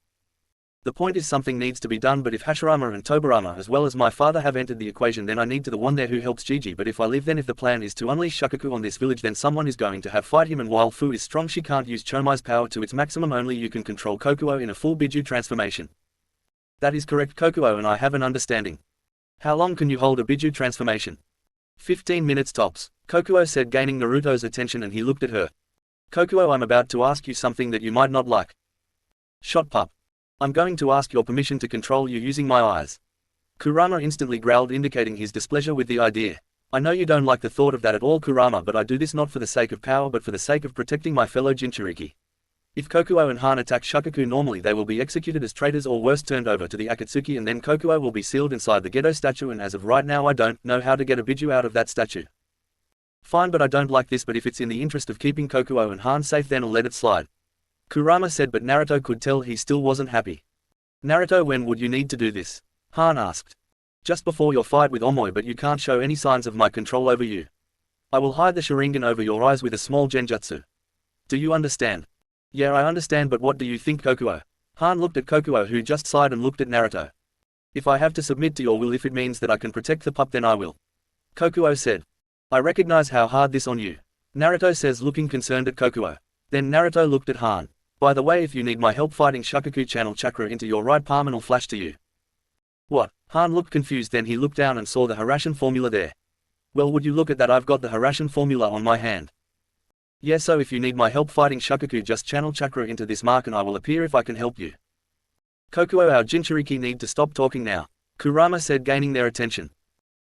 The point is something needs to be done, but if Hashirama and Tobirama as well as my father have entered the equation, then I need to the one there who helps Gigi. But if I live, then if the plan is to unleash Shukaku on this village, then someone is going to have fight him, and while Fu is strong she can't use Chomai's power to its maximum. Only you can control Kokuo in a full Biju transformation. That is correct Kokuo, and I have an understanding. How long can you hold a Biju transformation? 15 minutes tops, Kokuo said, gaining Naruto's attention, and he looked at her. Kokuo, I'm about to ask you something that you might not like. Shut pup. I'm going to ask your permission to control you using my eyes. Kurama instantly growled, indicating his displeasure with the idea. I know you don't like the thought of that at all Kurama, but I do this not for the sake of power but for the sake of protecting my fellow Jinchuriki. If Kokuo and Han attack Shukaku normally they will be executed as traitors or worse turned over to the Akatsuki, and then Kokuo will be sealed inside the Gedo statue, and as of right now I don't know how to get a Biju out of that statue. Fine, but I don't like this, but if it's in the interest of keeping Kokuo and Han safe then I'll let it slide. Kurama said, but Naruto could tell he still wasn't happy. Naruto, when would you need to do this? Han asked. Just before your fight with Omoi, but you can't show any signs of my control over you. I will hide the Sharingan over your eyes with a small genjutsu. Do you understand? Yeah, I understand, but what do you think Kokuo? Han looked at Kokuo, who just sighed and looked at Naruto. If I have to submit to your will, if it means that I can protect the pup, then I will. Kokuo said. I recognize how hard this on you. Naruto says, looking concerned at Kokuo. Then Naruto looked at Han. By the way, if you need my help fighting Shukaku, channel chakra into your right palm and I'll flash to you. What? Han looked confused, then he looked down and saw the Horatian formula there. Well, would you look at that, I've got the Horatian formula on my hand. Yeah, so if you need my help fighting Shukaku, just channel chakra into this mark and I will appear if I can help you. Kokuo, our Jinchuriki need to stop talking now, Kurama said, gaining their attention.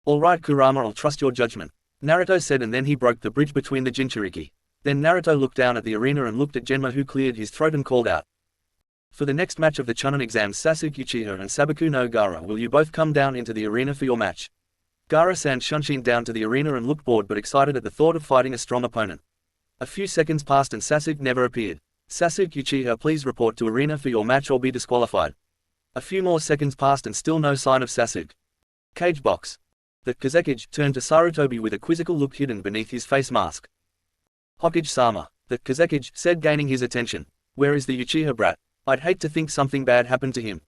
Alright Kurama, I'll trust your judgment, Naruto said, and then he broke the bridge between the Jinchuriki. Then Naruto looked down at the arena and looked at Genma, who cleared his throat and called out. For the next match of the Chunin exams, Sasuke Uchiha and Sabaku no Gaara, will you both come down into the arena for your match? Gaara-san shunshin down to the arena and looked bored but excited at the thought of fighting a strong opponent. A few seconds passed and Sasuke never appeared. Sasuke Uchiha, please report to arena for your match or be disqualified. A few more seconds passed and still no sign of Sasuke. Cage box. The Kazekage turned to Sarutobi with a quizzical look hidden beneath his face mask. Hokage-sama, the Kazekage said, gaining his attention. Where is the Uchiha brat? I'd hate to think something bad happened to him.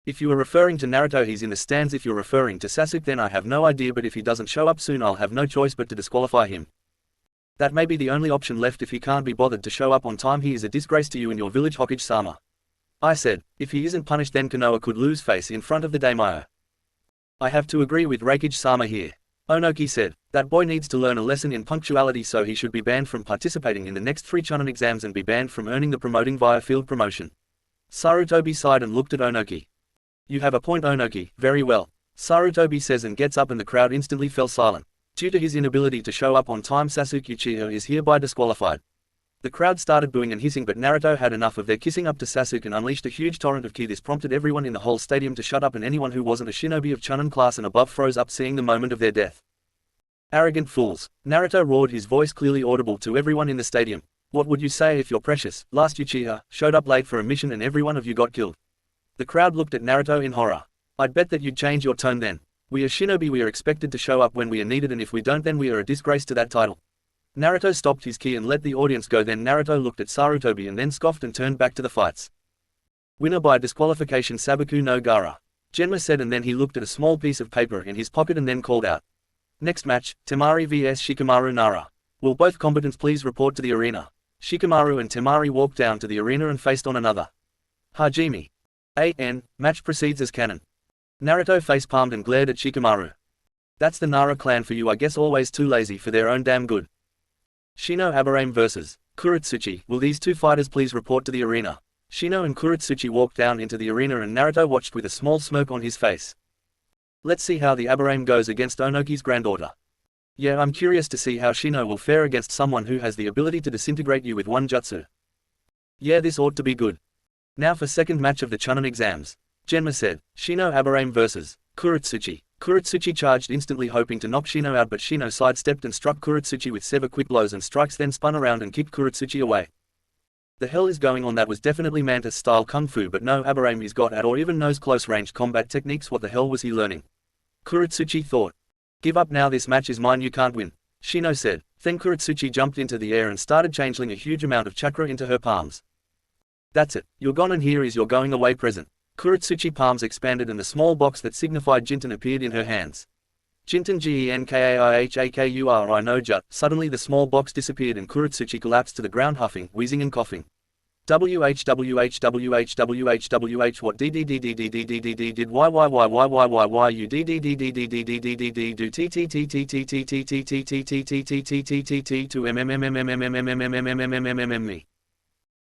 If you are referring to Naruto, he's in the stands. If you're referring to Sasuke, then I have no idea, but if he doesn't show up soon I'll have no choice but to disqualify him. That may be the only option left. If he can't be bothered to show up on time, he is a disgrace to you and your village, Hokage-sama. I said, if he isn't punished then Konoha could lose face in front of the daimyo. I have to agree with Raikage-sama here. Onoki said, that boy needs to learn a lesson in punctuality, so he should be banned from participating in the next 3 Chunin exams and be banned from earning the promoting via field promotion. Sarutobi sighed and looked at Onoki. You have a point, Onoki. Very well. Sarutobi says and gets up and the crowd instantly fell silent. Due to his inability to show up on time, Sasuke Uchiha is hereby disqualified. The crowd started booing and hissing, but Naruto had enough of their kissing up to Sasuke and unleashed a huge torrent of ki. This prompted everyone in the whole stadium to shut up, and anyone who wasn't a shinobi of Chunin class and above froze up seeing the moment of their death. Arrogant fools. Naruto roared, his voice clearly audible to everyone in the stadium. What would you say if your precious, last Uchiha, showed up late for a mission and every one of you got killed? The crowd looked at Naruto in horror. I'd bet that you'd change your tone then. We are shinobi, we are expected to show up when we are needed, and if we don't then we are a disgrace to that title. Naruto stopped his ki and let the audience go. Then Naruto looked at Sarutobi and then scoffed and turned back to the fights. Winner by disqualification, Sabaku no Gaara. Genma said, and then he looked at a small piece of paper in his pocket and then called out. Next match, Temari vs Shikamaru Nara. Will both combatants please report to the arena? Shikamaru and Temari walked down to the arena and faced on another. Hajime. A.N. Match proceeds as canon. Naruto face-palmed and glared at Shikamaru. That's the Nara clan for you, I guess, always too lazy for their own damn good. Shino Aburame vs. Kuretsuchi. Will these 2 fighters please report to the arena? Shino and Kuretsuchi walked down into the arena and Naruto watched with a small smirk on his face. Let's see how the Aburame goes against Onoki's granddaughter. Yeah, I'm curious to see how Shino will fare against someone who has the ability to disintegrate you with one jutsu. Yeah, this ought to be good. Now for second match of the Chunin exams. Genma said, Shino Aburame vs. Kuretsuchi. Kuretsuchi charged instantly, hoping to knock Shino out, but Shino sidestepped and struck Kuretsuchi with 7 quick blows and strikes, then spun around and kicked Kuretsuchi away. The hell is going on? That was definitely Mantis-style kung fu, but no Aburame is got at or even knows close-range combat techniques. What the hell was he learning? Kuretsuchi thought. Give up now, this match is mine, you can't win, Shino said. Then Kuretsuchi jumped into the air and started channeling a huge amount of chakra into her palms. That's it, you're gone and here is your going away present. Kuretsuchi palms expanded and the small box that signified Jinten appeared in her hands. Jinten Genkaihakuri no Jut. Suddenly the small box disappeared and Kuretsuchi collapsed to the ground, huffing, wheezing and coughing. WHWHWHWHWH what DDDDDDDDD did why you DDDDDDDDD do TTTTTTTTTTTTTTTTTT to me.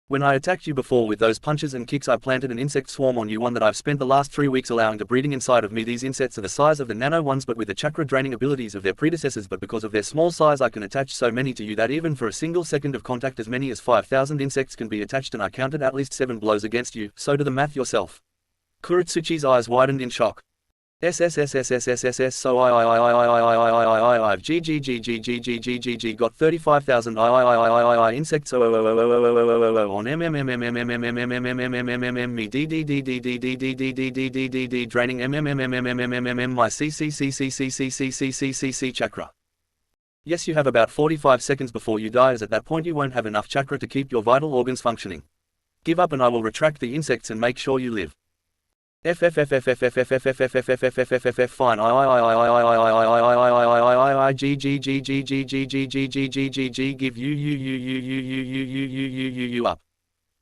When I attacked you before with those punches and kicks, I planted an insect swarm on you, one that I've spent the last 3 weeks allowing to breeding inside of me. These insects are the size of the nano ones but with the chakra draining abilities of their predecessors, but because of their small size I can attach so many to you that even for a single second of contact as many as 5,000 insects can be attached, and I counted at least 7 blows against you, so do the math yourself. Kuretsuchi's eyes widened in shock. SSSSSSSSS so I've GGGGGGGGG got 35,000 insects on me DDDDDDDDDDDDDD draining my CCCCCCCCCCC chakra. Yes, you have about 45 seconds before you die, as at that point you won't have enough chakra to keep your vital organs functioning. Give up and I will retract the insects and make sure you live. Fine. Give you up.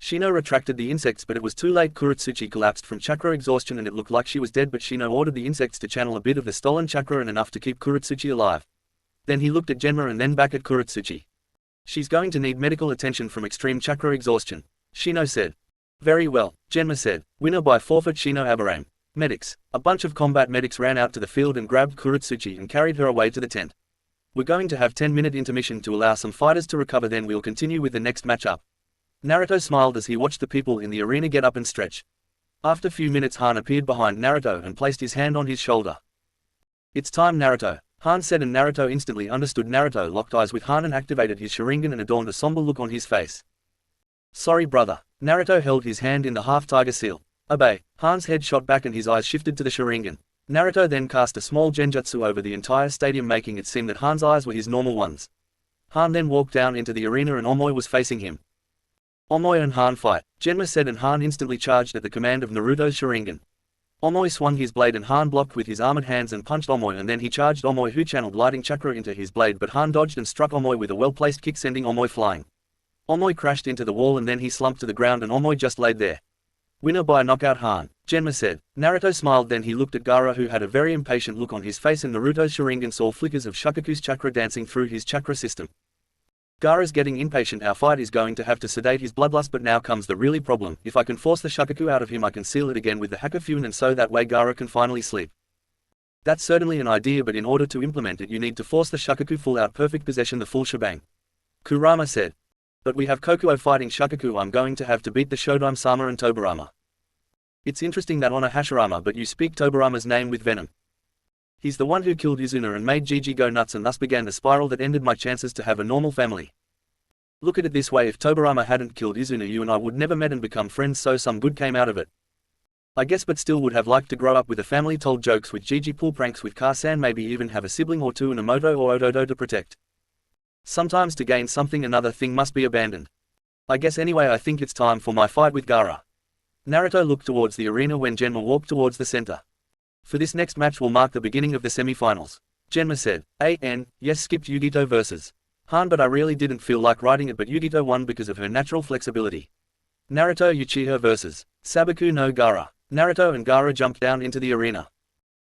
Shino retracted the insects, but it was too late. Kuretsuchi collapsed from chakra exhaustion and it looked like she was dead, but Shino ordered the insects to channel a bit of the stolen chakra and enough to keep Kuretsuchi alive. Then he looked at Genma and then back at Kuretsuchi. She's going to need medical attention from extreme chakra exhaustion, Shino said. Very well, Genma said. Winner by forfeit, Shino Aburame. Medics. A bunch of combat medics ran out to the field and grabbed Kuretsuchi and carried her away to the tent. We're going to have 10-minute intermission to allow some fighters to recover, then we'll continue with the next matchup. Naruto smiled as he watched the people in the arena get up and stretch. After a few minutes, Han appeared behind Naruto and placed his hand on his shoulder. It's time, Naruto, Han said, and Naruto instantly understood. Naruto locked eyes with Han and activated his Sharingan and adorned a somber look on his face. Sorry, brother. Naruto held his hand in the half-tiger seal. Obey. Han's head shot back and his eyes shifted to the Sharingan. Naruto then cast a small genjutsu over the entire stadium, making it seem that Han's eyes were his normal ones. Han then walked down into the arena and Omoi was facing him. Omoi and Han fight, Genma said, and Han instantly charged at the command of Naruto's Sharingan. Omoi swung his blade and Han blocked with his armored hands and punched Omoi, and then he charged Omoi, who channeled lighting chakra into his blade, but Han dodged and struck Omoi with a well-placed kick, sending Omoi flying. Omoi crashed into the wall and then he slumped to the ground and Omoi just laid there. Winner by knockout, Han, Genma said. Naruto smiled, then he looked at Gaara, who had a very impatient look on his face, and Naruto's Sharingan saw flickers of Shukaku's chakra dancing through his chakra system. Gaara's getting impatient. Our fight is going to have to sedate his bloodlust, but now comes the really problem. If I can force the Shukaku out of him, I can seal it again with the FUNN, and so that way Gaara can finally sleep. That's certainly an idea, but in order to implement it you need to force the Shukaku full out, perfect possession, the full shebang. Kurama said. But we have Kokuo fighting Shukaku. I'm going to have to beat the Shodime-sama and Tobirama. It's interesting that honor Hashirama, but you speak Tobirama's name with venom. He's the one who killed Izuna and made Gigi go nuts, and thus began the spiral that ended my chances to have a normal family. Look at it this way, if Tobirama hadn't killed Izuna, you and I would never met and become friends, so some good came out of it. I guess, but still would have liked to grow up with a family, told jokes with Gigi, pull pranks with Car-san, maybe even have a sibling or two and a Moto or Ododo to protect. Sometimes to gain something another thing must be abandoned. I guess anyway, I think it's time for my fight with Gaara. Naruto looked towards the arena when Genma walked towards the center. For this next match will mark the beginning of the semi-finals. Genma said. Yes, skipped Yugito versus Han, but I really didn't feel like writing it, but Yugito won because of her natural flexibility. Naruto Uchiha versus Sabaku no Gaara. Naruto and Gaara jumped down into the arena.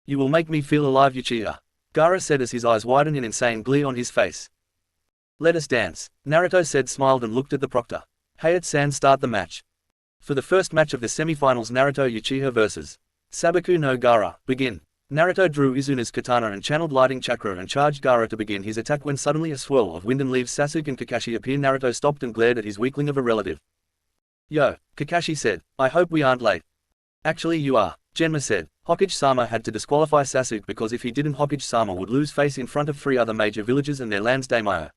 You will make me feel alive, Uchiha, Gaara said as his eyes widened in insane glee on his face. Let us dance, Naruto said, smiled and looked at the proctor. Hayate-san, start the match. For the first match of the semi-finals, Naruto Uchiha vs. Sabaku no Gaara, begin. Naruto drew Izuna's katana and channeled lighting chakra and charged Gaara to begin his attack when suddenly a swirl of wind and leaves Sasuke and Kakashi appear. Naruto stopped and glared at his weakling of a relative. Yo, Kakashi said, I hope we aren't late. Actually you are, Genma said. Hokage-sama had to disqualify Sasuke because if he didn't, Hokage-sama would lose face in front of 3 other major villages and their land's daimyo.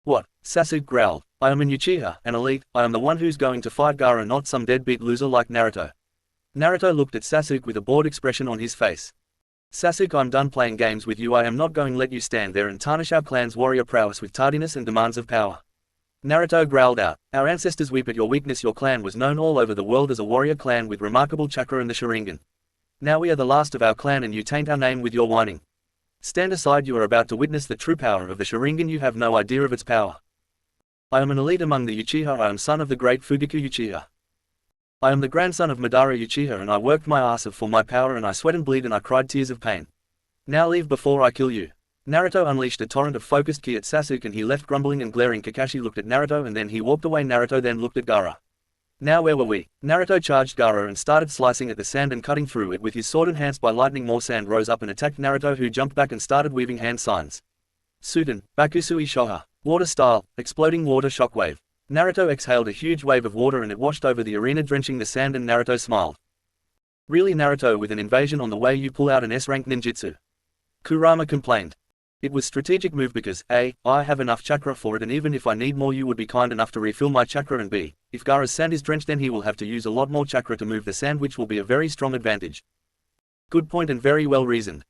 What? Sasuke growled. I am an Uchiha, an elite. I am the one who's going to fight Gaara, not some deadbeat loser like Naruto. Naruto looked at Sasuke with a bored expression on his face. Sasuke, I'm done playing games with you. I am not going to let you stand there and tarnish our clan's warrior prowess with tardiness and demands of power. Naruto growled out. Our ancestors weep at your weakness. Your clan was known all over the world as a warrior clan with remarkable chakra and the Sharingan. Now we are the last of our clan and you taint our name with your whining. Stand aside, you are about to witness the true power of the Sharingan. You have no idea of its power. I am an elite among the Uchiha. I am son of the great Fugaku Uchiha. I am the grandson of Madara Uchiha, and I worked my ass off for my power, and I sweat and bleed and I cried tears of pain. Now leave before I kill you. Naruto unleashed a torrent of focused ki at Sasuke and he left grumbling and glaring. Kakashi looked at Naruto and then he walked away. Naruto then looked at Gaara. Now where were we? Naruto charged Gaara and started slicing at the sand and cutting through it with his sword, enhanced by lightning. More sand rose up and attacked Naruto, who jumped back and started weaving hand signs. Suden, Bakusui Shoha. Water style, exploding water shockwave. Naruto exhaled a huge wave of water and it washed over the arena, drenching the sand, and Naruto smiled. Really, Naruto, with an invasion on the way you pull out an S-rank ninjutsu? Kurama complained. It was strategic move because A, I have enough chakra for it, and even if I need more you would be kind enough to refill my chakra, and B, if Gaara's sand is drenched then he will have to use a lot more chakra to move the sand, which will be a very strong advantage. Good point and very well reasoned.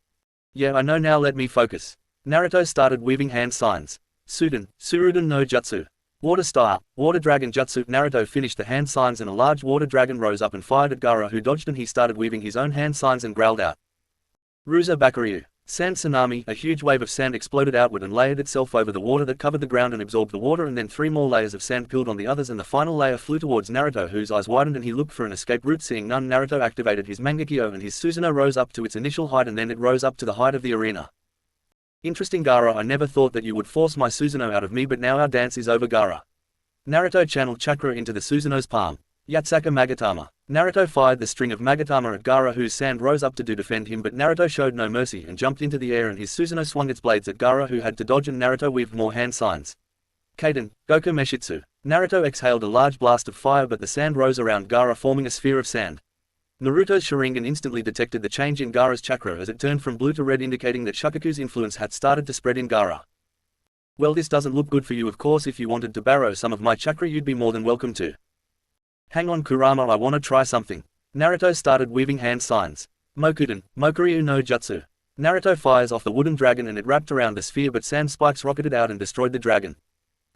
Yeah, I know, now let me focus. Naruto started weaving hand signs. Suden, Suruden no Jutsu. Water style, water dragon jutsu. Naruto finished the hand signs and a large water dragon rose up and fired at Gaara, who dodged, and he started weaving his own hand signs and growled out. Ruza Bakuryu. Sand tsunami. A huge wave of sand exploded outward and layered itself over the water that covered the ground and absorbed the water, and then 3 more layers of sand peeled on the others, and the final layer flew towards Naruto, whose eyes widened and he looked for an escape route. Seeing none, Naruto activated his Mangekyo and his Susanoo rose up to its initial height, and then it rose up to the height of the arena. Interesting, Gaara, I never thought that you would force my Susanoo out of me, but now our dance is over, Gaara. Naruto channeled chakra into the Susanoo's palm. Yatsaka Magatama. Naruto fired the string of Magatama at Gaara, whose sand rose up to defend him, but Naruto showed no mercy and jumped into the air, and his Susanoo swung its blades at Gaara, who had to dodge, and Naruto weaved more hand signs. Kaiden, Goku Meshitsu. Naruto exhaled a large blast of fire, but the sand rose around Gaara, forming a sphere of sand. Naruto's Sharingan instantly detected the change in Gaara's chakra as it turned from blue to red, indicating that Shukaku's influence had started to spread in Gaara. Well, this doesn't look good for you. Of course, if you wanted to borrow some of my chakra, you'd be more than welcome to. Hang on Kurama, I wanna try something. Naruto started weaving hand signs. Mokuden, Mokuryu no Jutsu. Naruto fires off the wooden dragon and it wrapped around the sphere, but sand spikes rocketed out and destroyed the dragon.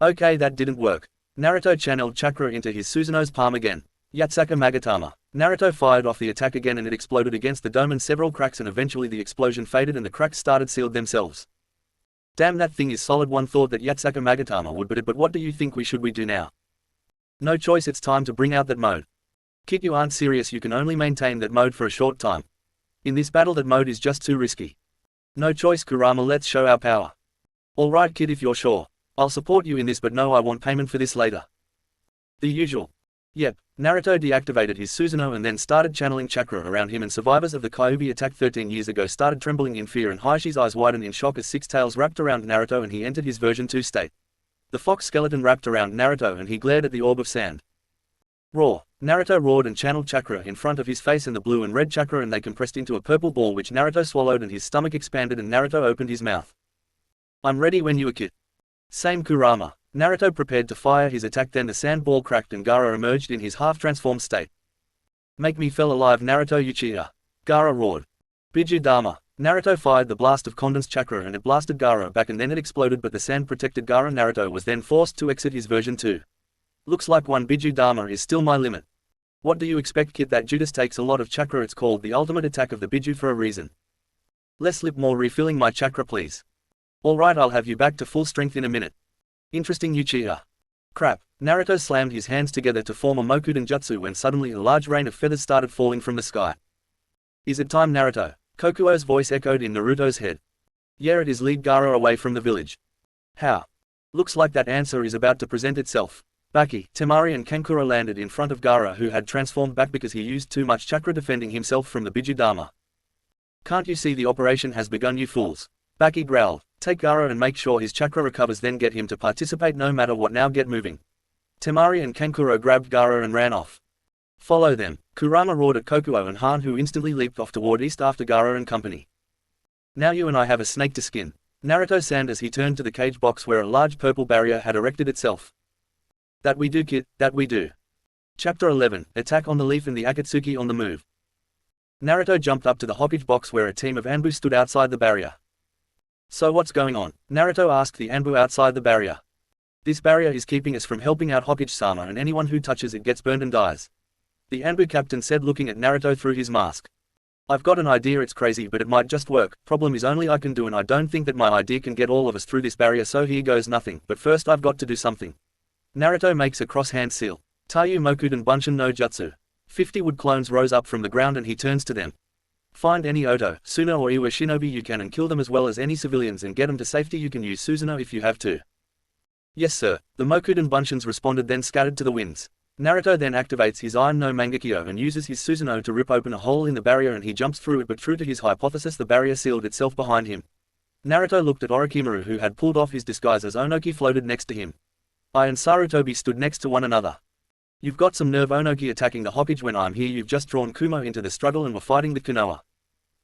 Okay, that didn't work. Naruto channeled chakra into his Susanoo's palm again. Yatsaka Magatama. Naruto fired off the attack again and it exploded against the dome and several cracks, and eventually the explosion faded and the cracks started sealed themselves. Damn, that thing is solid. One thought that Yatsaka Magatama would, but what do you think we do now? No choice, it's time to bring out that mode. Kid, you aren't serious, you can only maintain that mode for a short time. In this battle that mode is just too risky. No choice Kurama, let's show our power. Alright kid, if you're sure. I'll support you in this, but no, I want payment for this later. The usual. Yep, Naruto deactivated his Susanoo and then started channeling chakra around him, and survivors of the Kyuubi attack 13 years ago started trembling in fear, and Haishi's eyes widened in shock as six tails wrapped around Naruto and he entered his version 2 state. The fox skeleton wrapped around Naruto and he glared at the orb of sand. Roar. Naruto roared and channeled chakra in front of his face and the blue and red chakra, and they compressed into a purple ball which Naruto swallowed, and his stomach expanded and Naruto opened his mouth. I'm ready when you are, kid. Same Kurama. Naruto prepared to fire his attack, then the sand ball cracked and Gaara emerged in his half-transformed state. Make me feel alive Naruto Uchiha. Gaara roared. Biju Dharma. Naruto fired the blast of condensed chakra and it blasted Gaara back, and then it exploded, but the sand protected Gaara. Naruto was then forced to exit his version 2. Looks like one Biju Dharma is still my limit. What do you expect kid, that Judas takes a lot of chakra, it's called the ultimate attack of the Biju for a reason. Less lip, more refilling my chakra please. Alright, I'll have you back to full strength in a minute. Interesting Uchiha. Crap. Naruto slammed his hands together to form a Mokuden Jutsu when suddenly a large rain of feathers started falling from the sky. Is it time Naruto? Kokuo's voice echoed in Naruto's head. Yeah, it is, lead Gaara away from the village. How? Looks like that answer is about to present itself. Baki, Temari and Kankuro landed in front of Gaara, who had transformed back because he used too much chakra defending himself from the Biju Dharma. Can't you see the operation has begun, you fools? Baki growled. Take Gaara and make sure his chakra recovers, then get him to participate no matter what. Now get moving. Temari and Kankuro grabbed Gaara and ran off. Follow them. Kurama roared at Kokuo and Han, who instantly leaped off toward east after Gaara and company. Now you and I have a snake to skin. Naruto sang as he turned to the cage box where a large purple barrier had erected itself. That we do kid, that we do. Chapter 11, Attack on the Leaf and the Akatsuki on the move. Naruto jumped up to the Hokage box where a team of Anbu stood outside the barrier. So what's going on? Naruto asked the Anbu outside the barrier. This barrier is keeping us from helping out Hokage-sama, and anyone who touches it gets burned and dies. The Anbu captain said, looking at Naruto through his mask. I've got an idea, it's crazy but it might just work. Problem is only I can do, and I don't think that my idea can get all of us through this barrier, so here goes nothing. But first I've got to do something. Naruto makes a cross-hand seal. Taiyu Mokuden Bunshin no Jutsu. 50 wood clones rose up from the ground and he turns to them. Find any Oto, Suna or Iwa shinobi you can and kill them, as well as any civilians, and get them to safety. You can use Susanoo if you have to. Yes sir, the Mokuden Bunshins responded, then scattered to the winds. Naruto then activates his Iron no Mangekyo and uses his Susanoo to rip open a hole in the barrier, and he jumps through it, but true to his hypothesis the barrier sealed itself behind him. Naruto looked at Orochimaru, who had pulled off his disguise as Onoki floated next to him. I and Sarutobi stood next to one another. You've got some nerve, Onoki, attacking the Hokage when I'm here. You've just drawn Kumo into the struggle and were fighting with Konoha.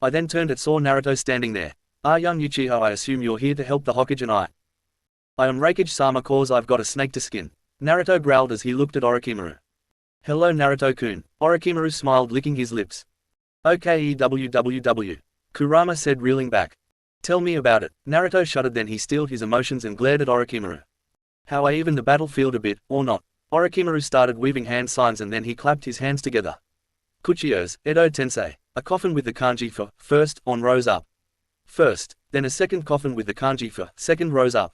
I then turned and saw Naruto standing there. Young Uchiha, I assume you're here to help the Hokage, and I am Raikage-sama, cause I've got a snake to skin. Naruto growled as he looked at Orochimaru. Hello Naruto-kun. Orochimaru smiled, licking his lips. Okay www. Kurama said, reeling back. Tell me about it. Naruto shuddered, then he steeled his emotions and glared at Orochimaru. How I even the battlefield a bit, or not? Orochimaru started weaving hand signs and then he clapped his hands together. Kuchiyos, Edo Tensei. A coffin with the kanji for first on rose up. First, then a second coffin with the kanji for second rose up.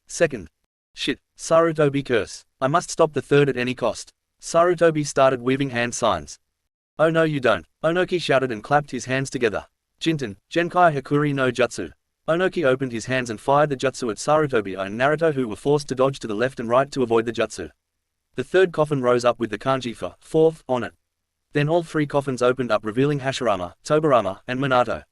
Second. Shit, Sarutobi curse. I must stop the third at any cost. Sarutobi started weaving hand signs. Oh no you don't, Onoki shouted and clapped his hands together. Jinten, Genkai Hakuri no Jutsu. Onoki opened his hands and fired the jutsu at Sarutobi and Naruto, who were forced to dodge to the left and right to avoid the jutsu. The third coffin rose up with the kanji for fourth on it. Then all three coffins opened up, revealing Hashirama, Tobirama, and Minato.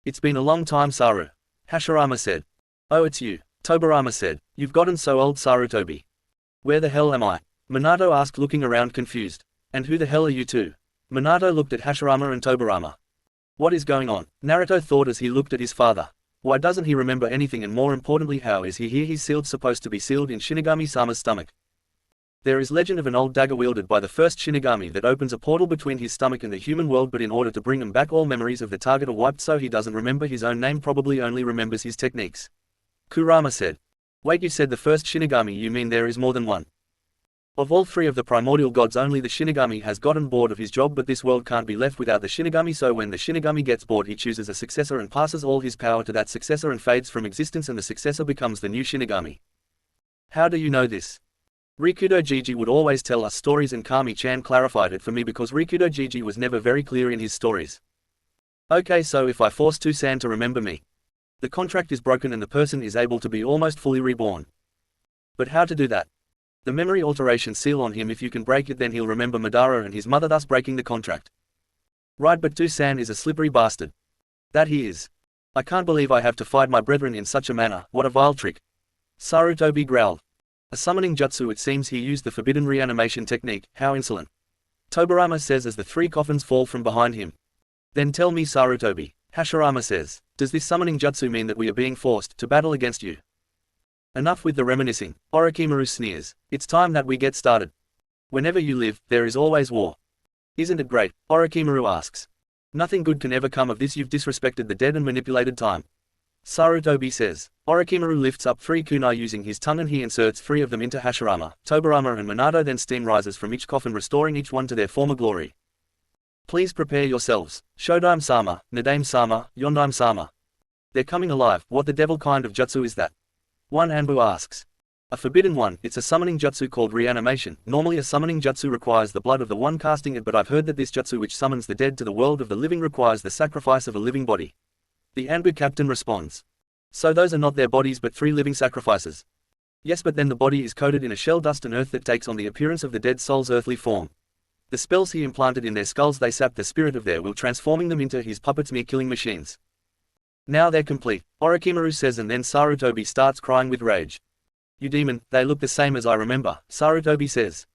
It's been a long time, Saru. Hashirama said. Oh, it's you. Tobirama said. You've gotten so old, Sarutobi. Where the hell am I? Minato asked, looking around confused. And who the hell are you two? Minato looked at Hashirama and Tobirama. What is going on? Naruto thought as he looked at his father. Why doesn't he remember anything, and more importantly, how is he here? He's supposed to be sealed in Shinigami-sama's stomach. There is legend of an old dagger wielded by the first Shinigami that opens a portal between his stomach and the human world, but in order to bring him back, all memories of the target are wiped, so he doesn't remember his own name, probably only remembers his techniques. Kurama said. Wait, you said the first Shinigami? You mean there is more than one? Of all three of the primordial gods, only the Shinigami has gotten bored of his job, but this world can't be left without the Shinigami, so when the Shinigami gets bored, he chooses a successor and passes all his power to that successor and fades from existence, and the successor becomes the new Shinigami. How do you know this? Rikudo Jiji would always tell us stories, and Kami-chan clarified it for me because Rikudo Jiji was never very clear in his stories. Okay, so if I force Toussaint to remember me, the contract is broken and the person is able to be almost fully reborn. But how to do that? The memory alteration seal on him, if you can break it, then he'll remember Madara and his mother, thus breaking the contract. Right, but Toussaint is a slippery bastard. That he is. I can't believe I have to fight my brethren in such a manner, what a vile trick. Sarutobi growled. A summoning jutsu, it seems he used the forbidden reanimation technique, how insolent. Tobirama says as the three coffins fall from behind him. Then tell me, Sarutobi, Hashirama says, does this summoning jutsu mean that we are being forced to battle against you? Enough with the reminiscing, Orochimaru sneers. It's time that we get started. Whenever you live, there is always war. Isn't it great? Orochimaru asks. Nothing good can ever come of this, you've disrespected the dead and manipulated time. Sarutobi says. Orochimaru lifts up 3 kunai using his tongue and he inserts 3 of them into Hashirama, Tobirama and Minato, then steam rises from each coffin, restoring each one to their former glory. Please prepare yourselves, Shodaime-sama, Nadaime-sama, Yondaime-sama. They're coming alive. What the devil kind of jutsu is that? One Anbu asks. A forbidden one. It's a summoning jutsu called reanimation. Normally a summoning jutsu requires the blood of the one casting it, but I've heard that this jutsu which summons the dead to the world of the living requires the sacrifice of a living body. The Anbu captain responds. So those are not their bodies but 3 living sacrifices. Yes, but then the body is coated in a shell, dust and earth that takes on the appearance of the dead soul's earthly form. The spells he implanted in their skulls, they sap the spirit of their will, transforming them into his puppets, mere killing machines. Now they're complete, Orochimaru says, and then Sarutobi starts crying with rage. You demon, they look the same as I remember, Sarutobi says.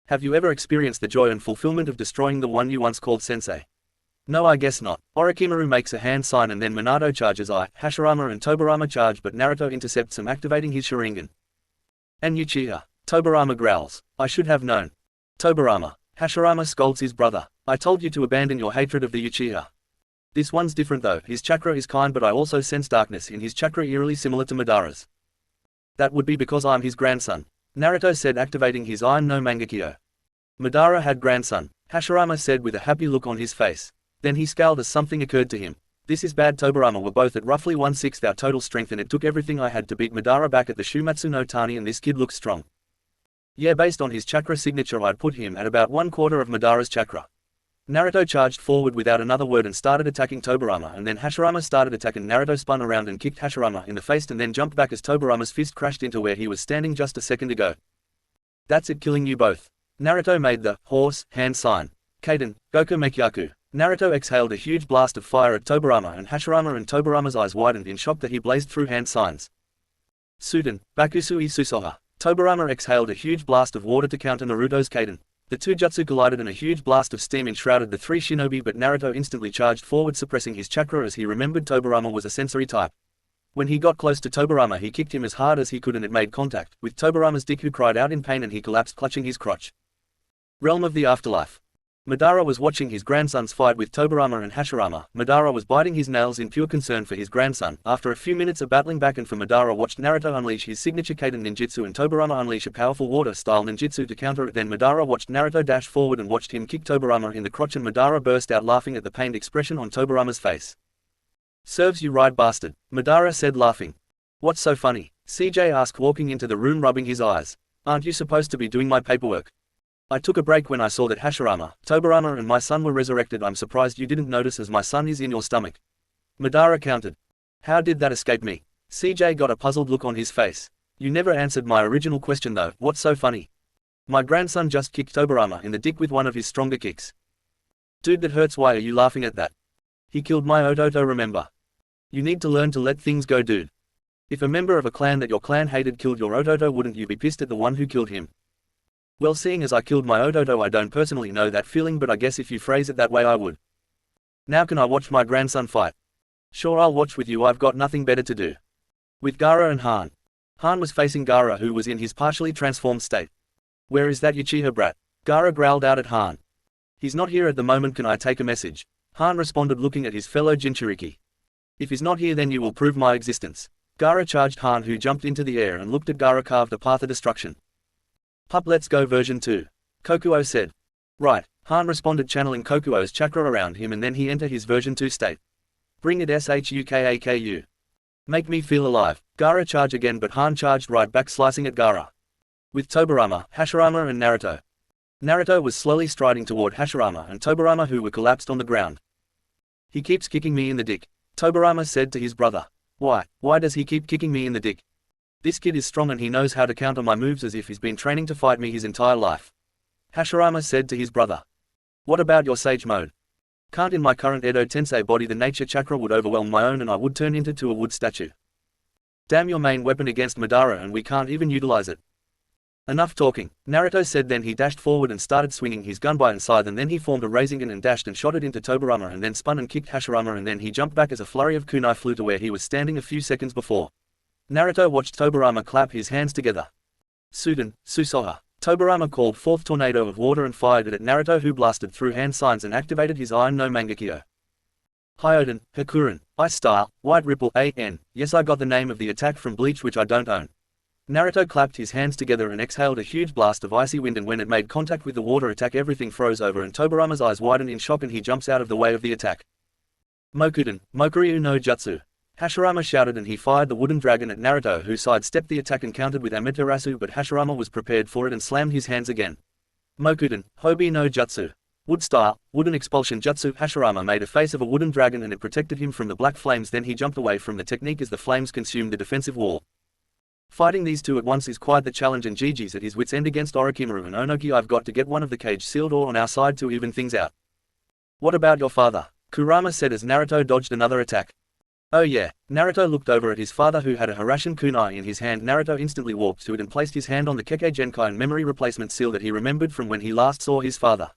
Have you ever experienced the joy and fulfillment of destroying the one you once called sensei? No, I guess not. Orochimaru makes a hand sign and then Minato charges. Hashirama and Tobirama charge, but Naruto intercepts him, activating his Sharingan. And Uchiha. Tobirama growls. I should have known. Tobirama. Hashirama scolds his brother. I told you to abandon your hatred of the Uchiha. This one's different though, his chakra is kind, but I also sense darkness in his chakra, eerily similar to Madara's. That would be because I'm his grandson, Naruto said, activating his Iron no Mangekyo. Madara had grandson, Hashirama said with a happy look on his face. Then he scowled as something occurred to him. This is bad. Tobirama were both at roughly 1/6 our total strength, and it took everything I had to beat Madara back at the Shumatsu no Tani, and this kid looks strong. Yeah, based on his chakra signature I'd put him at about 1/4 of Madara's chakra. Naruto charged forward without another word and started attacking Tobirama, and then Hashirama started attacking. Naruto spun around and kicked Hashirama in the face and then jumped back as Tobirama's fist crashed into where he was standing just a second ago. That's it, killing you both. Naruto made the horse hand sign. Kaden, Goku Mekyaku. Naruto exhaled a huge blast of fire at Tobirama, and Hashirama and Tobirama's eyes widened in shock that he blazed through hand signs. Suden, Bakusui Susoha. Tobirama exhaled a huge blast of water to counter Naruto's Kaden. The 2 jutsu collided and a huge blast of steam enshrouded the 3 shinobi, but Naruto instantly charged forward, suppressing his chakra as he remembered Tobirama was a sensory type. When he got close to Tobirama he kicked him as hard as he could and it made contact with Tobirama's dick, who cried out in pain and he collapsed clutching his crotch. Realm of the afterlife. Madara was watching his grandsons fight with Tobirama and Hashirama. Madara was biting his nails in pure concern for his grandson. After a few minutes of battling back and forth, Madara watched Naruto unleash his signature Kaden ninjutsu and Tobirama unleash a powerful water-style ninjutsu to counter it. Then Madara watched Naruto dash forward and watched him kick Tobirama in the crotch, and Madara burst out laughing at the pained expression on Tobirama's face. Serves you right, bastard, Madara said, laughing. What's so funny? CJ asked, walking into the room rubbing his eyes. Aren't you supposed to be doing my paperwork? I took a break when I saw that Hashirama, Tobirama and my son were resurrected. I'm surprised you didn't notice as my son is in your stomach. Madara countered. How did that escape me? CJ got a puzzled look on his face. You never answered my original question though. What's so funny? My grandson just kicked Tobirama in the dick with one of his stronger kicks. Dude, that hurts. Why are you laughing at that? He killed my Ototo, remember? You need to learn to let things go, dude. If a member of a clan that your clan hated killed your Ototo, wouldn't you be pissed at the one who killed him? Well, seeing as I killed my Odoto, I don't personally know that feeling, but I guess if you phrase it that way I would. Now can I watch my grandson fight? Sure, I'll watch with you, I've got nothing better to do. With Gaara and Han. Han was facing Gaara, who was in his partially transformed state. Where is that Uchiha brat? Gaara growled out at Han. He's not here at the moment, can I take a message? Han responded, looking at his fellow Jinchuriki. If he's not here, then you will prove my existence. Gaara charged Han, who jumped into the air and looked at Gaara, carved a path of destruction. Pup, let's go version 2. Kokuo said. Right, Han responded, channeling Kokuo's chakra around him, and then he entered his version 2 state. Bring it SHUKAKU. Make me feel alive. Gaara charged again, but Han charged right back, slicing at Gaara. With Tobirama, Hashirama and Naruto. Naruto was slowly striding toward Hashirama and Tobirama, who were collapsed on the ground. He keeps kicking me in the dick, Tobirama said to his brother. Why does he keep kicking me in the dick? This kid is strong and he knows how to counter my moves as if he's been training to fight me his entire life. Hashirama said to his brother. What about your sage mode? Can't in my current Edo Tensei body the nature chakra would overwhelm my own and I would turn into a wood statue. Damn your main weapon against Madara and we can't even utilize it. Enough talking, Naruto said. Then he dashed forward and started swinging his gunbai and scythe, and then he formed a rasengan and dashed and shot it into Tobirama, and then spun and kicked Hashirama, and then he jumped back as a flurry of kunai flew to where he was standing a few seconds before. Naruto watched Tobirama clap his hands together. Suden, Susoha. Tobirama called forth tornado of water and fired it at Naruto, who blasted through hand signs and activated his Iron no Mangekyo. Hyoden, Hakuren, Ice Style, White Ripple, AN. Yes, I got the name of the attack from Bleach, which I don't own. Naruto clapped his hands together and exhaled a huge blast of icy wind, and when it made contact with the water attack, everything froze over and Tobirama's eyes widened in shock and he jumps out of the way of the attack. Mokuden, Mokuryu no Jutsu. Hashirama shouted and he fired the wooden dragon at Naruto, who sidestepped the attack and countered with Amaterasu, but Hashirama was prepared for it and slammed his hands again. Mokuden, Hobi no Jutsu. Wood Style, Wooden Expulsion Jutsu. Hashirama made a face of a wooden dragon and it protected him from the black flames, then he jumped away from the technique as the flames consumed the defensive wall. Fighting these two at once is quite the challenge, and Gigi's at his wit's end against Orochimaru and Onoki. I've got to get one of the cage sealed or on our side to even things out. What about your father? Kurama said as Naruto dodged another attack. Oh yeah, Naruto looked over at his father, who had a Harashin kunai in his hand. Naruto instantly walked to it and placed his hand on the Kekkei Genkai and memory replacement seal that he remembered from when he last saw his father.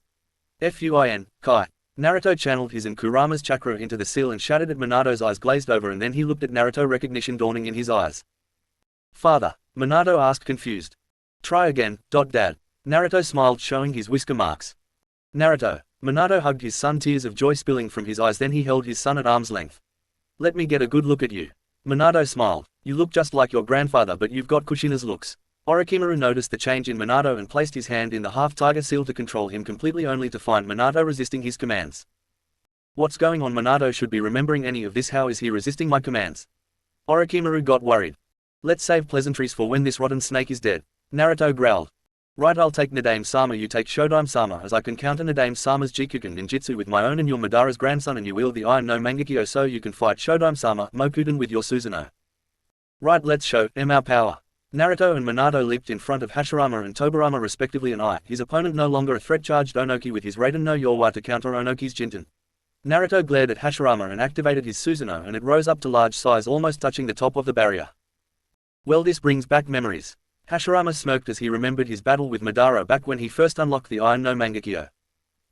FUIN, Kai. Naruto channeled his and Kurama's chakra into the seal and shouted at Minato's eyes glazed over, and then he looked at Naruto, recognition dawning in his eyes. Father, Minato asked, confused. Try again, Dad. Naruto smiled, showing his whisker marks. Naruto. Minato hugged his son, tears of joy spilling from his eyes, then he held his son at arm's length. Let me get a good look at you. Minato smiled. You look just like your grandfather, but you've got Kushina's looks. Orochimaru noticed the change in Minato and placed his hand in the half-tiger seal to control him completely, only to find Minato resisting his commands. What's going on? Minato should be remembering any of this. How is he resisting my commands? Orochimaru got worried. Let's save pleasantries for when this rotten snake is dead. Naruto growled. Right, I'll take Nadame-sama, you take Shodime-sama, as I can counter Nadame-sama's Jikuken ninjutsu with my own and your Madara's grandson, and you wield the Iron no Mangekyo so you can fight Shodime-sama, Mokuden, with your Susanoo. Right, let's show them our power. Naruto and Minato leaped in front of Hashirama and Tobirama respectively, and his opponent no longer a threat, charged Onoki with his Raiden no Yorwa to counter Onoki's Jinten. Naruto glared at Hashirama and activated his Susanoo, and it rose up to large size, almost touching the top of the barrier. Well, this brings back memories. Hashirama smirked as he remembered his battle with Madara back when he first unlocked the Iron no Mangekyo.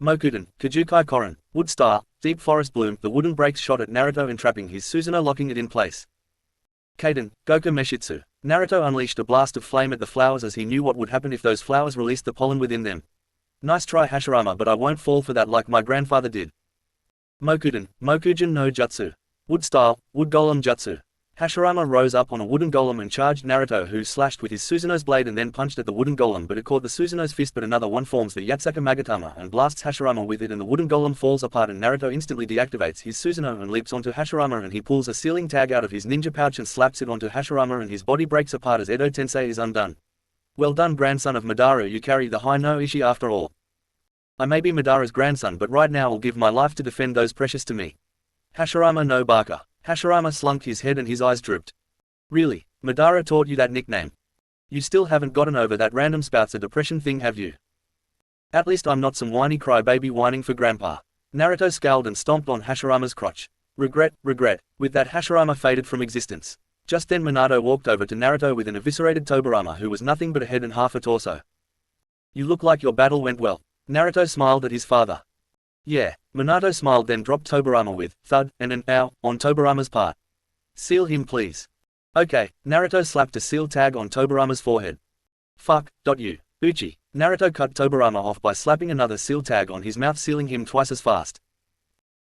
Mokuden, Kajukai Korin, Wood Style, Deep Forest Bloom. The wooden brakes shot at Naruto, entrapping his Susanoo, locking it in place. Kaiden, Goku Meshitsu. Naruto unleashed a blast of flame at the flowers as he knew what would happen if those flowers released the pollen within them. Nice try, Hashirama, but I won't fall for that like my grandfather did. Mokuden, Mokujin no Jutsu. Wood Style, Wood Golem Jutsu. Hashirama rose up on a wooden golem and charged Naruto, who slashed with his Susanoo's blade and then punched at the wooden golem, but it caught the Susanoo's fist, but another one forms the Yatsaka Magatama and blasts Hashirama with it, and the wooden golem falls apart, and Naruto instantly deactivates his Susanoo and leaps onto Hashirama, and he pulls a sealing tag out of his ninja pouch and slaps it onto Hashirama, and his body breaks apart as Edo Tensei is undone. Well done, grandson of Madara, you carry the high no Ishi after all. I may be Madara's grandson, but right now I'll give my life to defend those precious to me. Hashirama no Baka. Hashirama slunked his head and his eyes drooped. Really? Madara taught you that nickname? You still haven't gotten over that random spouts a depression thing, have you? At least I'm not some whiny crybaby whining for grandpa. Naruto scowled and stomped on Hashirama's crotch. Regret, regret. With that, Hashirama faded from existence. Just then Minato walked over to Naruto with an eviscerated Tobirama, who was nothing but a head and half a torso. You look like your battle went well. Naruto smiled at his father. Yeah, Minato smiled then dropped Tobirama with thud and an ow on Tobirama's part. Seal him please. Okay, Naruto slapped a seal tag on Tobirama's forehead. Fuck, you. Uchi. Naruto cut Tobirama off by slapping another seal tag on his mouth, sealing him twice as fast.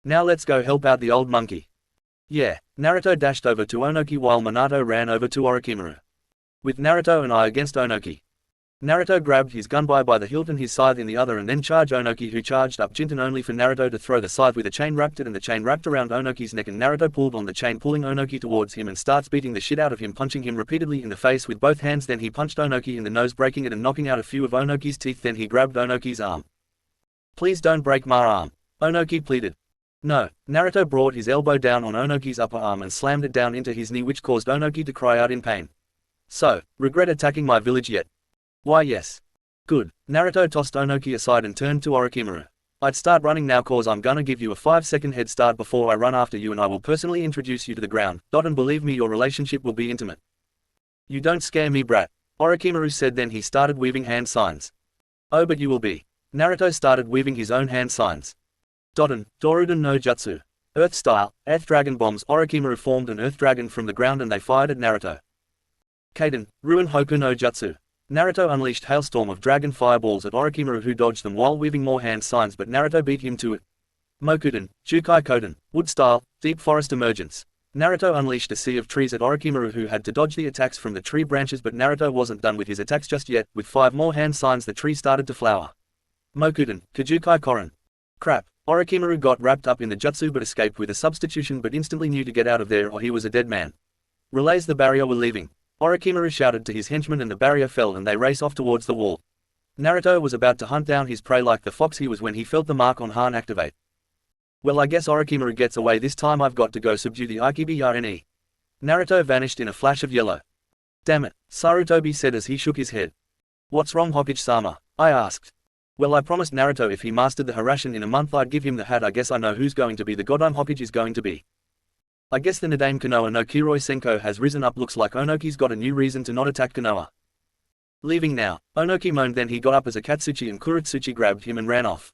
Now let's go help out the old monkey. Yeah, Naruto dashed over to Onoki while Minato ran over to Orochimaru. With Naruto and I against Onoki. Naruto grabbed his gun by the hilt and his scythe in the other and then charged Onoki, who charged up Jinten only for Naruto to throw the scythe with a chain wrapped it and the chain wrapped around Onoki's neck and Naruto pulled on the chain, pulling Onoki towards him and starts beating the shit out of him, punching him repeatedly in the face with both hands. Then he punched Onoki in the nose, breaking it and knocking out a few of Onoki's teeth. Then he grabbed Onoki's arm. Please don't break my arm, Onoki pleaded. No. Naruto brought his elbow down on Onoki's upper arm and slammed it down into his knee, which caused Onoki to cry out in pain. So, regret attacking my village yet? Why yes. Good. Naruto tossed Onoki aside and turned to Orochimaru. I'd start running now cause I'm gonna give you a 5-second head start before I run after you and I will personally introduce you to the ground. And believe me, your relationship will be intimate. You don't scare me, brat, Orochimaru said. Then he started weaving hand signs. Oh but you will be. Naruto started weaving his own hand signs. Doruden no Jutsu. Earth style, Earth Dragon bombs. Orochimaru formed an Earth Dragon from the ground and they fired at Naruto. Kaden, Ruin Hoku no Jutsu. Naruto unleashed hailstorm of dragon fireballs at Orochimaru, who dodged them while weaving more hand signs, but Naruto beat him to it. Mokuden, Jukai Koden, Wood style, Deep Forest Emergence. Naruto unleashed a sea of trees at Orochimaru, who had to dodge the attacks from the tree branches, but Naruto wasn't done with his attacks just yet. With 5 more hand signs the tree started to flower. Mokuden, Kajukai Korin. Crap, Orochimaru got wrapped up in the jutsu but escaped with a substitution, but instantly knew to get out of there or he was a dead man. Relays the barrier were leaving. Orochimaru shouted to his henchmen and the barrier fell and they race off towards the wall. Naruto was about to hunt down his prey like the fox he was when he felt the mark on Han activate. Well, I guess Orochimaru gets away this time. I've got to go subdue the Ikibi-Yarene. Naruto vanished in a flash of yellow. Damn it, Sarutobi said as he shook his head. What's wrong, Hokage-sama? I asked. Well, I promised Naruto if he mastered the Harasshin in a month I'd give him the hat. I guess I know who's going to be the Godime Hokage is going to be. I guess the Nadame Konoha no Kiroi Senko has risen up. Looks like Onoki's got a new reason to not attack Konoha. Leaving now, Onoki moaned. Then he got up as Akatsuchi and Kuratsuchi grabbed him and ran off.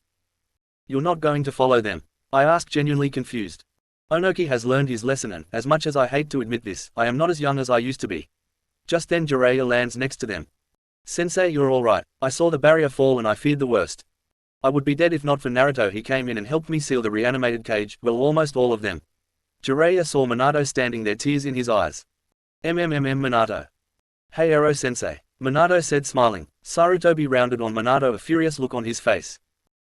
You're not going to follow them? I asked, genuinely confused. Onoki has learned his lesson and, as much as I hate to admit this, I am not as young as I used to be. Just then Jiraiya lands next to them. Sensei, you're alright. I saw the barrier fall and I feared the worst. I would be dead if not for Naruto. He came in and helped me seal the reanimated cage, well, almost all of them. Jiraiya saw Minato standing there, tears in his eyes. Minato. Hey Ero-sensei, Minato said, smiling. Sarutobi rounded on Minato, a furious look on his face.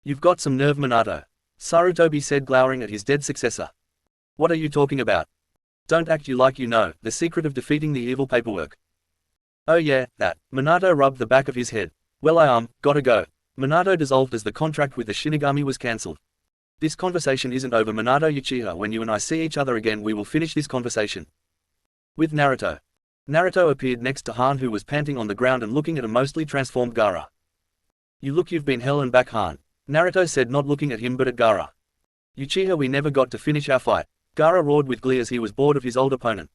You've got some nerve, Minato, Sarutobi said, glowering at his dead successor. What are you talking about? Don't act like you know the secret of defeating the evil paperwork. Oh yeah, that. Minato rubbed the back of his head. Well, gotta go. Minato dissolved as the contract with the Shinigami was cancelled. This conversation isn't over, Minato Uchiha. When you and I see each other again we will finish this conversation. With Naruto. Naruto appeared next to Han, who was panting on the ground and looking at a mostly transformed Gaara. You look you've been hell and back, Han, Naruto said, not looking at him but at Gaara. Uchiha, we never got to finish our fight. Gaara roared with glee as he was bored of his old opponent.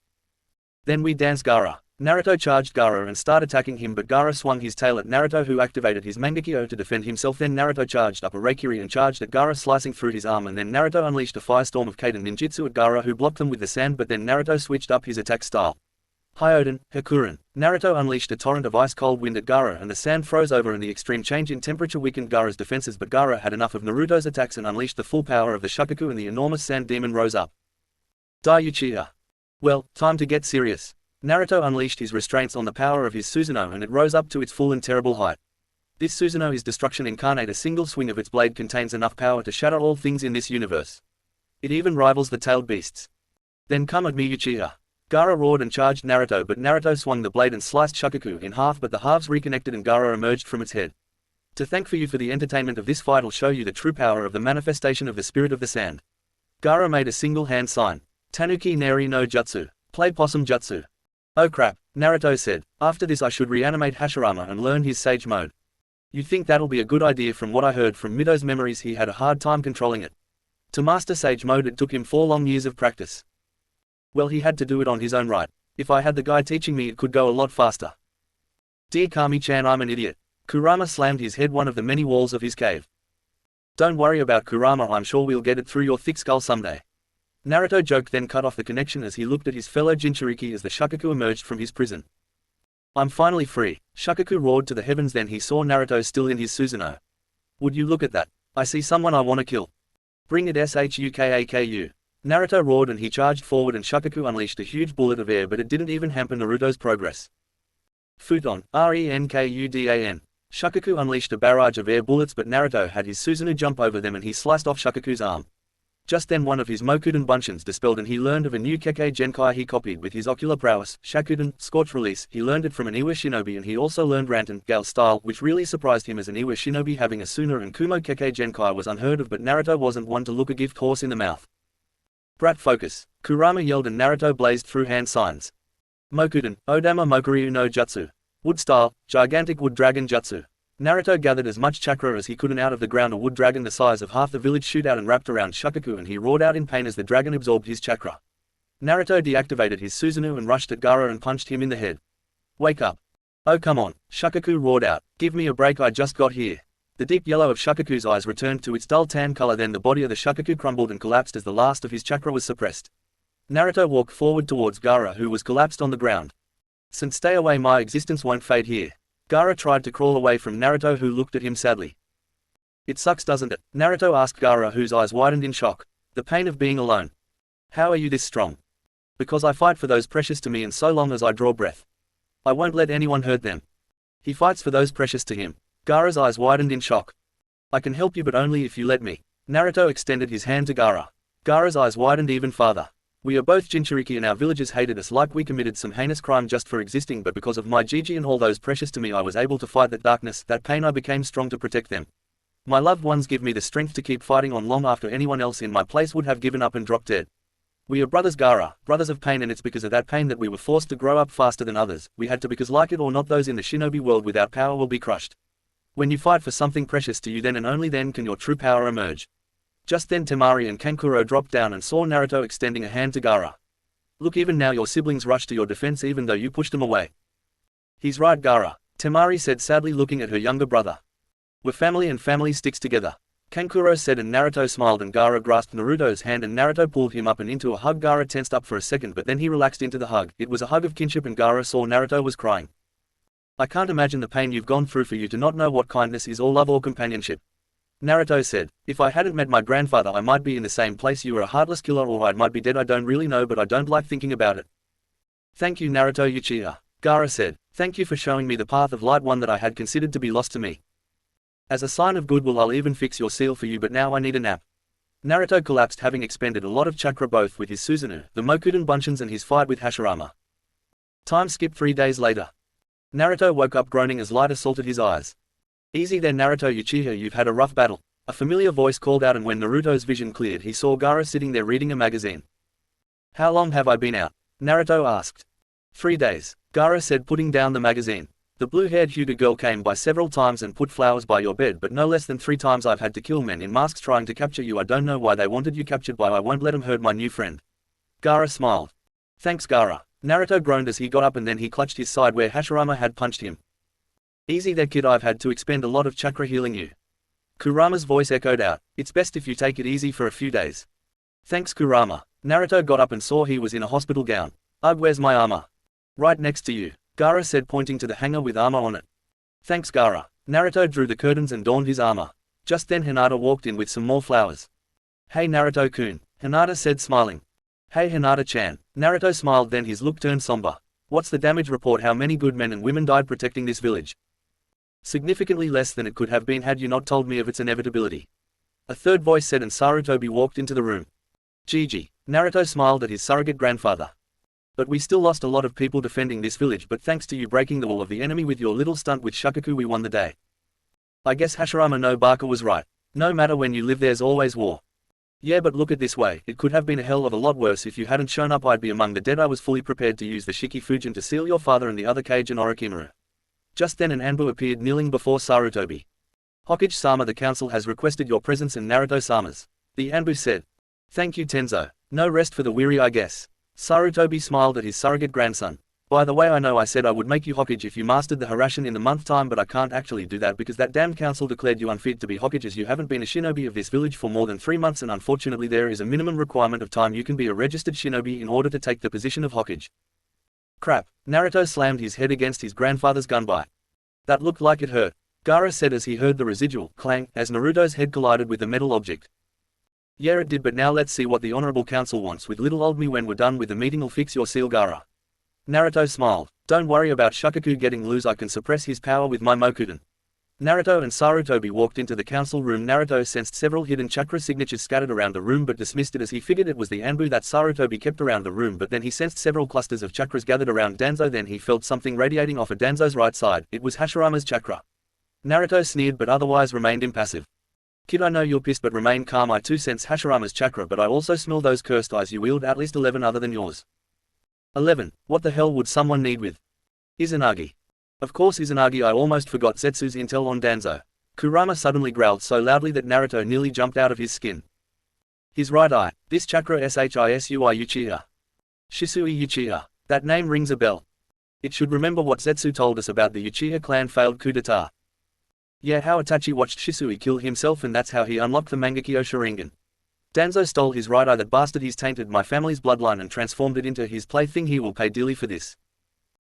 Then we dance, Gaara. Naruto charged Gaara and started attacking him, but Gaara swung his tail at Naruto, who activated his Mangekyo to defend himself. Then Naruto charged up a Reikiri and charged at Gaara, slicing through his arm, and then Naruto unleashed a firestorm of Kaden ninjutsu at Gaara, who blocked them with the sand, but then Naruto switched up his attack style. Hyoden, Hakuren. Naruto unleashed a torrent of ice-cold wind at Gaara and the sand froze over and the extreme change in temperature weakened Gaara's defenses, but Gaara had enough of Naruto's attacks and unleashed the full power of the Shukaku and the enormous sand demon rose up. Die Uchiha. Well, time to get serious. Naruto unleashed his restraints on the power of his Susanoo and it rose up to its full and terrible height. This Susanoo is destruction incarnate. A single swing of its blade contains enough power to shatter all things in this universe. It even rivals the tailed beasts. Then come at me, Uchiha. Gaara roared and charged Naruto, but Naruto swung the blade and sliced Shukaku in half, but the halves reconnected and Gaara emerged from its head. To thank for you for the entertainment of this fight, I'll show you the true power of the manifestation of the spirit of the sand. Gaara made a single hand sign. Tanuki Neri no Jutsu. Play possum jutsu. Oh crap, Naruto said. After this I should reanimate Hashirama and learn his sage mode. You'd think that'll be a good idea. From what I heard from Mido's memories, he had a hard time controlling it. To master sage mode it took him 4 long years of practice. Well, he had to do it on his own right. If I had the guy teaching me it could go a lot faster. Dear Kami-chan, I'm an idiot. Kurama slammed his head one of the many walls of his cave. Don't worry about Kurama, I'm sure we'll get it through your thick skull someday. Naruto joked, then cut off the connection as he looked at his fellow Jinchuriki as the Shukaku emerged from his prison. I'm finally free, Shukaku roared to the heavens. Then he saw Naruto still in his Susanoo. Would you look at that? I see someone I wanna kill. Bring it Shukaku. Naruto roared and he charged forward and Shukaku unleashed a huge bullet of air, but it didn't even hamper Naruto's progress. Futon, Renkudan. Shukaku unleashed a barrage of air bullets, but Naruto had his Susanoo jump over them and he sliced off Shukaku's arm. Just then one of his Mokuden Bunshin dispelled and he learned of a new Kekkei Genkai he copied with his ocular prowess, Shakuden, Scorch Release. He learned it from an Iwa shinobi and he also learned Ranten, Gale style, which really surprised him as an Iwa shinobi having a Suna and Kumo Kekkei Genkai was unheard of, but Naruto wasn't one to look a gift horse in the mouth. Brat focus, Kurama yelled and Naruto blazed through hand signs. Mokuden, Odama Mokuryu no Jutsu. Wood style, gigantic wood dragon jutsu. Naruto gathered as much chakra as he could and out of the ground a wood dragon the size of half the village shoot out and wrapped around Shukaku and he roared out in pain as the dragon absorbed his chakra. Naruto deactivated his Susanoo and rushed at Gaara and punched him in the head. Wake up. Oh come on, Shukaku roared out, give me a break, I just got here. The deep yellow of Shukaku's eyes returned to its dull tan color, then the body of the Shukaku crumbled and collapsed as the last of his chakra was suppressed. Naruto walked forward towards Gaara who was collapsed on the ground. Since stay away, my existence won't fade here. Gaara tried to crawl away from Naruto who looked at him sadly. It sucks, doesn't it? Naruto asked Gaara whose eyes widened in shock. The pain of being alone. How are you this strong? Because I fight for those precious to me and so long as I draw breath. I won't let anyone hurt them. He fights for those precious to him. Gaara's eyes widened in shock. I can help you but only if you let me. Naruto extended his hand to Gaara. Gaara's eyes widened even farther. We are both Jinchuriki and our villagers hated us like we committed some heinous crime just for existing, but because of my Gigi and all those precious to me I was able to fight that darkness, that pain. I became strong to protect them. My loved ones give me the strength to keep fighting on long after anyone else in my place would have given up and dropped dead. We are brothers Gaara, brothers of pain, and it's because of that pain that we were forced to grow up faster than others. We had to, because like it or not those in the shinobi world without power will be crushed. When you fight for something precious to you, then and only then can your true power emerge. Just then Temari and Kankuro dropped down and saw Naruto extending a hand to Gaara. Look, even now your siblings rush to your defense even though you pushed them away. He's right, Gaara, Temari said sadly looking at her younger brother. We're family and family sticks together. Kankuro said, and Naruto smiled and Gaara grasped Naruto's hand and Naruto pulled him up and into a hug. Gaara tensed up for a second but then he relaxed into the hug. It was a hug of kinship and Gaara saw Naruto was crying. I can't imagine the pain you've gone through for you to not know what kindness is or love or companionship. Naruto said, if I hadn't met my grandfather I might be in the same place you were, a heartless killer, or I might be dead. I don't really know, but I don't like thinking about it. Thank you Naruto Uchiha, Gaara said. Thank you for showing me the path of light, one that I had considered to be lost to me. As a sign of goodwill I'll even fix your seal for you, but now I need a nap. Naruto collapsed having expended a lot of chakra both with his Susanoo, the Mokuden Bunshins and his fight with Hashirama. Time skip 3 days later. Naruto woke up groaning as light assaulted his eyes. Easy there Naruto Uchiha, you've had a rough battle. A familiar voice called out, and when Naruto's vision cleared he saw Gaara sitting there reading a magazine. How long have I been out? Naruto asked. 3 days, Gaara said putting down the magazine. The blue-haired Hyuga girl came by several times and put flowers by your bed, but no less than 3 times I've had to kill men in masks trying to capture you. I don't know why they wanted you captured, but I won't let them hurt my new friend. Gaara smiled. Thanks Gaara. Naruto groaned as he got up and then he clutched his side where Hashirama had punched him. Easy there kid, I've had to expend a lot of chakra healing you. Kurama's voice echoed out. It's best if you take it easy for a few days. Thanks Kurama. Naruto got up and saw he was in a hospital gown. Ugh, where's my armor? Right next to you, Gaara said pointing to the hanger with armor on it. Thanks Gaara. Naruto drew the curtains and donned his armor. Just then Hinata walked in with some more flowers. Hey Naruto-kun, Hinata said smiling. Hey Hinata-chan. Naruto smiled, then his look turned somber. What's the damage report? How many good men and women died protecting this village? Significantly less than it could have been had you not told me of its inevitability. A third voice said, and Sarutobi walked into the room. Gigi. Naruto smiled at his surrogate grandfather. But we still lost a lot of people defending this village, but thanks to you breaking the wall of the enemy with your little stunt with Shukaku we won the day. I guess Hashirama no Baka was right. No matter when you live there's always war. Yeah, but look at this way, it could have been a hell of a lot worse if you hadn't shown up. I'd be among the dead. I was fully prepared to use the Shiki Fujin to seal your father and the other Kage and Orochimaru. Just then an Anbu appeared kneeling before Sarutobi. Hokage-sama, the council has requested your presence and Naruto-sama's. The Anbu said. Thank you Tenzo. No rest for the weary I guess. Sarutobi smiled at his surrogate grandson. By the way, I know I said I would make you Hokage if you mastered the Harasshan in the month time, but I can't actually do that because that damned council declared you unfit to be Hokage as you haven't been a shinobi of this village for more than 3 months, and unfortunately there is a minimum requirement of time you can be a registered shinobi in order to take the position of Hokage. Crap. Naruto slammed his head against his grandfather's gunbutt. That looked like it hurt, Gaara said as he heard the residual clang as Naruto's head collided with the metal object. Yeah, it did, but now let's see what the Honorable Council wants with little old me. When we're done with the meeting, I'll fix your seal, Gaara. Naruto smiled. Don't worry about Shukaku getting loose, I can suppress his power with my Mokuten. Naruto and Sarutobi walked into the council room. Naruto sensed several hidden chakra signatures scattered around the room but dismissed it as he figured it was the Anbu that Sarutobi kept around the room, but then he sensed several clusters of chakras gathered around Danzo. Then he felt something radiating off of Danzo's right side. It was Hashirama's chakra. Naruto sneered but otherwise remained impassive. Kid, I know you're pissed but remain calm. I too sense Hashirama's chakra, but I also smell those cursed eyes you wield, at least 11 other than yours. 11. What the hell would someone need with Izanagi? Of course Izanagi, I almost forgot Zetsu's intel on Danzo. Kurama suddenly growled so loudly that Naruto nearly jumped out of his skin. His right eye. This chakra Shisui Uchiha. Shisui Uchiha. That name rings a bell. It should remember what Zetsu told us about the Uchiha clan failed coup d'etat. Yeah, how Itachi watched Shisui kill himself, and that's how he unlocked the Mangekyo Sharingan. Danzo stole his right eye. That bastard, he's tainted my family's bloodline and transformed it into his plaything. He will pay dearly for this.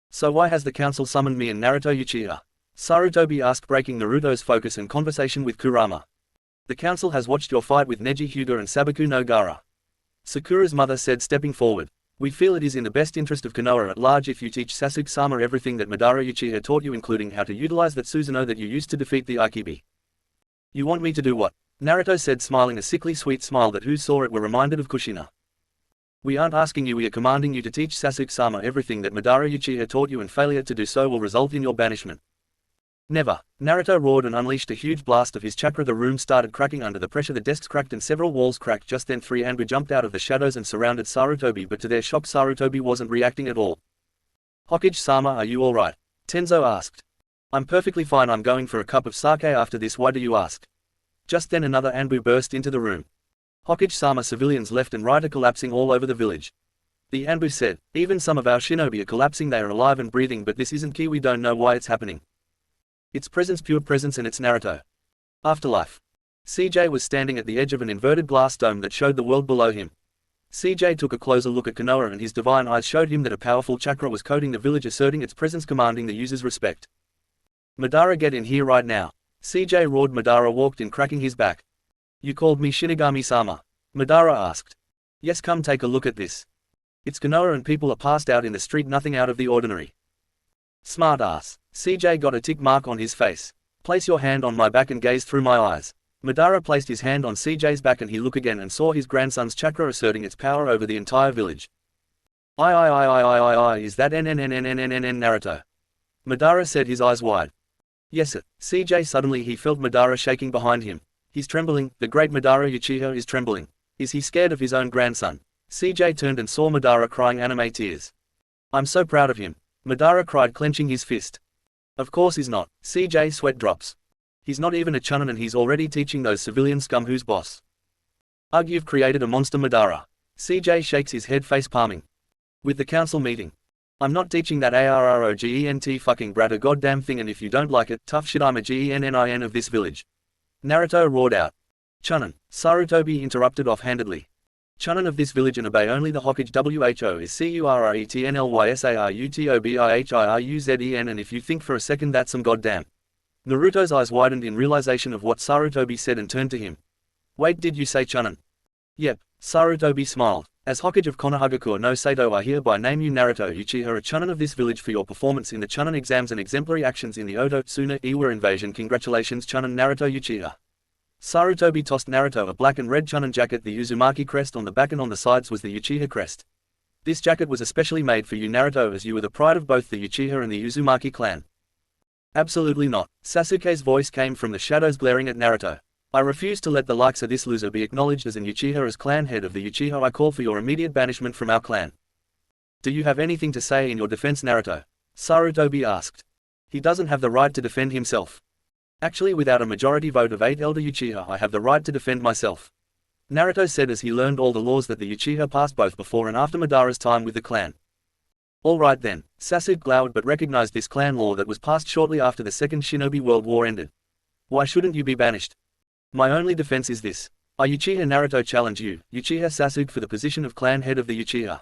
So why has the council summoned me and Naruto Uchiha? Sarutobi asked, breaking Naruto's focus and conversation with Kurama. The council has watched your fight with Neji Hyuga and Sabaku no Gaara. Sakura's mother said, stepping forward. We feel it is in the best interest of Konoha at large if you teach Sasuke-sama everything that Madara Uchiha taught you, including how to utilize that Susanoo that you used to defeat the Aikibi. You want me to do what? Naruto said, smiling a sickly sweet smile that who saw it were reminded of Kushina. We aren't asking you, we are commanding you to teach Sasuke-sama everything that Madara Uchiha taught you, and failure to do so will result in your banishment. Never. Naruto roared and unleashed a huge blast of his chakra. The room started cracking under the pressure. The desks cracked and several walls cracked. Just then 3 Anbu jumped out of the shadows and surrounded Sarutobi, but to their shock Sarutobi wasn't reacting at all. Hokage-sama, are you alright? Tenzo asked. I'm perfectly fine, I'm going for a cup of sake after this, why do you ask? Just then another Anbu burst into the room. Hokage-sama, civilians left and right are collapsing all over the village. The Anbu said, even some of our shinobi are collapsing. They are alive and breathing, but this isn't key, we don't know why it's happening. It's presence, pure presence, and it's Naruto. Afterlife. CJ was standing at the edge of an inverted glass dome that showed the world below him. CJ took a closer look at Konoha and his divine eyes showed him that a powerful chakra was coating the village, asserting its presence, commanding the user's respect. Madara, get in here right now. CJ roared. Madara walked in, cracking his back. You called me Shinigami-sama? Madara asked. Yes, come take a look at this. It's Konoha and people are passed out in the street, nothing out of the ordinary. Smart ass. CJ got a tick mark on his face. Place your hand on my back and gaze through my eyes. Madara placed his hand on CJ's back and he looked again and saw his grandson's chakra asserting its power over the entire village. Is that Naruto? Madara said, his eyes wide. Yes it. CJ suddenly he felt Madara shaking behind him. He's trembling, the great Madara Uchiha is trembling. Is he scared of his own grandson? CJ turned and saw Madara crying anime tears. I'm so proud of him. Madara cried, clenching his fist. Of course he's not. CJ sweat drops. He's not even a chunin and he's already teaching those civilian scum who's boss. Ugh, you've created a monster, Madara. CJ shakes his head, face palming. With the council meeting. I'm not teaching that ARROGENT fucking brat a goddamn thing, and if you don't like it, tough shit, I'm a GENNIN of this village. Naruto roared out. Chunin. Sarutobi interrupted offhandedly. Chunin of this village and obey only the Hokage. WHO is CURRETNLYSARUTOBIHIRUZEN, and if you think for a second that's some goddamn. Naruto's eyes widened in realization of what Sarutobi said and turned to him. Wait, did you say Chunin? Yep. Sarutobi smiled. As Hokage of Konohagakure no Sato, I hereby name you Naruto Uchiha, a Chunin of this village, for your performance in the Chunin exams and exemplary actions in the Oto Tsuna Iwa invasion. Congratulations, Chunin Naruto Uchiha. Sarutobi tossed Naruto a black and red Chunin jacket. The Uzumaki crest on the back and on the sides was the Uchiha crest. This jacket was especially made for you, Naruto, as you were the pride of both the Uchiha and the Uzumaki clan. Absolutely not. Sasuke's voice came from the shadows, glaring at Naruto. I refuse to let the likes of this loser be acknowledged as an Uchiha. As clan head of the Uchiha, I call for your immediate banishment from our clan. Do you have anything to say in your defense, Naruto? Sarutobi asked. He doesn't have the right to defend himself. Actually, without a majority vote of 8 elder Uchiha, I have the right to defend myself. Naruto said as he learned all the laws that the Uchiha passed both before and after Madara's time with the clan. Alright then, Sasuke glowered but recognized this clan law that was passed shortly after the Second Shinobi World War ended. Why shouldn't you be banished? My only defense is this. I Uchiha Naruto challenge you, Uchiha Sasuke, for the position of clan head of the Uchiha.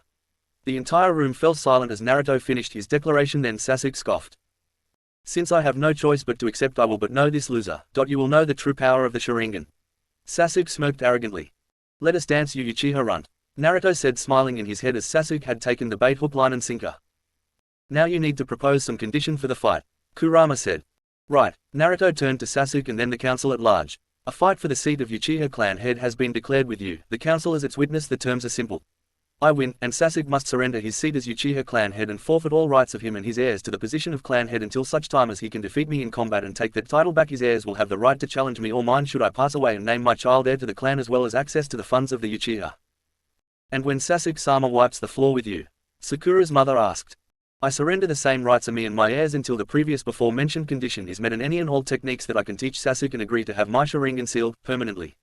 The entire room fell silent as Naruto finished his declaration. Then Sasuke scoffed. Since I have no choice but to accept, I will but know this, loser. You will know the true power of the Sharingan. Sasuke smirked arrogantly. Let us dance, you Uchiha runt. Naruto said, smiling in his head as Sasuke had taken the bait hook, line and sinker. Now you need to propose some condition for the fight, Kurama said. Right. Naruto turned to Sasuke and then the council at large. A fight for the seat of Uchiha clan head has been declared with you, the council as its witness. The terms are simple. I win, and Sasuke must surrender his seat as Uchiha clan head and forfeit all rights of him and his heirs to the position of clan head until such time as he can defeat me in combat and take the title back. His heirs will have the right to challenge me or mine should I pass away and name my child heir to the clan, as well as access to the funds of the Uchiha. And when Sasuke-sama wipes the floor with you? Sakura's mother asked. I surrender the same rights of me and my heirs until the previous before-mentioned condition is met, and any and all techniques that I can teach Sasuke and agree to have my Sharingan sealed permanently.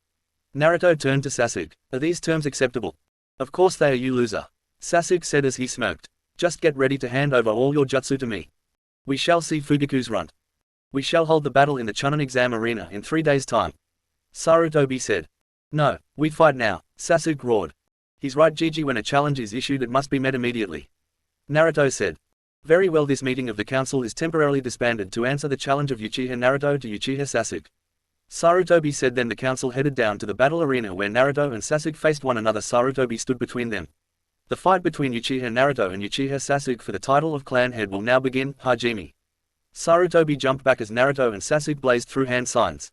Naruto turned to Sasuke. Are these terms acceptable? Of course they are, you loser. Sasuke said as he smirked. Just get ready to hand over all your jutsu to me. We shall see Fugaku's runt. We shall hold the battle in the Chunin exam arena in 3 days' time. Sarutobi said. No, we fight now, Sasuke roared. He's right, Gigi. When a challenge is issued, it must be met immediately. Naruto said. Very well, this meeting of the council is temporarily disbanded to answer the challenge of Uchiha Naruto to Uchiha Sasuke. Sarutobi said. Then the council headed down to the battle arena where Naruto and Sasuke faced one another. Sarutobi stood between them. The fight between Uchiha Naruto and Uchiha Sasuke for the title of clan head will now begin, Hajime. Sarutobi jumped back as Naruto and Sasuke blazed through hand signs.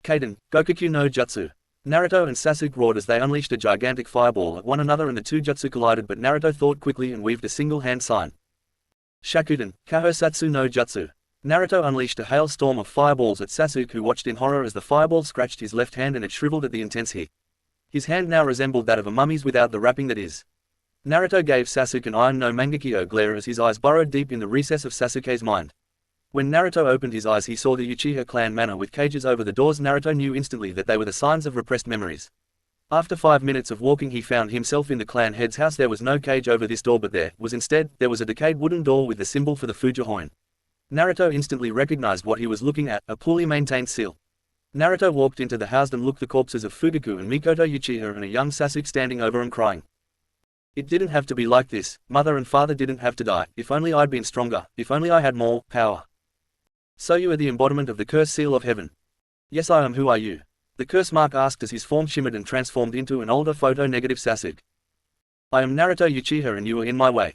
Kaden, Gokaku no Jutsu. Naruto and Sasuke roared as they unleashed a gigantic fireball at one another and the two jutsu collided, but Naruto thought quickly and weaved a single hand sign. Shakuden, Kahosatsu no Jutsu. Naruto unleashed a hailstorm of fireballs at Sasuke, who watched in horror as the fireball scratched his left hand and it shriveled at the intense heat. His hand now resembled that of a mummy's without the wrapping that is. Naruto gave Sasuke an iron no Mangekyo glare as his eyes burrowed deep in the recess of Sasuke's mind. When Naruto opened his eyes, he saw the Uchiha clan manor with cages over the doors. Naruto knew instantly that they were the signs of repressed memories. After 5 minutes of walking, he found himself in the clan head's house. There was no cage over this door, but there was a decayed wooden door with the symbol for the Fujihoin. Naruto instantly recognized what he was looking at, a poorly maintained seal. Naruto walked into the house and looked the corpses of Fugaku and Mikoto Uchiha and a young Sasuke standing over and crying. It didn't have to be like this. Mother and father didn't have to die. If only I'd been stronger. If only I had more power. So you are the embodiment of the curse seal of heaven. Yes, I am. Who are you? The curse mark asked as his form shimmered and transformed into an older photo-negative Sasuke. I am Naruto Uchiha and you are in my way.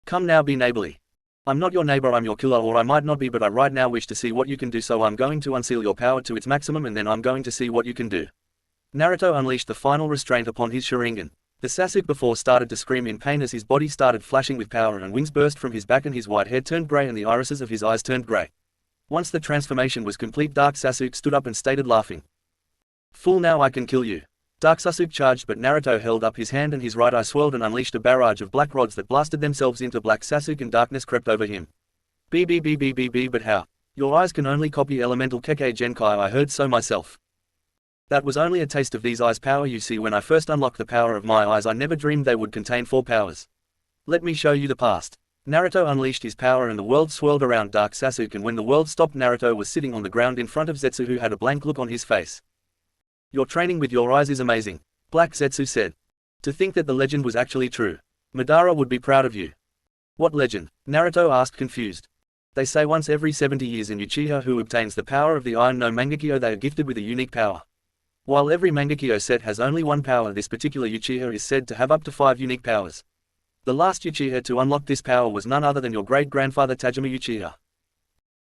Come now, be neighborly. I'm not your neighbor, I'm your killer, or I might not be, but I right now wish to see what you can do, so I'm going to unseal your power to its maximum and then I'm going to see what you can do. Naruto unleashed the final restraint upon his Sharingan. The Sasuke before started to scream in pain as his body started flashing with power and wings burst from his back and his white hair turned grey and the irises of his eyes turned grey. Once the transformation was complete, Dark Sasuke stood up and stated, laughing. Fool, now I can kill you. Dark Sasuke charged, but Naruto held up his hand and his right eye swirled and unleashed a barrage of black rods that blasted themselves into black Sasuke and darkness crept over him. But how? Your eyes can only copy elemental Kekkei Genkai, I heard so myself. That was only a taste of these eyes' power. You see, when I first unlocked the power of my eyes, I never dreamed they would contain 4 powers. Let me show you the past. Naruto unleashed his power and the world swirled around Dark Sasuke, and when the world stopped, Naruto was sitting on the ground in front of Zetsu, who had a blank look on his face. Your training with your eyes is amazing, Black Zetsu said. To think that the legend was actually true. Madara would be proud of you. What legend? Naruto asked, confused. They say once every 70 years in Uchiha who obtains the power of the Iron no Mangekyo, they are gifted with a unique power. While every Mangekyo set has only 1 power, this particular Uchiha is said to have up to 5 unique powers. The last Uchiha to unlock this power was none other than your great-grandfather Tajima Uchiha.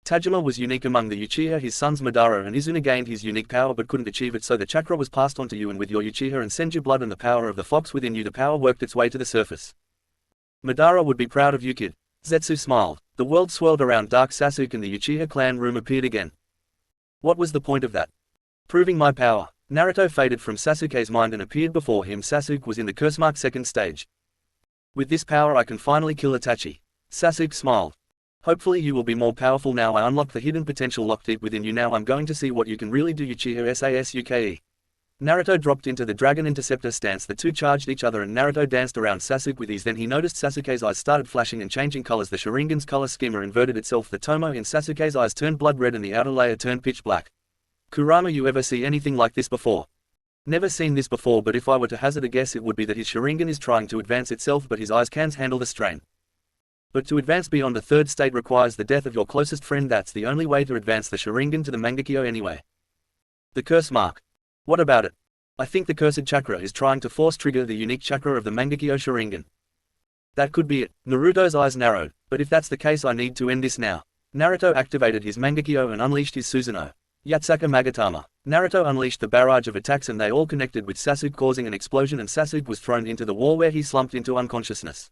Tajima was unique among the Uchiha. His sons Madara and Izuna gained his unique power but couldn't achieve it, so the chakra was passed on to you, and with your Uchiha and Senju blood and the power of the fox within you, the power worked its way to the surface. Madara would be proud of you, kid. Zetsu smiled. The world swirled around Dark Sasuke and the Uchiha clan room appeared again. What was the point of that? Proving my power. Naruto faded from Sasuke's mind and appeared before him. Sasuke was in the curse mark 2nd stage. With this power I can finally kill Itachi. Sasuke smiled. Hopefully you will be more powerful now. I unlock the hidden potential locked deep within you. Now I'm going to see what you can really do, Uchiha Sasuke. Naruto dropped into the Dragon Interceptor stance. The two charged each other and Naruto danced around Sasuke with ease. Then he noticed Sasuke's eyes started flashing and changing colors. The Sharingan's color schema inverted itself. The tomo in Sasuke's eyes turned blood red and the outer layer turned pitch black. Kurama, you ever see anything like this before? Never seen this before, but if I were to hazard a guess it would be that his Sharingan is trying to advance itself but his eyes can't handle the strain. But to advance beyond the third state requires the death of your closest friend. That's the only way to advance the Sharingan to the Mangekyo anyway. The curse mark. What about it? I think the cursed chakra is trying to force trigger the unique chakra of the Mangekyo Sharingan. That could be it. Naruto's eyes narrowed, but if that's the case I need to end this now. Naruto activated his Mangekyo and unleashed his Susanoo Yatsaka Magatama. Naruto unleashed the barrage of attacks and they all connected with Sasuke, causing an explosion, and Sasuke was thrown into the wall where he slumped into unconsciousness.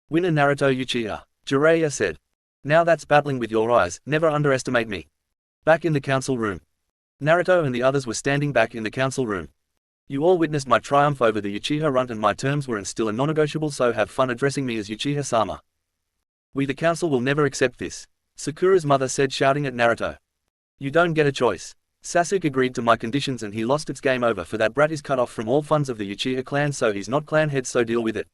Winner Naruto Uchiha, Jiraiya said. Now that's battling with your eyes, never underestimate me. Back in the council room. Naruto and the others were standing back in the council room. You all witnessed my triumph over the Uchiha runt and my terms were and still are non-negotiable, so have fun addressing me as Uchiha-sama. We the council will never accept this. Sakura's mother said, shouting at Naruto. You don't get a choice. Sasuke agreed to my conditions and he lost. It's game over for that brat. Is cut off from all funds of the Uchiha clan, so he's not clan head, so deal with it.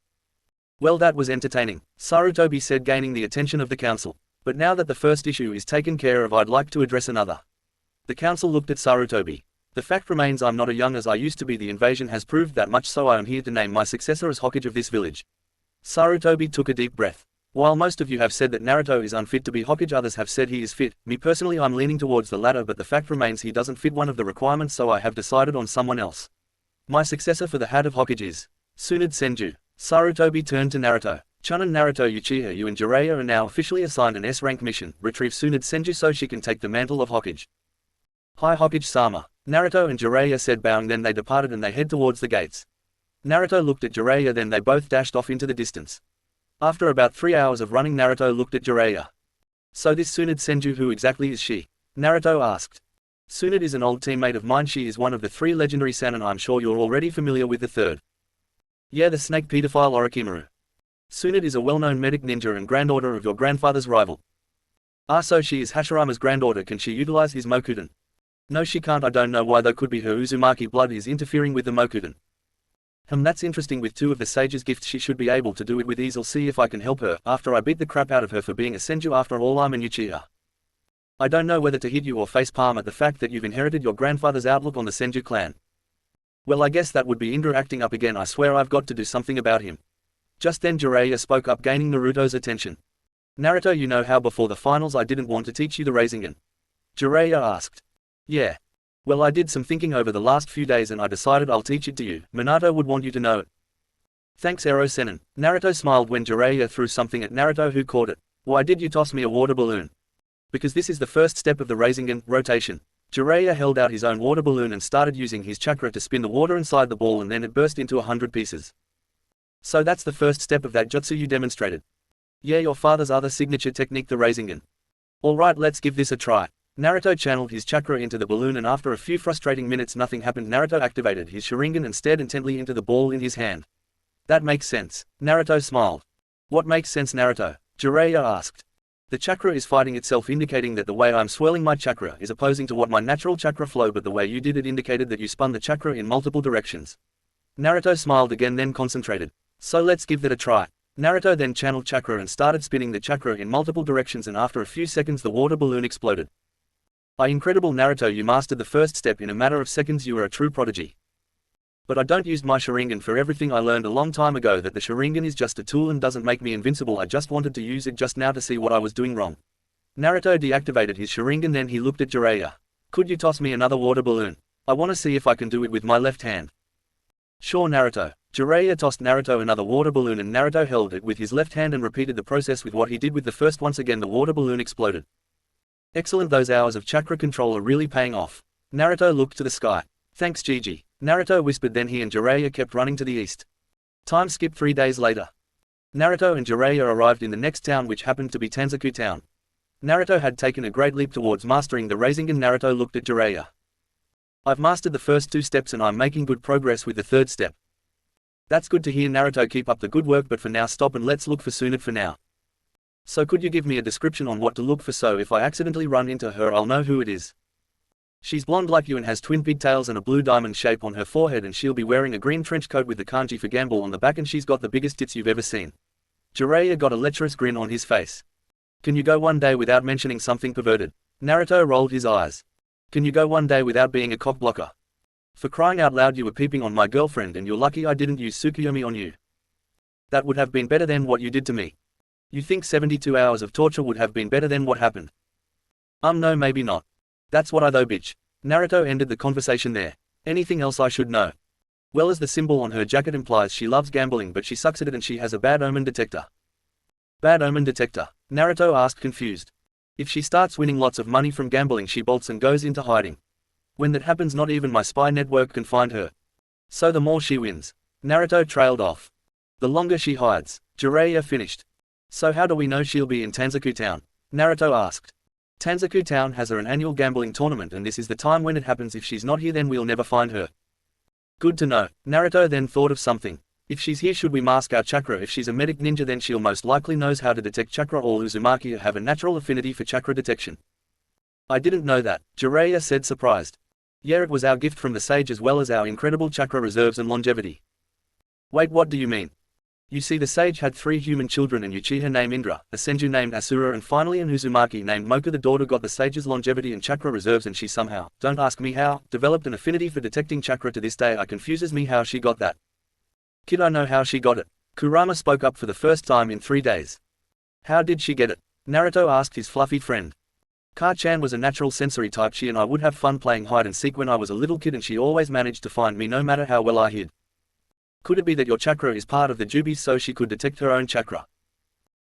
Well, that was entertaining, Sarutobi said, gaining the attention of the council. But now that the first issue is taken care of, I'd like to address another. The council looked at Sarutobi. The fact remains I'm not as young as I used to be. The invasion has proved that much, so I am here to name my successor as Hokage of this village. Sarutobi took a deep breath. While most of you have said that Naruto is unfit to be Hokage, others have said he is fit. Me personally, I'm leaning towards the latter, but the fact remains he doesn't fit one of the requirements, so I have decided on someone else. My successor for the hat of Hokage is Tsunade Senju. Sarutobi turned to Naruto. Chunin Naruto Uchiha, you and Jiraiya are now officially assigned an S-rank mission. Retrieve Tsunade Senju so she can take the mantle of Hokage. Hi Hokage-sama. Naruto and Jiraiya said, bowing. Then they departed and they head towards the gates. Naruto looked at Jiraiya, then they both dashed off into the distance. After about 3 hours of running, Naruto looked at Jiraiya. So this Tsunade Senju, who exactly is she? Naruto asked. Tsunade is an old teammate of mine. She is one of the 3 legendary Sannin. I'm sure you're already familiar with the third. Yeah, the snake pedophile Orochimaru. Tsunade is a well-known medic ninja and granddaughter of your grandfather's rival. Ah, so she is Hashirama's granddaughter. Can she utilize his Mokuten? No, she can't. I don't know why, though. Could be her Uzumaki blood is interfering with the Mokuten. That's interesting. With 2 of the sage's gifts she should be able to do it with ease. I'll see if I can help her, after I beat the crap out of her for being a Senju. After all, I'm an Uchiha. I don't know whether to hit you or face palm at the fact that you've inherited your grandfather's outlook on the Senju clan. Well, I guess that would be Indra acting up again. I swear I've got to do something about him. Just then Jiraiya spoke up, gaining Naruto's attention. Naruto, you know how before the finals I didn't want to teach you the rasengan? Jiraiya asked. Yeah. Well, I did some thinking over the last few days and I decided I'll teach it to you. Minato would want you to know it. Thanks, Ero Sennin. Naruto smiled when Jiraiya threw something at Naruto, who caught it. Why did you toss me a water balloon? Because this is the first step of the rasengan, rotation. Jiraiya held out his own water balloon and started using his chakra to spin the water inside the ball, and then it burst into 100 pieces. So that's the first step of that jutsu you demonstrated. Yeah, your father's other signature technique, the rasengan. Alright, let's give this a try. Naruto channeled his chakra into the balloon and after a few frustrating minutes nothing happened. Naruto activated his Sharingan and stared intently into the ball in his hand. That makes sense. Naruto smiled. What makes sense, Naruto? Jiraiya asked. The chakra is fighting itself, indicating that the way I'm swirling my chakra is opposing to what my natural chakra flow, but the way you did it indicated that you spun the chakra in multiple directions. Naruto smiled again, then concentrated. So let's give that a try. Naruto then channeled chakra and started spinning the chakra in multiple directions, and after a few seconds the water balloon exploded. Incredible, Naruto, you mastered the first step in a matter of seconds. You are a true prodigy. But I don't use my Sharingan for everything. I learned a long time ago that the Sharingan is just a tool and doesn't make me invincible. I just wanted to use it just now to see what I was doing wrong. Naruto deactivated his Sharingan, then he looked at Jiraiya. Could you toss me another water balloon? I want to see if I can do it with my left hand. Sure, Naruto. Jiraiya tossed Naruto another water balloon and Naruto held it with his left hand and repeated the process with what he did with the first. Once again the water balloon exploded. Excellent, those hours of chakra control are really paying off. Naruto looked to the sky. Thanks, Gigi. Naruto whispered, then he and Jiraiya kept running to the east. Time skip 3 days later. Naruto and Jiraiya arrived in the next town, which happened to be Tanzaku town. Naruto had taken a great leap towards mastering the rasengan. Naruto looked at Jiraiya. I've mastered the first 2 steps and I'm making good progress with the 3rd step. That's good to hear, Naruto, keep up the good work, but for now stop and let's look for Tsunade for now. So could you give me a description on what to look for, so if I accidentally run into her I'll know who it is? She's blonde like you and has twin pigtails and a blue diamond shape on her forehead, and she'll be wearing a green trench coat with the kanji for gamble on the back, and she's got the biggest tits you've ever seen. Jiraiya got a lecherous grin on his face. Can you go one day without mentioning something perverted? Naruto rolled his eyes. Can you go one day without being a cockblocker? For crying out loud, you were peeping on my girlfriend and you're lucky I didn't use Tsukuyomi on you. That would have been better than what you did to me. You think 72 hours of torture would have been better than what happened? No, maybe not. That's what I though, bitch. Naruto ended the conversation there. Anything else I should know? Well, as the symbol on her jacket implies, she loves gambling but she sucks at it and she has a bad omen detector. Bad omen detector? Naruto asked, confused. If she starts winning lots of money from gambling, she bolts and goes into hiding. When that happens, not even my spy network can find her. So the more she wins. Naruto trailed off. The longer she hides. Jiraiya finished. So how do we know she'll be in Tanzaku Town? Naruto asked. Tanzaku Town has an annual gambling tournament and this is the time when it happens. If she's not here, then we'll never find her. Good to know. Naruto then thought of something. If she's here, should we mask our chakra? If she's a medic ninja, then she'll most likely knows how to detect chakra. All Uzumaki have a natural affinity for chakra detection. I didn't know that, Jiraiya said, surprised. Yeah, it was our gift from the sage as well as our incredible chakra reserves and longevity. Wait, what do you mean? You see, the sage had 3 human children, and Uchiha named Indra, a senju named Asura, and finally an Uzumaki named Moka. The daughter got the sage's longevity and chakra reserves, and she somehow, don't ask me how, developed an affinity for detecting chakra. To this day it confuses me how she got that. Kid, I know how she got it. Kurama spoke up for the first time in 3 days. How did she get it? Naruto asked his fluffy friend. Ka-chan was a natural sensory type. She and I would have fun playing hide and seek when I was a little kid, and she always managed to find me no matter how well I hid. Could it be that your chakra is part of the jubi so she could detect her own chakra?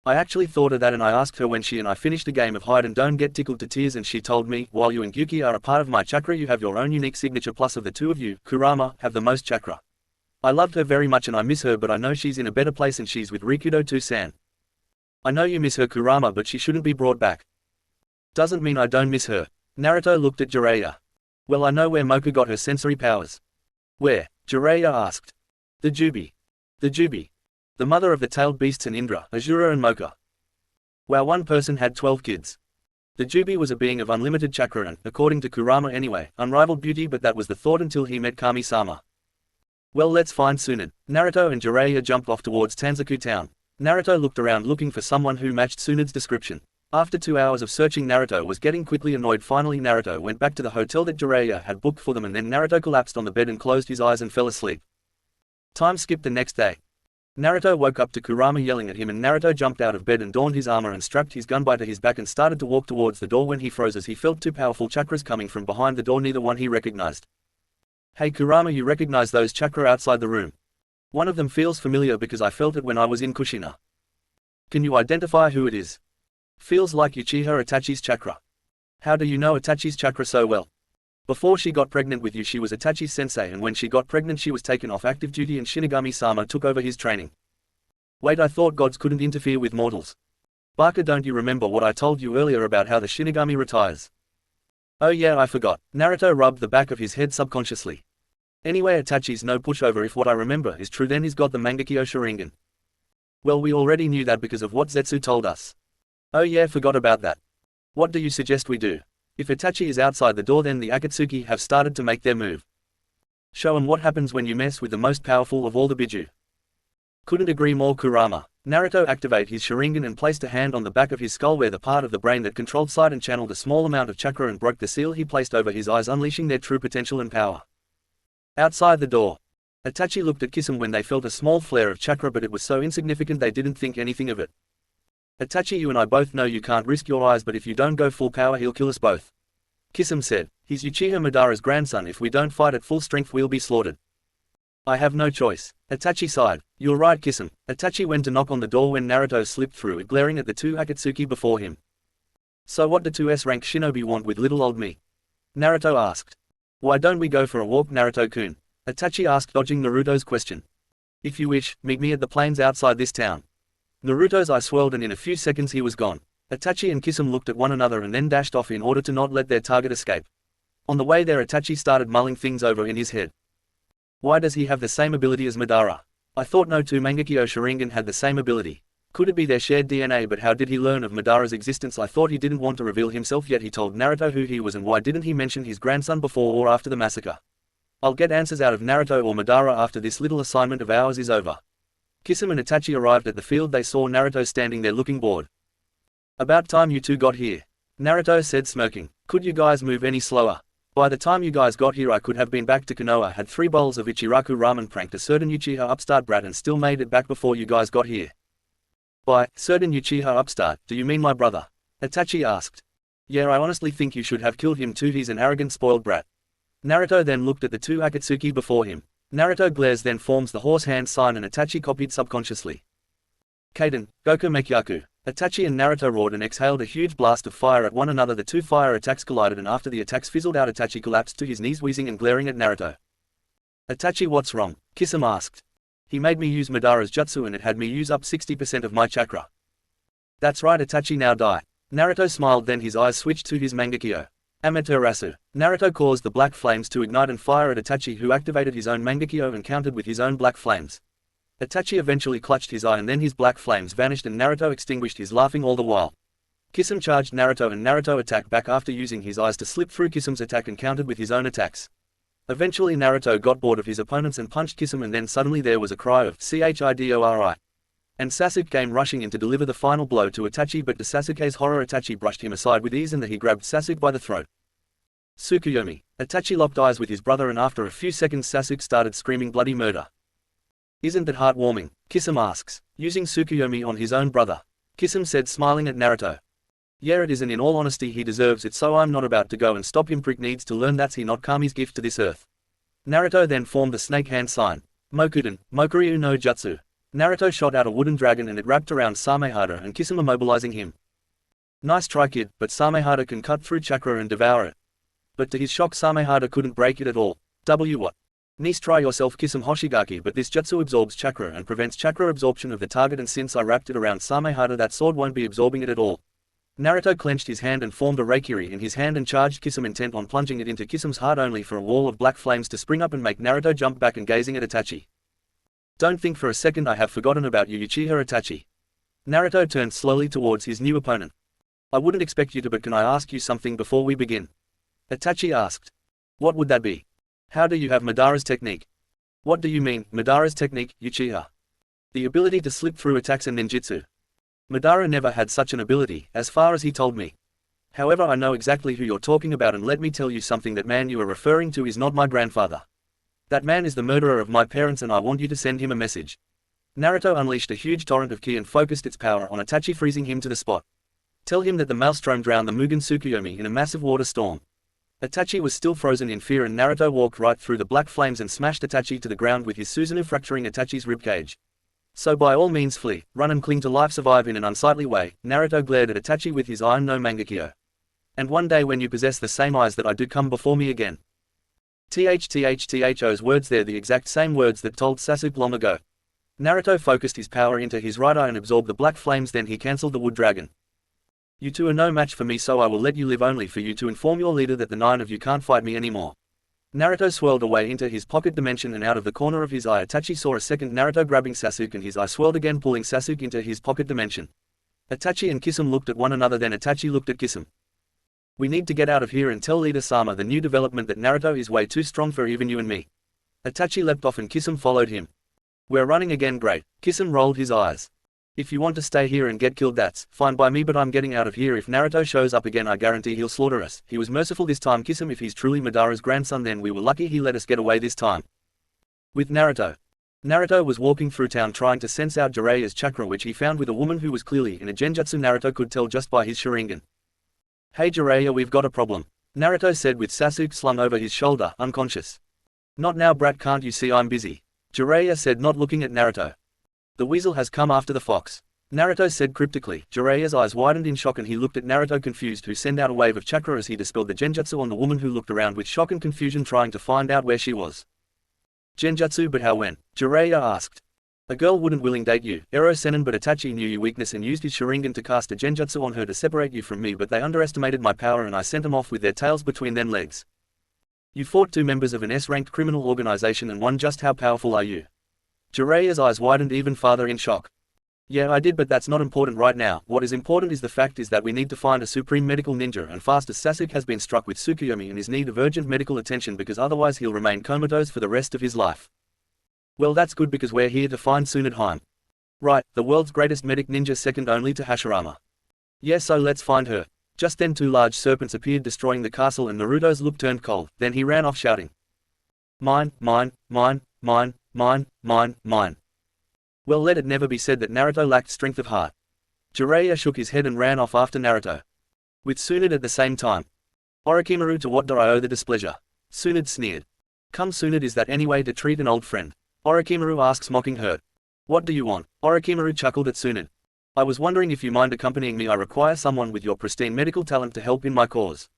I actually thought of that, and I asked her when she and I finished a game of hide and don't get tickled to tears, and she told me, while you and Gyuki are a part of my chakra, you have your own unique signature, plus of the two of you, Kurama, have the most chakra. I loved her very much and I miss her, but I know she's in a better place and she's with Rikudo Toussan. I know you miss her, Kurama, but she shouldn't be brought back. Doesn't mean I don't miss her. Naruto looked at Jiraiya. Well, I know where Moka got her sensory powers. Where? Jiraiya asked. The Jubi. The Jubi. The mother of the tailed beasts and Indra, Asura and Moka. Wow, one person had 12 kids. The Jubi was a being of unlimited chakra and, according to Kurama anyway, unrivaled beauty, but that was the thought until he met Kami-sama. Well, let's find Tsunade. Naruto and Jiraiya jumped off towards Tanzaku Town. Naruto looked around looking for someone who matched Tsunade's description. After 2 hours of searching, Naruto was getting quickly annoyed. Finally, Naruto went back to the hotel that Jiraiya had booked for them, and then Naruto collapsed on the bed and closed his eyes and fell asleep. Time skipped the next day. Naruto woke up to Kurama yelling at him, and Naruto jumped out of bed and donned his armor and strapped his gunbai to his back and started to walk towards the door when he froze as he felt 2 powerful chakras coming from behind the door, neither one he recognized. Hey Kurama, you recognize those chakra outside the room? One of them feels familiar because I felt it when I was in Kushina. Can you identify who it is? Feels like Uchiha Itachi's chakra. How do you know Itachi's chakra so well? Before she got pregnant with you, she was Itachi's sensei, and when she got pregnant she was taken off active duty and Shinigami-sama took over his training. Wait, I thought gods couldn't interfere with mortals. Baka, don't you remember what I told you earlier about how the Shinigami retires? Oh yeah, I forgot. Naruto rubbed the back of his head subconsciously. Anyway, Itachi's no pushover. If what I remember is true, then he's got the Mangekyo Sharingan. Well, we already knew that because of what Zetsu told us. Oh yeah, forgot about that. What do you suggest we do? If Itachi is outside the door, then the Akatsuki have started to make their move. Show him what happens when you mess with the most powerful of all the Biju. Couldn't agree more, Kurama. Naruto activated his Sharingan and placed a hand on the back of his skull where the part of the brain that controlled sight and channeled a small amount of chakra and broke the seal he placed over his eyes, unleashing their true potential and power. Outside the door. Itachi looked at Kisame when they felt a small flare of chakra, but it was so insignificant they didn't think anything of it. Itachi, you and I both know you can't risk your eyes, but if you don't go full power he'll kill us both. Kisame said. He's Uchiha Madara's grandson. If we don't fight at full strength we'll be slaughtered. I have no choice. Itachi sighed. You're right, Kisame. Itachi went to knock on the door when Naruto slipped through it, glaring at the 2 Akatsuki before him. So what do 2 S-rank shinobi want with little old me? Naruto asked. Why don't we go for a walk, Naruto-kun? Itachi asked, dodging Naruto's question. If you wish, meet me at the plains outside this town. Naruto's eye swirled and in a few seconds he was gone. Itachi and Kisame looked at one another and then dashed off in order to not let their target escape. On the way there, Itachi started mulling things over in his head. Why does he have the same ability as Madara? I thought no 2 Mangekyo Sharingan had the same ability. Could it be their shared DNA? But how did he learn of Madara's existence? I thought he didn't want to reveal himself, yet he told Naruto who he was, and why didn't he mention his grandson before or after the massacre? I'll get answers out of Naruto or Madara after this little assignment of ours is over. Kisame and Itachi arrived at the field. They saw Naruto standing there looking bored. About time you two got here, Naruto said, smirking. Could you guys move any slower? By the time you guys got here I could have been back to Konoha, had 3 bowls of Ichiraku ramen, pranked a certain Uchiha upstart brat, and still made it back before you guys got here. By certain Uchiha upstart, do you mean my brother? Itachi asked. Yeah, I honestly think you should have killed him too, he's an arrogant spoiled brat. Naruto then looked at the 2 Akatsuki before him. Naruto glares, then forms the horse hand sign, and Itachi copied subconsciously. Kaden, Goku Mekyaku. Itachi and Naruto roared and exhaled a huge blast of fire at one another. The 2 fire attacks collided, and after the attacks fizzled out, Itachi collapsed to his knees, wheezing and glaring at Naruto. Itachi, what's wrong? Kisame asked. He made me use Madara's jutsu and it had me use up 60% of my chakra. That's right, Itachi, now die. Naruto smiled, then his eyes switched to his Mangekyo. Amaterasu. Naruto caused the black flames to ignite and fire at Itachi, who activated his own Mangekyo and countered with his own black flames. Itachi eventually clutched his eye and then his black flames vanished and Naruto extinguished his, laughing all the while. Kisame charged Naruto and Naruto attacked back after using his eyes to slip through Kisame's attack and countered with his own attacks. Eventually Naruto got bored of his opponents and punched Kisame, and then suddenly there was a cry of "Chidori!" And Sasuke came rushing in to deliver the final blow to Itachi, but to Sasuke's horror Itachi brushed him aside with ease and then he grabbed Sasuke by the throat. Tsukuyomi. Itachi locked eyes with his brother and after a few seconds Sasuke started screaming bloody murder. Isn't that heartwarming? Kisame asks, using Tsukuyomi on his own brother. Kisame said, smiling at Naruto. Yeah, it is, and in all honesty he deserves it, so I'm not about to go and stop him. Prick needs to learn that's he not Kami's gift to this earth. Naruto then formed the snake hand sign. Mokuden, Mokuryu no Jutsu. Naruto shot out a wooden dragon and it wrapped around Samehada and Kisame, immobilizing him. Nice try, kid, but Samehada can cut through chakra and devour it. But to his shock Samehada couldn't break it at all. What? Nice try yourself, Kisame Hoshigaki, but this jutsu absorbs chakra and prevents chakra absorption of the target, and since I wrapped it around Samehada that sword won't be absorbing it at all. Naruto clenched his hand and formed a Reikiri in his hand and charged Kisame, intent on plunging it into Kisame's heart, only for a wall of black flames to spring up and make Naruto jump back and gazing at Itachi. Don't think for a second I have forgotten about you, Uchiha Itachi. Naruto turned slowly towards his new opponent. I wouldn't expect you to, but can I ask you something before we begin? Itachi asked. What would that be? How do you have Madara's technique? What do you mean, Madara's technique, Uchiha? The ability to slip through attacks and ninjutsu. Madara never had such an ability, as far as he told me. However, I know exactly who you're talking about, and let me tell you something, that man you are referring to is not my grandfather. That man is the murderer of my parents and I want you to send him a message. Naruto unleashed a huge torrent of ki and focused its power on Itachi, freezing him to the spot. Tell him that the maelstrom drowned the Mugen Tsukuyomi in a massive water storm. Itachi was still frozen in fear and Naruto walked right through the black flames and smashed Itachi to the ground with his Susanoo, fracturing Itachi's ribcage. So by all means flee, run and cling to life, survive in an unsightly way. Naruto glared at Itachi with his iron no Mangekyo. And one day when you possess the same eyes that I do, come before me again. Those words, they're the exact same words that told Sasuke long ago. Naruto focused his power into his right eye and absorbed the black flames, then he cancelled the wood dragon. You two are no match for me, so I will let you live, only for you to inform your leader that the 9 of you can't fight me anymore. Naruto swirled away into his pocket dimension and out of the corner of his eye Itachi saw a second Naruto grabbing Sasuke and his eye swirled again, pulling Sasuke into his pocket dimension. Itachi and Kisame looked at one another, then Itachi looked at Kisame. We need to get out of here and tell Leader Sama the new development that Naruto is way too strong for even you and me. Itachi leapt off and Kisame followed him. We're running again, great. Kisame rolled his eyes. If you want to stay here and get killed, that's fine by me, but I'm getting out of here. If Naruto shows up again I guarantee he'll slaughter us. He was merciful this time, Kisame. If he's truly Madara's grandson, then we were lucky he let us get away this time. With Naruto. Naruto was walking through town trying to sense out Jiraiya's chakra, which he found with a woman who was clearly in a genjutsu. Naruto could tell just by his Sharingan. Hey Jiraiya, we've got a problem, Naruto said with Sasuke slung over his shoulder, unconscious. Not now, brat, can't you see I'm busy? Jiraiya said, not looking at Naruto. The weasel has come after the fox, Naruto said cryptically. Jiraiya's eyes widened in shock and he looked at Naruto confused, who sent out a wave of chakra as he dispelled the genjutsu on the woman, who looked around with shock and confusion trying to find out where she was. Genjutsu, but how, when? Jiraiya asked. A girl wouldn't willing date you, Ero Sennin, but Itachi knew your weakness and used his Sharingan to cast a genjutsu on her to separate you from me, but they underestimated my power and I sent them off with their tails between them legs. You fought 2 members of an S-ranked criminal organization and won. Just how powerful are you? Jiraiya's eyes widened even farther in shock. Yeah, I did, but that's not important right now. What is important is the fact is that we need to find a supreme medical ninja and fast as Sasuke has been struck with Tsukuyomi and is in need of urgent medical attention because otherwise he'll remain comatose for the rest of his life. Well, that's good because we're here to find Tsunade. Right, the world's greatest medic ninja second only to Hashirama. Yeah, so let's find her. Just then two large serpents appeared destroying the castle and Naruto's look turned cold, then he ran off shouting. Mine, mine, mine, mine, mine, mine, mine. Well, let it never be said that Naruto lacked strength of heart. Jiraiya shook his head and ran off after Naruto. With Tsunade at the same time. Orochimaru, to what do I owe the displeasure? Tsunade sneered. Come Tsunade, is that any way to treat an old friend? Orochimaru asks, mocking hurt. What do you want? Orochimaru chuckled at Tsunade. I was wondering if you mind accompanying me. I require someone with your pristine medical talent to help in my cause.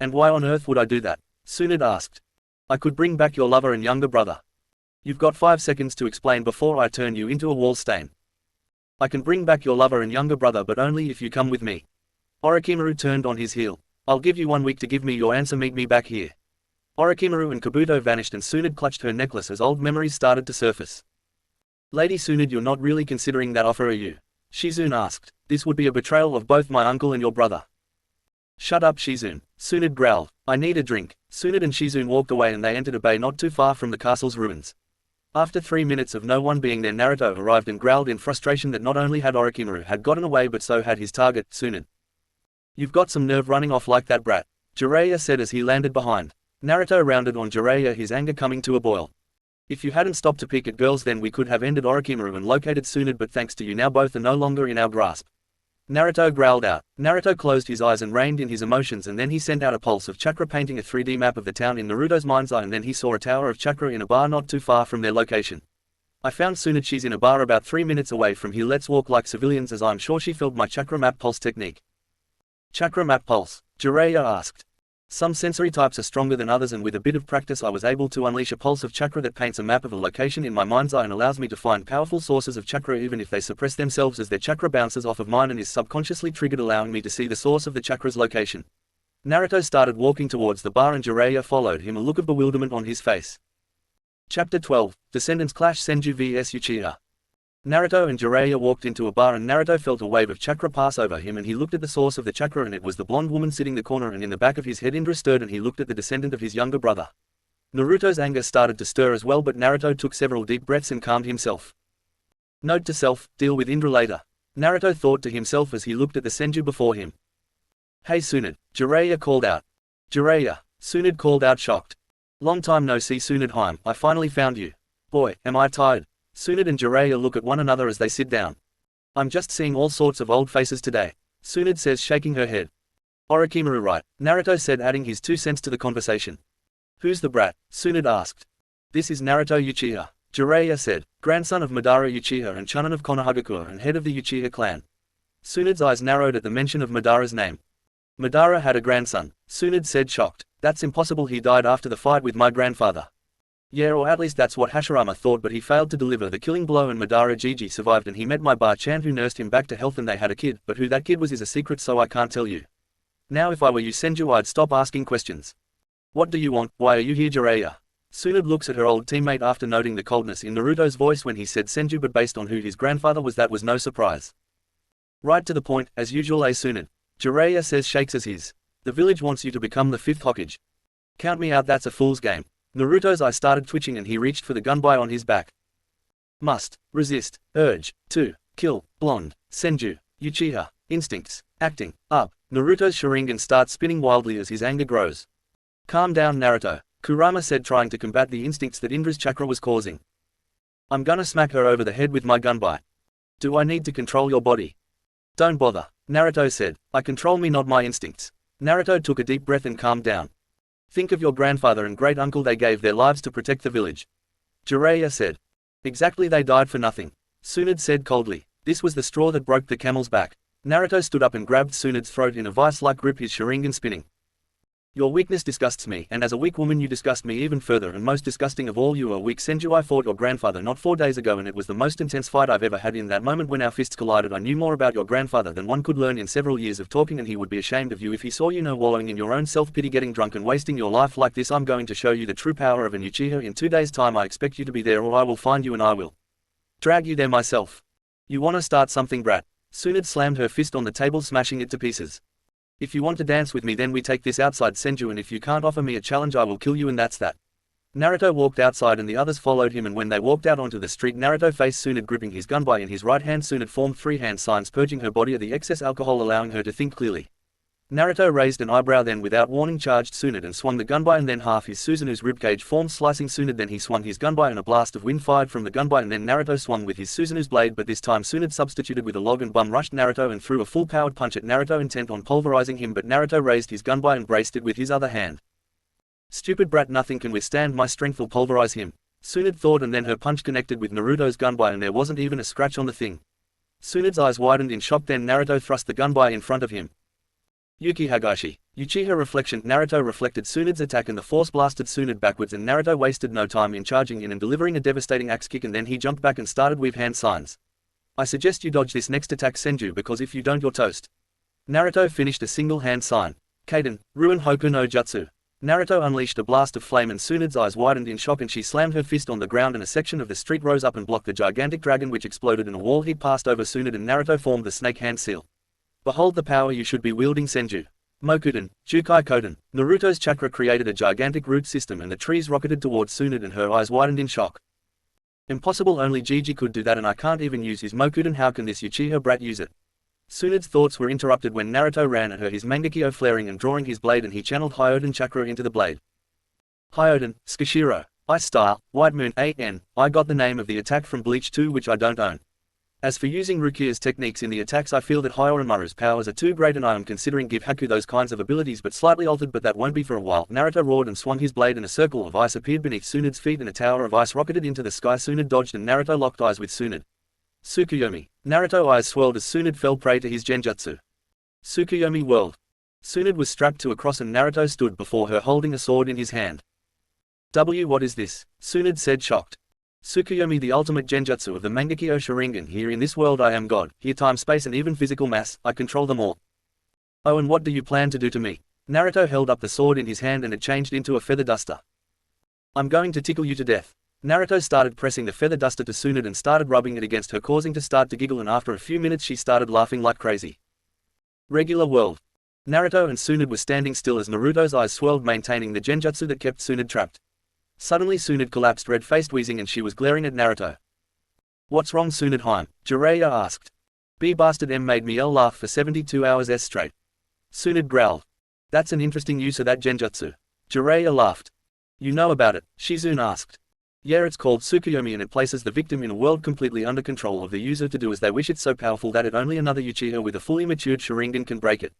And why on earth would I do that? Tsunade asked. I could bring back your lover and younger brother. You've got 5 seconds to explain before I turn you into a wall stain. I can bring back your lover and younger brother, but only if you come with me. Orochimaru turned on his heel. I'll give you 1 week to give me your answer. Meet me back here. Orochimaru and Kabuto vanished and Tsunade clutched her necklace as old memories started to surface. Lady Tsunade, you're not really considering that offer, are you? Shizune asked. This would be a betrayal of both my uncle and your brother. Shut up, Shizune. Tsunade growled. I need a drink. Tsunade and Shizune walked away and they entered a bay not too far from the castle's ruins. After 3 minutes of no one being there, Naruto arrived and growled in frustration that not only had Orochimaru had gotten away but so had his target, Tsunade. You've got some nerve running off like that, brat, Jiraiya said as he landed behind. Naruto rounded on Jiraiya, his anger coming to a boil. If you hadn't stopped to peek at girls, then we could have ended Orochimaru and located Tsunade, but thanks to you now both are no longer in our grasp. Naruto growled out. Naruto closed his eyes and reined in his emotions, and then he sent out a pulse of chakra, painting a 3D map of the town in Naruto's mind's eye, and then he saw a tower of chakra in a bar not too far from their location. I found Tsunade, she's in a bar about 3 minutes away from here. Let's walk like civilians, as I'm sure she felt my chakra map pulse technique. Chakra map pulse? Jiraiya asked. Some sensory types are stronger than others, and with a bit of practice I was able to unleash a pulse of chakra that paints a map of a location in my mind's eye and allows me to find powerful sources of chakra even if they suppress themselves, as their chakra bounces off of mine and is subconsciously triggered, allowing me to see the source of the chakra's location. Naruto started walking towards the bar and Jiraiya followed him, a look of bewilderment on his face. Chapter 12, Descendants Clash, Senju vs Uchiha. Naruto and Jiraiya walked into a bar and Naruto felt a wave of chakra pass over him and he looked at the source of the chakra and it was the blonde woman sitting in the corner, and in the back of his head Indra stirred and he looked at the descendant of his younger brother. Naruto's anger started to stir as well, but Naruto took several deep breaths and calmed himself. Note to self, deal with Indra later. Naruto thought to himself as he looked at the Senju before him. Hey Tsunade, Jiraiya called out. Jiraiya, Tsunade called out shocked. Long time no see Tsunade, I finally found you. Boy, am I tired. Tsunade and Jiraiya look at one another as they sit down. I'm just seeing all sorts of old faces today, Tsunade says, shaking her head. Orochimaru right, Naruto said, adding his 2 cents to the conversation. Who's the brat? Tsunade asked. This is Naruto Uchiha, Jiraiya said, grandson of Madara Uchiha and Chunin of Konohagakure and head of the Uchiha clan. Tsunade's eyes narrowed at the mention of Madara's name. Madara had a grandson, Tsunade said, shocked. That's impossible, he died after the fight with my grandfather. Yeah, or at least that's what Hashirama thought, but he failed to deliver the killing blow and Madara Gigi survived and he met my Ba-chan who nursed him back to health and they had a kid, but who that kid was is a secret, so I can't tell you. Now if I were you Senju, I'd stop asking questions. What do you want? Why are you here, Jiraiya? Tsunade looks at her old teammate after noting the coldness in Naruto's voice when he said Senju, but based on who his grandfather was that was no surprise. Right to the point, as usual, Tsunade. Jiraiya says, shakes as his. The village wants you to become the 5th Hokage. Count me out, that's a fool's game. Naruto's eye started twitching and he reached for the gunbai on his back. Must, resist, urge, to, kill, blonde, Senju, Uchiha, instincts, acting, up. Naruto's Sharingan starts spinning wildly as his anger grows. Calm down, Naruto, Kurama said, trying to combat the instincts that Indra's chakra was causing. I'm gonna smack her over the head with my gunbai. Do I need to control your body? Don't bother, Naruto said. I control me, not my instincts. Naruto took a deep breath and calmed down. Think of your grandfather and great uncle, they gave their lives to protect the village. Jiraiya said. Exactly, they died for nothing. Tsunade said coldly. This was the straw that broke the camel's back. Naruto stood up and grabbed Tsunade's throat in a vice-like grip, his Sharingan spinning. Your weakness disgusts me, and as a weak woman you disgust me even further, and most disgusting of all, you are weak, Senju. I fought your grandfather not 4 days ago and it was the most intense fight I've ever had. In that moment when our fists collided, I knew more about your grandfather than one could learn in several years of talking, and he would be ashamed of you if he saw you wallowing in your own self-pity, getting drunk and wasting your life like this. I'm going to show you the true power of an Uchiha in 2 days' time. I expect you to be there or I will find you and I will drag you there myself. You wanna start something, brat? Tsunade slammed her fist on the table, smashing it to pieces. If you want to dance with me, then we take this outside, Senju, and if you can't offer me a challenge, I will kill you, and that's that. Naruto walked outside and the others followed him, and when they walked out onto the street, Naruto faced Tsunade gripping his gunbai in his right hand. Tsunade formed 3 hand signs, purging her body of the excess alcohol, allowing her to think clearly. Naruto raised an eyebrow, then without warning charged Tsunade and swung the gunbai, and then half his Susanu's ribcage formed, slicing Tsunade. Then he swung his gunbai and a blast of wind fired from the gunbai, and then Naruto swung with his Susanu's blade, but this time Tsunade substituted with a log and bum rushed Naruto and threw a full-powered punch at Naruto, intent on pulverizing him, but Naruto raised his gunbai and braced it with his other hand. Stupid brat, nothing can withstand my strength, will pulverize him, Tsunade thought, and then her punch connected with Naruto's gunbai and there wasn't even a scratch on the thing. Tsunade's eyes widened in shock, then Naruto thrust the gunbai in front of him. Yuki Hagashi. Uchiha reflection. Naruto reflected Tsunade's attack and the force blasted Tsunade backwards, and Naruto wasted no time in charging in and delivering a devastating axe kick, and then he jumped back and started with hand signs. I suggest you dodge this next attack, Senju, because if you don't, you're toast. Naruto finished a single hand sign. Kaden, Ruin Hoku no Jutsu. Naruto unleashed a blast of flame and Tsunade's eyes widened in shock and she slammed her fist on the ground, and a section of the street rose up and blocked the gigantic dragon, which exploded in a wall heat passed over Tsunade, and Naruto formed the snake hand seal. Behold the power you should be wielding, Senju. Mokuden, Jukai Koden. Naruto's chakra created a gigantic root system and the trees rocketed towards Tsunade, and her eyes widened in shock. Impossible, only Gigi could do that, and I can't even use his Mokuden. How can this Uchiha brat use it? Tsunade's thoughts were interrupted when Naruto ran at her, his Mangekyo flaring and drawing his blade, and he channeled Hyoden chakra into the blade. Hyoden, Skishiro. Ice style, White Moon, A.N. I got the name of the attack from Bleach 2, which I don't own. As for using Rukia's techniques in the attacks, I feel that Hyorinmaru's powers are too great and I am considering give Haku those kinds of abilities, but slightly altered, but that won't be for a while. Naruto roared and swung his blade, and a circle of ice appeared beneath Tsunade's feet and a tower of ice rocketed into the sky. Tsunade dodged and Naruto locked eyes with Tsunade. Tsukuyomi. Naruto eyes swelled as Tsunade fell prey to his genjutsu. Tsukuyomi whirled. Tsunade was strapped to a cross and Naruto stood before her holding a sword in his hand. What is this? Tsunade said, shocked. Tsukuyomi, the ultimate genjutsu of the Mangekyo Sharingan. Here in this world I am God, here time, space and even physical mass, I control them all. Oh, and what do you plan to do to me? Naruto held up the sword in his hand and it changed into a feather duster. I'm going to tickle you to death. Naruto started pressing the feather duster to Tsunade and started rubbing it against her, causing to start to giggle, and after a few minutes she started laughing like crazy. Regular world. Naruto and Tsunade were standing still as Naruto's eyes swirled, maintaining the genjutsu that kept Tsunade trapped. Suddenly Tsunade collapsed, red-faced, wheezing, and she was glaring at Naruto. What's wrong, Tsunade Heim? Jiraiya asked. B bastard M made me laugh for 72 hours straight. Tsunade growled. That's an interesting use of that genjutsu. Jiraiya laughed. You know about it? Shizune asked. Yeah, it's called Tsukuyomi and it places the victim in a world completely under control of the user to do as they wish. It's so powerful that only another Uchiha with a fully matured Sharingan can break it.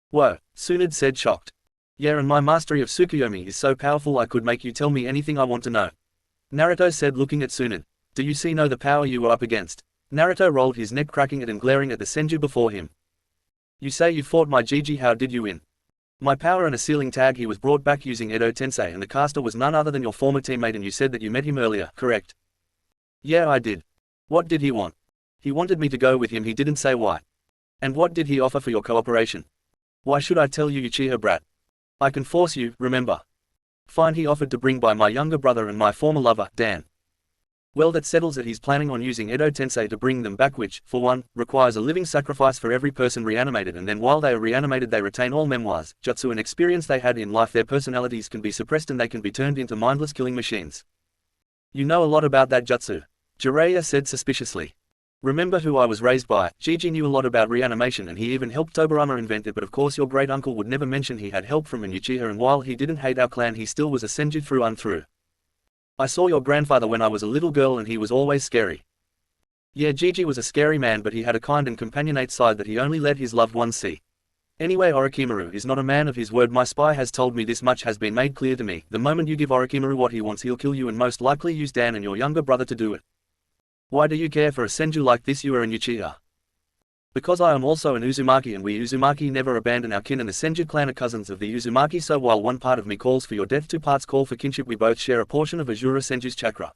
Whoa, Tsunade said, shocked. Yeah, and my mastery of Tsukuyomi is so powerful I could make you tell me anything I want to know. Naruto said, looking at Tsunade. Do you see the power you were up against? Naruto rolled his neck, cracking it and glaring at the Senju before him. You say you fought my Gigi, how did you win? My power and a ceiling tag. He was brought back using Edo Tensei and the caster was none other than your former teammate, and you said that you met him earlier, correct? Yeah, I did. What did he want? He wanted me to go with him, he didn't say why. And what did he offer for your cooperation? Why should I tell you, Uchiha brat? I can force you, remember. Fine, he offered to bring by my younger brother and my former lover, Dan. Well, that settles it. He's planning on using Edo Tensei to bring them back, which, for one, requires a living sacrifice for every person reanimated, and then while they are reanimated they retain all memoirs, jutsu and experience they had in life. Their personalities can be suppressed and they can be turned into mindless killing machines. You know a lot about that jutsu, Jiraiya said suspiciously. Remember who I was raised by? Gigi knew a lot about reanimation and he even helped Tobirama invent it, but of course your great uncle would never mention he had help from an Uchiha, and while he didn't hate our clan he still was a Senju through and through. I saw your grandfather when I was a little girl and he was always scary. Yeah, Gigi was a scary man, but he had a kind and companionate side that he only let his loved ones see. Anyway, Orochimaru is not a man of his word. My spy has told me this much has been made clear to me. The moment you give Orochimaru what he wants he'll kill you and most likely use Dan and your younger brother to do it. Why do you care for a Senju like this? You are an Uchiha. Because I am also an Uzumaki, and we Uzumaki never abandon our kin, and the Senju clan are cousins of the Uzumaki, so while one part of me calls for your death, two parts call for kinship. We both share a portion of Azura Senju's chakra.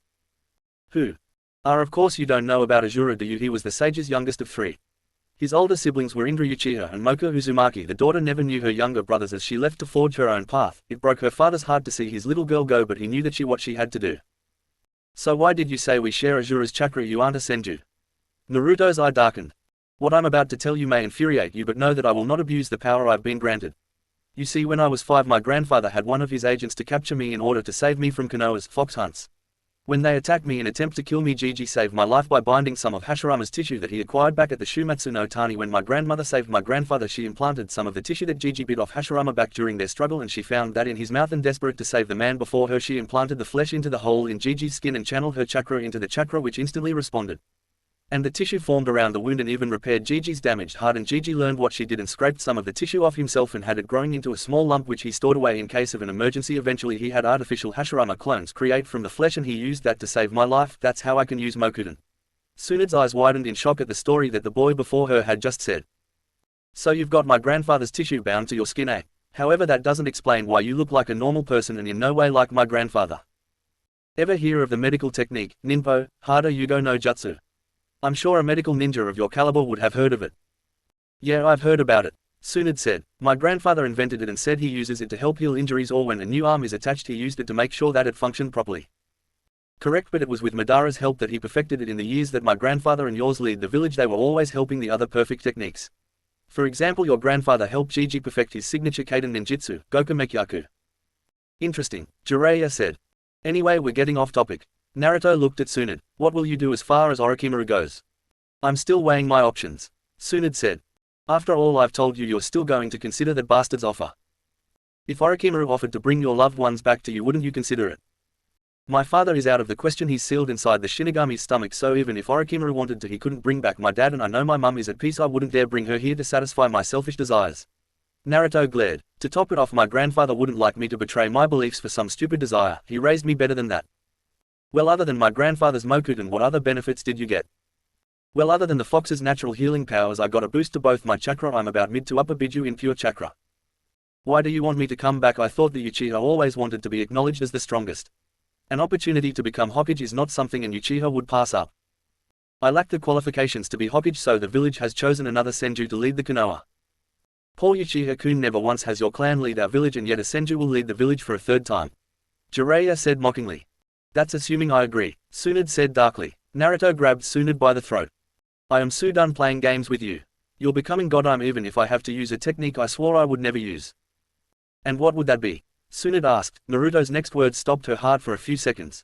Who? Of course you don't know about Azura, do you? He was the sage's youngest of 3. His older siblings were Indra Uchiha and Moka Uzumaki. The daughter never knew her younger brothers as she left to forge her own path. It broke her father's heart to see his little girl go, but he knew what she had to do. So why did you say we share Azura's chakra? You aren't a Senju. Naruto's eye darkened. What I'm about to tell you may infuriate you, but know that I will not abuse the power I've been granted. You see, when I was 5, my grandfather had one of his agents to capture me in order to save me from Konoha's fox hunts. When they attacked me in attempt to kill me, Gigi saved my life by binding some of Hashirama's tissue that he acquired back at the Shumatsu no Tani. When my grandmother saved my grandfather, she implanted some of the tissue that Gigi bit off Hashirama back during their struggle, and she found that in his mouth, and desperate to save the man before her, she implanted the flesh into the hole in Gigi's skin and channeled her chakra into the chakra, which instantly responded. And the tissue formed around the wound and even repaired Gigi's damaged heart, and Gigi learned what she did and scraped some of the tissue off himself and had it growing into a small lump which he stored away in case of an emergency. Eventually he had artificial Hashirama clones create from the flesh, and he used that to save my life. That's how I can use Mokuden. Tsunade's eyes widened in shock at the story that the boy before her had just said. So you've got my grandfather's tissue bound to your skin, eh? However, that doesn't explain why you look like a normal person and in no way like my grandfather. Ever hear of the medical technique, Ninpo, Hada Yugo no Jutsu? I'm sure a medical ninja of your caliber would have heard of it. Yeah, I've heard about it, Tsunade said. My grandfather invented it and said he uses it to help heal injuries, or when a new arm is attached he used it to make sure that it functioned properly. Correct, but it was with Madara's help that he perfected it in the years that my grandfather and yours lead the village. They were always helping the other perfect techniques. For example, your grandfather helped Gigi perfect his signature Kaiden ninjutsu, Gokumekyaku. Interesting, Jiraiya said. Anyway, we're getting off topic. Naruto looked at Tsunade. What will you do as far as Orochimaru goes? I'm still weighing my options, Tsunade said. After all I've told you, you're still going to consider that bastard's offer. If Orochimaru offered to bring your loved ones back to you, wouldn't you consider it? My father is out of the question. He's sealed inside the Shinigami's stomach, so even if Orochimaru wanted to, he couldn't bring back my dad, and I know my mum is at peace. I wouldn't dare bring her here to satisfy my selfish desires. Naruto glared. To top it off, my grandfather wouldn't like me to betray my beliefs for some stupid desire. He raised me better than that. Well, other than my grandfather's Mokuden, what other benefits did you get? Well, other than the fox's natural healing powers, I got a boost to both my chakra. I'm about mid to upper Biju in pure chakra. Why do you want me to come back? I thought the Uchiha always wanted to be acknowledged as the strongest. An opportunity to become Hokage is not something an Uchiha would pass up. I lack the qualifications to be Hokage, so the village has chosen another Senju to lead the Konoha. Poor Uchiha-kun never once has your clan lead our village, and yet a Senju will lead the village for a third time. Jiraiya said mockingly. That's assuming I agree, Tsunade said darkly. Naruto grabbed Tsunade by the throat. I am so done playing games with you. You're becoming godime even if I have to use a technique I swore I would never use. And what would that be? Tsunade asked. Naruto's next words stopped her heart for a few seconds.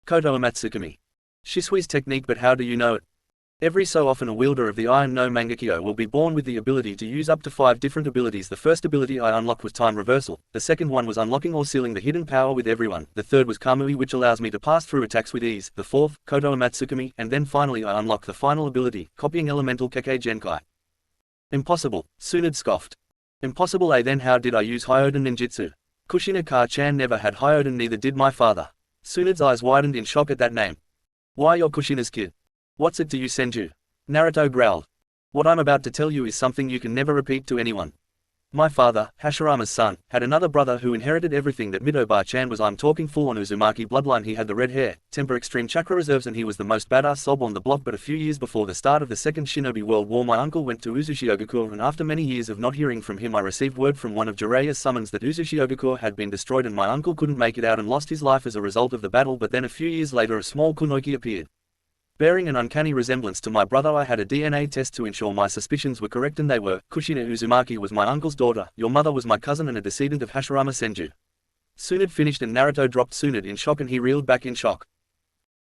Koto Amatsukami. Shisui's technique, but how do you know it? Every so often a wielder of the Iron no Mangekyo will be born with the ability to use up to 5 different abilities. The first ability I unlocked was time reversal, the second one was unlocking or sealing the hidden power with everyone, the third was Kamui, which allows me to pass through attacks with ease, the fourth, Koto Amatsukami, and then finally I unlocked the final ability, copying elemental Kekkei Genkai. Impossible, Tsunade scoffed. Impossible, then how did I use Hyoden ninjutsu? Kushina Ka-chan never had Hyoden, neither did my father. Tsunade's eyes widened in shock at that name. Why, you're Kushina's kid. What's it to you, Senju? Naruto growled. What I'm about to tell you is something you can never repeat to anyone. My father, Hashirama's son, had another brother who inherited everything that Midobaa-chan was. I'm talking full-on Uzumaki bloodline. He had the red hair, temper, extreme chakra reserves, and he was the most badass sob on the block. But a few years before the start of the Second Shinobi World War, my uncle went to Uzushiogakure, and after many years of not hearing from him, I received word from one of Jiraiya's summons that Uzushiogakure had been destroyed and my uncle couldn't make it out and lost his life as a result of the battle. But then a few years later a small kunoki appeared. Bearing an uncanny resemblance to my brother, I had a DNA test to ensure my suspicions were correct, and they were. Kushina Uzumaki was my uncle's daughter, your mother was my cousin and a descendant of Hashirama Senju. Tsunade finished, and Naruto dropped Tsunade in shock and he reeled back in shock.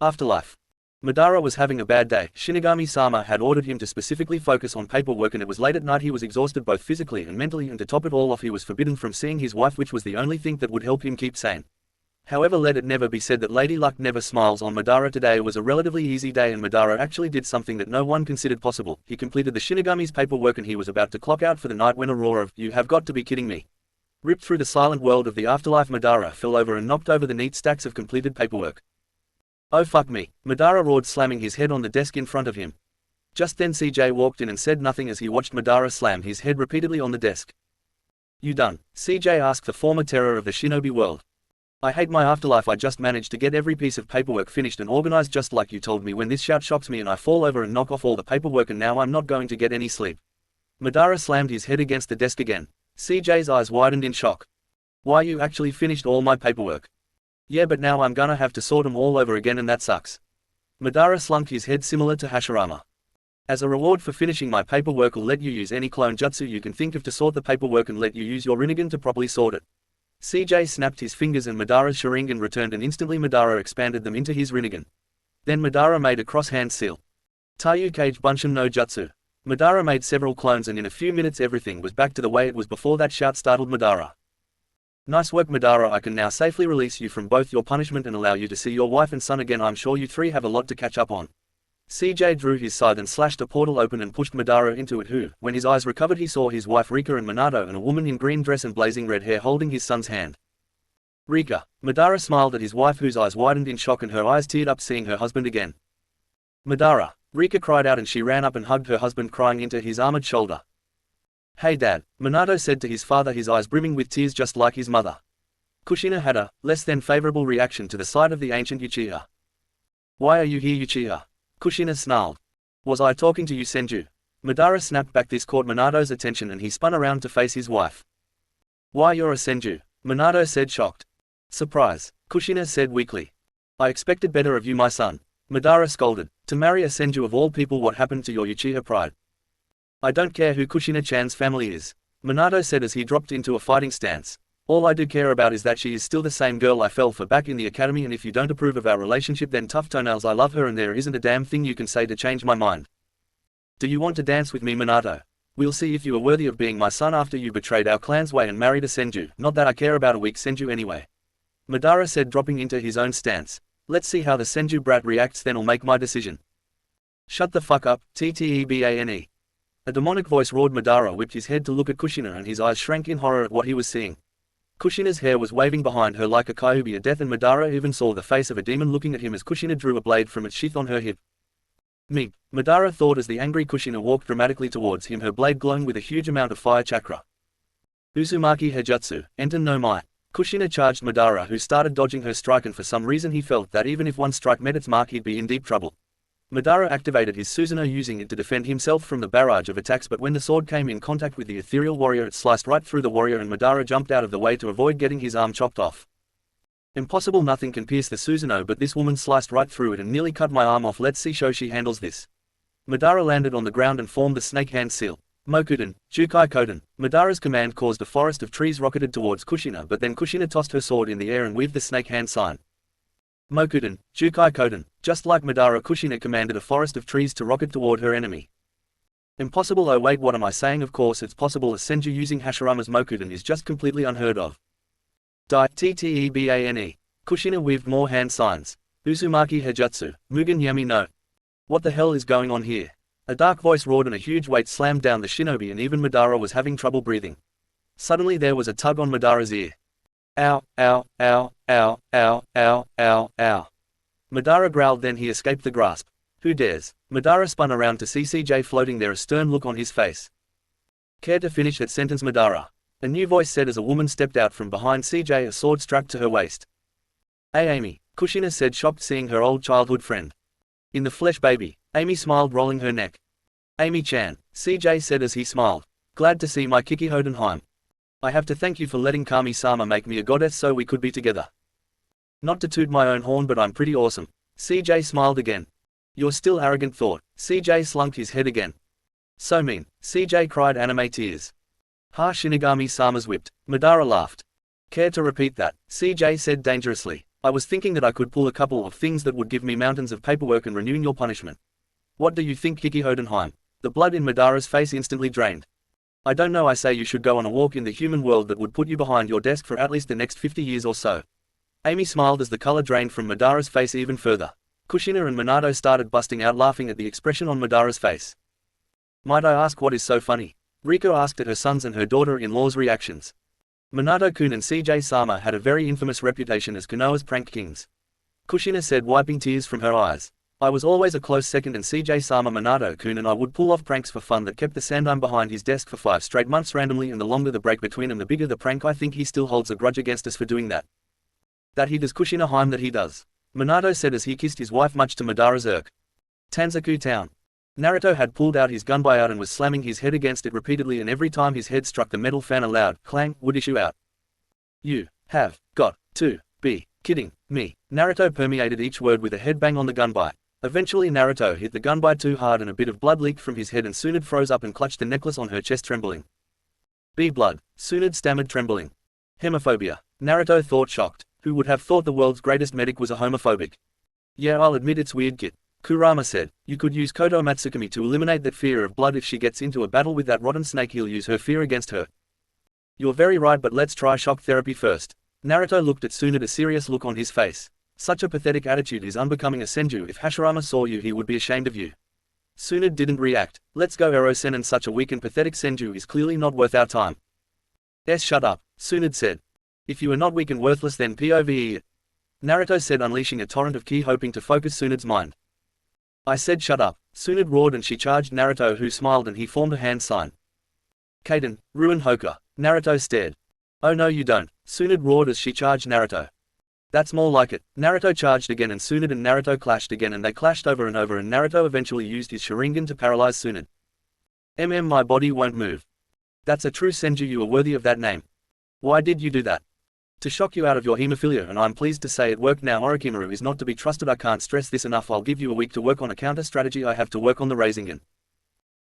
Afterlife. Madara was having a bad day. Shinigami-sama had ordered him to specifically focus on paperwork, and it was late at night. He was exhausted both physically and mentally, and to top it all off he was forbidden from seeing his wife, which was the only thing that would help him keep sane. However, let it never be said that Lady Luck never smiles on Madara. Today was a relatively easy day, and Madara actually did something that no one considered possible. He completed the Shinigami's paperwork and he was about to clock out for the night when a roar of, "You have got to be kidding me!" ripped through the silent world of the afterlife. Madara fell over and knocked over the neat stacks of completed paperwork. Oh fuck me, Madara roared, slamming his head on the desk in front of him. Just then CJ walked in and said nothing as he watched Madara slam his head repeatedly on the desk. You done? CJ asked the former terror of the shinobi world. I hate my afterlife. I just managed to get every piece of paperwork finished and organized just like you told me. When this shout shocks me and I fall over and knock off all the paperwork, and now I'm not going to get any sleep. Madara slammed his head against the desk again. CJ's eyes widened in shock. Why, you actually finished all my paperwork? Yeah, but now I'm gonna have to sort them all over again, and that sucks. Madara slumped his head similar to Hashirama. As a reward for finishing my paperwork, I'll let you use any clone jutsu you can think of to sort the paperwork and let you use your Rinnegan to properly sort it. CJ snapped his fingers and Madara's Sharingan returned, and instantly Madara expanded them into his Rinnegan. Then Madara made a cross-hand seal. Taiyu Kage Bunshin no Jutsu. Madara made several clones and in a few minutes everything was back to the way it was before. That shout startled Madara. Nice work, Madara. I can now safely release you from both your punishment and allow you to see your wife and son again. I'm sure you three have a lot to catch up on. CJ drew his scythe and slashed a portal open and pushed Madara into it, who, when his eyes recovered, he saw his wife Rika and Minato and a woman in green dress and blazing red hair holding his son's hand. Rika. Madara smiled at his wife, whose eyes widened in shock and her eyes teared up seeing her husband again. Madara. Rika cried out and she ran up and hugged her husband, crying into his armored shoulder. Hey Dad, Minato said to his father, his eyes brimming with tears just like his mother. Kushina had a less than favorable reaction to the sight of the ancient Uchiha. Why are you here, Uchiha? Kushina snarled. Was I talking to you, Senju? Madara snapped back. This caught Minato's attention and he spun around to face his wife. Why, you're a Senju? Minato said, shocked. Surprise, Kushina said weakly. I expected better of you, my son. Madara scolded. To marry a Senju of all people, what happened to your Uchiha pride? I don't care who Kushina-chan's family is, Minato said as he dropped into a fighting stance. All I do care about is that she is still the same girl I fell for back in the academy, and if you don't approve of our relationship, then tough toenails, I love her and there isn't a damn thing you can say to change my mind. Do you want to dance with me, Minato? We'll see if you are worthy of being my son after you betrayed our clan's way and married a Senju. Not that I care about a weak Senju anyway. Madara said, dropping into his own stance. Let's see how the Senju brat reacts, then I'll make my decision. Shut the fuck up, Ttebane. A demonic voice roared. Madara whipped his head to look at Kushina and his eyes shrank in horror at what he was seeing. Kushina's hair was waving behind her like a kyuubi of death, and Madara even saw the face of a demon looking at him as Kushina drew a blade from its sheath on her hip. Meep, Madara thought as the angry Kushina walked dramatically towards him, her blade glowing with a huge amount of fire chakra. Uzumaki Hejutsu, Enten no Mai. Kushina charged Madara, who started dodging her strike, and for some reason he felt that even if one strike met its mark he'd be in deep trouble. Madara activated his Susanoo, using it to defend himself from the barrage of attacks, but when the sword came in contact with the ethereal warrior it sliced right through the warrior and Madara jumped out of the way to avoid getting his arm chopped off. Impossible, nothing can pierce the Susanoo, but this woman sliced right through it and nearly cut my arm off. Let's see how she handles this. Madara landed on the ground and formed the snake hand seal. Mokuden, Jukai Koden. Madara's command caused a forest of trees rocketed towards Kushina, but then Kushina tossed her sword in the air and weaved the snake hand sign. Mokuden, Jukai Koden. Just like Madara, Kushina commanded a forest of trees to rocket toward her enemy. Impossible. Oh wait, what am I saying? Of course it's possible. A Senju using Hashirama's Mokuden is just completely unheard of. Dai Ttebane. Kushina weaved more hand signs. Uzumaki Hejutsu, Mugen Yami no. What the hell is going on here? A dark voice roared and a huge weight slammed down the shinobi, and even Madara was having trouble breathing. Suddenly there was a tug on Madara's ear. Ow, ow, ow, ow, ow, ow, ow, ow. Madara growled, then he escaped the grasp. Who dares? Madara spun around to see CJ floating there, a stern look on his face. Care to finish that sentence, Madara? A new voice said as a woman stepped out from behind CJ, a sword strapped to her waist. Hey Amy, Kushina said, shocked seeing her old childhood friend. In the flesh, baby. Amy smiled, rolling her neck. Amy-chan, CJ said as he smiled. Glad to see my Kiki Hodenheim. I have to thank you for letting Kami-sama make me a goddess so we could be together. Not to toot my own horn, but I'm pretty awesome. CJ smiled again. You're still arrogant, thought. CJ slunked his head again. So mean, CJ cried, anime tears. Ha, Shinigami-sama's whipped. Madara laughed. Care to repeat that? CJ said dangerously. I was thinking that I could pull a couple of things that would give me mountains of paperwork and renew your punishment. What do you think, Kiki Hodenheim? The blood in Madara's face instantly drained. I don't know, I say you should go on a walk in the human world that would put you behind your desk for at least the next 50 years or so. Amy smiled as the color drained from Madara's face even further. Kushina and Minato started busting out laughing at the expression on Madara's face. Might I ask what is so funny? Riko asked at her sons and her daughter-in-law's reactions. Minato-kun and CJ-sama had a very infamous reputation as Konoha's prank kings. Kushina said, wiping tears from her eyes. I was always a close second, and CJ-sama Minato-kun and I would pull off pranks for fun that kept the Sandime behind his desk for 5 straight months randomly, and the longer the break between them the bigger the prank. I think he still holds a grudge against us for doing that. That he does, Kushina-heim, that he does. Minato said as he kissed his wife, much to Madara's irk. Tanzaku Town. Naruto had pulled out his gun buyout and was slamming his head against it repeatedly, and every time his head struck the metal fan a loud clang would issue out. You have got to be kidding me. Naruto permeated each word with a headbang on the gun buy. Eventually Naruto hit the gunbite too hard and a bit of blood leaked from his head and Tsunade froze up and clutched the necklace on her chest trembling. Blood, Tsunade stammered trembling. Hemophobia. Naruto thought shocked. Who would have thought the world's greatest medic was a homophobic? Yeah, I'll admit it's weird, kid. Kurama said, you could use Kodo Matsukami to eliminate that fear of blood if she gets into a battle with that rotten snake, he'll use her fear against her. You're very right, but let's try shock therapy first. Naruto looked at Tsunade, a serious look on his face. Such a pathetic attitude is unbecoming a senju. If Hashirama saw you he would be ashamed of you. Tsunade didn't react. Let's go Ero-sen, such a weak and pathetic senju is clearly not worth our time. Shut up, Tsunade said. If you are not weak and worthless then POVE it. Naruto said, unleashing a torrent of ki hoping to focus Tsunade's mind. I said shut up, Tsunade roared and she charged Naruto, who smiled and he formed a hand sign. Kaden, ruin Hoka. Naruto stared. Oh no you don't, Tsunade roared as she charged Naruto. That's more like it. Naruto charged again and Tsunade and Naruto clashed again and they clashed over and over and Naruto eventually used his Sharingan to paralyze Tsunade. My body won't move. That's a true senju, you are worthy of that name. Why did you do that? To shock you out of your hemophilia, and I'm pleased to say it worked. Now Orochimaru is not to be trusted. I can't stress this enough. I'll give you a week to work on a counter strategy. I have to work on the Rasengan.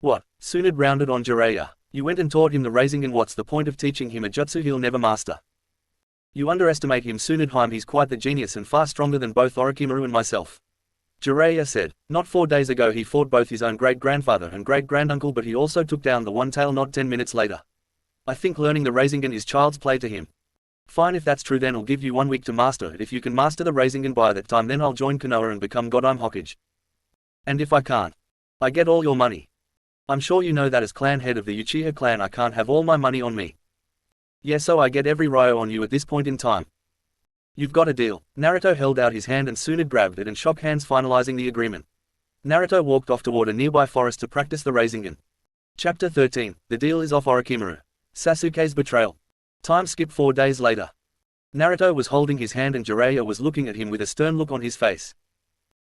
What? Tsunade rounded on Jiraiya. You went and taught him the Rasengan. What's the point of teaching him a jutsu he'll never master? You underestimate him, Tsunade. He's quite the genius and far stronger than both Orochimaru and myself. Jiraiya said. Not 4 days ago he fought both his own great-grandfather and great-granduncle, but he also took down the One Tail not 10 minutes later. I think learning the Rasengan is child's play to him. Fine, if that's true then I'll give you 1 week to master it. If you can master the Rasengan by that time then I'll join Konoha and become Godime Hokage. And if I can't? I get all your money. I'm sure you know that as clan head of the Uchiha clan I can't have all my money on me. Yeah, so I get every ryo on you at this point in time. You've got a deal. Naruto held out his hand and Tsunade grabbed it and shook hands, finalizing the agreement. Naruto walked off toward a nearby forest to practice the Rasengan. Chapter 13. The deal is off. Orochimaru. Sasuke's betrayal. Time skip 4 days later. Naruto was holding his hand and Jiraiya was looking at him with a stern look on his face.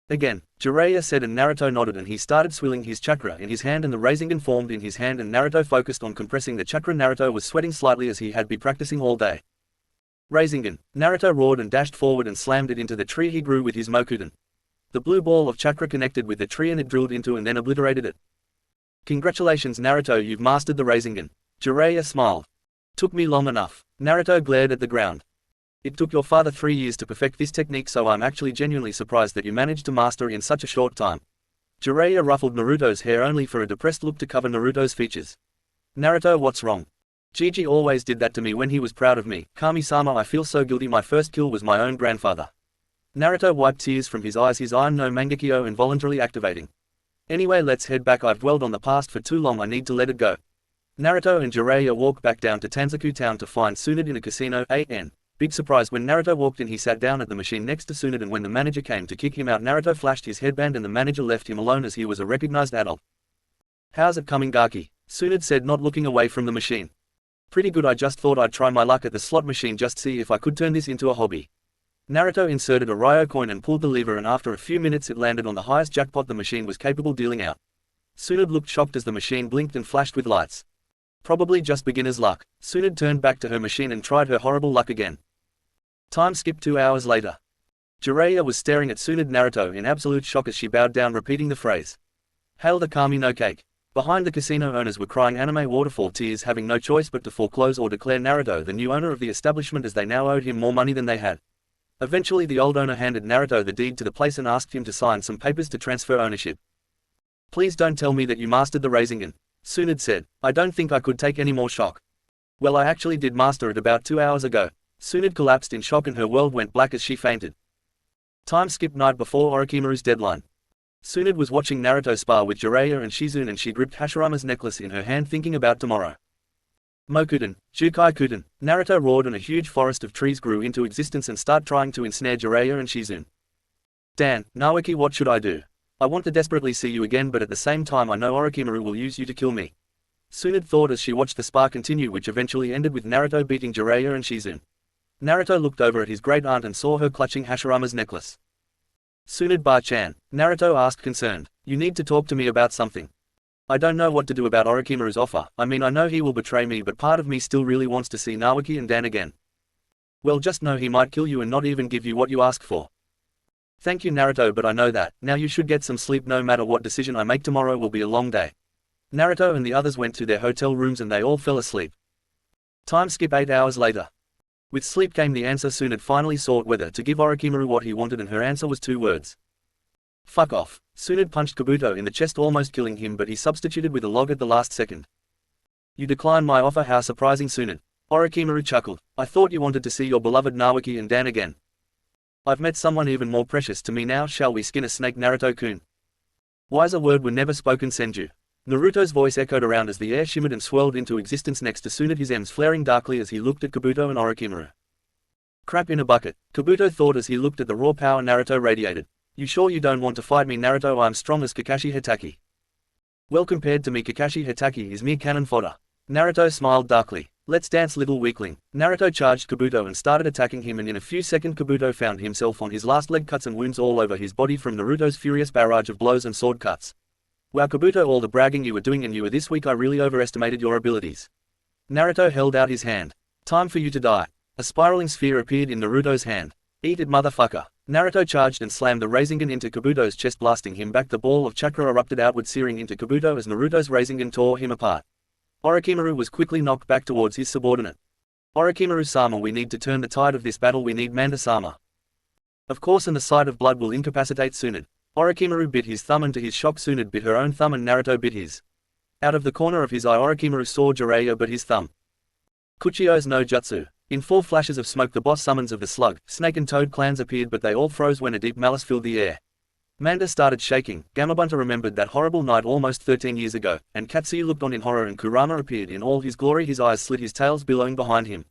Again, Jiraiya said and Naruto nodded and he started swilling his chakra in his hand and the Rasengan formed in his hand and Naruto focused on compressing the chakra. Naruto was sweating slightly as he had been practicing all day. Rasengan. Naruto roared and dashed forward and slammed it into the tree he grew with his Mokudan. The blue ball of chakra connected with the tree and it drilled into and then obliterated it. Congratulations Naruto, you've mastered the Rasengan. Jiraiya smiled. Took me long enough. Naruto glared at the ground. It took your father 3 years to perfect this technique, so I'm actually genuinely surprised that you managed to master it in such a short time. Jiraiya ruffled Naruto's hair only for a depressed look to cover Naruto's features. Naruto, what's wrong? Gigi always did that to me when he was proud of me. Kami-sama, I feel so guilty. My first kill was my own grandfather. Naruto wiped tears from his eyes, his Iron no Mangekyo involuntarily activating. Anyway, let's head back. I've dwelled on the past for too long. I need to let it go. Naruto and Jiraiya walked back down to Tanzaku town to find Tsunade in a casino. Big surprise when Naruto walked in. He sat down at the machine next to Tsunade and when the manager came to kick him out Naruto flashed his headband and the manager left him alone as he was a recognized adult. How's it coming Gaki? Tsunade said, not looking away from the machine. Pretty good. I just thought I'd try my luck at the slot machine, just see if I could turn this into a hobby. Naruto inserted a Ryo coin and pulled the lever and after a few minutes it landed on the highest jackpot the machine was capable dealing out. Tsunade looked shocked as the machine blinked and flashed with lights. Probably just beginner's luck. Tsunade turned back to her machine and tried her horrible luck again. Time skip 2 hours later. Jiraiya was staring at Tsunade Naruto in absolute shock as she bowed down repeating the phrase. Hail the Kami no cake. Behind the casino owners were crying anime waterfall tears, having no choice but to foreclose or declare Naruto the new owner of the establishment as they now owed him more money than they had. Eventually the old owner handed Naruto the deed to the place and asked him to sign some papers to transfer ownership. Please don't tell me that you mastered the Rasengan. Tsunade said. I don't think I could take any more shock. Well, I actually did master it about 2 hours ago. Tsunade collapsed in shock and her world went black as she fainted. Time skip night before Orochimaru's deadline. Tsunade was watching Naruto spar with Jiraiya and Shizune and she gripped Hashirama's necklace in her hand thinking about tomorrow. Mokudan, Jukai-Kuden, Naruto roared and a huge forest of trees grew into existence and started trying to ensnare Jiraiya and Shizune. Dan, Naoki, what should I do? I want to desperately see you again, but at the same time I know Orochimaru will use you to kill me. Tsunade thought as she watched the spar continue, which eventually ended with Naruto beating Jiraiya and Shizune. Naruto looked over at his great aunt and saw her clutching Hashirama's necklace. Tsunade Bar-chan, Naruto asked concerned. You need to talk to me about something. I don't know what to do about Orochimaru's offer. I mean, I know he will betray me, but part of me still really wants to see Naoki and Dan again. Well, just know he might kill you and not even give you what you ask for. Thank you Naruto, but I know that. Now you should get some sleep. No matter what decision I make tomorrow will be a long day. Naruto and the others went to their hotel rooms and they all fell asleep. Time skip 8 hours later. With sleep came the answer. Tsunade finally sought whether to give Orochimaru what he wanted, and her answer was 2 words. Fuck off. Tsunade punched Kabuto in the chest, almost killing him, but he substituted with a log at the last second. You decline my offer? How surprising, Tsunade. Orochimaru chuckled. I thought you wanted to see your beloved Naoki and Dan again. I've met someone even more precious to me now. Shall we skin a snake, Naruto-kun? Wiser word were never spoken, Senju. Naruto's voice echoed around as the air shimmered and swirled into existence next to Tsunade, his M's flaring darkly as he looked at Kabuto and Orochimaru. Crap in a bucket, Kabuto thought as he looked at the raw power Naruto radiated. You sure you don't want to fight me, Naruto? I'm strong as Kakashi Hitaki. Well, compared to me, Kakashi Hitaki is mere cannon fodder. Naruto smiled darkly. Let's dance, little weakling. Naruto charged Kabuto and started attacking him, and in a few seconds Kabuto found himself on his last leg, cuts and wounds all over his body from Naruto's furious barrage of blows and sword cuts. Wow Kabuto, all the bragging you were doing and you were this weak, I really overestimated your abilities. Naruto held out his hand. Time for you to die. A spiraling sphere appeared in Naruto's hand. Eat it, motherfucker. Naruto charged and slammed the rasengan into Kabuto's chest, blasting him back. The ball of chakra erupted outward, searing into Kabuto as Naruto's rasengan tore him apart. Orochimaru was quickly knocked back towards his subordinate. Orochimaru-sama, we need to turn the tide of this battle. We need Manda-sama. Of course, and the sight of blood will incapacitate Tsunade. Orochimaru bit his thumb, and to his shock Tsunade bit her own thumb and Naruto bit his. Out of the corner of his eye Orochimaru saw Jiraiya but his thumb. Kuchio's no jutsu. In 4 flashes of smoke the boss summons of the Slug, Snake and Toad clans appeared, but they all froze when a deep malice filled the air. Manda started shaking. Gamabunta remembered that horrible night almost 13 years ago, and Katsuyu looked on in horror, and Kurama appeared in all his glory. His eyes slit, his tails billowing behind him.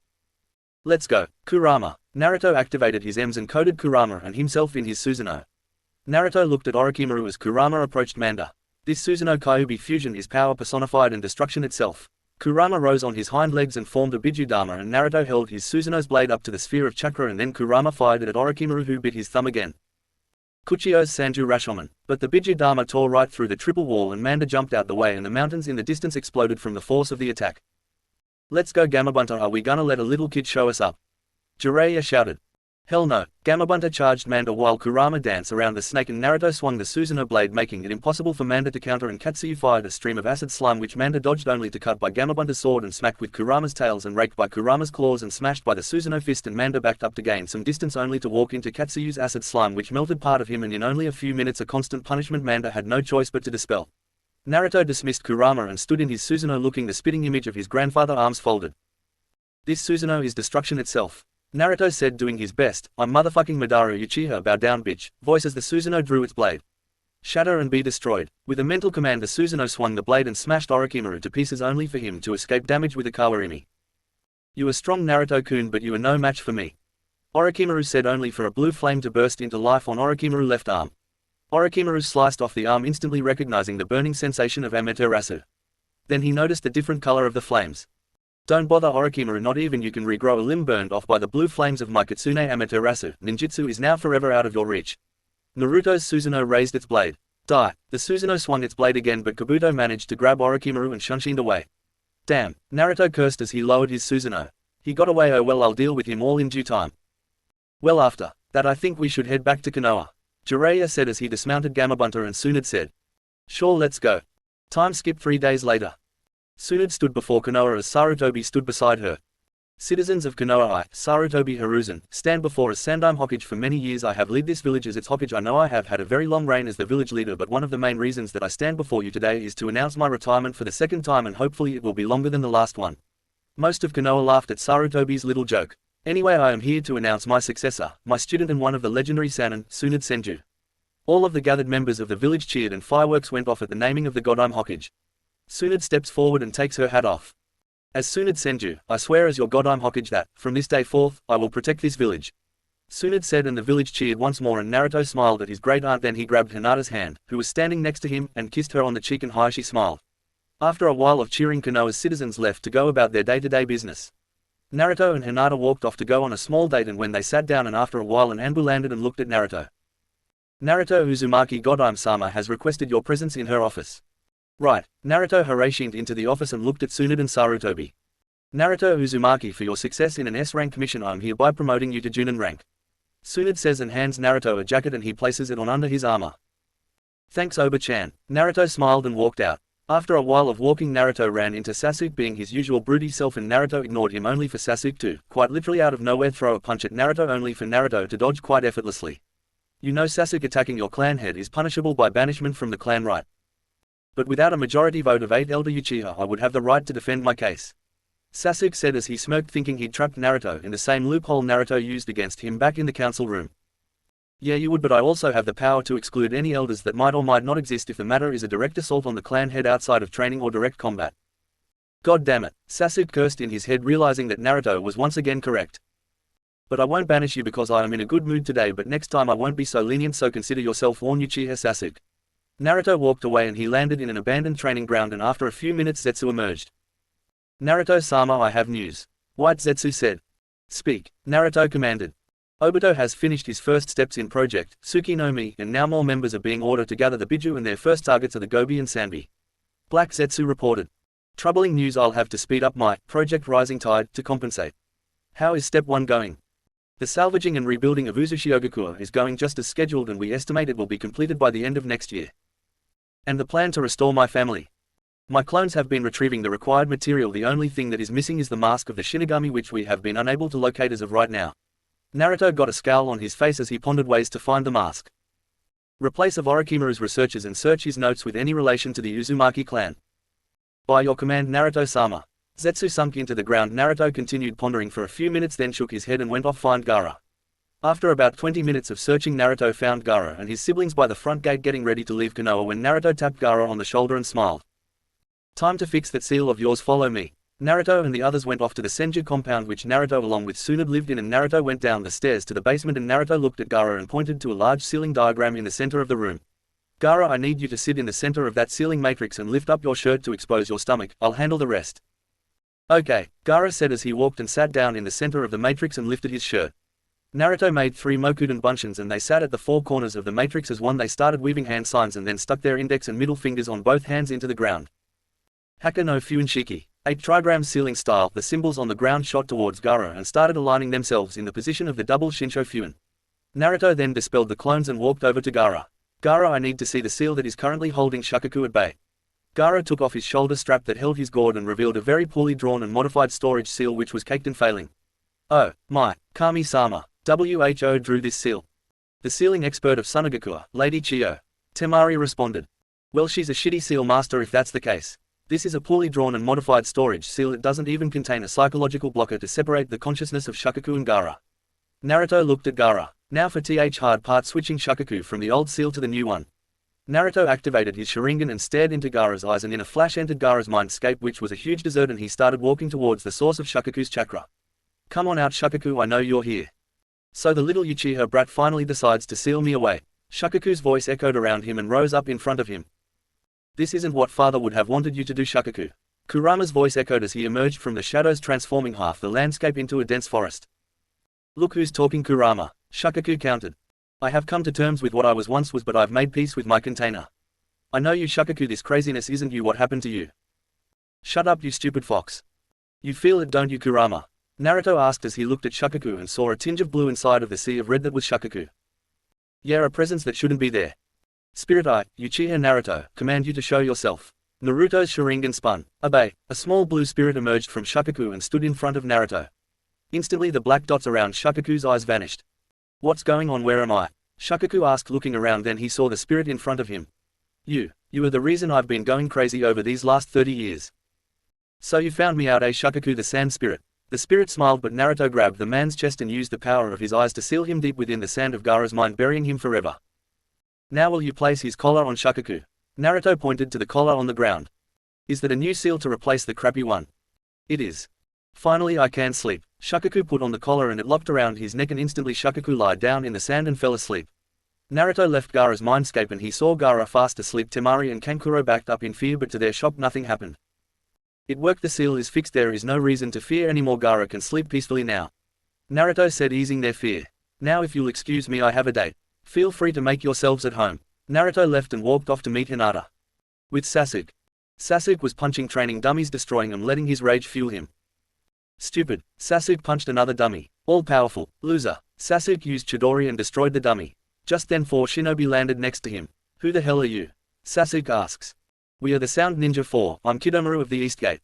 Let's go, Kurama. Naruto activated his M's and coded Kurama and himself in his Susanoo. Naruto looked at Orochimaru as Kurama approached Manda. This Susanoo Kyuubi fusion is power personified and destruction itself. Kurama rose on his hind legs and formed a Bijudama, and Naruto held his Susanoo's blade up to the sphere of chakra, and then Kurama fired it at Orochimaru, who bit his thumb again. Kuchio's Sanju Rashomon. But the Bijudama tore right through the triple wall, and Manda jumped out the way, and the mountains in the distance exploded from the force of the attack. Let's go, Gamabunta. Are we gonna let a little kid show us up? Jiraiya shouted. Hell no. Gamabunta charged Manda while Kurama danced around the snake, and Naruto swung the Susanoo blade, making it impossible for Manda to counter, and Katsuyu fired a stream of acid slime which Manda dodged, only to cut by Gamabunta's sword and smacked with Kurama's tails, and raked by Kurama's claws and smashed by the Susanoo fist, and Manda backed up to gain some distance only to walk into Katsuyu's acid slime which melted part of him, and in only a few minutes a constant punishment Manda had no choice but to dispel. Naruto dismissed Kurama and stood in his Susanoo looking the spitting image of his grandfather, arms folded. This Susanoo is destruction itself. Naruto said, doing his best. I'm motherfucking Madara Uchiha, bow down bitch, voice as the Susanoo drew its blade. Shatter and be destroyed. With a mental command the Susanoo swung the blade and smashed Orochimaru to pieces, only for him to escape damage with a Kawarimi. You are strong, Naruto-kun, but you are no match for me. Orochimaru said, only for a blue flame to burst into life on Orochimaru's left arm. Orochimaru sliced off the arm, instantly recognizing the burning sensation of Amaterasu. Then he noticed the different color of the flames. Don't bother, Orochimaru, not even you can regrow a limb burned off by the blue flames of my Kitsune Amaterasu. Ninjutsu is now forever out of your reach. Naruto's Susanoo raised its blade. Die. The Susanoo swung its blade again, but Kabuto managed to grab Orochimaru and shunshined away. Damn, Naruto cursed as he lowered his Susanoo. He got away. Oh well, I'll deal with him all in due time. Well, after that I think we should head back to Konoha, Jiraiya said as he dismounted Gamabunta, and Tsunade said, sure, let's go. Time skip 3 days later. Tsunade stood before Konoha as Sarutobi stood beside her. Citizens of Konoha, I, Sarutobi Hiruzen, stand before as Sandaime Hokage. For many years I have led this village as its Hokage. I know I have had a very long reign as the village leader, but one of the main reasons that I stand before you today is to announce my retirement for the 2nd time, and hopefully it will be longer than the last one. Most of Konoha laughed at Sarutobi's little joke. Anyway, I am here to announce my successor, my student and one of the legendary Sannin, Tsunade Senju. All of the gathered members of the village cheered and fireworks went off at the naming of the Godime Hokage. Tsunade steps forward and takes her hat off. As Tsunade Senju, I swear as your Godime Hokage that, from this day forth, I will protect this village. Tsunade said, and the village cheered once more, and Naruto smiled at his great aunt. Then he grabbed Hinata's hand, who was standing next to him, and kissed her on the cheek, and she smiled. After a while of cheering, Konoha's citizens left to go about their day-to-day business. Naruto and Hinata walked off to go on a small date, and when they sat down and after a while an Anbu landed and looked at Naruto. Naruto Uzumaki, Godime-sama has requested your presence in her office. Right. Naruto hurried into the office and looked at Tsunade and Sarutobi. Naruto Uzumaki, for your success in an S-rank mission I am hereby promoting you to Junin rank. Tsunade says and hands Naruto a jacket and he places it on under his armor. Thanks Oba-chan. Naruto smiled and walked out. After a while of walking, Naruto ran into Sasuke being his usual broody self, and Naruto ignored him only for Sasuke to, quite literally out of nowhere, throw a punch at Naruto only for Naruto to dodge quite effortlessly. You know Sasuke attacking your clan head is punishable by banishment from the clan, right? But without a majority vote of 8 elder Uchiha I would have the right to defend my case. Sasuke said as he smirked, thinking he'd trapped Naruto in the same loophole Naruto used against him back in the council room. Yeah, you would, but I also have the power to exclude any elders that might or might not exist if the matter is a direct assault on the clan head outside of training or direct combat. God damn it, Sasuke cursed in his head, realizing that Naruto was once again correct. But I won't banish you because I am in a good mood today, but next time I won't be so lenient, so consider yourself warned, Uchiha Sasuke. Naruto walked away and he landed in an abandoned training ground, and after a few minutes Zetsu emerged. Naruto-sama, I have news. White Zetsu said. Speak, Naruto commanded. Obito has finished his first steps in Project Tsuki no Mi, and now more members are being ordered to gather the Biju, and their first targets are the Gobi and Sanbi. Black Zetsu reported. Troubling news, I'll have to speed up my Project Rising Tide to compensate. How is Step 1 going? The salvaging and rebuilding of Uzushiogakure is going just as scheduled, and we estimate it will be completed by the end of next year. And the plan to restore my family? My clones have been retrieving the required material. The only thing that is missing is the mask of the Shinigami, which we have been unable to locate as of right now. Naruto got a scowl on his face as he pondered ways to find the mask. Replace of Orochimaru's researches and search his notes with any relation to the Uzumaki clan. By your command, Naruto-sama. Zetsu sunk into the ground. Naruto continued pondering for a few minutes, then shook his head and went off to find Gaara. After about 20 minutes of searching, Naruto found Gaara and his siblings by the front gate getting ready to leave Konoha when Naruto tapped Gaara on the shoulder and smiled. Time to fix that seal of yours, follow me. Naruto and the others went off to the Senju compound, which Naruto along with Tsunade lived in, and Naruto went down the stairs to the basement, and Naruto looked at Gaara and pointed to a large ceiling diagram in the center of the room. Gaara, I need you to sit in the center of that ceiling matrix and lift up your shirt to expose your stomach. I'll handle the rest. Okay, Gaara said as he walked and sat down in the center of the matrix and lifted his shirt. Naruto made 3 Mokuden Bunshin and they sat at the 4 corners of the matrix as one. They started weaving hand signs and then stuck their index and middle fingers on both hands into the ground. Haka no Fuinshiki. 8 trigram ceiling style, the symbols on the ground shot towards Gaara and started aligning themselves in the position of the double Shinsho Fuin. Naruto then dispelled the clones and walked over to Gaara. Gaara, I need to see the seal that is currently holding Shakaku at bay. Gaara took off his shoulder strap that held his gourd and revealed a very poorly drawn and modified storage seal which was caked and failing. Oh, my, Kami-sama, WHO drew this seal. The sealing expert of Sunagakure, Lady Chiyo. Temari responded. Well, she's a shitty seal master if that's the case. This is a poorly drawn and modified storage seal. It doesn't even contain a psychological blocker to separate the consciousness of Shakaku and Gaara. Naruto looked at Gaara. Now for hard part switching Shakaku from the old seal to the new one. Naruto activated his Sharingan and stared into Gaara's eyes, and in a flash entered Gaara's mindscape, which was a huge desert, and he started walking towards the source of Shakaku's chakra. Come on out, Shakaku, I know you're here. So the little Uchiha brat finally decides to seal me away. Shakaku's voice echoed around him and rose up in front of him. This isn't what father would have wanted you to do, Shakaku. Kurama's voice echoed as he emerged from the shadows, transforming half the landscape into a dense forest. Look who's talking, Kurama, Shakaku countered. I have come to terms with what I was once, but I've made peace with my container. I know you, Shakaku, this craziness isn't you. What happened to you? Shut up, you stupid fox. You feel it, don't you, Kurama? Naruto asked as he looked at Shakaku and saw a tinge of blue inside of the sea of red that was Shakaku. Yeah, a presence that shouldn't be there. Spirit Eye, Uchiha Naruto, command you to show yourself. Naruto's Sharingan spun. Obey. A small blue spirit emerged from Shakaku and stood in front of Naruto. Instantly the black dots around Shakaku's eyes vanished. What's going on, where am I? Shakaku asked, looking around. Then he saw the spirit in front of him. You are the reason I've been going crazy over these last 30 years. So you found me out, eh, Shakaku, the sand spirit? The spirit smiled, but Naruto grabbed the man's chest and used the power of his eyes to seal him deep within the sand of Gaara's mind, burying him forever. Now will you place his collar on Shakaku? Naruto pointed to the collar on the ground. Is that a new seal to replace the crappy one? It is. Finally I can sleep. Shakaku put on the collar and it locked around his neck, and instantly Shakaku lied down in the sand and fell asleep. Naruto left Gaara's mindscape and he saw Gaara fast asleep. Temari and Kankuro backed up in fear, but to their shock nothing happened. It worked, the seal is fixed, there is no reason to fear anymore. Gaara can sleep peacefully now. Naruto said, easing their fear. Now if you'll excuse me, I have a date. Feel free to make yourselves at home. Naruto left and walked off to meet Hinata. With Sasuke. Sasuke was punching training dummies, destroying them, letting his rage fuel him. Stupid. Sasuke punched another dummy. All-powerful. Loser. Sasuke used Chidori and destroyed the dummy. Just then 4 shinobi landed next to him. Who the hell are you? Sasuke asks. We are the Sound Ninja 4, I'm Kidomaru of the East Gate.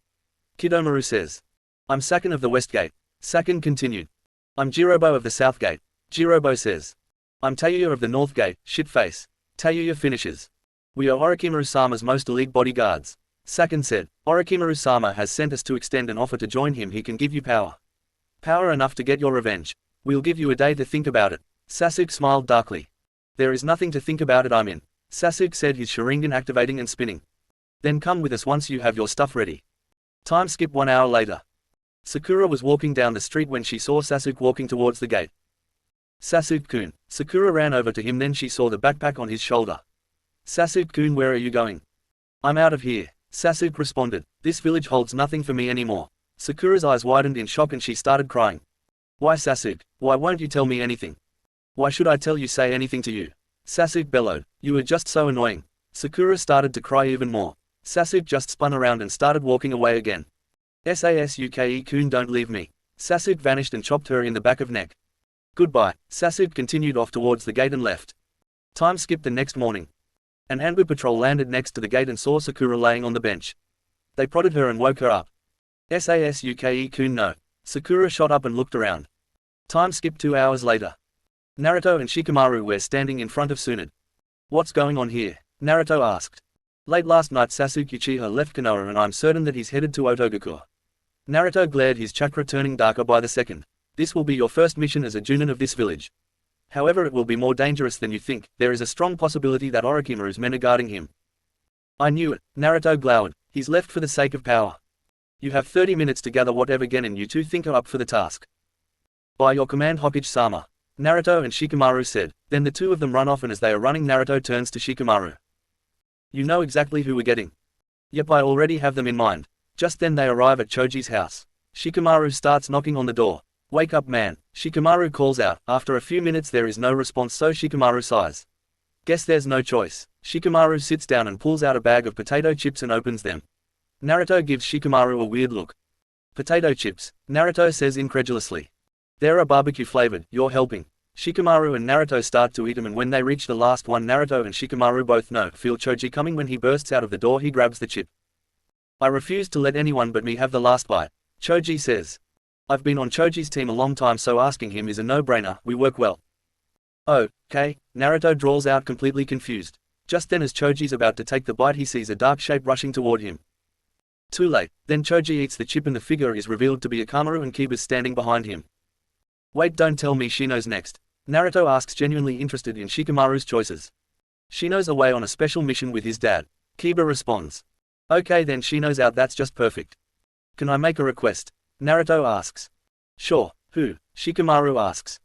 Kidomaru says. I'm Sakin of the West Gate. Sakin continued. I'm Jirobo of the South Gate. Jirobo says. I'm Tayuya of the North Gate, shitface. Tayuya finishes. We are Orochimaru-sama's most elite bodyguards. Sakin said, Orochimaru-sama has sent us to extend an offer to join him. He can give you power. Power enough to get your revenge. We'll give you a day to think about it. Sasuke smiled darkly. There is nothing to think about it, I'm in. Sasuke said, his Sharingan activating and spinning. Then come with us once you have your stuff ready. Time skip 1 hour later. Sakura was walking down the street when she saw Sasuke walking towards the gate. Sasuke-kun. Sakura ran over to him, then she saw the backpack on his shoulder. Sasuke-kun, where are you going? I'm out of here. Sasuke responded. This village holds nothing for me anymore. Sakura's eyes widened in shock and she started crying. Why, Sasuke? Why won't you tell me anything? Why should I tell you, say anything to you? Sasuke bellowed. You are just so annoying. Sakura started to cry even more. Sasuke just spun around and started walking away again. Sasuke-kun, don't leave me. Sasuke vanished and chopped her in the back of neck. Goodbye. Sasuke continued off towards the gate and left. Time skipped the next morning. An Anbu patrol landed next to the gate and saw Sakura laying on the bench. They prodded her and woke her up. Sasuke-kun, no. Sakura shot up and looked around. Time skipped 2 hours later. Naruto and Shikamaru were standing in front of Tsunade. What's going on here? Naruto asked. Late last night Sasuke Uchiha left Konoha and I'm certain that he's headed to Otogaku. Naruto glared, his chakra turning darker by the second. This will be your first mission as a Junin of this village. However, it will be more dangerous than you think. There is a strong possibility that Orochimaru's men are guarding him. I knew it. Naruto glowered. He's left for the sake of power. You have 30 minutes to gather whatever genin you two think are up for the task. By your command, Hokage-sama. Naruto and Shikamaru said. Then the two of them run off, and as they are running, Naruto turns to Shikamaru. You know exactly who we're getting. Yep, I already have them in mind. Just then they arrive at Choji's house. Shikamaru starts knocking on the door. Wake up, man, Shikamaru calls out. After a few minutes there is no response, so Shikamaru sighs. Guess there's no choice. Shikamaru sits down and pulls out a bag of potato chips and opens them. Naruto gives Shikamaru a weird look. Potato chips, Naruto says incredulously. They're a barbecue flavored, you're helping. Shikamaru and Naruto start to eat them, and when they reach the last one, Naruto and Shikamaru both feel Choji coming. When he bursts out of the door, he grabs the chip. I refuse to let anyone but me have the last bite, Choji says. I've been on Choji's team a long time, so asking him is a no-brainer, we work well. Oh, okay, Naruto drawls out, completely confused. Just then as Choji's about to take the bite, he sees a dark shape rushing toward him. Too late, then Choji eats the chip and the figure is revealed to be Akamaru and Kiba's standing behind him. Wait, don't tell me Shino's next. Naruto asks, genuinely interested in Shikamaru's choices. Shino's away on a special mission with his dad. Kiba responds. Okay then, Shino's out, that's just perfect. Can I make a request? Naruto asks. Sure, who? Shikamaru asks.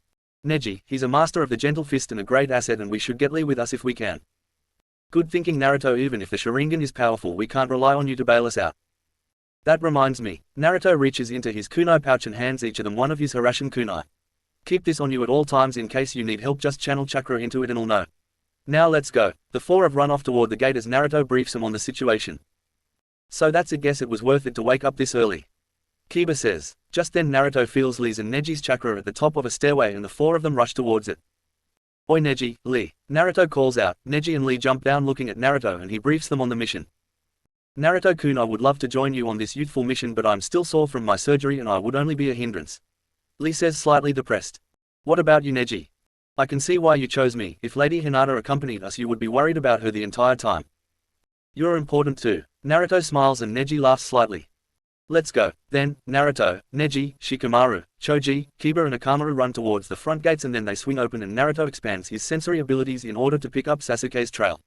Neji, he's a master of the gentle fist and a great asset, and we should get Lee with us if we can. Good thinking, Naruto, even if the Sharingan is powerful we can't rely on you to bail us out. That reminds me. Naruto reaches into his kunai pouch and hands each of them one of his Harasshin kunai. Keep this on you at all times in case you need help, just channel chakra into it and I'll know. Now let's go. The four have run off toward the gate as Naruto briefs them on the situation. So that's it, guess it was worth it to wake up this early. Kiba says. Just then Naruto feels Lee's and Neji's chakra at the top of a stairway and the four of them rush towards it. Oi Neji, Lee, Naruto calls out. Neji and Lee jump down looking at Naruto and he briefs them on the mission. Naruto-kun, I would love to join you on this youthful mission, but I'm still sore from my surgery and I would only be a hindrance. Lee says, slightly depressed. What about you, Neji? I can see why you chose me. If Lady Hinata accompanied us you would be worried about her the entire time. You're important too. Naruto smiles and Neji laughs slightly. Let's go. Then, Naruto, Neji, Shikamaru, Choji, Kiba and Akamaru run towards the front gates and then they swing open and Naruto expands his sensory abilities in order to pick up Sasuke's trail.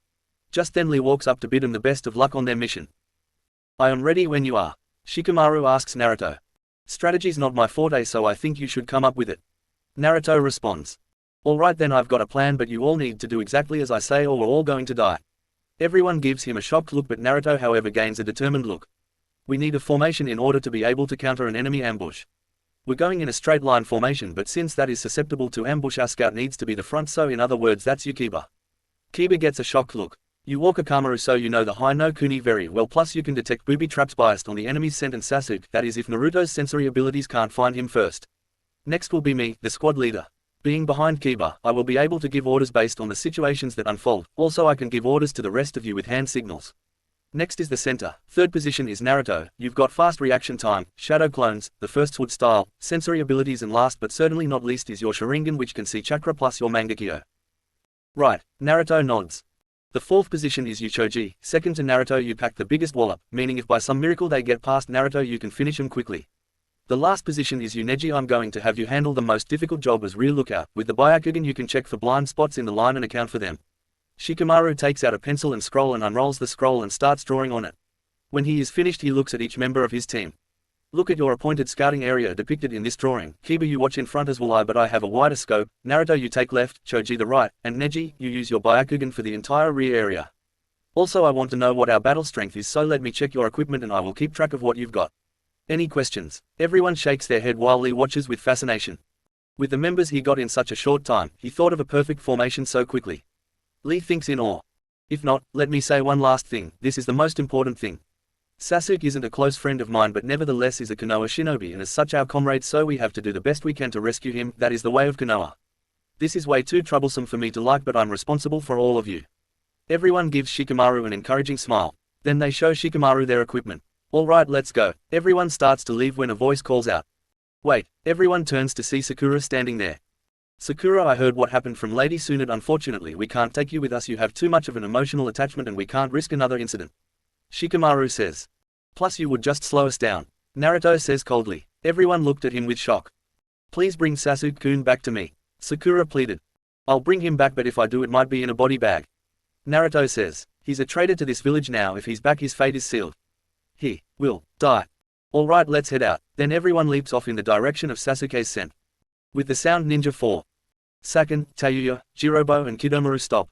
Just then Lee walks up to bid him the best of luck on their mission. I am ready when you are. Shikamaru asks Naruto. Strategy's not my forte, so I think you should come up with it. Naruto responds. Alright then, I've got a plan, but you all need to do exactly as I say or we're all going to die. Everyone gives him a shocked look, but Naruto however gains a determined look. We need a formation in order to be able to counter an enemy ambush. We're going in a straight line formation, but since that is susceptible to ambush our scout needs to be the front, so in other words that's you, Kiba. Kiba gets a shocked look. You walk Akamaru, so you know the High no Kuni very well, plus you can detect booby traps biased on the enemy's scent and Sasuke, that is if Naruto's sensory abilities can't find him first. Next will be me, the squad leader. Being behind Kiba, I will be able to give orders based on the situations that unfold, also I can give orders to the rest of you with hand signals. Next is the center. Third position is Naruto. You've got fast reaction time, shadow clones, the first Hood style, sensory abilities, and last but certainly not least is your Sharingan, which can see chakra plus your Mangekyo. Right, Naruto nods. The fourth position is Uchoji. Second to Naruto, you pack the biggest wallop, meaning if by some miracle they get past Naruto you can finish them quickly. The last position is Uneji. I'm going to have you handle the most difficult job as rear lookout. With the Byakugan you can check for blind spots in the line and account for them. Shikamaru takes out a pencil and scroll and unrolls the scroll and starts drawing on it. When he is finished he looks at each member of his team. Look at your appointed scouting area depicted in this drawing. Kiba, you watch in front as will I, but I have a wider scope. Naruto, you take left, Choji the right, and Neji, you use your Byakugan for the entire rear area. Also I want to know what our battle strength is, so let me check your equipment and I will keep track of what you've got. Any questions? Everyone shakes their head while Lee watches with fascination. With the members he got in such a short time, he thought of a perfect formation so quickly. Lee thinks in awe. If not, let me say one last thing, this is the most important thing. Sasuke isn't a close friend of mine but nevertheless is a Konoha shinobi and as such our comrade, so we have to do the best we can to rescue him. That is the way of Konoha. This is way too troublesome for me to like, but I'm responsible for all of you. Everyone gives Shikamaru an encouraging smile. Then they show Shikamaru their equipment. Alright, let's go. Everyone starts to leave when a voice calls out. Wait, everyone turns to see Sakura standing there. Sakura, I heard what happened from Lady Tsunade. Unfortunately we can't take you with us, you have too much of an emotional attachment and we can't risk another incident. Shikamaru says. Plus you would just slow us down. Naruto says coldly. Everyone looked at him with shock. Please bring Sasuke-kun back to me. Sakura pleaded. I'll bring him back, but if I do it might be in a body bag. Naruto says. He's a traitor to this village now, if he's back his fate is sealed. He will die. Alright, let's head out. Then everyone leaps off in the direction of Sasuke's scent. With the sound ninja 4. Saken, Tayuya, Jirobo and Kidomaru stop.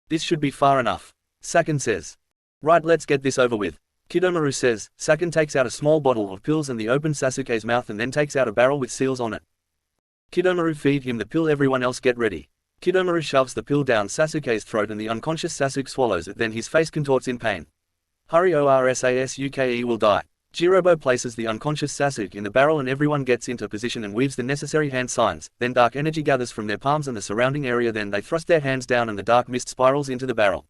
This should be far enough. Saken says. Right, let's get this over with. Kidomaru says. Saken takes out a small bottle of pills and the open Sasuke's mouth and then takes out a barrel with seals on it. Kidomaru feed him the pill, everyone else get ready. Kidomaru shoves the pill down Sasuke's throat and the unconscious Sasuke swallows it, then his face contorts in pain. Hurry or Sasuke will die. Jirobo places the unconscious Sasuke in the barrel and everyone gets into position and weaves the necessary hand signs, then dark energy gathers from their palms and the surrounding area, then they thrust their hands down and the dark mist spirals into the barrel.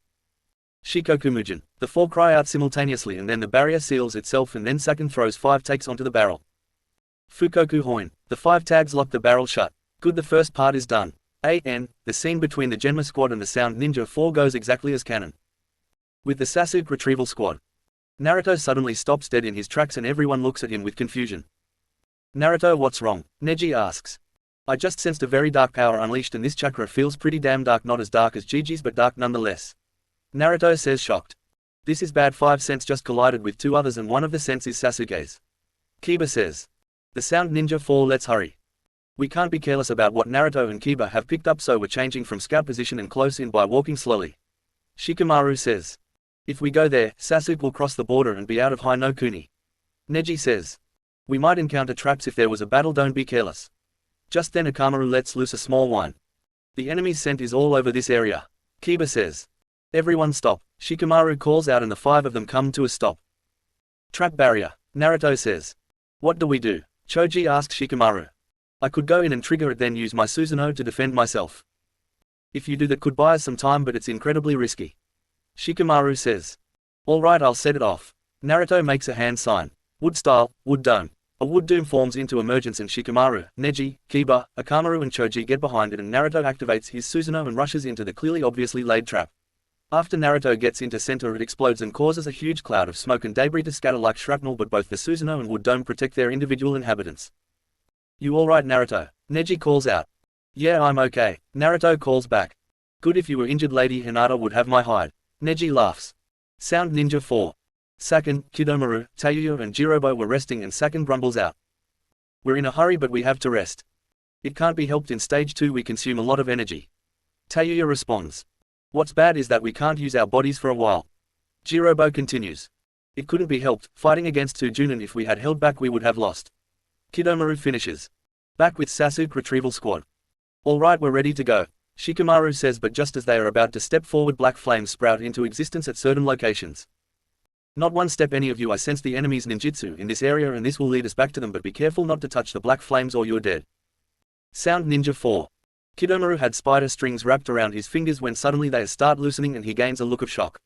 Shikokumujin. The four cry out simultaneously and then the barrier seals itself and then Saken throws 5 takes onto the barrel. Fukoku Hoin. The 5 tags lock the barrel shut. Good, the first part is done. The scene between the Genma squad and the Sound Ninja 4 goes exactly as canon. With the Sasuke retrieval squad. Naruto suddenly stops dead in his tracks and everyone looks at him with confusion. Naruto, what's wrong? Neji asks. I just sensed a very dark power unleashed and this chakra feels pretty damn dark, not as dark as Gigi's but dark nonetheless. Naruto says, shocked. This is bad. 5 cents just collided with 2 others and one of the cents is Sasuke's. Kiba says. The Sound Ninja 4, let's hurry. We can't be careless about what Naruto and Kiba have picked up, so we're changing from scout position and close in by walking slowly. Shikamaru says. If we go there, Sasuke will cross the border and be out of Hai no Kuni. Neji says. We might encounter traps if there was a battle, don't be careless. Just then Akamaru lets loose a small whine. The enemy's scent is all over this area. Kiba says. Everyone stop. Shikamaru calls out and the 5 of them come to a stop. Trap barrier. Naruto says. What do we do? Choji asks Shikamaru. I could go in and trigger it, then use my Susanoo to defend myself. If you do that could buy us some time, but it's incredibly risky. Shikamaru says. Alright, I'll set it off. Naruto makes a hand sign. Wood style, wood dome. A wood doom forms into emergence and Shikamaru, Neji, Kiba, Akamaru and Choji get behind it and Naruto activates his Susanoo and rushes into the clearly obviously laid trap. After Naruto gets into center it explodes and causes a huge cloud of smoke and debris to scatter like shrapnel, but both the Susanoo and wood dome protect their individual inhabitants. You alright, Naruto? Neji calls out. Yeah, I'm okay. Naruto calls back. Good, if you were injured Lady Hinata would have my hide. Neji laughs. Sound Ninja 4. Saken, Kidomaru, Tayuya and Jirobo were resting and Saken grumbles out. We're in a hurry but we have to rest. It can't be helped, in stage 2 we consume a lot of energy. Tayuya responds. What's bad is that we can't use our bodies for a while. Jirobo continues. It couldn't be helped, fighting against Tsujunin, if we had held back we would have lost. Kidomaru finishes. Back with Sasuke retrieval squad. Alright, we're ready to go. Shikamaru says, but just as they are about to step forward black flames sprout into existence at certain locations. Not one step any of you, I sense the enemy's ninjutsu in this area and this will lead us back to them, but be careful not to touch the black flames or you're dead. Sound Ninja 4. Kidomaru had spider strings wrapped around his fingers when suddenly they start loosening and he gains a look of shock.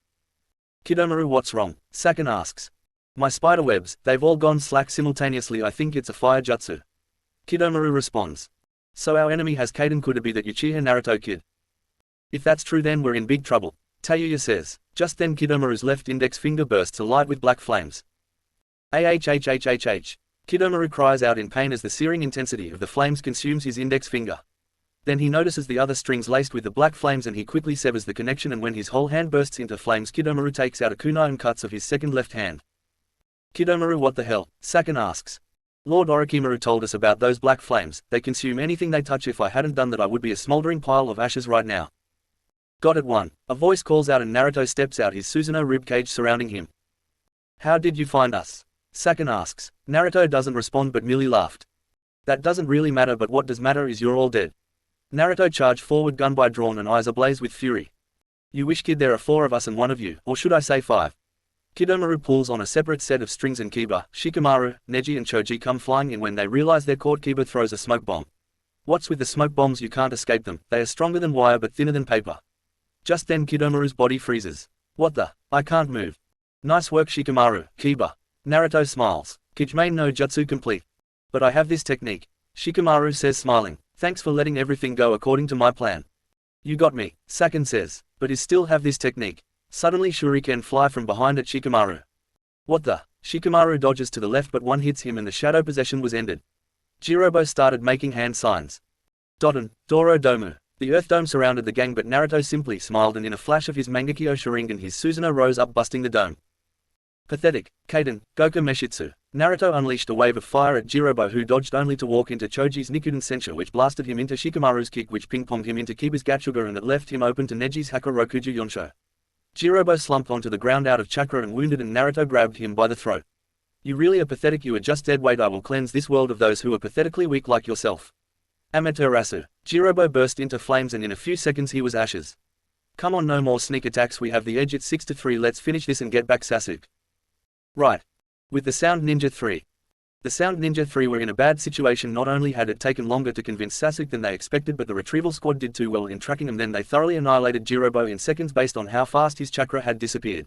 Kidomaru, what's wrong? Saken asks. My spider webs, they've all gone slack simultaneously. I think it's a fire jutsu. Kidomaru responds. So our enemy has Kaden. Could it be that Uchiha Naruto kid? If that's true, then we're in big trouble, Tayuya says. Just then Kidomaru's left index finger bursts alight with black flames. Ahhhhhh. Kidomaru cries out in pain as the searing intensity of the flames consumes his index finger. Then he notices the other strings laced with the black flames and he quickly severs the connection, and when his whole hand bursts into flames, Kidomaru takes out a kunai and cuts off his second left hand. Kidomaru, what the hell? Saken asks. Lord Orochimaru told us about those black flames. They consume anything they touch. If I hadn't done that, I would be a smoldering pile of ashes right now. Got it. One. A voice calls out and Naruto steps out, his Susanoo ribcage surrounding him. How did you find us? Saken asks. Naruto doesn't respond but merely laughed. That doesn't really matter, but what does matter is you're all dead. Naruto charged forward, gun by drawn and eyes ablaze with fury. You wish, kid, there are 4 of us and 1 of you, or should I say 5. Kidomaru pulls on a separate set of strings and Kiba, Shikamaru, Neji and Choji come flying in. When they realize they're caught, Kiba throws a smoke bomb. What's with the smoke bombs? You can't escape them. They are stronger than wire but thinner than paper. Just then Kidomaru's body freezes. What the? I can't move. Nice work, Shikamaru, Kiba. Naruto smiles. Kijime no jutsu complete. But I have this technique. Shikamaru says, smiling. Thanks for letting everything go according to my plan. You got me, Saken says, but I still have this technique. Suddenly shuriken fly from behind at Shikamaru. What the? Shikamaru dodges to the left but one hits him and the shadow possession was ended. Jirobo started making hand signs. Doden, Doro Domu. The Earth Dome surrounded the gang but Naruto simply smiled and in a flash of his Mangekyo Sharingan his Susanoo rose up, busting the dome. Pathetic. Kaden, Goku Meshitsu. Naruto unleashed a wave of fire at Jirobo, who dodged only to walk into Choji's Nikuden Sensha, which blasted him into Shikamaru's kick, which ping-ponged him into Kiba's Gatsuga and it left him open to Neji's Hakurokuju Yonsho. Jirobo slumped onto the ground out of chakra and wounded and Naruto grabbed him by the throat. You really are pathetic. You are just dead. Wait, I will cleanse this world of those who are pathetically weak like yourself. Amaterasu. Jirobo burst into flames and in a few seconds he was ashes. Come on, no more sneak attacks. We have the edge at 6-3. Let's finish this and get back, Sasuke. Right. With the Sound Ninja 3. The Sound Ninja 3 were in a bad situation. Not only had it taken longer to convince Sasuke than they expected, but the retrieval squad did too well in tracking him. Then they thoroughly annihilated Jirobo in seconds based on how fast his chakra had disappeared.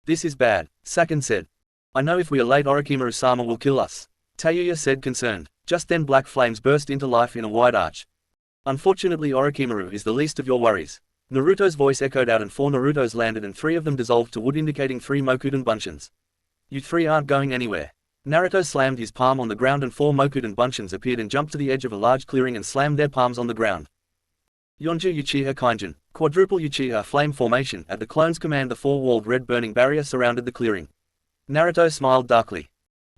This is bad, Saken said. I know if we are late Orochimaru-sama will kill us, Tayuya said, concerned. Just then black flames burst into life in a wide arch. Unfortunately Orochimaru is the least of your worries. Naruto's voice echoed out and 4 Narutos landed and 3 of them dissolved to wood, indicating 3 Mokuden Bunshins. You 3 aren't going anywhere. Naruto slammed his palm on the ground and 4 Mokuden Bunshins appeared and jumped to the edge of a large clearing and slammed their palms on the ground. Yonju Uchiha Kaijin, quadruple Uchiha flame formation. At the clone's command the 4-walled red burning barrier surrounded the clearing. Naruto smiled darkly.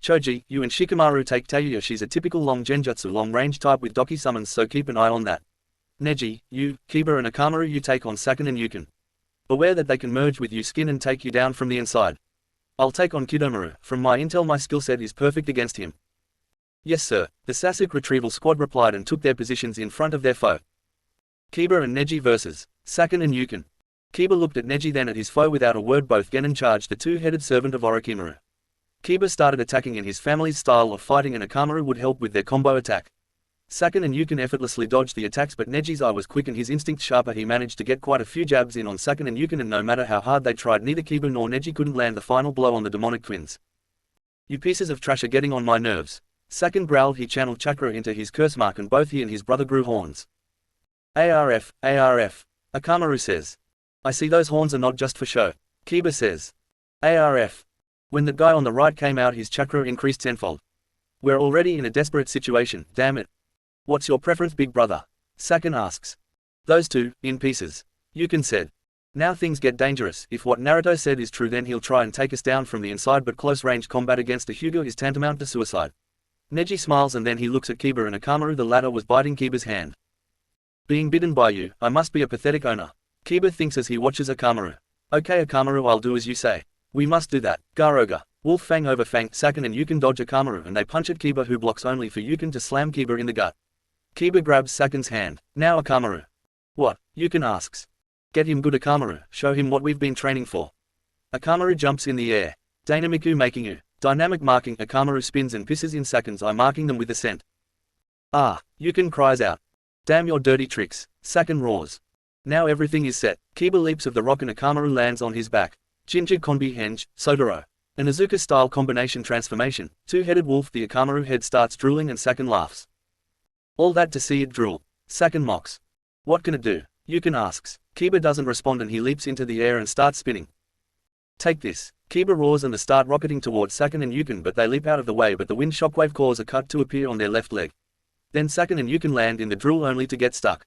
Choji, you and Shikamaru take Tayuya. She's a typical long genjutsu long range type with Doki summons, so keep an eye on that. Neji, you, Kiba and Akamaru, you take on Saken and Yukin. Beware that they can merge with you skin and take you down from the inside. I'll take on Kidomaru. From my intel my skill set is perfect against him. Yes sir, the Sasuke retrieval squad replied and took their positions in front of their foe. Kiba and Neji vs. Saken and Yukin. Kiba looked at Neji then at his foe without a word. Both Genin charged the 2-headed servant of Orochimaru. Kiba started attacking in his family's style of fighting and Akamaru would help with their combo attack. Saken and Yukin effortlessly dodged the attacks but Neji's eye was quick and his instinct sharper. He managed to get quite a few jabs in on Saken and Yukin and no matter how hard they tried neither Kiba nor Neji couldn't land the final blow on the demonic twins. You pieces of trash are getting on my nerves. Saken growled. He channeled chakra into his curse mark and both he and his brother grew horns. ARF, ARF. Akamaru says. I see those horns are not just for show. Kiba says. ARF. When the guy on the right came out his chakra increased tenfold. We're already in a desperate situation, damn it. What's your preference, big brother? Saken asks. Those 2, in pieces. Yukin said. Now things get dangerous. If what Naruto said is true then he'll try and take us down from the inside, but close-range combat against a Hyuga is tantamount to suicide. Neji smiles and then he looks at Kiba and Akamaru. The latter was biting Kiba's hand. Being bitten by you, I must be a pathetic owner. Kiba thinks as he watches Akamaru. Okay Akamaru, I'll do as you say. We must do that. Garoga. Wolf Fang over Fang. Saken and Yukin dodge Akamaru and they punch at Kiba, who blocks only for Yukin to slam Kiba in the gut. Kiba grabs Saken's hand. Now Akamaru. What? Yukin asks. Get him good Akamaru, show him what we've been training for. Akamaru jumps in the air. Dynamiku making you. Dynamic marking. Akamaru spins and pisses in Saken's eye, marking them with the scent. Ah! Yukin cries out. Damn your dirty tricks, Saken roars. Now everything is set. Kiba leaps of the rock and Akamaru lands on his back. Jinja Konbi Henge, Sodoro. An Azuka-style combination transformation. Two-headed wolf. The Akamaru head starts drooling and Saken laughs. All that to see it drool. Saken mocks. What can it do? Yukin asks. Kiba doesn't respond and he leaps into the air and starts spinning. Take this. Kiba roars and they start rocketing towards Saken and Yukin, but they leap out of the way, but the wind shockwave cause a cut to appear on their left leg. Then Saken and Yukin land in the drool only to get stuck.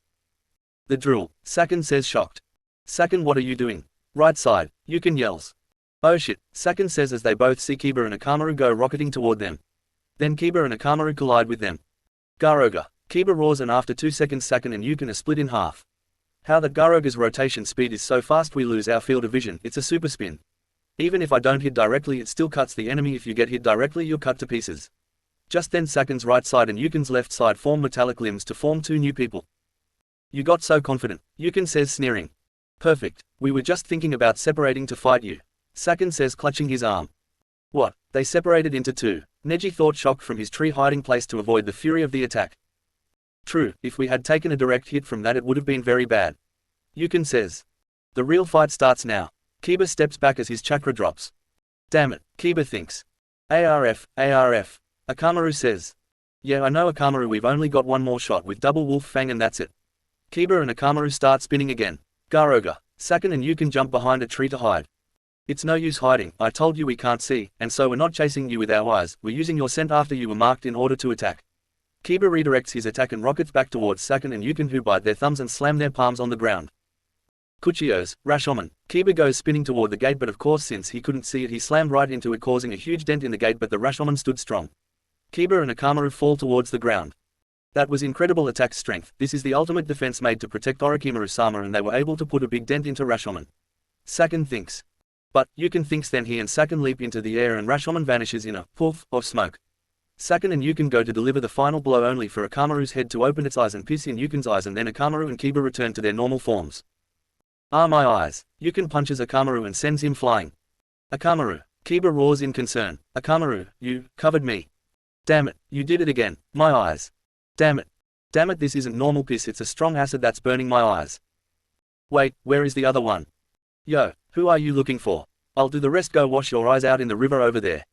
The drool, Saken says shocked. Saken, what are you doing? Right side, Yukin yells. Oh shit, Saken says as they both see Kiba and Akamaru go rocketing toward them. Then Kiba and Akamaru collide with them. Garoga. Kiba roars and after 2 seconds Saken and Yukin are split in half. How that Garoga's rotation speed is so fast we lose our field of vision. It's a super spin. Even if I don't hit directly it still cuts the enemy. If you get hit directly you're cut to pieces. Just then Saken's right side and Yukin's left side form metallic limbs to form two new people. You got so confident, Yukin says sneering. Perfect, we were just thinking about separating to fight you. Saken says clutching his arm. What, they separated into two? Neji thought, shocked from his tree hiding place to avoid the fury of the attack. True, if we had taken a direct hit from that it would have been very bad. Yukin says. The real fight starts now. Kiba steps back as his chakra drops. Damn it, Kiba thinks. ARF, ARF. Akamaru says. Yeah I know Akamaru, we've only got one more shot with double wolf fang and that's it. Kiba and Akamaru start spinning again. Garoga. Saken and Yukin jump behind a tree to hide. It's no use hiding, I told you we can't see, and so we're not chasing you with our eyes, we're using your scent after you were marked in order to attack. Kiba redirects his attack and rockets back towards Saken and Yukin, who bite their thumbs and slam their palms on the ground. Kuchios, Rashomon. Kiba goes spinning toward the gate, but of course since he couldn't see it he slammed right into it, causing a huge dent in the gate, but the Rashomon stood strong. Kiba and Akamaru fall towards the ground. That was incredible attack strength. This is the ultimate defense made to protect Orochimaru-sama, and they were able to put a big dent into Rashomon. Saken thinks. But, Yukin thinks. Then he and Saken leap into the air and Rashomon vanishes in a poof of smoke. Saken and Yukin go to deliver the final blow, only for Akamaru's head to open its eyes and piss in Yukin's eyes, and then Akamaru and Kiba return to their normal forms. Ah, my eyes. Yukin punches Akamaru and sends him flying. Akamaru. Kiba roars in concern. Akamaru, you covered me. Damn it, you did it again. My eyes. Damn it. Damn it, this isn't normal piss, it's a strong acid that's burning my eyes. Wait, where is the other one? Yo, who are you looking for? I'll do the rest, go wash your eyes out in the river over there.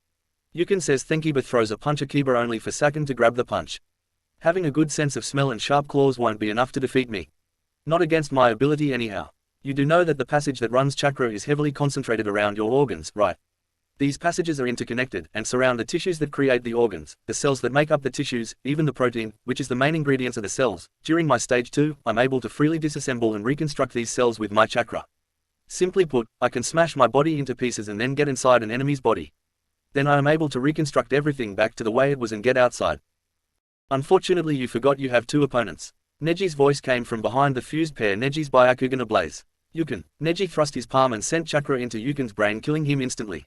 Yukin says. Then Kiba throws a punch at Kiba, only for Saken to grab the punch. Having a good sense of smell and sharp claws won't be enough to defeat me. Not against my ability anyhow. You do know that the passage that runs chakra is heavily concentrated around your organs, right? These passages are interconnected and surround the tissues that create the organs, the cells that make up the tissues, even the protein, which is the main ingredients of the cells. During my stage 2, I'm able to freely disassemble and reconstruct these cells with my chakra. Simply put, I can smash my body into pieces and then get inside an enemy's body. Then I am able to reconstruct everything back to the way it was and get outside. Unfortunately you forgot you have two opponents. Neji's voice came from behind the fused pair, Neji's Byakugan ablaze. Yukin. Neji thrust his palm and sent chakra into Yukin's brain, killing him instantly.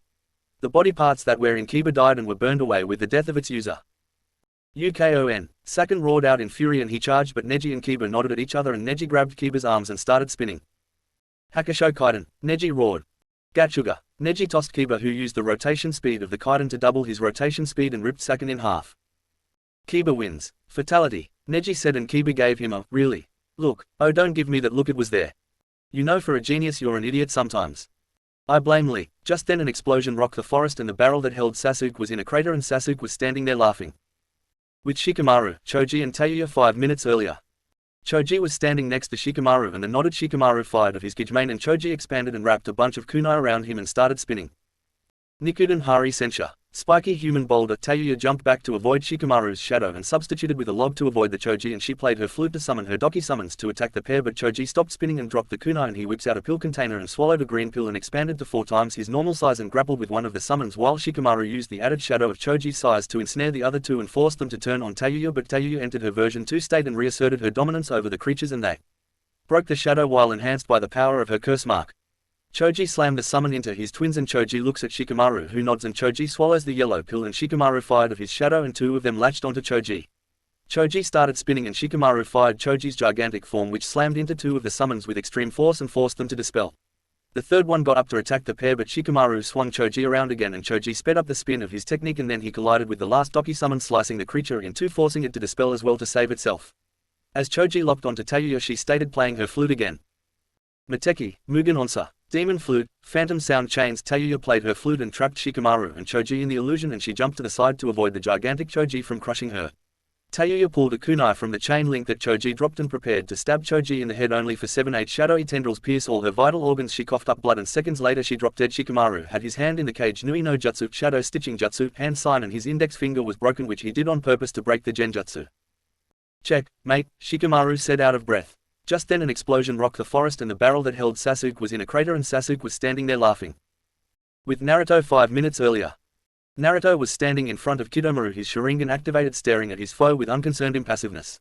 The body parts that were in Kiba died and were burned away with the death of its user. UKON. Saken roared out in fury and he charged, but Neji and Kiba nodded at each other and Neji grabbed Kiba's arms and started spinning. Hakusho Kaiden. Neji roared. Gachuga. Neji tossed Kiba, who used the rotation speed of the Kaiden to double his rotation speed, and ripped Saken in half. Kiba wins. Fatality. Neji said, and Kiba gave him a really look. Oh, don't give me that look, it was there. You know, for a genius you're an idiot sometimes. I blame Lee. Just then an explosion rocked the forest and the barrel that held Sasuke was in a crater, and Sasuke was standing there laughing. With Shikamaru, Choji and Tayuya 5 minutes earlier. Choji was standing next to Shikamaru, and the nodded Shikamaru fired of his Gijmain and Choji expanded and wrapped a bunch of kunai around him and started spinning. Nikuden Hari Sensha. Spiky human boulder Tayuya jumped back to avoid Shikamaru's shadow and substituted with a log to avoid the Choji, and she played her flute to summon her Doki summons to attack the pair, but Choji stopped spinning and dropped the kunai, and he whips out a pill container and swallowed a green pill and expanded to 4 times his normal size and grappled with one of the summons, while Shikamaru used the added shadow of Choji's size to ensnare the other two and force them to turn on Tayuya, but Tayuya entered her version 2 state and reasserted her dominance over the creatures, and they broke the shadow while enhanced by the power of her curse mark. Choji slammed the summon into his twins and Choji looks at Shikamaru, who nods, and Choji swallows the yellow pill and Shikamaru fired of his shadow and 2 of them latched onto Choji. Choji started spinning and Shikamaru fired Choji's gigantic form, which slammed into 2 of the summons with extreme force and forced them to dispel. The third one got up to attack the pair, but Shikamaru swung Choji around again and Choji sped up the spin of his technique, and then he collided with the last Doki summon, slicing the creature in 2, forcing it to dispel as well to save itself. As Choji locked onto Tayuya, she stated, playing her flute again. Mateki, Mugen Onsa, Demon Flute, Phantom Sound Chains. Tayuya played her flute and trapped Shikamaru and Choji in the illusion, and she jumped to the side to avoid the gigantic Choji from crushing her. Tayuya pulled a kunai from the chain link that Choji dropped and prepared to stab Choji in the head, only for 7-8 shadowy tendrils pierce all her vital organs. She coughed up blood and seconds later she dropped dead. Shikamaru had his hand in the cage. Nui no Jutsu, shadow stitching jutsu, hand sign, and his index finger was broken, which he did on purpose to break the genjutsu. Check, mate, Shikamaru said out of breath. Just then an explosion rocked the forest and the barrel that held Sasuke was in a crater, and Sasuke was standing there laughing. With Naruto 5 minutes earlier. Naruto was standing in front of Kidomaru, his Sharingan activated, staring at his foe with unconcerned impassiveness.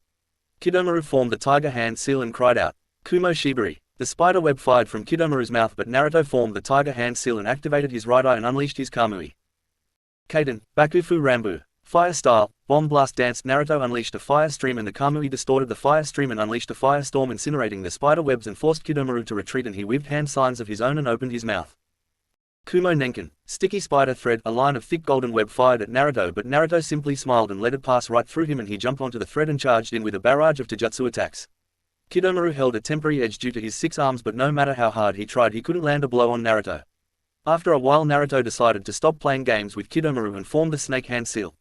Kidomaru formed the tiger hand seal and cried out, Kumo Shibari. The spider web fired from Kidomaru's mouth, but Naruto formed the tiger hand seal and activated his right eye and unleashed his Kamui. Kaden, Bakufu Rambu. Fire style, bomb blast dance. Naruto unleashed a fire stream and the Kamui distorted the fire stream and unleashed a firestorm, incinerating the spider webs and forced Kidomaru to retreat, and he waved hand signs of his own and opened his mouth. Kumo Nenkin, sticky spider thread. A line of thick golden web fired at Naruto, but Naruto simply smiled and let it pass right through him, and he jumped onto the thread and charged in with a barrage of taijutsu attacks. Kidomaru held a temporary edge due to his 6 arms, but no matter how hard he tried he couldn't land a blow on Naruto. After a while Naruto decided to stop playing games with Kidomaru and formed the snake hand seal.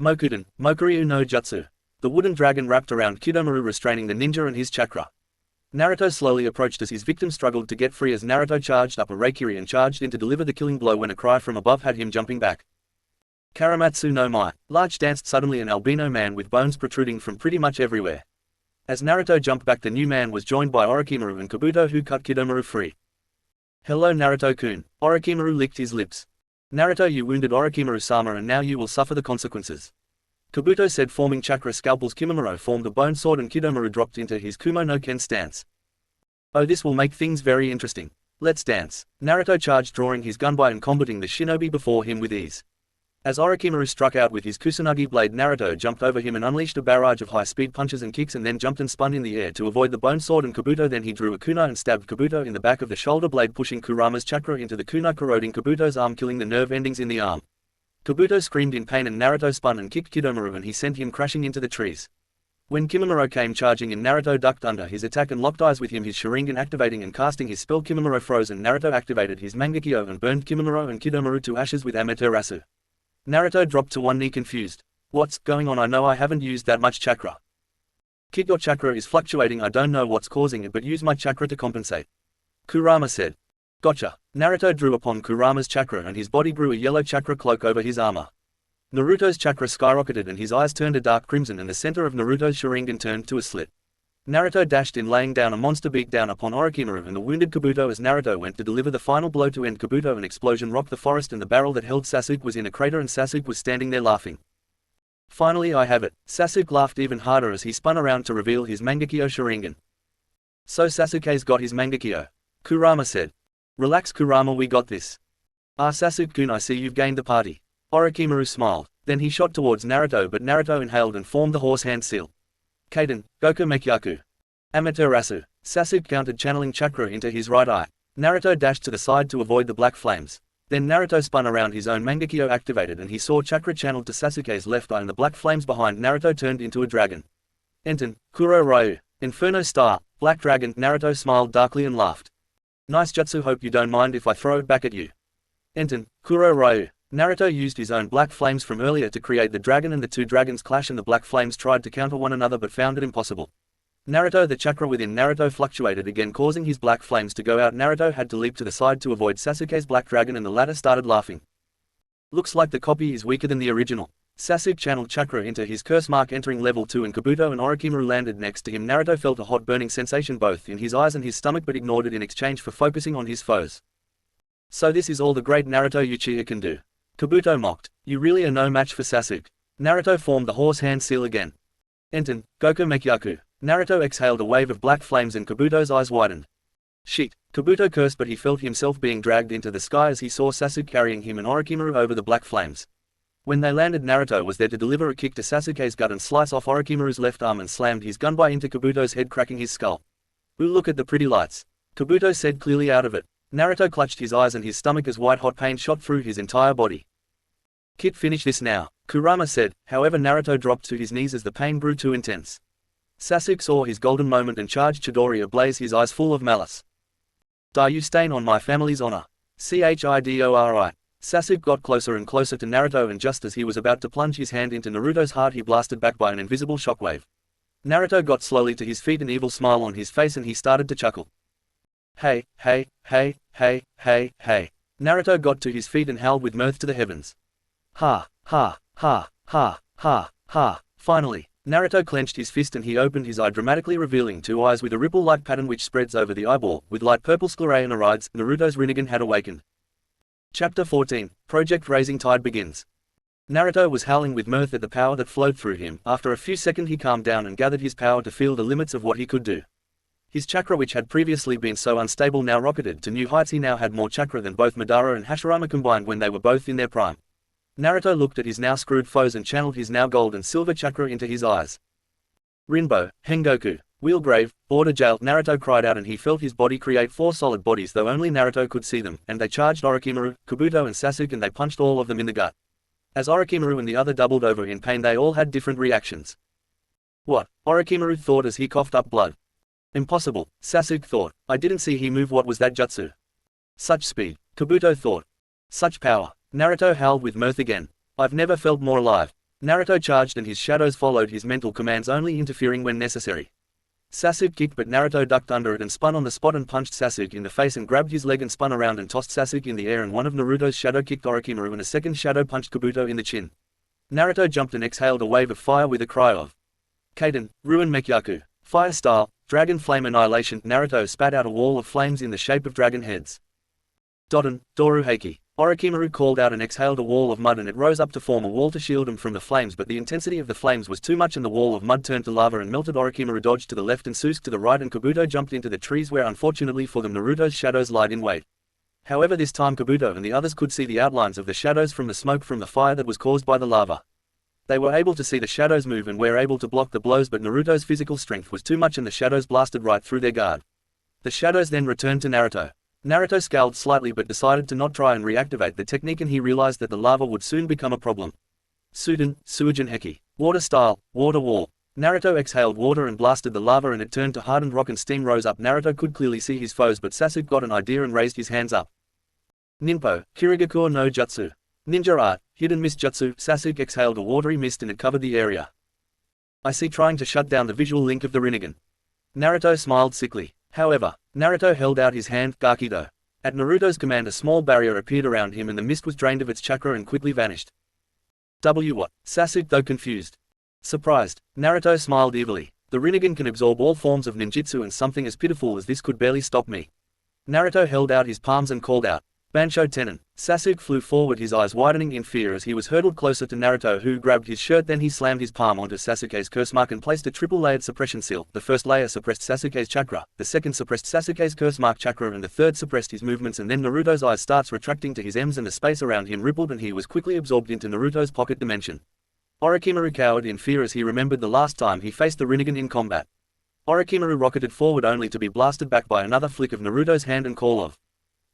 Mokuden, Mokuryu no Jutsu. The wooden dragon wrapped around Kidomaru, restraining the ninja and his chakra. Naruto slowly approached as his victim struggled to get free, as Naruto charged up a Reikiri and charged in to deliver the killing blow when a cry from above had him jumping back. Karamatsu no Mai. Large danced suddenly an albino man with bones protruding from pretty much everywhere. As Naruto jumped back, the new man was joined by Orochimaru and Kabuto, who cut Kidomaru free. Hello Naruto-kun. Orochimaru licked his lips. Naruto, you wounded Orochimaru-sama and now you will suffer the consequences. Kabuto said, forming chakra scalpels. Kimimaro formed a bone sword and Kidomaru dropped into his Kumo no Ken stance. Oh, this will make things very interesting. Let's dance. Naruto charged, drawing his gunbai and combating the shinobi before him with ease. As Orochimaru struck out with his Kusanagi blade, Naruto jumped over him and unleashed a barrage of high-speed punches and kicks, and then jumped and spun in the air to avoid the bone sword and Kabuto. Then he drew a kunai and stabbed Kabuto in the back of the shoulder blade, pushing Kurama's chakra into the kunai, corroding Kabuto's arm, killing the nerve endings in the arm. Kabuto screamed in pain and Naruto spun and kicked Kidomaru and he sent him crashing into the trees. When Kimimaro came charging in, Naruto ducked under his attack and locked eyes with him, his Sharingan activating and casting his spell. Kimimaro froze and Naruto activated his Mangekyo and burned Kimimaro and Kidomaru to ashes with Amaterasu. Naruto dropped to one knee confused. What's going on? I know I haven't used that much chakra. Kid, your chakra is fluctuating. I don't know what's causing it, but use my chakra to compensate. Kurama said. Gotcha. Naruto drew upon Kurama's chakra and his body grew a yellow chakra cloak over his armor. Naruto's chakra skyrocketed and his eyes turned a dark crimson, and the center of Naruto's Sharingan turned to a slit. Naruto dashed in, laying down a monster beat down upon Orochimaru and the wounded Kabuto. As Naruto went to deliver the final blow to end Kabuto, an explosion rocked the forest and the barrel that held Sasuke was in a crater, and Sasuke was standing there laughing. Finally I have it. Sasuke laughed even harder as he spun around to reveal his Mangekyo Sharingan. So Sasuke's got his Mangekyo. Kurama said. Relax Kurama, we got this. Ah Sasuke-kun, I see you've gained the party. Orochimaru smiled. Then he shot towards Naruto, but Naruto inhaled and formed the horse hand seal. Kaden, Goku Mekyaku. Amaterasu. Sasuke countered, channeling chakra into his right eye. Naruto dashed to the side to avoid the black flames. Then Naruto spun around, his own Mangekyo activated, and he saw chakra channeled to Sasuke's left eye, and the black flames behind Naruto turned into a dragon. Enten, Kuro Ryu. Inferno Star. Black Dragon. Naruto smiled darkly and laughed. Nice jutsu, hope you don't mind if I throw it back at you. Enten, Kuro Ryu. Naruto used his own black flames from earlier to create the dragon, and the two dragons clash, and the black flames tried to counter one another but found it impossible. Naruto, the chakra within Naruto fluctuated again, causing his black flames to go out. Naruto had to leap to the side to avoid Sasuke's black dragon, and the latter started laughing. Looks like the copy is weaker than the original. Sasuke channeled chakra into his curse mark, entering level 2, and Kabuto and Orochimaru landed next to him. Naruto felt a hot burning sensation both in his eyes and his stomach, but ignored it in exchange for focusing on his foes. So this is all the great Naruto Uchiha can do. Kabuto mocked. You really are no match for Sasuke. Naruto formed the horse hand seal again. Enten, Goku Mekyaku. Naruto exhaled a wave of black flames and Kabuto's eyes widened. Shit. Kabuto cursed, but he felt himself being dragged into the sky as he saw Sasuke carrying him and Orochimaru over the black flames. When they landed, Naruto was there to deliver a kick to Sasuke's gut and slice off Orochimaru's left arm, and slammed his gunbai into Kabuto's head, cracking his skull. Ooh, look at the pretty lights. Kabuto said, clearly out of it. Naruto clutched his eyes and his stomach as white-hot pain shot through his entire body. Kid, finish this now, Kurama said. However, Naruto dropped to his knees as the pain grew too intense. Sasuke saw his golden moment and charged Chidori ablaze, his eyes full of malice. "Die, you stain on my family's honor. Chidori. Sasuke got closer and closer to Naruto, and just as he was about to plunge his hand into Naruto's heart, he blasted back by an invisible shockwave. Naruto got slowly to his feet, an evil smile on his face, and he started to chuckle. Hey, hey, hey, hey, hey, hey. Naruto got to his feet and howled with mirth to the heavens. Ha, ha, ha, ha, ha, ha. Finally, Naruto clenched his fist and he opened his eye, dramatically revealing two eyes with a ripple-like pattern which spreads over the eyeball. With light purple sclerae and arides, Naruto's Rinnegan had awakened. Chapter 14, Project Raising Tide begins. Naruto was howling with mirth at the power that flowed through him. After a few seconds he calmed down and gathered his power to feel the limits of what he could do. His chakra, which had previously been so unstable, now rocketed to new heights. He now had more chakra than both Madara and Hashirama combined when they were both in their prime. Naruto looked at his now screwed foes and channeled his now gold and silver chakra into his eyes. Rinbo, Hengoku, Wheelgrave, Order Jail. Naruto cried out and he felt his body create four solid bodies, though only Naruto could see them, and they charged Orochimaru, Kabuto and Sasuke, and they punched all of them in the gut. As Orochimaru and the other doubled over in pain, they all had different reactions. What? Orochimaru thought as he coughed up blood. Impossible, Sasuke thought. I didn't see he move. What was that jutsu? Such speed, Kabuto thought. Such power. Naruto howled with mirth again. I've never felt more alive. Naruto charged and his shadows followed his mental commands, only interfering when necessary. Sasuke kicked, but Naruto ducked under it and spun on the spot and punched Sasuke in the face and grabbed his leg and spun around and tossed Sasuke in the air, and one of Naruto's shadow kicked Orochimaru and a second shadow punched Kabuto in the chin. Naruto jumped and exhaled a wave of fire with a cry of Kaiden, Ruin Mekyaku, Fire Style, Dragon Flame Annihilation. Naruto spat out a wall of flames in the shape of dragon heads. Doden, Doruheiki. Orochimaru called out and exhaled a wall of mud, and it rose up to form a wall to shield him from the flames, but the intensity of the flames was too much and the wall of mud turned to lava and melted. Orochimaru dodged to the left and Sasuke to the right, and Kabuto jumped into the trees, where unfortunately for them Naruto's shadows lied in wait. However, this time Kabuto and the others could see the outlines of the shadows from the smoke from the fire that was caused by the lava. They were able to see the shadows move and were able to block the blows, but Naruto's physical strength was too much and the shadows blasted right through their guard. The shadows then returned to Naruto. Naruto scowled slightly but decided to not try and reactivate the technique, and he realized that the lava would soon become a problem. Suden, Suijin Heki. Water Style, Water Wall. Naruto exhaled water and blasted the lava, and it turned to hardened rock and steam rose up. Naruto could clearly see his foes, but Sasuke got an idea and raised his hands up. Ninpo, Kirigaku no Jutsu. Ninja Art, Hidden Mist Jutsu. Sasuke exhaled a watery mist and it covered the area. I see, trying to shut down the visual link of the Rinnegan. Naruto smiled sickly. However, Naruto held out his hand, Gakido. At Naruto's command a small barrier appeared around him and the mist was drained of its chakra and quickly vanished. What? Sasuke, though confused. Surprised, Naruto smiled evilly. The Rinnegan can absorb all forms of ninjutsu, and something as pitiful as this could barely stop me. Naruto held out his palms and called out, Bansho Tenin. Sasuke flew forward, his eyes widening in fear as he was hurtled closer to Naruto, who grabbed his shirt. Then he slammed his palm onto Sasuke's curse mark and placed a triple-layered suppression seal. The first layer suppressed Sasuke's chakra, the second suppressed Sasuke's curse mark chakra, and the third suppressed his movements. And then Naruto's eyes starts retracting to his M's and the space around him rippled and he was quickly absorbed into Naruto's pocket dimension. Orochimaru cowered in fear as he remembered the last time he faced the Rinnegan in combat. Orochimaru rocketed forward only to be blasted back by another flick of Naruto's hand and call of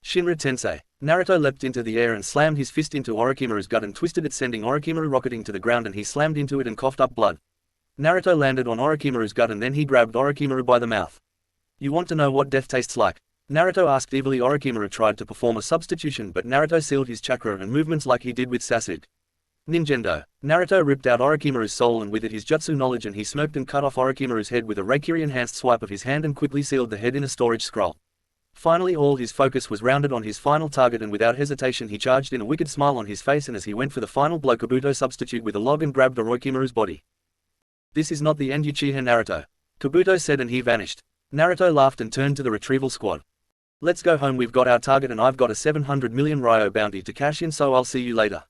Shinra Tensei. Naruto leapt into the air and slammed his fist into Orochimaru's gut and twisted it, sending Orochimaru rocketing to the ground, and he slammed into it and coughed up blood. Naruto landed on Orochimaru's gut and then he grabbed Orochimaru by the mouth. You want to know what death tastes like? Naruto asked evilly. Orochimaru tried to perform a substitution, but Naruto sealed his chakra and movements like he did with Sasuke. Ninjendo. Naruto ripped out Orochimaru's soul and with it his jutsu knowledge, and he smirked and cut off Orochimaru's head with a Reikiri-enhanced swipe of his hand and quickly sealed the head in a storage scroll. Finally all his focus was rounded on his final target, and without hesitation he charged in, a wicked smile on his face, and as he went for the final blow Kabuto substituted with a log and grabbed Orochimaru's body. This is not the end, Uchiha Naruto, Kabuto said, and he vanished. Naruto laughed and turned to the retrieval squad. Let's go home, we've got our target and I've got a 700 million Ryo bounty to cash in, so I'll see you later.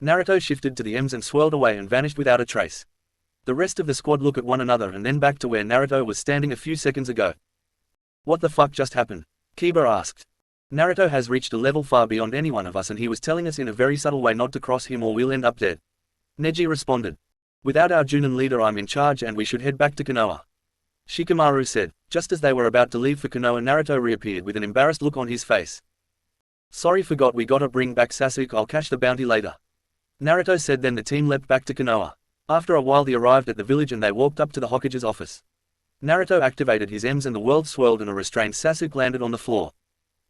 Naruto shifted to the M's and swirled away and vanished without a trace. The rest of the squad looked at one another and then back to where Naruto was standing a few seconds ago. What the fuck just happened? Kiba asked. Naruto has reached a level far beyond any one of us, and he was telling us in a very subtle way not to cross him or we'll end up dead. Neji responded. Without our Junin leader I'm in charge and we should head back to Konoha. Shikamaru said. Just as they were about to leave for Konoha, Naruto reappeared with an embarrassed look on his face. Sorry, forgot we gotta bring back Sasuke, I'll cash the bounty later. Naruto said. Then the team leapt back to Konoha. After a while they arrived at the village and they walked up to the Hokage's office. Naruto activated his M's and the world swirled and a restrained Sasuke landed on the floor.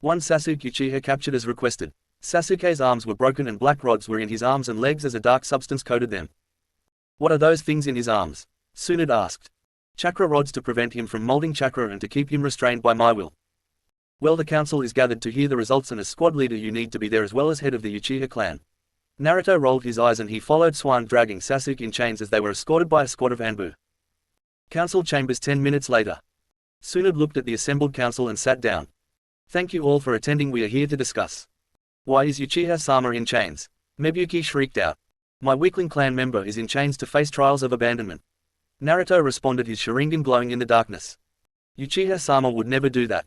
One Sasuke Uchiha captured as requested. Sasuke's arms were broken and black rods were in his arms and legs as a dark substance coated them. What are those things in his arms? Tsunade asked. Chakra rods to prevent him from molding chakra and to keep him restrained by my will. Well, the council is gathered to hear the results and as squad leader you need to be there as well as head of the Uchiha clan. Naruto rolled his eyes and he followed Swan dragging Sasuke in chains as they were escorted by a squad of Anbu. Council chambers 10 minutes later. Tsunade looked at the assembled council and sat down. Thank you all for attending, we are here to discuss. Why is Uchiha-sama in chains? Mebuki shrieked out. My weakling clan member is in chains to face trials of abandonment. Naruto responded, his Sharingan glowing in the darkness. Uchiha-sama would never do that.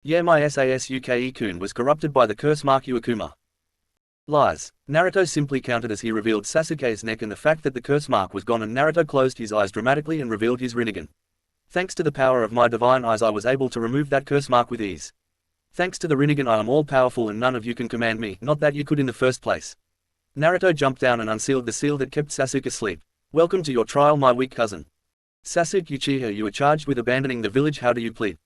Yeah, my Sasuke-kun was corrupted by the curse mark Iwakuma. Lies. Naruto simply countered as he revealed Sasuke's neck and the fact that the curse mark was gone, and Naruto closed his eyes dramatically and revealed his Rinnegan. Thanks to the power of my divine eyes I was able to remove that curse mark with ease. Thanks to the Rinnegan I am all powerful and none of you can command me, not that you could in the first place. Naruto jumped down and unsealed the seal that kept Sasuke asleep. Welcome to your trial, my weak cousin. Sasuke Uchiha, you are charged with abandoning the village, how do you plead?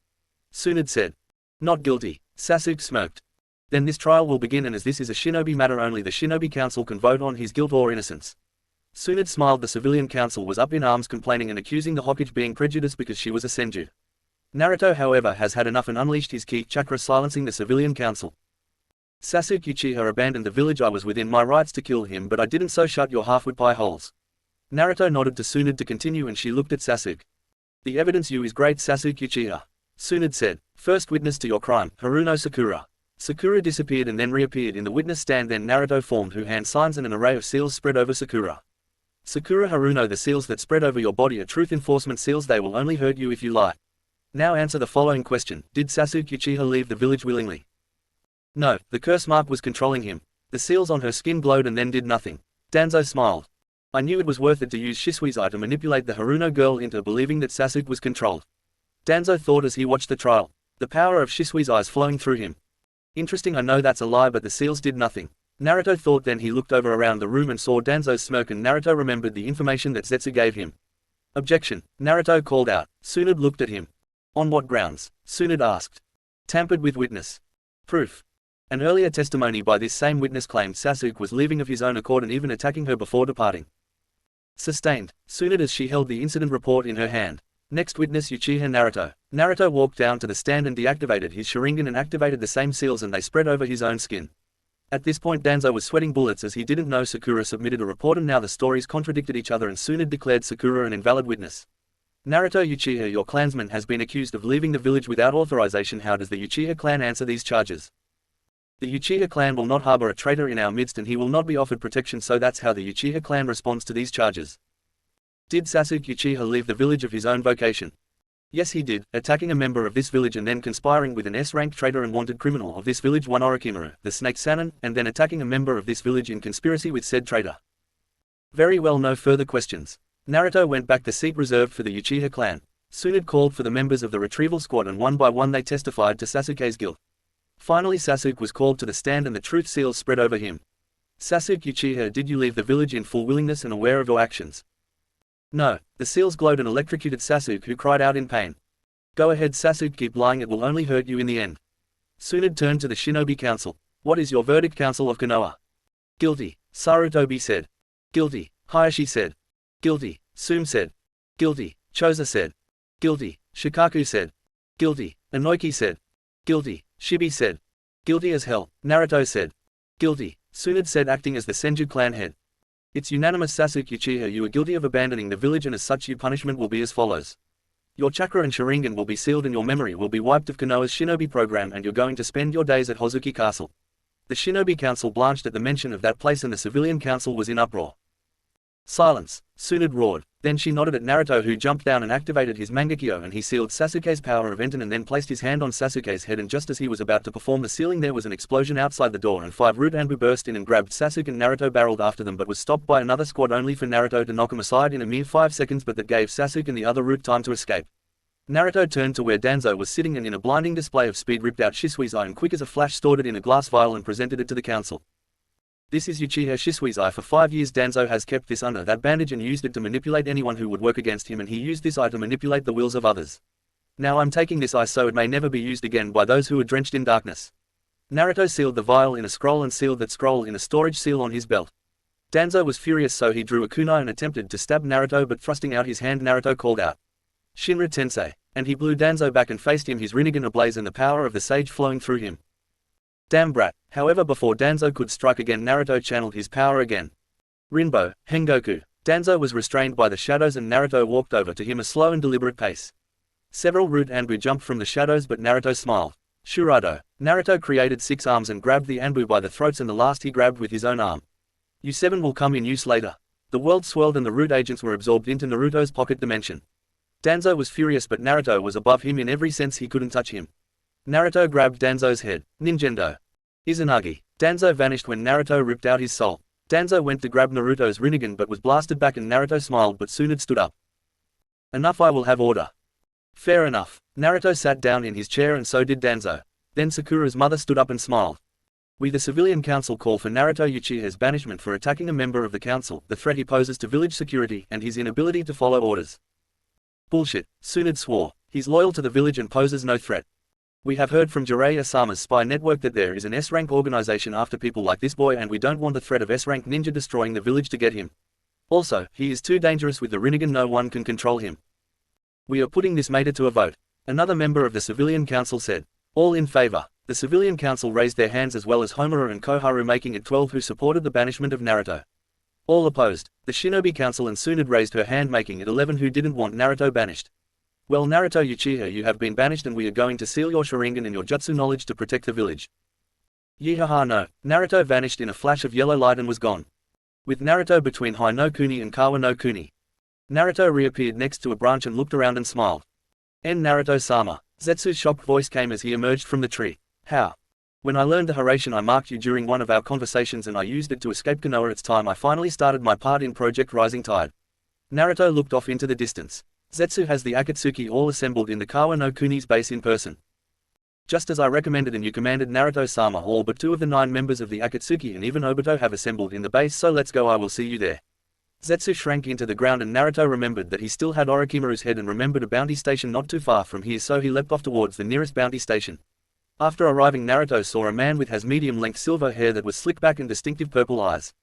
Tsunade said. Not guilty. Sasuke smirked. Then this trial will begin, and as this is a shinobi matter only the shinobi council can vote on his guilt or innocence. Tsunade smiled. The civilian council was up in arms complaining and accusing the Hokage being prejudiced because she was a senju. Naruto however has had enough and unleashed his ki chakra, silencing the civilian council. Sasuke Uchiha abandoned the village. I was within my rights to kill him but I didn't, so shut your half-wit pie holes. Naruto nodded to Tsunade to continue and she looked at Sasuke. The evidence you is great, Sasuke Uchiha. Tsunade said. First witness to your crime, Haruno Sakura. Sakura disappeared and then reappeared in the witness stand, then Naruto formed two hand signs and an array of seals spread over Sakura. Sakura Haruno, the seals that spread over your body are truth enforcement seals, they will only hurt you if you lie. Now answer the following question, did Sasuke Uchiha leave the village willingly? No, the curse mark was controlling him. The seals on her skin glowed and then did nothing. Danzo smiled. I knew it was worth it to use Shisui's eye to manipulate the Haruno girl into believing that Sasuke was controlled. Danzo thought as he watched the trial. The power of Shisui's eyes flowing through him. Interesting, I know that's a lie but the seals did nothing. Naruto thought, then he looked over around the room and saw Danzo's smirk and Naruto remembered the information that Zetsu gave him. Objection, Naruto called out. Tsunade looked at him. On what grounds? Tsunade asked. Tampered with witness. Proof. An earlier testimony by this same witness claimed Sasuke was leaving of his own accord and even attacking her before departing. Sustained. Tsunade as she held the incident report in her hand. Next witness, Uchiha Naruto. Naruto walked down to the stand and deactivated his Sharingan and activated the same seals and they spread over his own skin. At this point Danzo was sweating bullets as he didn't know Sakura submitted a report and now the stories contradicted each other and Tsunade declared Sakura an invalid witness. Naruto Uchiha, your clansman has been accused of leaving the village without authorization. How does the Uchiha clan answer these charges? The Uchiha clan will not harbor a traitor in our midst and he will not be offered protection, so that's how the Uchiha clan responds to these charges. Did Sasuke Uchiha leave the village of his own vocation? Yes he did, attacking a member of this village and then conspiring with an S-ranked traitor and wanted criminal of this village, one Orochimaru, the Snake Sannin, and then attacking a member of this village in conspiracy with said traitor. Very well, no further questions. Naruto went back the seat reserved for the Uchiha clan. Tsunade called for the members of the retrieval squad and one by one they testified to Sasuke's guilt. Finally Sasuke was called to the stand and the truth seals spread over him. Sasuke Uchiha, did you leave the village in full willingness and aware of your actions? No, the seals glowed and electrocuted Sasuke, who cried out in pain. Go ahead Sasuke, keep lying, it will only hurt you in the end. Tsunade turned to the Shinobi Council. What is your verdict, Council of Konoha? Guilty, Sarutobi said. Guilty, Hayashi said. Guilty, Sume said. Guilty, Choza said. Guilty, Shikaku said. Guilty, Inoki said. Guilty, Shibi said. Guilty as hell, Naruto said. Guilty, Tsunade said, acting as the Senju clan head. It's unanimous, Sasuke Uchiha, you are guilty of abandoning the village and as such your punishment will be as follows. Your chakra and Sharingan will be sealed and your memory will be wiped of Konoha's shinobi program and you're going to spend your days at Hozuki Castle. The shinobi council blanched at the mention of that place and the civilian council was in uproar. Silence, Tsunade roared. Then she nodded at Naruto, who jumped down and activated his Mangekyo and he sealed Sasuke's power of Enten and then placed his hand on Sasuke's head, and just as he was about to perform the sealing there was an explosion outside the door and 5 root Anbu burst in and grabbed Sasuke and Naruto barreled after them but was stopped by another squad only for Naruto to knock him aside in a mere 5 seconds, but that gave Sasuke and the other root time to escape. Naruto turned to where Danzo was sitting and in a blinding display of speed ripped out Shisui's eye and quick as a flash stored it in a glass vial and presented it to the council. This is Uchiha Shisui's eye. For 5 years Danzo has kept this under that bandage and used it to manipulate anyone who would work against him, and he used this eye to manipulate the wills of others. Now I'm taking this eye so it may never be used again by those who are drenched in darkness. Naruto sealed the vial in a scroll and sealed that scroll in a storage seal on his belt. Danzo was furious, so he drew a kunai and attempted to stab Naruto, but thrusting out his hand Naruto called out, "Shinra Tensei," and he blew Danzo back and faced him, his Rinnegan ablaze and the power of the sage flowing through him. Damn brat. However, before Danzo could strike again, Naruto channeled his power again. Rinbo, Hengoku. Danzo was restrained by the shadows and Naruto walked over to him a slow and deliberate pace. Several root Anbu jumped from the shadows, but Naruto smiled. Shurado. Naruto created 6 arms and grabbed the Anbu by the throats, and the last he grabbed with his own arm. U7 will come in use later. The world swirled and the root agents were absorbed into Naruto's pocket dimension. Danzo was furious, but Naruto was above him in every sense. He couldn't touch him. Naruto grabbed Danzo's head. Ninjendo. Izanagi. Danzo vanished when Naruto ripped out his soul. Danzo went to grab Naruto's Rinnegan but was blasted back, and Naruto smiled but soon had stood up. Enough, I will have order. Fair enough. Naruto sat down in his chair and so did Danzo. Then Sakura's mother stood up and smiled. We, the civilian council, call for Naruto Uchiha's banishment for attacking a member of the council, the threat he poses to village security, and his inability to follow orders. Bullshit, Tsunade swore. He's loyal to the village and poses no threat. We have heard from Jiraiya Asama's spy network that there is an S-rank organization after people like this boy, and we don't want the threat of S-rank ninja destroying the village to get him. Also, he is too dangerous with the Rinnegan, no one can control him. We are putting this matter to a vote. Another member of the civilian council said. All in favor. The civilian council raised their hands, as well as Homura and Koharu, making it 12 who supported the banishment of Naruto. All opposed. The Shinobi Council and Tsunade raised her hand, making it 11 who didn't want Naruto banished. Well, Naruto Uchiha, you have been banished and we are going to seal your Sharingan and your jutsu knowledge to protect the village. Yihaha no. Naruto vanished in a flash of yellow light and was gone. With Naruto between Hai no Kuni and Kawa no Kuni. Naruto reappeared next to a branch and looked around and smiled. Naruto-sama. Zetsu's shocked voice came as he emerged from the tree. How? When I learned the Haration, I marked you during one of our conversations and I used it to escape Konoha. It's time I finally started my part in Project Rising Tide. Naruto looked off into the distance. Zetsu has the Akatsuki all assembled in the Kawa no Kuni's base in person. Just as I recommended, and you commanded, Naruto-sama, all but 2 of the 9 members of the Akatsuki and even Obito have assembled in the base, so let's go, I will see you there. Zetsu shrank into the ground and Naruto remembered that he still had Orochimaru's head and remembered a bounty station not too far from here, so he leapt off towards the nearest bounty station. After arriving, Naruto saw a man with medium-length silver hair that was slicked back and distinctive purple eyes.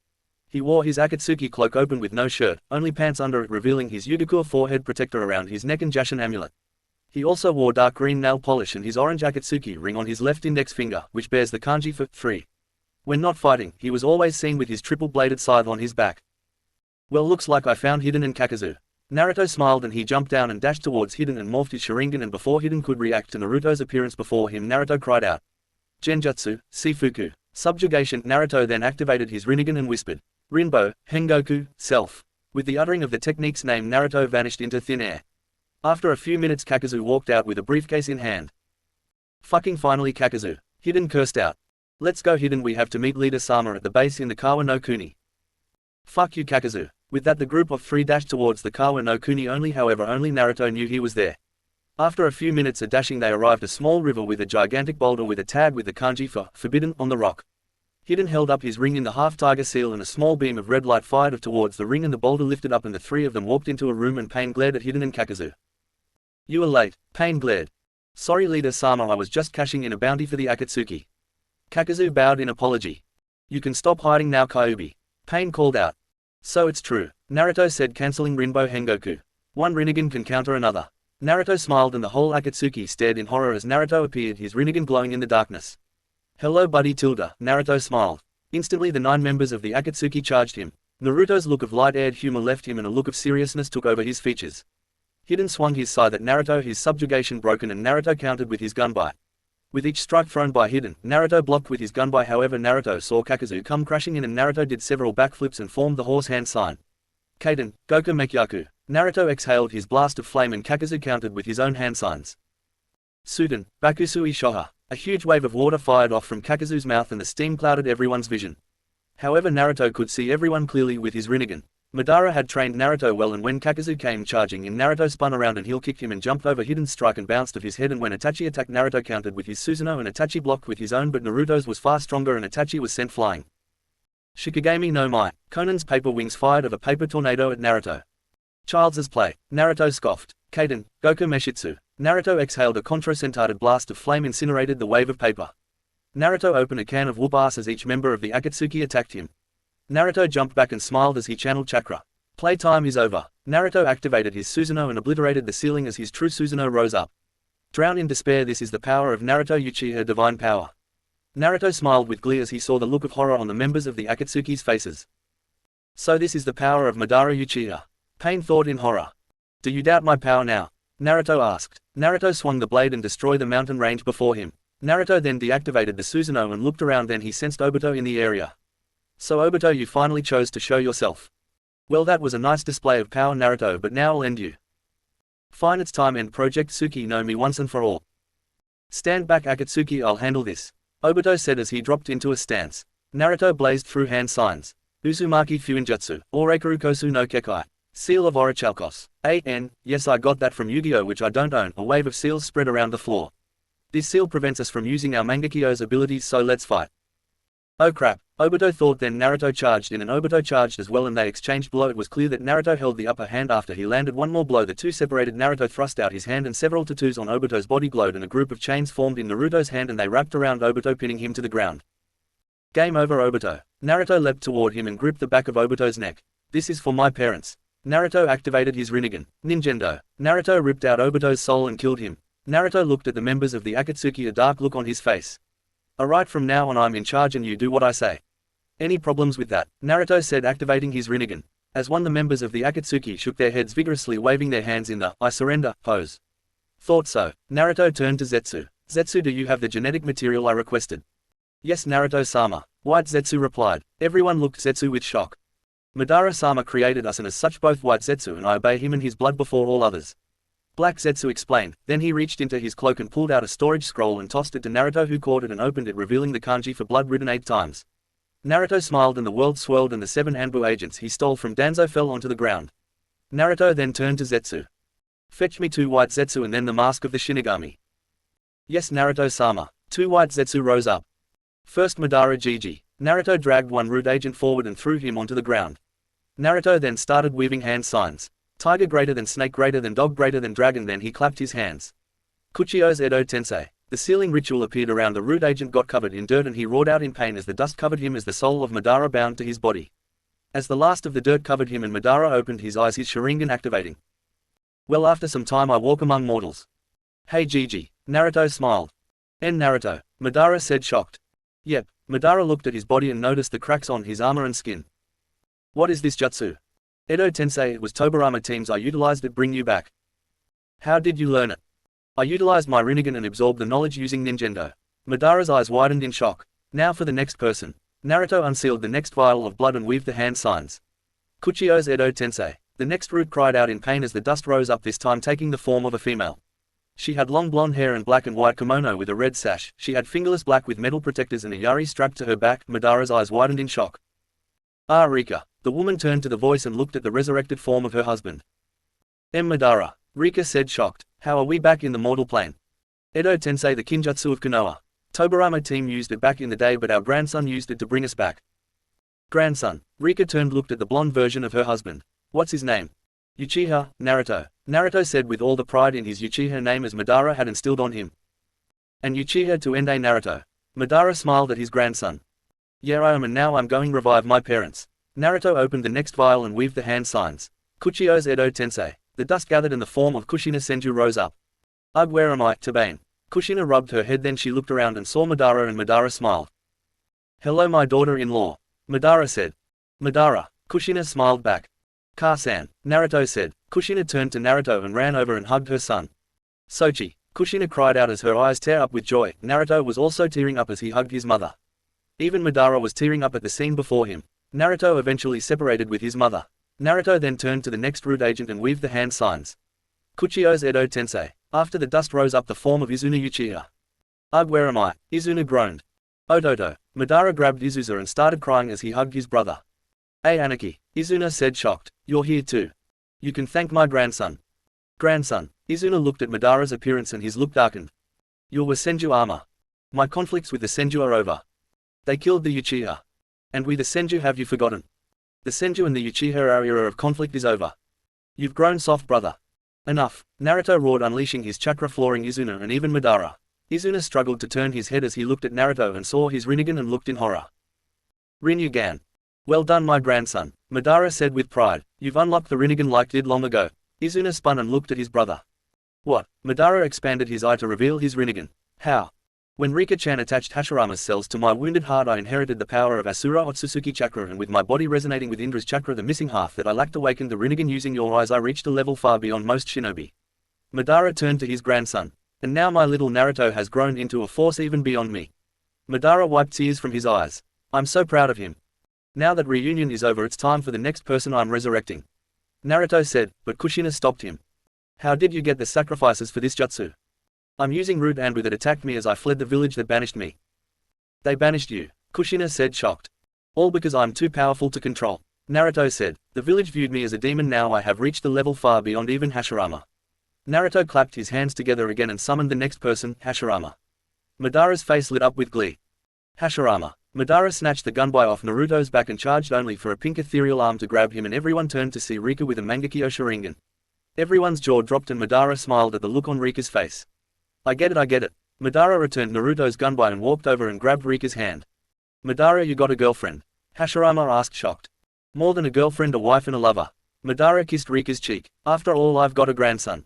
He wore his Akatsuki cloak open with no shirt, only pants under it, revealing his Yugakure forehead protector around his neck and Jashin amulet. He also wore dark green nail polish and his orange Akatsuki ring on his left index finger, which bears the kanji for 3. When not fighting, he was always seen with his triple-bladed scythe on his back. Well, looks like I found Hiden and Kakazu. Naruto smiled and he jumped down and dashed towards Hiden and morphed his Sharingan, and before Hiden could react to Naruto's appearance before him, Naruto cried out. Genjutsu, Sifuku. Subjugation. Naruto then activated his Rinnegan and whispered. Rinbo, Hengoku, self. With the uttering of the technique's name, Naruto vanished into thin air. After a few minutes, Kakazu walked out with a briefcase in hand. Fucking finally, Kakazu. Hiden cursed out. Let's go, Hiden, we have to meet Leader Sama at the base in the Kawa no Kuni. Fuck you, Kakazu. With that, the group of 3 dashed towards the Kawa no Kuni, only Naruto knew he was there. After a few minutes of dashing, they arrived at a small river with a gigantic boulder with a tag with the kanji for forbidden on the rock. Hiden held up his ring in the half-tiger seal and a small beam of red light fired towards the ring and the boulder lifted up and the 3 of them walked into a room and Pain glared at Hiden and Kakazu. You are late, Pain glared. Sorry Leader Sama, I was just cashing in a bounty for the Akatsuki. Kakazu bowed in apology. You can stop hiding now, Kyuubi. Pain called out. So it's true, Naruto said, cancelling Rinbo Hengoku. One Rinnegan can counter another. Naruto smiled and the whole Akatsuki stared in horror as Naruto appeared, his Rinnegan glowing in the darkness. Hello buddy Tilda, Naruto smiled. Instantly the 9 members of the Akatsuki charged him. Naruto's look of light-aired humor left him and a look of seriousness took over his features. Hiden swung his scythe at Naruto, his subjugation broken, and Naruto countered with his gunbai. With each strike thrown by Hiden, Naruto blocked with his gunbai. However, Naruto saw Kakazu come crashing in and Naruto did several backflips and formed the horse hand sign. Kaiden, Goku Mekyaku. Naruto exhaled his blast of flame and Kakazu countered with his own hand signs. Suden, Bakusui Shoha. A huge wave of water fired off from Kakazu's mouth and the steam clouded everyone's vision. However, Naruto could see everyone clearly with his Rinnegan. Madara had trained Naruto well, and when Kakazu came charging in, Naruto spun around and heel kicked him and jumped over Hiden's strike and bounced off his head, and when Itachi attacked, Naruto countered with his Susanoo and Itachi blocked with his own, but Naruto's was far stronger and Itachi was sent flying. Shikigami no Mai. Conan's paper wings fired of a paper tornado at Naruto. Child's play. Naruto scoffed. Kaden, Goku Meshitsu. Naruto exhaled a concentrated blast of flame incinerated the wave of paper. Naruto opened a can of whoop ass as each member of the Akatsuki attacked him. Naruto jumped back and smiled as he channeled chakra. Playtime is over. Naruto activated his Susanoo and obliterated the ceiling as his true Susanoo rose up. Drowned in despair, this is the power of Naruto Uchiha divine power. Naruto smiled with glee as he saw the look of horror on the members of the Akatsuki's faces. So this is the power of Madara Uchiha. Pain thought in horror. Do you doubt my power now? Naruto asked. Naruto swung the blade and destroyed the mountain range before him. Naruto then deactivated the Susanoo and looked around, then he sensed Obito in the area. So Obito, you finally chose to show yourself. Well, that was a nice display of power, Naruto, but now I'll end you. Fine, it's time, end Project Tsuki no Mi once and for all. Stand back Akatsuki, I'll handle this, Obito said as he dropped into a stance. Naruto blazed through hand signs. Uzumaki Fuinjutsu, Oreikurukosu no Kekai. Seal of Orichalcos. Yes, I got that from Yu-Gi-Oh, which I don't own. A wave of seals spread around the floor. This seal prevents us from using our Mangekyo's abilities, so let's fight. Oh crap, Obito thought. Then Naruto charged in and Obito charged as well and they exchanged blow. It was clear that Naruto held the upper hand. After he landed one more blow, the two separated. Naruto thrust out his hand and several tattoos on Obito's body glowed and a group of chains formed in Naruto's hand and they wrapped around Obito, pinning him to the ground. Game over, Obito. Naruto leapt toward him and gripped the back of Obito's neck. This is for my parents. Naruto activated his Rinnegan, Ninjendo. Naruto ripped out Obito's soul and killed him. Naruto looked at the members of the Akatsuki, a dark look on his face. Alright, from now on I'm in charge and you do what I say. Any problems with that? Naruto said, activating his Rinnegan. As one, the members of the Akatsuki shook their heads vigorously, waving their hands in the I surrender pose. Thought so. Naruto turned to Zetsu. Zetsu, do you have the genetic material I requested? Yes, Naruto-sama. White Zetsu replied. Everyone looked Zetsu with shock. Madara-sama created us and as such both White Zetsu and I obey him and his blood before all others. Black Zetsu explained. Then he reached into his cloak and pulled out a storage scroll and tossed it to Naruto, who caught it and opened it, revealing the kanji for blood written 8 times. Naruto smiled and the world swirled and the 7 Anbu agents he stole from Danzo fell onto the ground. Naruto then turned to Zetsu. Fetch me 2 White Zetsu and then the mask of the Shinigami. Yes, Naruto-sama. 2 White Zetsu rose up. First Madara Gigi. Naruto dragged one root agent forward and threw him onto the ground. Naruto then started weaving hand signs. Tiger greater than snake greater than dog greater than dragon. Then he clapped his hands. Kuchio's Edo Tensei. The sealing ritual appeared around the root agent, got covered in dirt and he roared out in pain as the dust covered him as the soul of Madara bound to his body. As the last of the dirt covered him and Madara opened his eyes, his Sharingan activating. Well, after some time I walk among mortals. Hey Gigi. Naruto smiled. Naruto. Madara said, shocked. Yep. Madara looked at his body and noticed the cracks on his armor and skin. What is this jutsu? Edo Tensei, it was Tobirama teams I utilized it, bring you back. How did you learn it? I utilized my Rinnegan and absorbed the knowledge using Ninjendo. Madara's eyes widened in shock. Now for the next person. Naruto unsealed the next vial of blood and weaved the hand signs. Kuchio's Edo Tensei. The next root cried out in pain as the dust rose up, this time taking the form of a female. She had long blonde hair and black and white kimono with a red sash. She had fingerless black with metal protectors and a yari strapped to her back. Madara's eyes widened in shock. Ah, Rika. The woman turned to the voice and looked at the resurrected form of her husband. Madara. Rika said, shocked. How are we back in the mortal plane? Edo Tensei, the Kinjutsu of Konoha. Tobirama team used it back in the day, but our grandson used it to bring us back. Grandson. Rika turned, looked at the blonde version of her husband. What's his name? Uchiha, Naruto. Naruto said with all the pride in his Uchiha name as Madara had instilled on him. And Uchiha to end Naruto. Madara smiled at his grandson. Yeah, I am, and now I'm going revive my parents. Naruto opened the next vial and weaved the hand signs. Kuchio's Edo Tensei. The dust gathered and the form of Kushina Senju rose up. Ugh, where am I, Tabane? Kushina rubbed her head, then she looked around and saw Madara and Madara smiled. Hello my daughter-in-law. Madara said. Madara. Kushina smiled back. Ka-san. Naruto said. Kushina turned to Naruto and ran over and hugged her son. Sochi. Kushina cried out as her eyes tear up with joy. Naruto was also tearing up as he hugged his mother. Even Madara was tearing up at the scene before him. Naruto eventually separated with his mother. Naruto then turned to the next root agent and weaved the hand signs. Kuchio's Edo Tensei. After the dust rose up the form of Izuna Uchiha. Ugh, where am I? Izuna groaned. Ototo. Madara grabbed Izusa and started crying as he hugged his brother. Hey Aniki. Izuna said, shocked. You're here too. You can thank my grandson. Grandson. Izuna looked at Madara's appearance and his look darkened. You were Senju armor. My conflicts with the Senju are over. They killed the Uchiha. And we the Senju, have you forgotten? The Senju and the Uchiha era of conflict is over. You've grown soft, brother. Enough, Naruto roared, unleashing his chakra, flooring Izuna and even Madara. Izuna struggled to turn his head as he looked at Naruto and saw his Rinnegan and looked in horror. Rinnegan. Well done, my grandson, Madara said with pride. You've unlocked the Rinnegan like did long ago. Izuna spun and looked at his brother. What? Madara expanded his eye to reveal his Rinnegan. How? When Rika-chan attached Hashirama's cells to my wounded heart, I inherited the power of Asura Otsutsuki chakra, and with my body resonating with Indra's chakra, the missing half that I lacked, awakened the Rinnegan. Using your eyes I reached a level far beyond most shinobi. Madara turned to his grandson. And now my little Naruto has grown into a force even beyond me. Madara wiped tears from his eyes. I'm so proud of him. Now that reunion is over, it's time for the next person I'm resurrecting. Naruto said, but Kushina stopped him. How did you get the sacrifices for this jutsu? I'm using root and with it attacked me as I fled the village that banished me. They banished you, Kushina said, shocked. All because I'm too powerful to control. Naruto said, the village viewed me as a demon. Now I have reached a level far beyond even Hashirama. Naruto clapped his hands together again and summoned the next person, Hashirama. Madara's face lit up with glee. Hashirama. Madara snatched the gunbai off Naruto's back and charged only for a pink ethereal arm to grab him, and everyone turned to see Rika with a Mangekyo Sharingan. Everyone's jaw dropped and Madara smiled at the look on Rika's face. I get it. Madara returned Naruto's gunbai and walked over and grabbed Rika's hand. Madara, you got a girlfriend? Hashirama asked, shocked. More than a girlfriend, a wife and a lover. Madara kissed Rika's cheek. After all, I've got a grandson.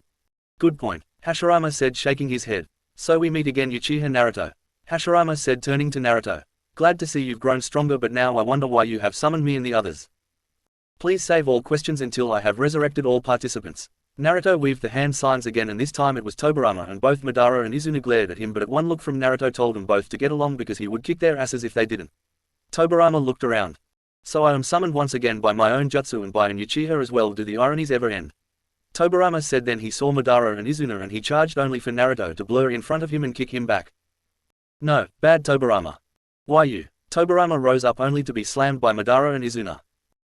Good point, Hashirama said, shaking his head. So we meet again, Uchiha Naruto. Hashirama said, turning to Naruto. Glad to see you've grown stronger, but now I wonder why you have summoned me and the others. Please save all questions until I have resurrected all participants. Naruto weaved the hand signs again, and this time it was Tobirama, and both Madara and Izuna glared at him, but at one look from Naruto told them both to get along because he would kick their asses if they didn't. Tobirama looked around. So I am summoned once again by my own jutsu and by an Uchiha as well. Do the ironies ever end? Tobirama said. Then he saw Madara and Izuna and he charged only for Naruto to blur in front of him and kick him back. No, bad Tobirama. Why you? Tobirama rose up only to be slammed by Madara and Izuna.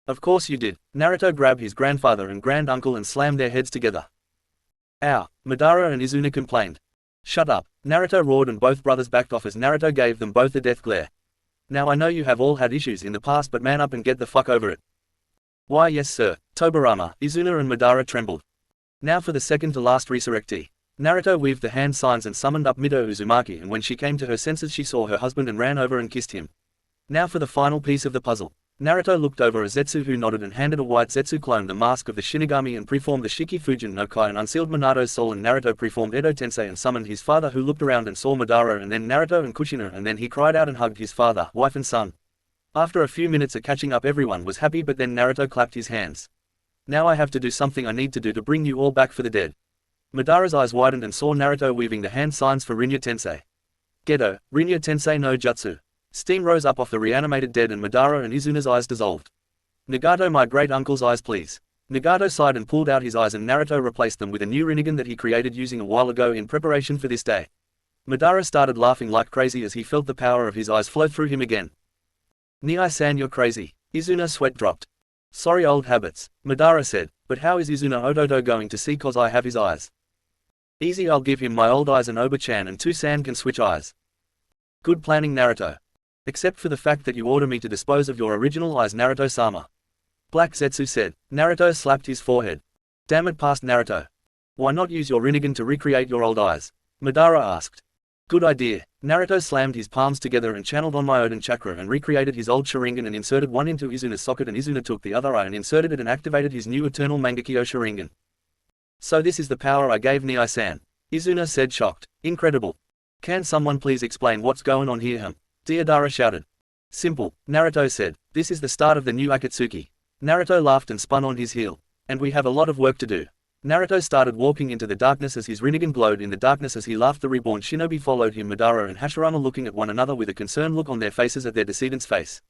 Of course you did. Naruto grabbed his grandfather and granduncle and slammed their heads together. Ow, Madara and Izuna complained. Shut up, Naruto roared, and both brothers backed off as Naruto gave them both a death glare. Now I know you have all had issues in the past, but man up and get the fuck over it. Why yes sir, Tobirama, Izuna and Madara trembled. Now for the second to last resurrectee. Naruto weaved the hand signs and summoned up Mido Uzumaki, and when she came to her senses she saw her husband and ran over and kissed him. Now for the final piece of the puzzle. Naruto looked over at Zetsu, who nodded and handed a white Zetsu clone the mask of the Shinigami and preformed the Shiki Fujin no Kai and unsealed Minato's soul, and Naruto preformed Edo Tensei and summoned his father, who looked around and saw Madara and then Naruto and Kushina, and then he cried out and hugged his father, wife and son. After a few minutes of catching up everyone was happy, but then Naruto clapped his hands. Now I have to do something I need to do to bring you all back for the dead. Madara's eyes widened and saw Naruto weaving the hand signs for Rinnya Tensei. Gedo, Rinnya Tensei no Jutsu. Steam rose up off the reanimated dead and Madara and Izuna's eyes dissolved. Nagato, my great uncle's eyes please. Nagato sighed and pulled out his eyes, and Naruto replaced them with a new Rinnegan that he created using a while ago in preparation for this day. Madara started laughing like crazy as he felt the power of his eyes flow through him again. Niai-san, you're crazy. Izuna sweat dropped. Sorry, old habits, Madara said, but how is Izuna Odoto going to see cause I have his eyes? Easy, I'll give him my old eyes and Oba-chan and Two-san can switch eyes. Good planning, Naruto. Except for the fact that you order me to dispose of your original eyes, Naruto-sama. Black Zetsu said. Naruto slapped his forehead. Damn it, past Naruto. Why not use your Rinnegan to recreate your old eyes? Madara asked. Good idea. Naruto slammed his palms together and channeled on Myoden chakra and recreated his old Sharingan and inserted one into Izuna's socket, and Izuna took the other eye and inserted it and activated his new eternal Mangekyo Sharingan. So this is the power I gave Niai-san. Izuna said, shocked. Incredible. Can someone please explain what's going on here? Deodara shouted. Simple, Naruto said. This is the start of the new Akatsuki. Naruto laughed and spun on his heel. And we have a lot of work to do. Naruto started walking into the darkness as his Rinnegan glowed in the darkness as he laughed. The reborn shinobi followed him, Madara and Hashirama looking at one another with a concerned look on their faces at their decedent's face.